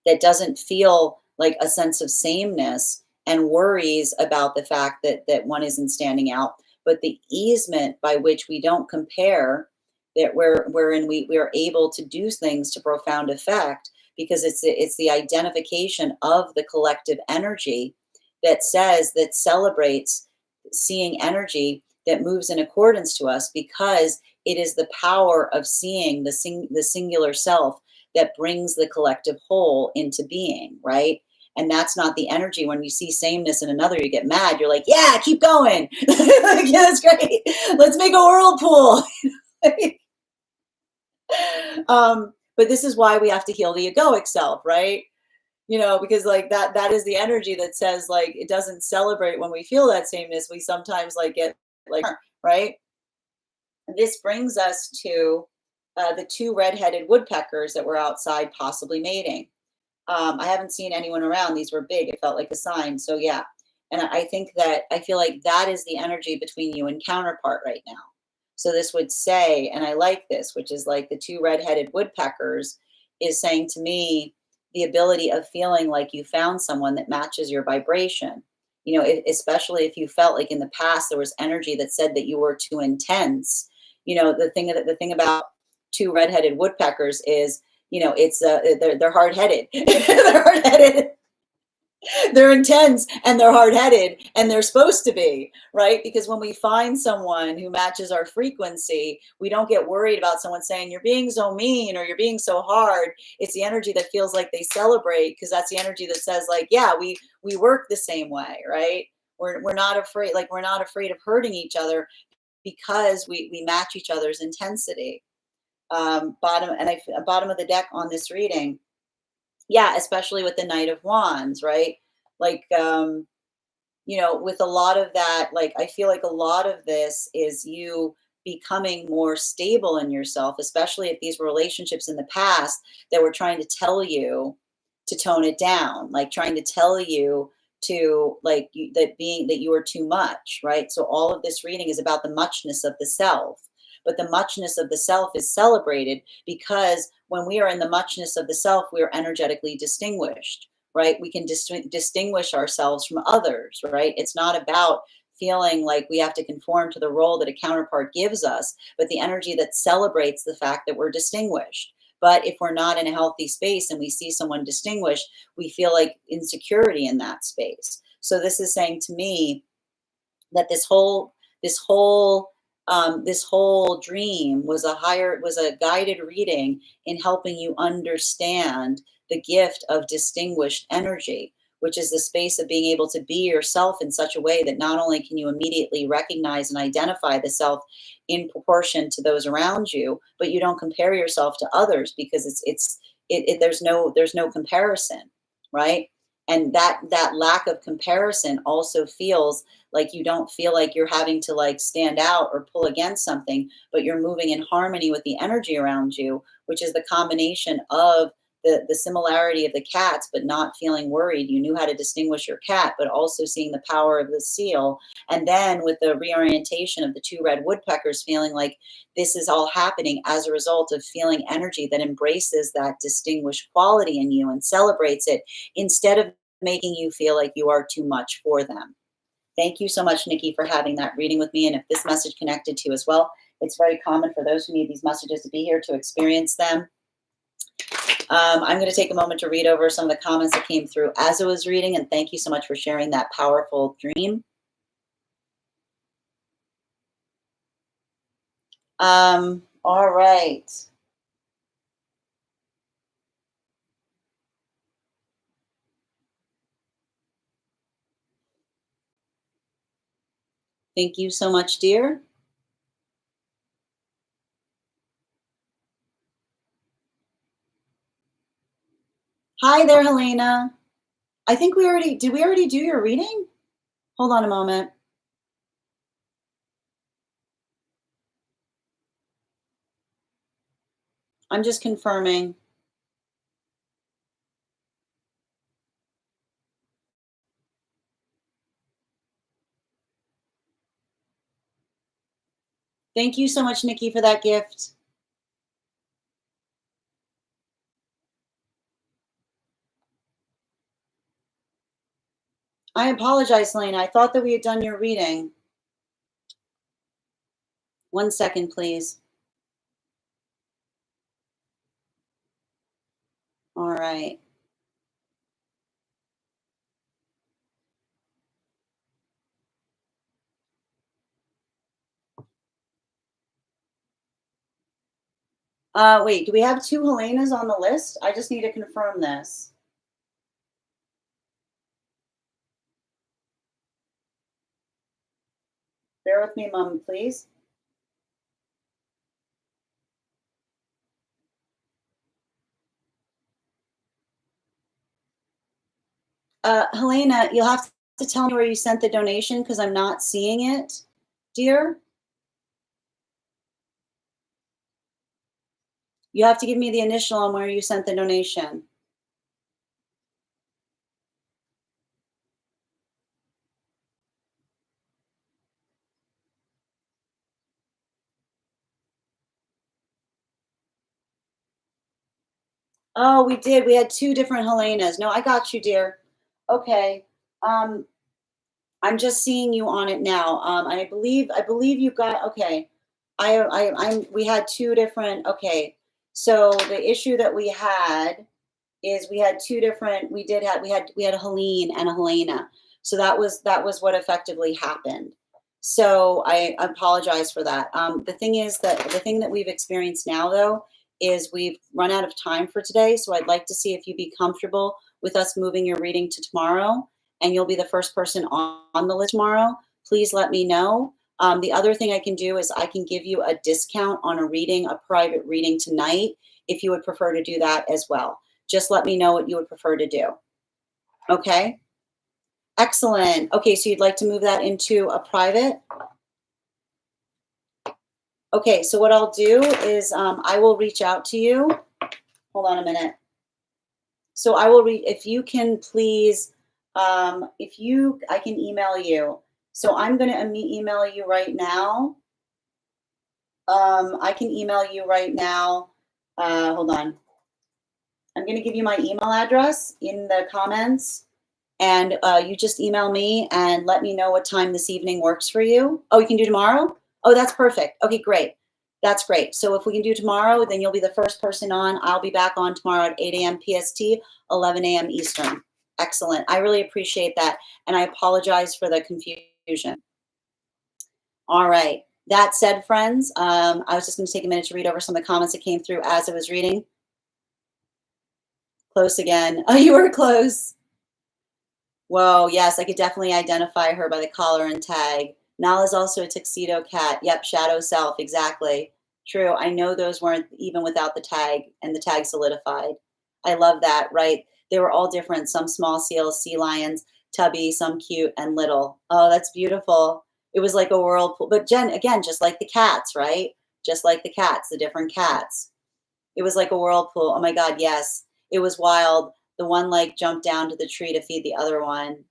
S1: that doesn't feel like a sense of sameness and worries about the fact that one isn't standing out, but the easement by which we don't compare, that wherein we are able to do things to profound effect, because it's the identification of the collective energy that says, that celebrates seeing energy that moves in accordance to us, because it is the power of seeing the singular self that brings the collective whole into being, right? And that's not the energy. When you see sameness in another, you get mad. You're like, yeah, keep going. Like, yeah, that's great. Let's make a whirlpool. But this is why we have to heal the egoic self, right? Because like that is the energy that says like it doesn't celebrate when we feel that sameness. We sometimes like get like, right? This brings us to the two red-headed woodpeckers that were outside possibly mating. I haven't seen anyone around. These were big. It felt like a sign. So yeah. And I think that I feel like that is the energy between you and counterpart right now. So this would say, and I like this, which is like the two red-headed woodpeckers is saying to me the ability of feeling like you found someone that matches your vibration. Especially if you felt like in the past there was energy that said that you were too intense. The thing about two red-headed woodpeckers is it's they're hard-headed. They're hard-headed. They're intense and they're hard-headed, and they're supposed to be, right? Because when we find someone who matches our frequency, we don't get worried about someone saying you're being so mean or you're being so hard. It's the energy that feels like they celebrate, because that's the energy that says like, yeah, we work the same way, right? We're not afraid, like we're not afraid of hurting each other because we match each other's intensity. Bottom of the deck on this reading, yeah, especially with the Knight of Wands, right? Like, with a lot of that, like, I feel like a lot of this is you becoming more stable in yourself, especially if these were relationships in the past that were trying to tell you to tone it down, like trying to tell you to like that you are too much, right? So all of this reading is about the muchness of the self, but the muchness of the self is celebrated because when we are in the muchness of the self, we are energetically distinguished, right? We can distinguish ourselves from others, right? It's not about feeling like we have to conform to the role that a counterpart gives us, but the energy that celebrates the fact that we're distinguished. But if we're not in a healthy space and we see someone distinguished, we feel like insecurity in that space. So this is saying to me that this whole dream was a guided reading in helping you understand the gift of distinguished energy, which is the space of being able to be yourself in such a way that not only can you immediately recognize and identify the self in proportion to those around you, but you don't compare yourself to others because there's no comparison, right? And that lack of comparison also feels like you don't feel like you're having to like stand out or pull against something, but you're moving in harmony with the energy around you, which is the combination of the similarity of the cats, but not feeling worried. You knew how to distinguish your cat, but also seeing the power of the seal. And then with the reorientation of the two red woodpeckers, feeling like this is all happening as a result of feeling energy that embraces that distinguished quality in you and celebrates it instead of making you feel like you are too much for them. Thank you so much, Nikki, for having that reading with me. And if this message connected to you as well, it's very common for those who need these messages to be here to experience them. I'm going to take a moment to read over some of the comments that came through as I was reading, and thank you so much for sharing that powerful dream. All right. Thank you so much, dear. Hi there, Helena. I think did we already do your reading? Hold on a moment. I'm just confirming. Thank you so much, Nikki, for that gift. I apologize, Helena. I thought that we had done your reading. 1 second, please. All right. Wait, do we have 2 Helenas on the list? I just need to confirm this. Bear with me a moment, please. Helena, you'll have to tell me where you sent the donation because I'm not seeing it, dear. You have to give me the initial on where you sent the donation. Oh, we did. We had two different Helenas. No, I got you, dear. Okay. Um, I'm just seeing you on it now. I believe you got okay. We had two different. Okay, so the issue that we had is we had two different. We had a Helene and a Helena. So that was what effectively happened. So I apologize for that. The thing is that the thing that we've experienced now though is we've run out of time for today. So I'd like to see if you'd be comfortable with us moving your reading to tomorrow, and you'll be the first person on the list tomorrow. Please let me know. The other thing I can do is I can give you a discount on a private reading tonight, if you would prefer to do that as well. Just let me know what you would prefer to do. Okay? Excellent. Okay, so you'd like to move that into a private? Okay, so what I'll do is I will reach out to you. Hold on a minute. So I will read, if you can please, I can email you. So I'm going to email you right now. I can email you right now. Hold on. I'm going to give you my email address in the comments, and you just email me and let me know what time this evening works for you. Oh, you can do tomorrow? Oh, that's perfect. Okay, great. That's great. So if we can do tomorrow, then you'll be the first person on. I'll be back on tomorrow at 8 a.m. PST, 11 a.m. Eastern. Excellent. I really appreciate that. And I apologize for the confusion. All right. That said, friends, I was just going to take a minute to read over some of the comments that came through as I was reading. Close again. Oh, you were close. Whoa, yes, I could definitely identify her by the collar and tag. Nala's also a tuxedo cat. Yep, shadow self, exactly. True. I know those weren't even without the tag, and the tag solidified. I love that, right? They were all different. Some small seals, sea lions, tubby, some cute and little. Oh, that's beautiful. It was like a whirlpool. But Jen, again, just like the cats, right? Just like the cats, the different cats. It was like a whirlpool. Oh my God, yes. It was wild. The one like jumped down to the tree to feed the other one.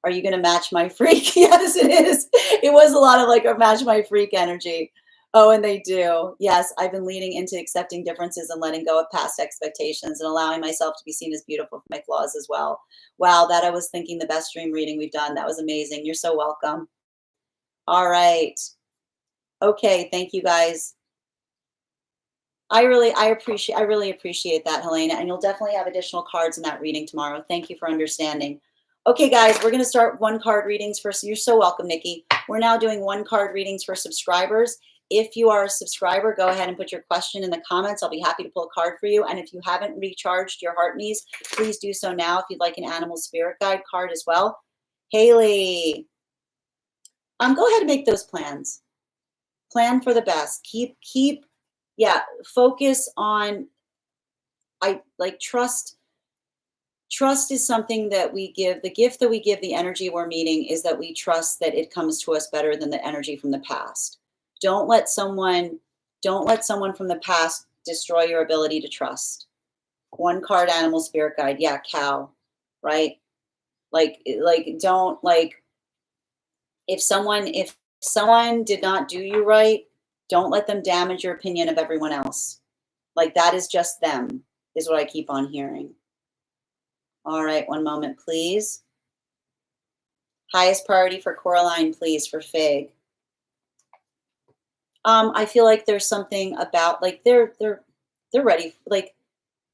S1: Are you going to match my freak? Yes, it is. It was a lot of like a match my freak energy. Oh, and they do. Yes, I've been leaning into accepting differences and letting go of past expectations and allowing myself to be seen as beautiful for my flaws as well. Wow, that I was thinking the best dream reading we've done. That was amazing. You're so welcome. All right. Okay, thank you guys. I really appreciate that, Helena, and you'll definitely have additional cards in that reading tomorrow. Thank you for understanding. Okay, guys, we're going to start one card readings for, you're so welcome, Nikki. We're now doing one card readings for subscribers. If you are a subscriber, go ahead and put your question in the comments. I'll be happy to pull a card for you. And if you haven't recharged your heart needs, please do so now if you'd like an animal spirit guide card as well. Haley, go ahead and make those plans. Plan for the best. Focus on, trust. Trust is something that we give. The gift that we give, the energy we're meeting, is that we trust that it comes to us better than the energy from the past. Don't let someone from the past destroy your ability to trust. One card animal spirit guide. Yeah, cow, right? Don't if someone did not do you right, don't let them damage your opinion of everyone else. Like, that is just them, is what I keep on hearing. All right, one moment, please. Highest priority for Coraline, please, for Fig. I feel like there's something about, like, they're ready, like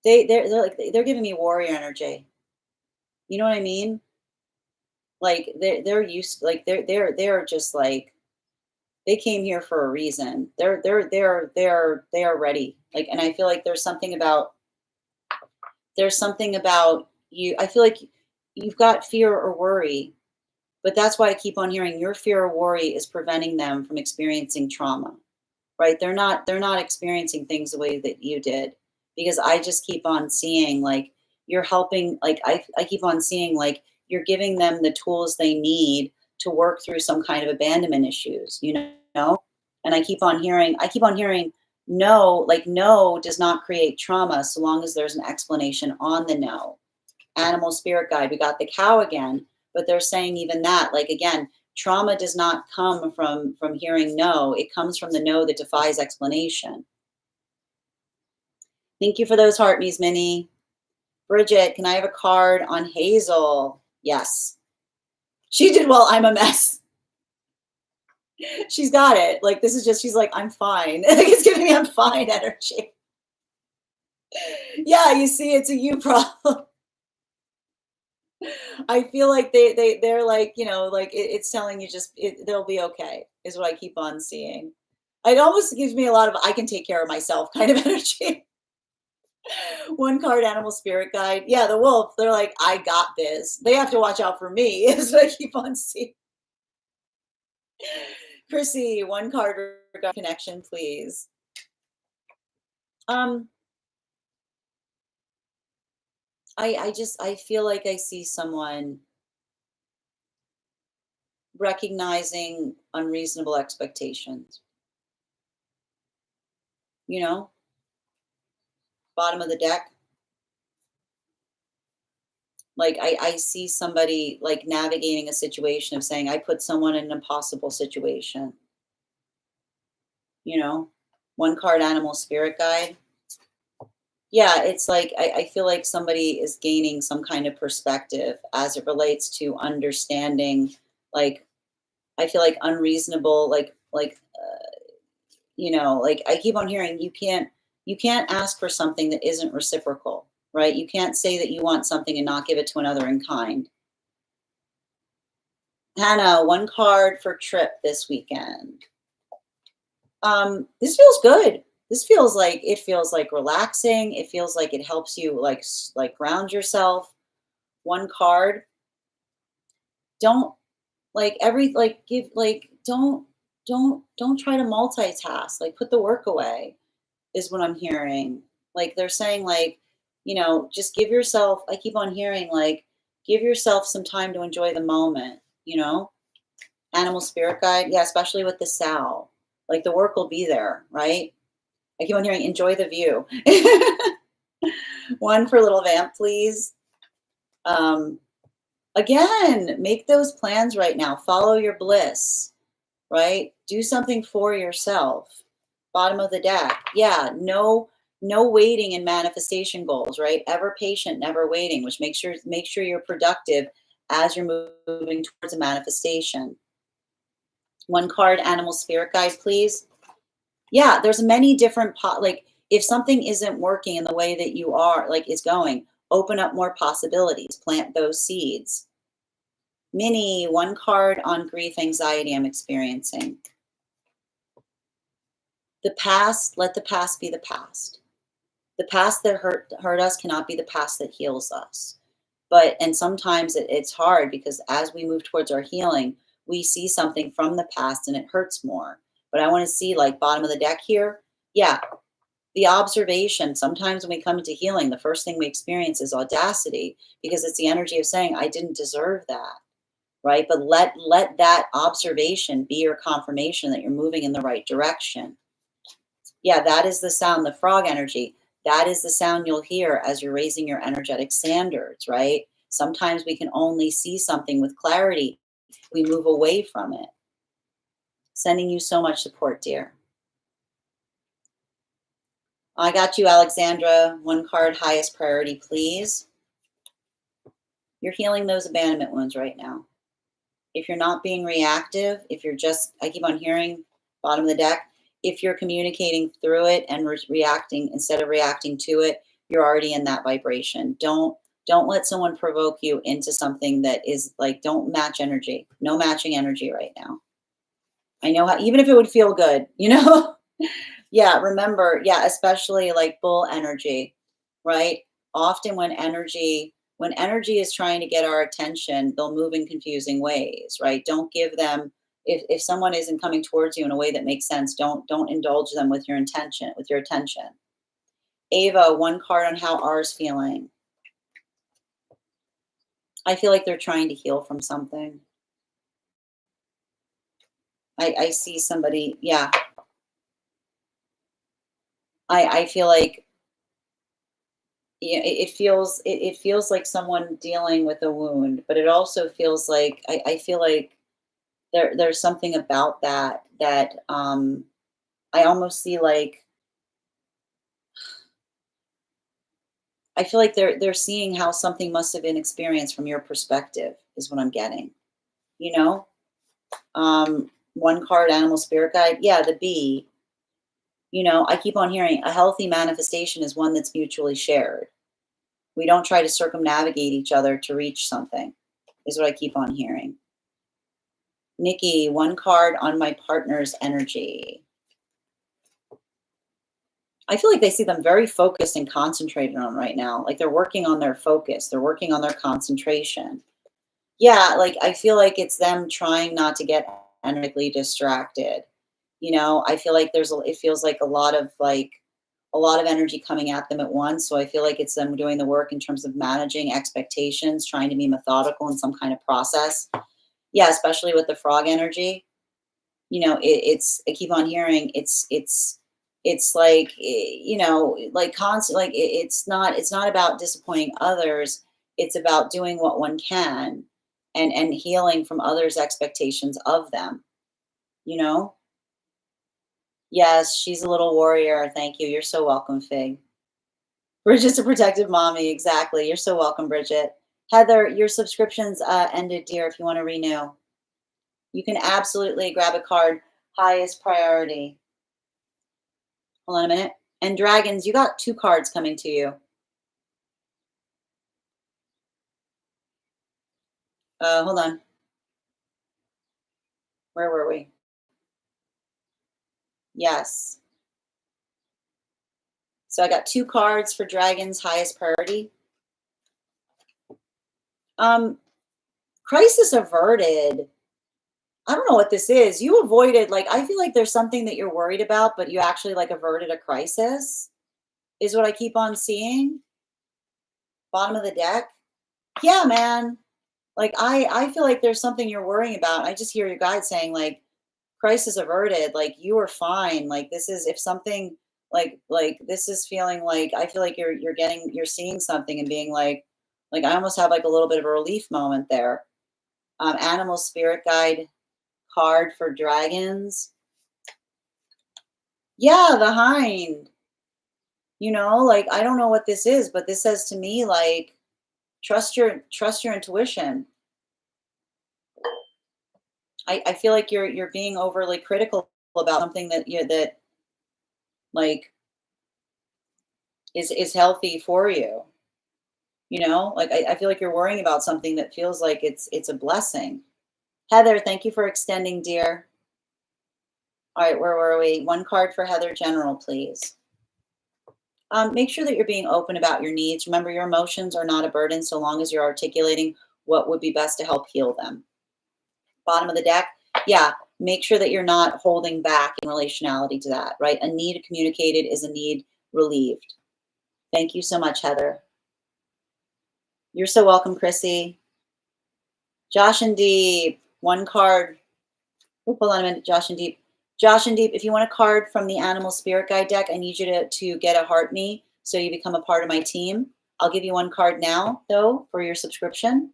S1: they're giving me warrior energy. You know what I mean? Like they're used, like they're just like, they came here for a reason. They are ready. Like, and I feel like there's something about you. I feel like you've got fear or worry, But that's why I keep on hearing your fear or worry is preventing them from experiencing trauma, right? They're not experiencing things the way that you did, because I just keep on seeing like you're helping, like I keep on seeing like you're giving them the tools they need to work through some kind of abandonment issues, And I keep on hearing no, like no does not create trauma so long as there's an explanation on the no. Animal spirit guide, we got the cow again, but they're saying even that, like again, trauma does not come from hearing no, it comes from the no that defies explanation. Thank you for those heart me's, Minnie. Bridget, can I have a card on Hazel? Yes. She did well, I'm a mess. She's got it. Like this is just, she's like, I'm fine. It's giving me I'm fine energy. Yeah, you see, it's a you problem. I feel like they're like, like it's telling you just they'll be okay is what I keep on seeing. It almost gives me a lot of I can take care of myself kind of energy. One card, animal spirit guide. Yeah, the wolf. They're like, I got this. They have to watch out for me. Is what I keep on seeing. Chrissy, one card connection, please. I feel like I see someone recognizing unreasonable expectations. Bottom of the deck. Like I see somebody like navigating a situation of saying, I put someone in an impossible situation. One card, animal spirit guide. Yeah, it's like I feel like somebody is gaining some kind of perspective as it relates to understanding, like I feel like unreasonable, like I keep on hearing you can't ask for something that isn't reciprocal, right? You can't say that you want something and not give it to another in kind. Hannah, one card for trip this weekend. This feels good. This feels like relaxing. It feels like it helps you like ground yourself. One card. Don't don't try to multitask. Like put the work away is what I'm hearing. Like they're saying just give yourself, I keep on hearing give yourself some time to enjoy the moment. Animal spirit guide. Yeah, especially with the sow. Like the work will be there, right? I keep on hearing enjoy the view. One for little vamp, please. Again, make those plans right now. Follow your bliss, right? Do something for yourself. Bottom of the deck. Yeah, no waiting in manifestation goals, right? Ever patient, never waiting, which make sure you're productive as you're moving towards a manifestation. One card, animal spirit guide, please. Yeah, there's many different if something isn't working in the way that you are is going, open up more possibilities, plant those seeds. Minnie, one card on grief, anxiety I'm experiencing. The past, let the past be the past. The past that hurt us cannot be the past that heals us. And sometimes it's hard because as we move towards our healing, we see something from the past and it hurts more. But I want to see bottom of the deck here. Yeah, the observation. Sometimes when we come into healing, the first thing we experience is audacity because it's the energy of saying, I didn't deserve that. Right? But let that observation be your confirmation that you're moving in the right direction. Yeah, that is the sound, the frog energy. That is the sound you'll hear as you're raising your energetic standards, right? Sometimes we can only see something with clarity. We move away from it. Sending you so much support, dear. I got you, Alexandra. One card, highest priority, please. You're healing those abandonment wounds right now. If you're not being reactive, if you're just, I keep on hearing bottom of the deck, if you're communicating through it and reacting instead of reacting to it, you're already in that vibration. Don't let someone provoke you into something that is don't match energy. No matching energy right now. I know how, even if it would feel good, Yeah, remember, yeah, especially bull energy, right? Often when energy When energy is trying to get our attention, they'll move in confusing ways, right? Don't give them, if someone isn't coming towards you in a way that makes sense, don't indulge them with your attention. Ava, one card on how R's feeling. I feel like they're trying to heal from something. I see somebody, yeah. I feel like, yeah, it feels like someone dealing with a wound, but it also feels like, I feel like there's something about that I almost see like, I feel like they're seeing how something must have been experienced from your perspective is what I'm getting. You know? One card, animal spirit guide. Yeah, the bee. I keep on hearing a healthy manifestation is one that's mutually shared. We don't try to circumnavigate each other to reach something, is what I keep on hearing. Nikki, one card on my partner's energy. I feel like they see them very focused and concentrated on right now. Like they're working on their focus, they're working on their concentration. Yeah, like I feel like it's them trying not to get energetically distracted. I feel like it feels like a lot of energy coming at them at once. So I feel like it's them doing the work in terms of managing expectations, trying to be methodical in some kind of process. Yeah, especially with the frog energy. I keep on hearing it's like, like constant, like it's not about disappointing others. It's about doing what one can and healing from others' expectations of them, you know? Yes, she's a little warrior. Thank you. You're so welcome, Fig. Bridget's a protective mommy. Exactly. You're so welcome, Bridget. Heather, your subscriptions ended, dear, if you want to renew. You can absolutely grab a card. Highest priority. Hold on a minute. And dragons, you got 2 cards coming to you. Hold on. Where were we? Yes. So I got 2 cards for dragons, highest priority. Crisis averted. I don't know what this is. You avoided, like, I feel like there's something that you're worried about, but you actually like averted a crisis, is what I keep on seeing. Bottom of the deck. Yeah, man. Like I feel like there's something you're worrying about. I just hear your guide saying like crisis averted, like you are fine. Like this is if something like this is feeling like I feel like you're seeing something and being like I almost have like a little bit of a relief moment there. Animal spirit guide card for dragons. Yeah, the hind. Like I don't know what this is, but this says to me like trust your intuition. I feel like you're being overly critical about something that like is healthy for you. Like I feel like you're worrying about something that feels like it's a blessing. Heather, thank you for extending, dear. All right, where were we? One card for Heather General, please. Make sure that you're being open about your needs. Remember, your emotions are not a burden so long as you're articulating what would be best to help heal them. Bottom of the deck, yeah, make sure that you're not holding back in relationality to that, right? A need communicated is a need relieved. Thank you so much, Heather. You're so welcome, Chrissy. Josh and Deep, one card. Oh, hold on a minute, Josh and Deep. Josh and Deep, if you want a card from the Animal Spirit Guide deck, I need you to get a heart me so you become a part of my team. I'll give you one card now, though, for your subscription.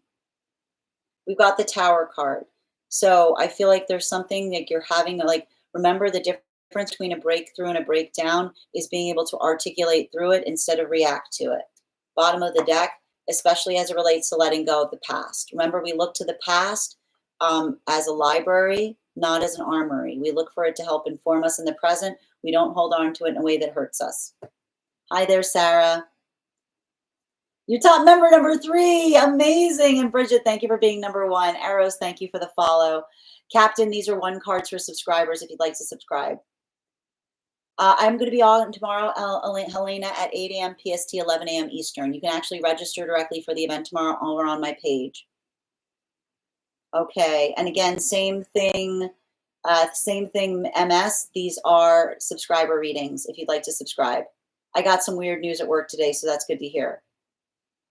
S1: We've got the Tower card. So I feel like there's something like you're having, like, remember the difference between a breakthrough and a breakdown is being able to articulate through it instead of react to it. Bottom of the deck, especially as it relates to letting go of the past. Remember, we look to the past as a library, not as an armory. We look for it to help inform us in the present. We don't hold on to it in a way that hurts us. Hi there, Sarah. Your top member, number 3. Amazing. And Bridget, thank you for being number 1. Arrows, thank you for the follow. Captain, these are 1 cards for subscribers if you'd like to subscribe. I'm going to be on tomorrow, Helena, at 8 a.m. PST, 11 a.m. Eastern. You can actually register directly for the event tomorrow over on my page. Okay, and again, same thing, MS. These are subscriber readings if you'd like to subscribe. I got some weird news at work today, so that's good to hear.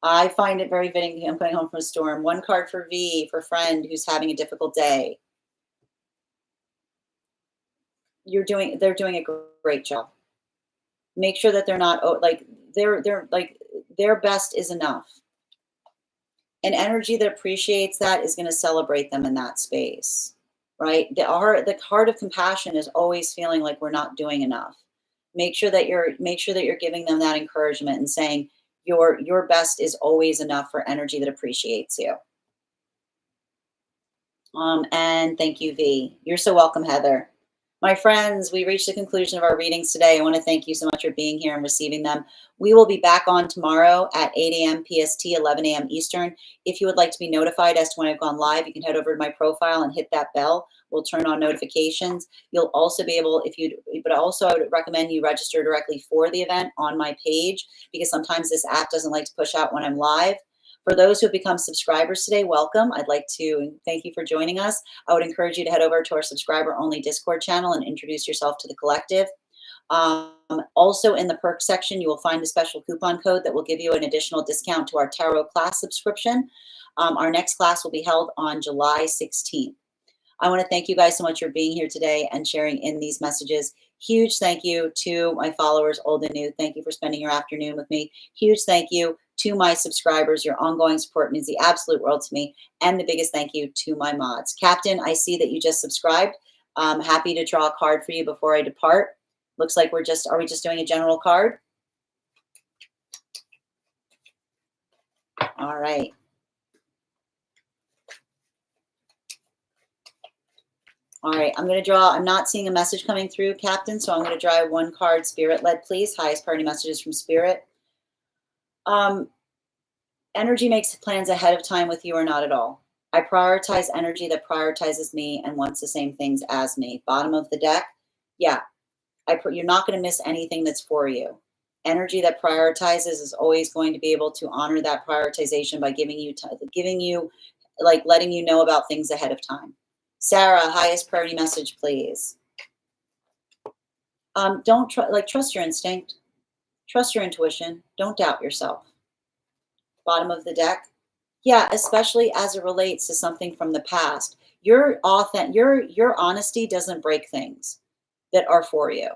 S1: I find it very fitting. I'm coming home from a storm. One card for V, for friend who's having a difficult day. They're doing a great job. Make sure that they're not like they're like their best is enough. An energy that appreciates that is going to celebrate them in that space, right? The heart of compassion is always feeling like we're not doing enough. Make sure that you're giving them that encouragement and saying your best is always enough for energy that appreciates you. And thank you, V. You're so welcome, Heather. My friends, we reached the conclusion of our readings today. I want to thank you so much for being here and receiving them. We will be back on tomorrow at 8 a.m. PST, 11 a.m. Eastern. If you would like to be notified as to when I've gone live, you can head over to my profile and hit that bell. We'll turn on notifications. You'll also be able, but also I would recommend you register directly for the event on my page, because sometimes this app doesn't like to push out when I'm live. For those who have become subscribers today, welcome. I'd like to thank you for joining us. I would encourage you to head over to our subscriber-only Discord channel and introduce yourself to the collective. Also in the perks section, you will find a special coupon code that will give you an additional discount to our tarot class subscription. Our next class will be held on July 16th. I want to thank you guys so much for being here today and sharing in these messages. Huge thank you to my followers, old and new. Thank you for spending your afternoon with me. Huge thank you to my subscribers. Your ongoing support means the absolute world to me. And the biggest thank you to my mods. Captain, I see that you just subscribed. I'm happy to draw a card for you before I depart. Looks like are we just doing a general card? All right. All right, I'm going to draw. I'm not seeing a message coming through, Captain, so I'm going to draw one card, Spirit-led, please. Highest priority messages from Spirit. Energy makes plans ahead of time with you or not at all. I prioritize energy that prioritizes me and wants the same things as me. Bottom of the deck, yeah. You're not going to miss anything that's for you. Energy that prioritizes is always going to be able to honor that prioritization by giving you, like letting you know about things ahead of time. Sarah, highest priority message, please. Trust your instinct. Trust your intuition. Don't doubt yourself. Bottom of the deck. Yeah, especially as it relates to something from the past. Your honesty doesn't break things that are for you.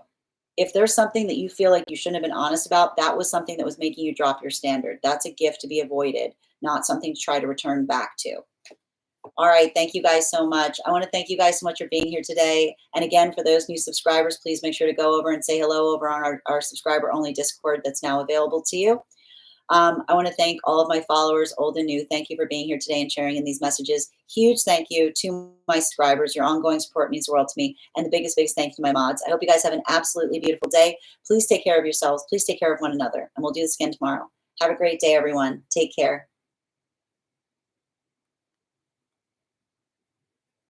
S1: If there's something that you feel like you shouldn't have been honest about, that was something that was making you drop your standard. That's a gift to be avoided, not something to try to return back to. All right. Thank you guys so much. I want to thank you guys so much for being here today. And again, for those new subscribers, please make sure to go over and say hello over on our subscriber-only Discord that's now available to you. I want to thank all of my followers, old and new. Thank you for being here today and sharing in these messages. Huge thank you to my subscribers. Your ongoing support means the world to me. And the biggest thank you to my mods. I hope you guys have an absolutely beautiful day. Please take care of yourselves. Please take care of one another. And we'll do this again tomorrow. Have a great day, everyone. Take care.